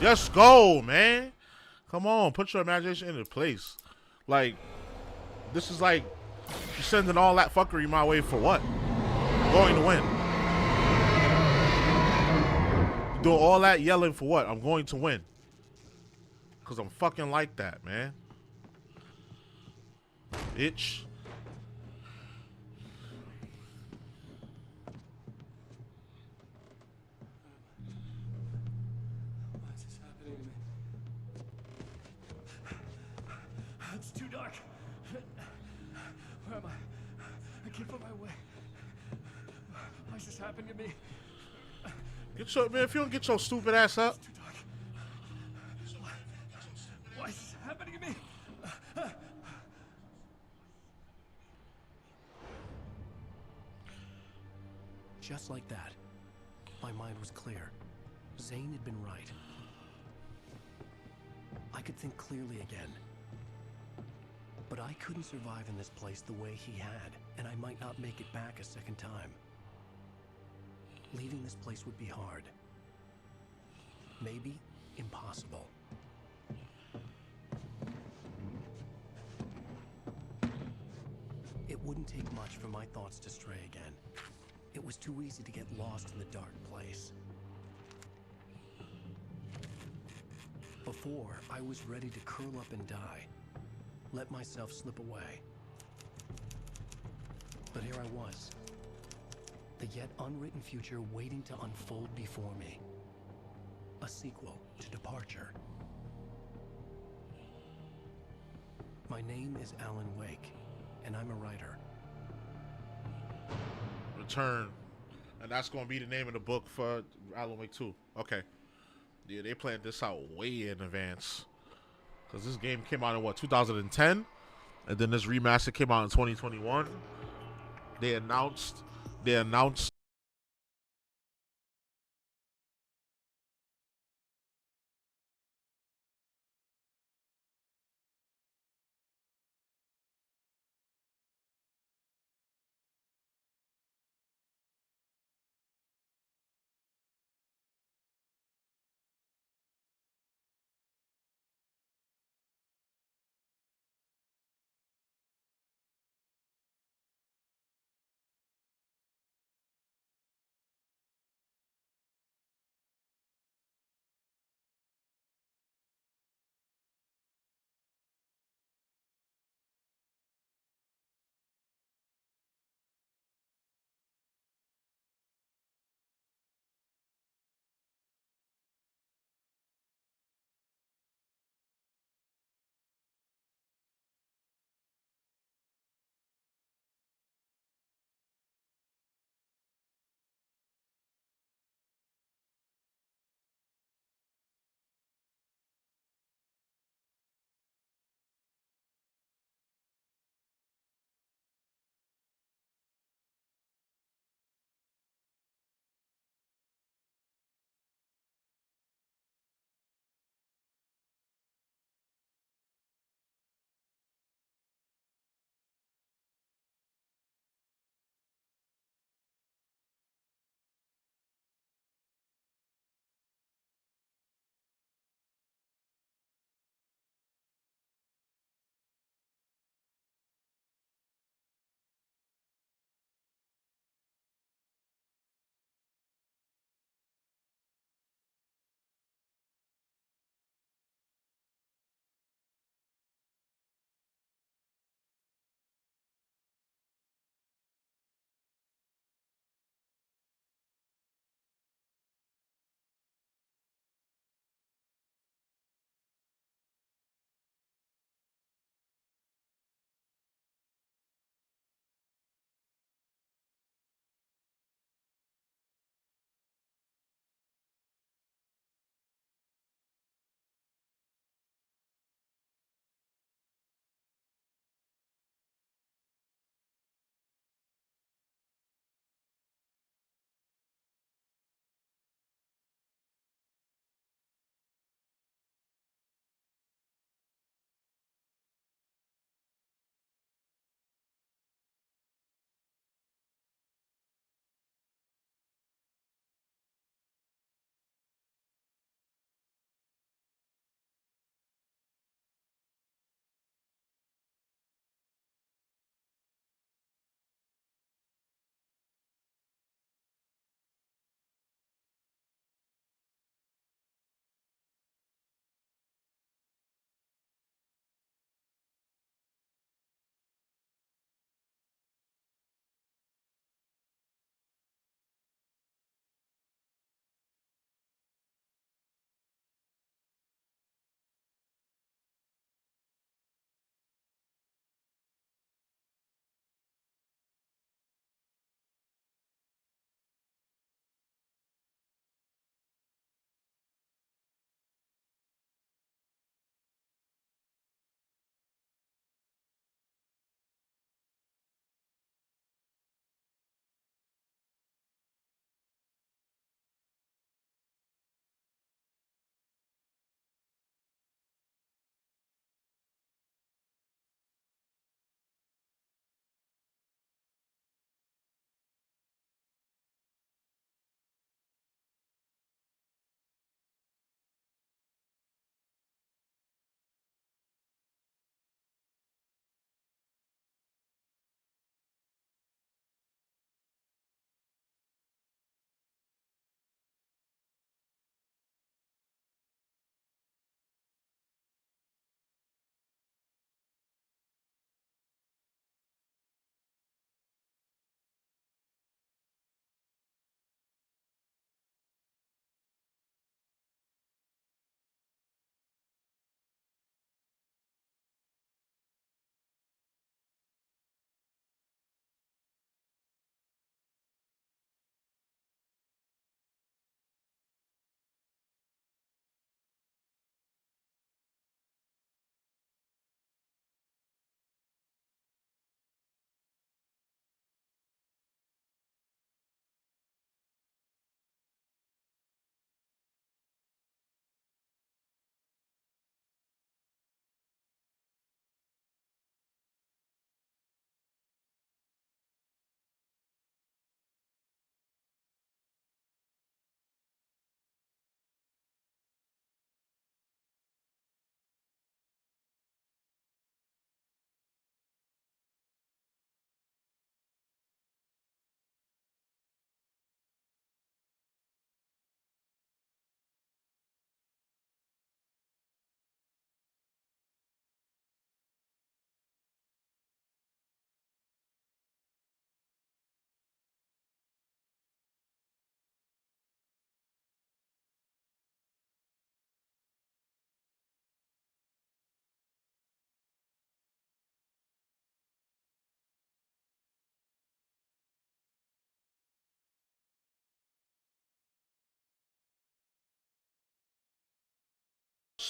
Let's go, man. Come on, put your imagination into place. Like, this is like, you're sending all that fuckery my way for what? I'm going to win. You're doing all that yelling for what? I'm going to win. Because I'm fucking like that, man. Bitch. It's too dark. Where am I? I can't find my way. Why is this happening to me? Get your, man, if you don't get your stupid ass up. It's too dark. Why is this happening to me? Just like that, my mind was clear. Zane had been right. I could think clearly again. But I couldn't survive in this place the way he had, and I might not make it back a second time. Leaving this place would be hard. Maybe impossible. It wouldn't take much for my thoughts to stray again. It was too easy to get lost in the dark place. Before, I was ready to curl up and die, let myself slip away. But here I was, the yet unwritten future waiting to unfold before me. A sequel to Departure. My name is Alan Wake, and I'm a writer. Return. And that's going to be the name of the book for Alan Wake 2. Okay. Yeah, they planned this out way in advance. Because this game came out in, what, 2010? And then this remaster came out in 2021. They announced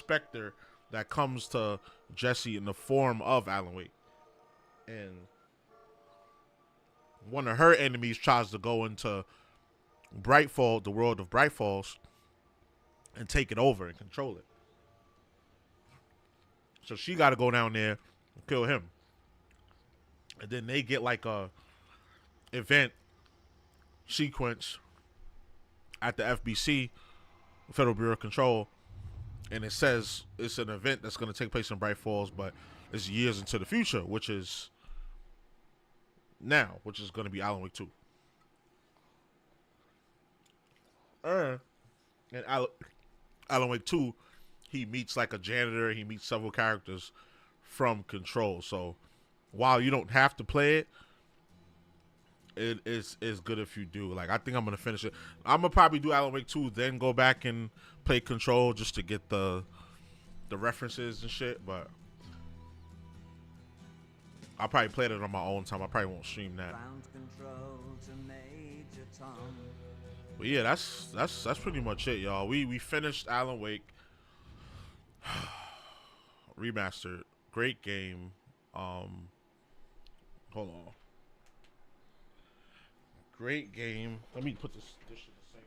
specter that comes to Jesse in the form of Alan Wake. And one of her enemies tries to go into Brightfall, the world of Bright Falls, and take it over and control it. So she got to go down there and kill him. And then they get like a event sequence at the FBC, Federal Bureau of Control, and it says it's an event that's going to take place in Bright Falls, but it's years into the future, which is now, which is going to be Alan Wake 2. And Alan Wake 2, he meets like a janitor. He meets several characters from Control. So while you don't have to play it, it is good if you do. Like, I think I'm going to finish it. I'm going to probably do Alan Wake 2, then go back and play Control just to get the references and shit. But I'll probably play it on my own time. I probably won't stream that. But yeah, that's pretty much it, y'all. We finished Alan Wake Remastered. Great game. Hold on. Great game. Let me put this shit in the sink.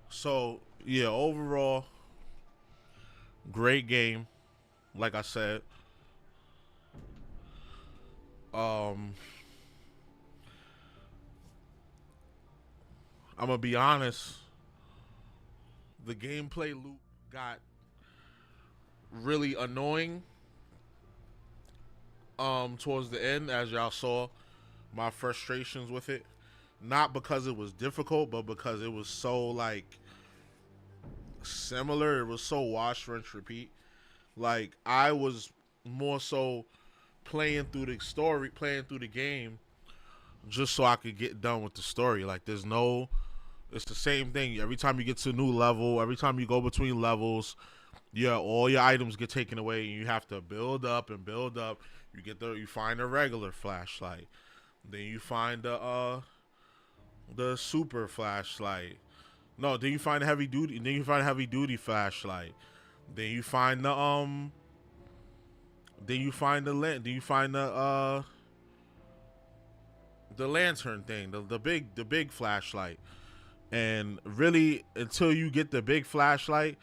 So, yeah, overall, great game. Like I said, I'm gonna be honest, the gameplay loop got really annoying towards the end, as y'all saw my frustrations with it. Not because it was difficult, but because it was so like similar. It was so wash, rinse, repeat. Like, I was more so playing through the story, playing through the game, just so I could get done with the story. Like, it's the same thing. Every time you get to a new level, every time you go between levels, yeah, all your items get taken away, and you have to build up and build up. You find a regular flashlight, then you find the super flashlight. No, then you find a heavy duty, and then you find a heavy duty flashlight. Then you find the lantern thing, the big flashlight. And really, until you get the big flashlight,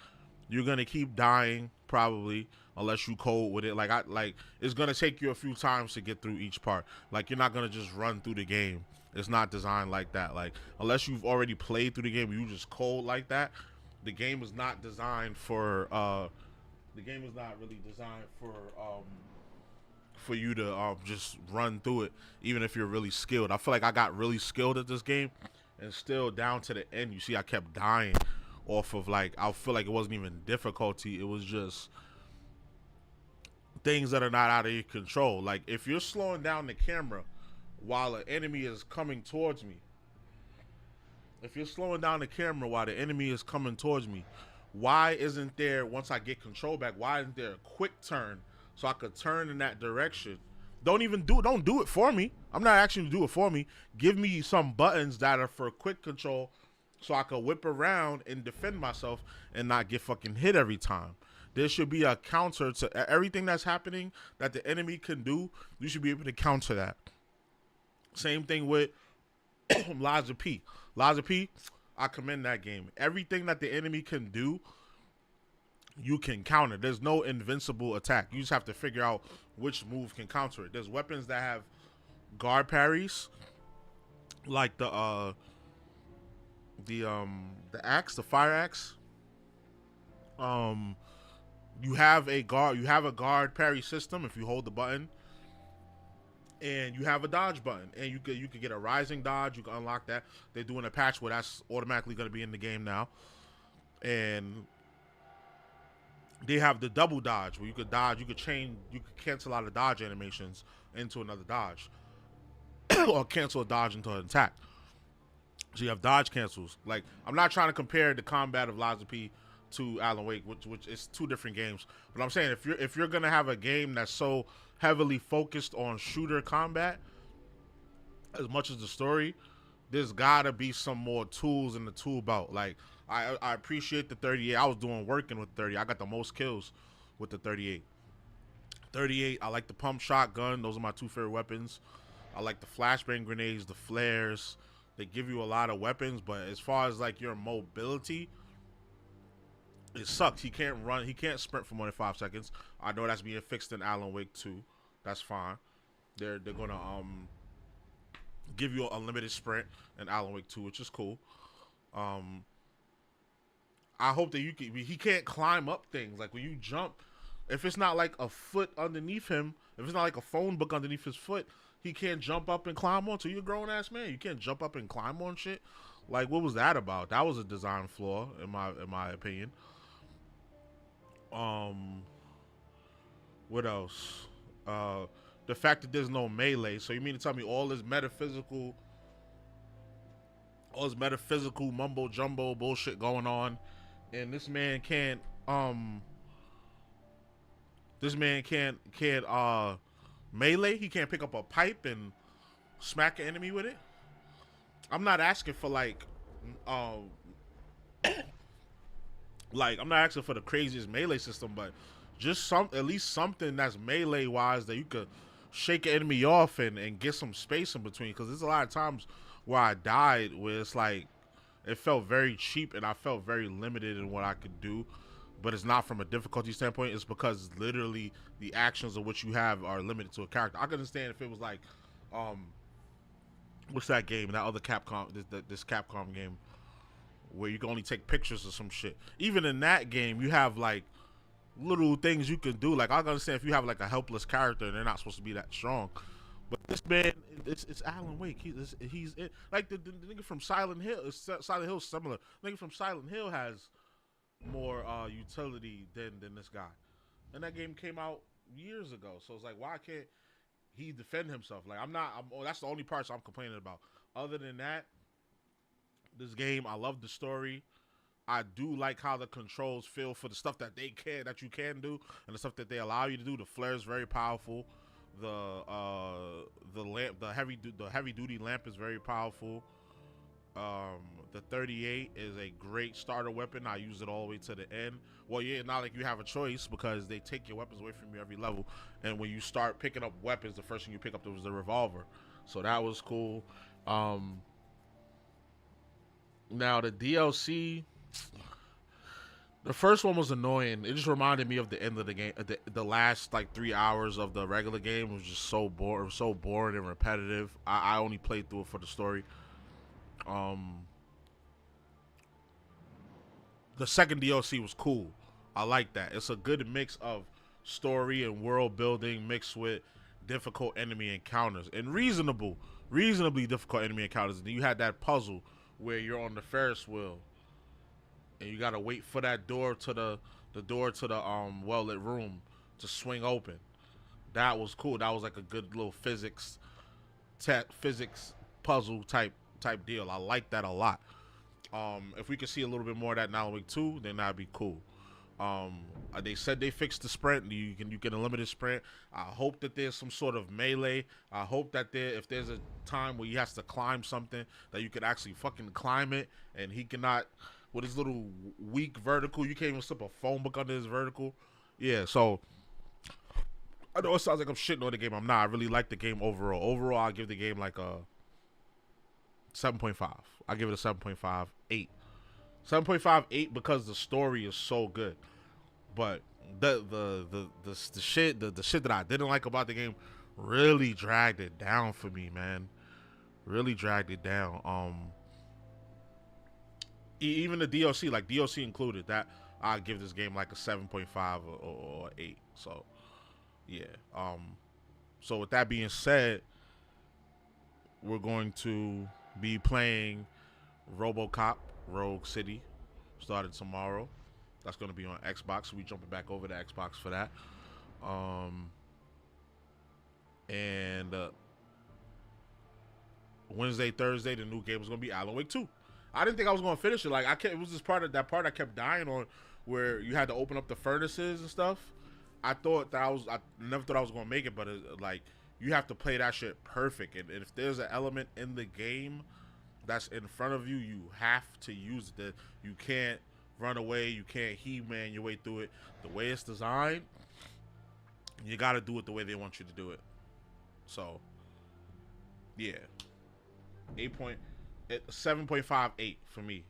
you're gonna keep dying probably, unless you code with it. Like it's gonna take you a few times to get through each part. Like, you're not gonna just run through the game. It's not designed like that. Like, unless you've already played through the game, you just code like that. The game is not designed for. The game is not really designed for you to just run through it, even if you're really skilled. I feel like I got really skilled at this game, and still down to the end, you see, I kept dying off of, like, I feel like it wasn't even difficulty. It was just things that are not out of your control. Like, if you're slowing down the camera while an enemy is coming towards me, why isn't there, once I get control back, why isn't there a quick turn so I could turn in that direction? Don't do it for me. I'm not asking you to do it for me. Give me some buttons that are for quick control so I could whip around and defend myself and not get fucking hit every time. There should be a counter to everything that's happening that the enemy can do. You should be able to counter that. Same thing with Liza P. I commend that game. Everything that the enemy can do, you can counter. There's no invincible attack. You just have to figure out which move can counter it. There's weapons that have guard parries, like the axe, the fire axe. You have a guard parry system if you hold the button, and you have a dodge button, and you could get a rising dodge. You can unlock that. They're doing a patch where that's automatically going to be in the game now, and they have the double dodge where you could dodge. You could cancel out of dodge animations into another dodge, or cancel a dodge into an attack. So you have dodge cancels. Like, I'm not trying to compare the combat of Lies of P to Alan Wake, which is two different games. But I'm saying if you're gonna have a game that's so heavily focused on shooter combat as much as the story, there's gotta be some more tools in the tool belt. Like, I appreciate the 38. I was doing working with 30. I got the most kills with the 38. 38, I like the pump shotgun. Those are my two favorite weapons. I like the flashbang grenades, the flares. They give you a lot of weapons, but as far as like your mobility, it sucks. He can't run. He can't sprint for more than 5 seconds. I know that's being fixed in Alan Wake 2. That's fine. They're gonna give you a limited sprint in Alan Wake 2, which is cool. I hope that he can't climb up things. Like when you jump, if it's not like a foot underneath him, if it's not like a phone book underneath his foot, he can't jump up and climb on. So you're a grown ass man. You can't jump up and climb on shit. Like, what was that about? That was a design flaw in my opinion. What else? The fact that there's no melee. So you mean to tell me all this metaphysical mumbo jumbo bullshit going on, and this man can't melee? He can't pick up a pipe and smack an enemy with it? I'm not asking for like I'm not asking for the craziest melee system, but just at least something that's melee wise that you could shake an enemy off and get some space in between. Because there's a lot of times where I died where it's like it felt very cheap and I felt very limited in what I could do. But it's not from a difficulty standpoint. It's because literally the actions of what you have are limited to a character. I could understand if it was like, what's that game? That other Capcom, this Capcom game, where you can only take pictures of some shit. Even in that game, you have like little things you can do. Like, I can understand if you have like a helpless character and they're not supposed to be that strong. But this man, it's Alan Wake. He's like the nigga from Silent Hill. Silent Hill's similar. The nigga from Silent Hill has more utility than this guy, and that game came out years ago. So it's like, why can't he defend himself? Like, that's the only parts I'm complaining about. Other than that, this game, I love the story. I do like how the controls feel for the stuff that you can do and the stuff that they allow you to do. The flare is very powerful. The lamp, the heavy duty lamp is very powerful. The 38 is a great starter weapon. I use it all the way to the end. Well, yeah, not like you have a choice because they take your weapons away from you every level. And when you start picking up weapons, the first thing you pick up was the revolver. So that was cool. Now the DLC, the first one was annoying. It just reminded me of the end of the game. The last like 3 hours of the regular game was just so boring and repetitive. I only played through it for the story. The second DLC was cool. I like that. It's a good mix of story and world building mixed with difficult enemy encounters and reasonably difficult enemy encounters. And then you had that puzzle where you're on the Ferris wheel and you gotta wait for that door to the well-lit room to swing open. That was cool. That was like a good little physics puzzle type deal. I like that a lot. If we could see a little bit more of that in Alan Wake 2, then that'd be cool. They said they fixed the sprint. You get a limited sprint. I hope that there's some sort of melee. I hope that if there's a time where he has to climb something, that you could actually fucking climb it, and he cannot, with his little weak vertical, you can't even slip a phone book under his vertical. Yeah, so I know it sounds like I'm shitting on the game. I'm not. I really like the game overall. Overall, I give the game like a 7.5. I give it a 7.5, 8. 7.5, 8 because the story is so good. But the shit that I didn't like about the game really dragged it down for me, man. Really dragged it down. Even the DLC, like DLC included, that I'd give this game like a 7.5 or 8. So, yeah. So with that being said, we're going to be playing RoboCop Rogue City. Started tomorrow. That's going to be on Xbox. So we jumping back over to Xbox for that. And Wednesday, Thursday, the new game was going to be Alan Wake 2. I didn't think I was going to finish it. Like it was this part of that part I kept dying on, where you had to open up the furnaces and stuff. I never thought I was going to make it, but like you have to play that shit perfect. And if there's an element in the game that's in front of you, you have to use it. You can't run away. You can't He-Man your way through it. The way it's designed, you got to do it the way they want you to do it. So, yeah. 7.58 for me.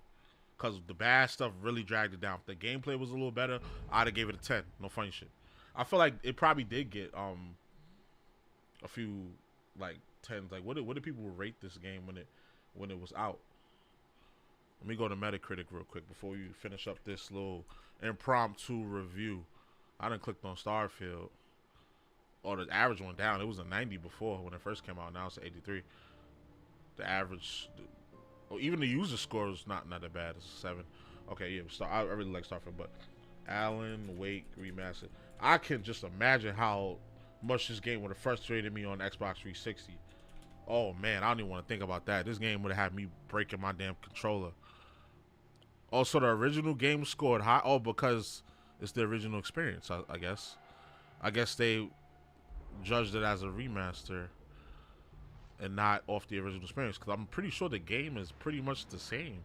Because the bad stuff really dragged it down. If the gameplay was a little better, I'd have gave it a 10. No funny shit. I feel like it probably did get a few like 10s. Like what did people rate this game when it was out? Let me go to Metacritic real quick before we finish up this little impromptu review. I done clicked on Starfield. Oh, the average went down. It was a 90 before when it first came out. Now it's an 83. The average, even the user score is not that bad. It's a 7. Okay, yeah. I really like Starfield, but Alan Wake Remastered. I can just imagine how much this game would have frustrated me on Xbox 360. Oh man, I don't even want to think about that. This game would have had me breaking my damn controller. Also, the original game scored high. Oh, because it's the original experience, I guess. I guess they judged it as a remaster and not off the original experience, because I'm pretty sure the game is pretty much the same.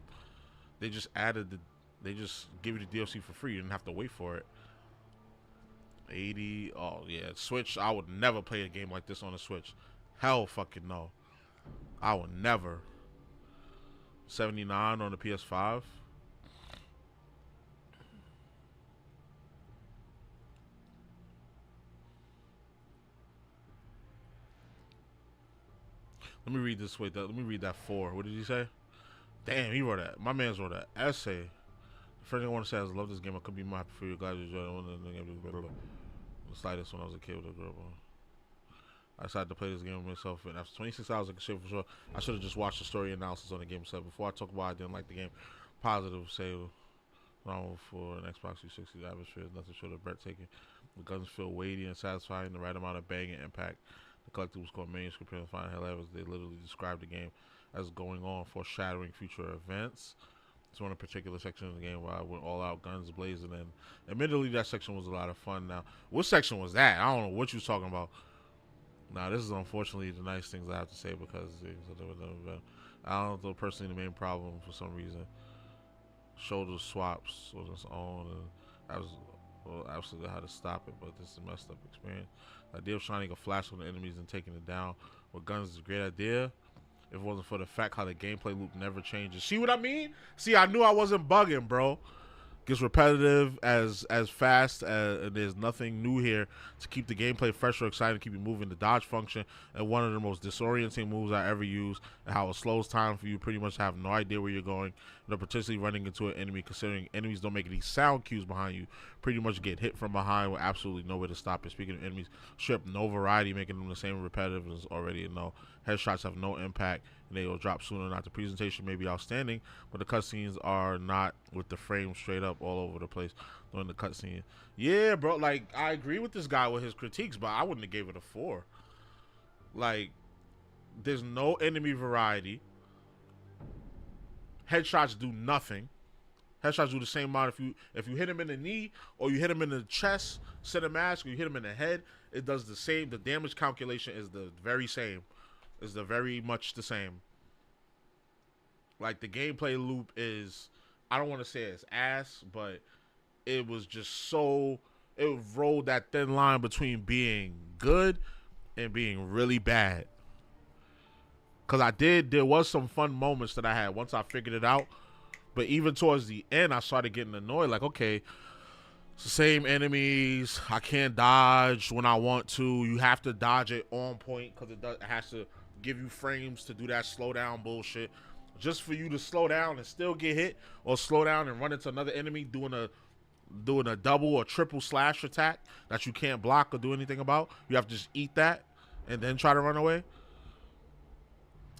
They just they just give you the DLC for free. You didn't have to wait for it. 80. Oh yeah, Switch. I would never play a game like this on the Switch. Hell fucking no. I would never. 79 on the PS5. Let me read this. Wait, let me read that 4. What did he say? Damn, he wrote that. My man's wrote an essay. The first thing I want to say is I love this game. I could be more happy for you. Glad you enjoyed it. The slightest when I was a kid with a girl. I decided to play this game myself, and after 26 hours, I can say for sure I should have just watched the story analysis on the game set. Before I talk about why I didn't like the game, positive say for an Xbox 360 atmosphere is nothing short of breathtaking. The guns feel weighty and satisfying, the right amount of bang and impact. The collectibles called manuscript and find hilarious. They literally describe the game as going on, foreshadowing future events. It's one particular section of the game where I went all out, guns blazing, and admittedly that section was a lot of fun. Now, what section was that? I don't know what you was talking about. Now, this is unfortunately the nice things I have to say, because I don't know, personally the main problem for some reason. Shoulder swaps was its own, and I was absolutely how to stop it, but this is a messed up experience. The idea of shining a flash on the enemies and taking it down with guns is a great idea. If it wasn't for the fact how the gameplay loop never changes. See what I mean? See, I knew I wasn't bugging, bro. Gets repetitive as fast as there's nothing new here to keep the gameplay fresh or exciting, keep you moving. The dodge function and one of the most disorienting moves I ever used, and how it slows time for you. Pretty much have no idea where you're going, and potentially running into an enemy, considering enemies don't make any sound cues behind you. Pretty much get hit from behind with absolutely nowhere to stop it. Speaking of enemies, strip no variety, making them the same repetitive as already a no. Headshots have no impact, and they will drop sooner. Not the presentation may be outstanding, but the cutscenes are not, with the frame straight up all over the place during the cutscene. Yeah, bro, like, I agree with this guy with his critiques, but I wouldn't have gave it a 4. Like, there's no enemy variety. Headshots do nothing. Headshots do the same amount if you hit him in the knee, or you hit him in the chest, set a mask, or you hit him in the head, it does the same. The damage calculation is the very same. Is the very much the same. Like, the gameplay loop is, I don't want to say it's ass, but it was just so, it rolled that thin line between being good and being really bad. Because there was some fun moments that I had once I figured it out, but even towards the end, I started getting annoyed. Like, okay, it's the same enemies. I can't dodge when I want to. You have to dodge it on point, because it has to give you frames to do that slow down bullshit, just for you to slow down and still get hit, or slow down and run into another enemy doing a doing a double or triple slash attack that you can't block or do anything about. You have to just eat that and then try to run away.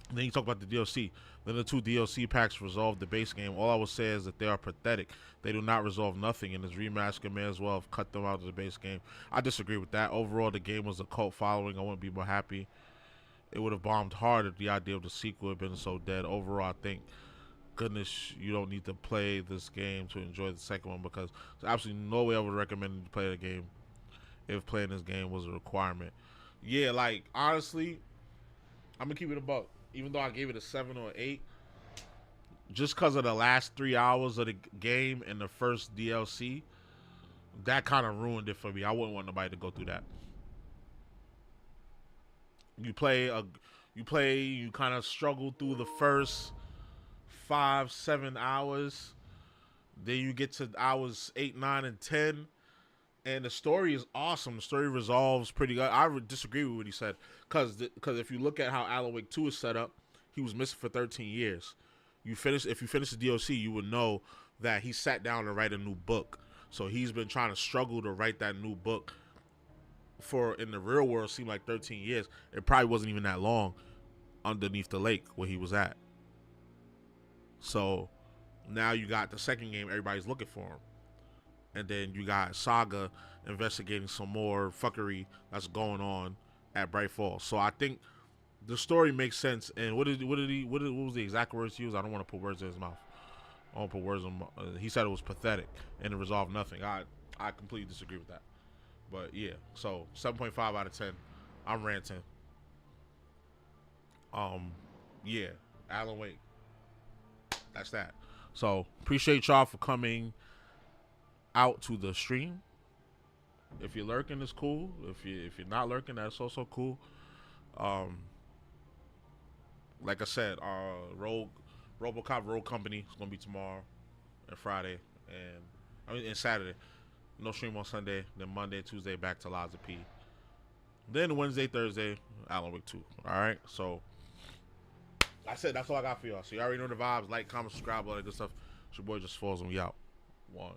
And then you talk about the DLC. Then the 2 DLC packs resolve the base game. All I will say is that they are pathetic. They do not resolve nothing, and this remaster may as well have cut them out of the base game. I disagree with that. Overall, the game was a cult following. I wouldn't be more happy. It would have bombed hard if the idea of the sequel had been so dead. Overall, I think, goodness, you don't need to play this game to enjoy the second one, because there's absolutely no way I would recommend you to play the game if playing this game was a requirement. Yeah, like, honestly, I'm going to keep it a buck. Even though I gave it a 7 or 8, just because of the last 3 hours of the game and the first DLC, that kind of ruined it for me. I wouldn't want nobody to go through that. You kind of struggle through the first 5-7 hours. Then you get to hours 8, 9, and 10. And the story is awesome. The story resolves pretty good. I would disagree with what he said. Because if you look at how Alan Wake 2 is set up, he was missing for 13 years. If you finish the DLC, you would know that he sat down to write a new book. So he's been trying to struggle to write that new book for, in the real world, seemed like 13 years. It probably wasn't even that long underneath the lake where he was at. So now you got the second game, everybody's looking for him. And then you got Saga investigating some more fuckery that's going on at Bright Falls. So I think the story makes sense. And what was the exact words he used? I don't want to put words in his mouth. I won't put words in. He said it was pathetic and it resolved nothing. I completely disagree with that. But yeah, so 7.5 out of 10. I'm ranting. Yeah, Alan Wake. That's that. So appreciate y'all for coming out to the stream. If you're lurking, it's cool. If you're not lurking, that's also cool. Like I said, RoboCop Rogue Company is gonna be tomorrow and Friday, and Saturday. No stream on Sunday. Then Monday, Tuesday, back to Liza P. Then Wednesday, Thursday, Alan Wake 2. All right. So I said that's all I got for y'all. So you already know the vibes. Like, comment, subscribe, all that good stuff. It's your boy JusticeXFalls, and we out. 1.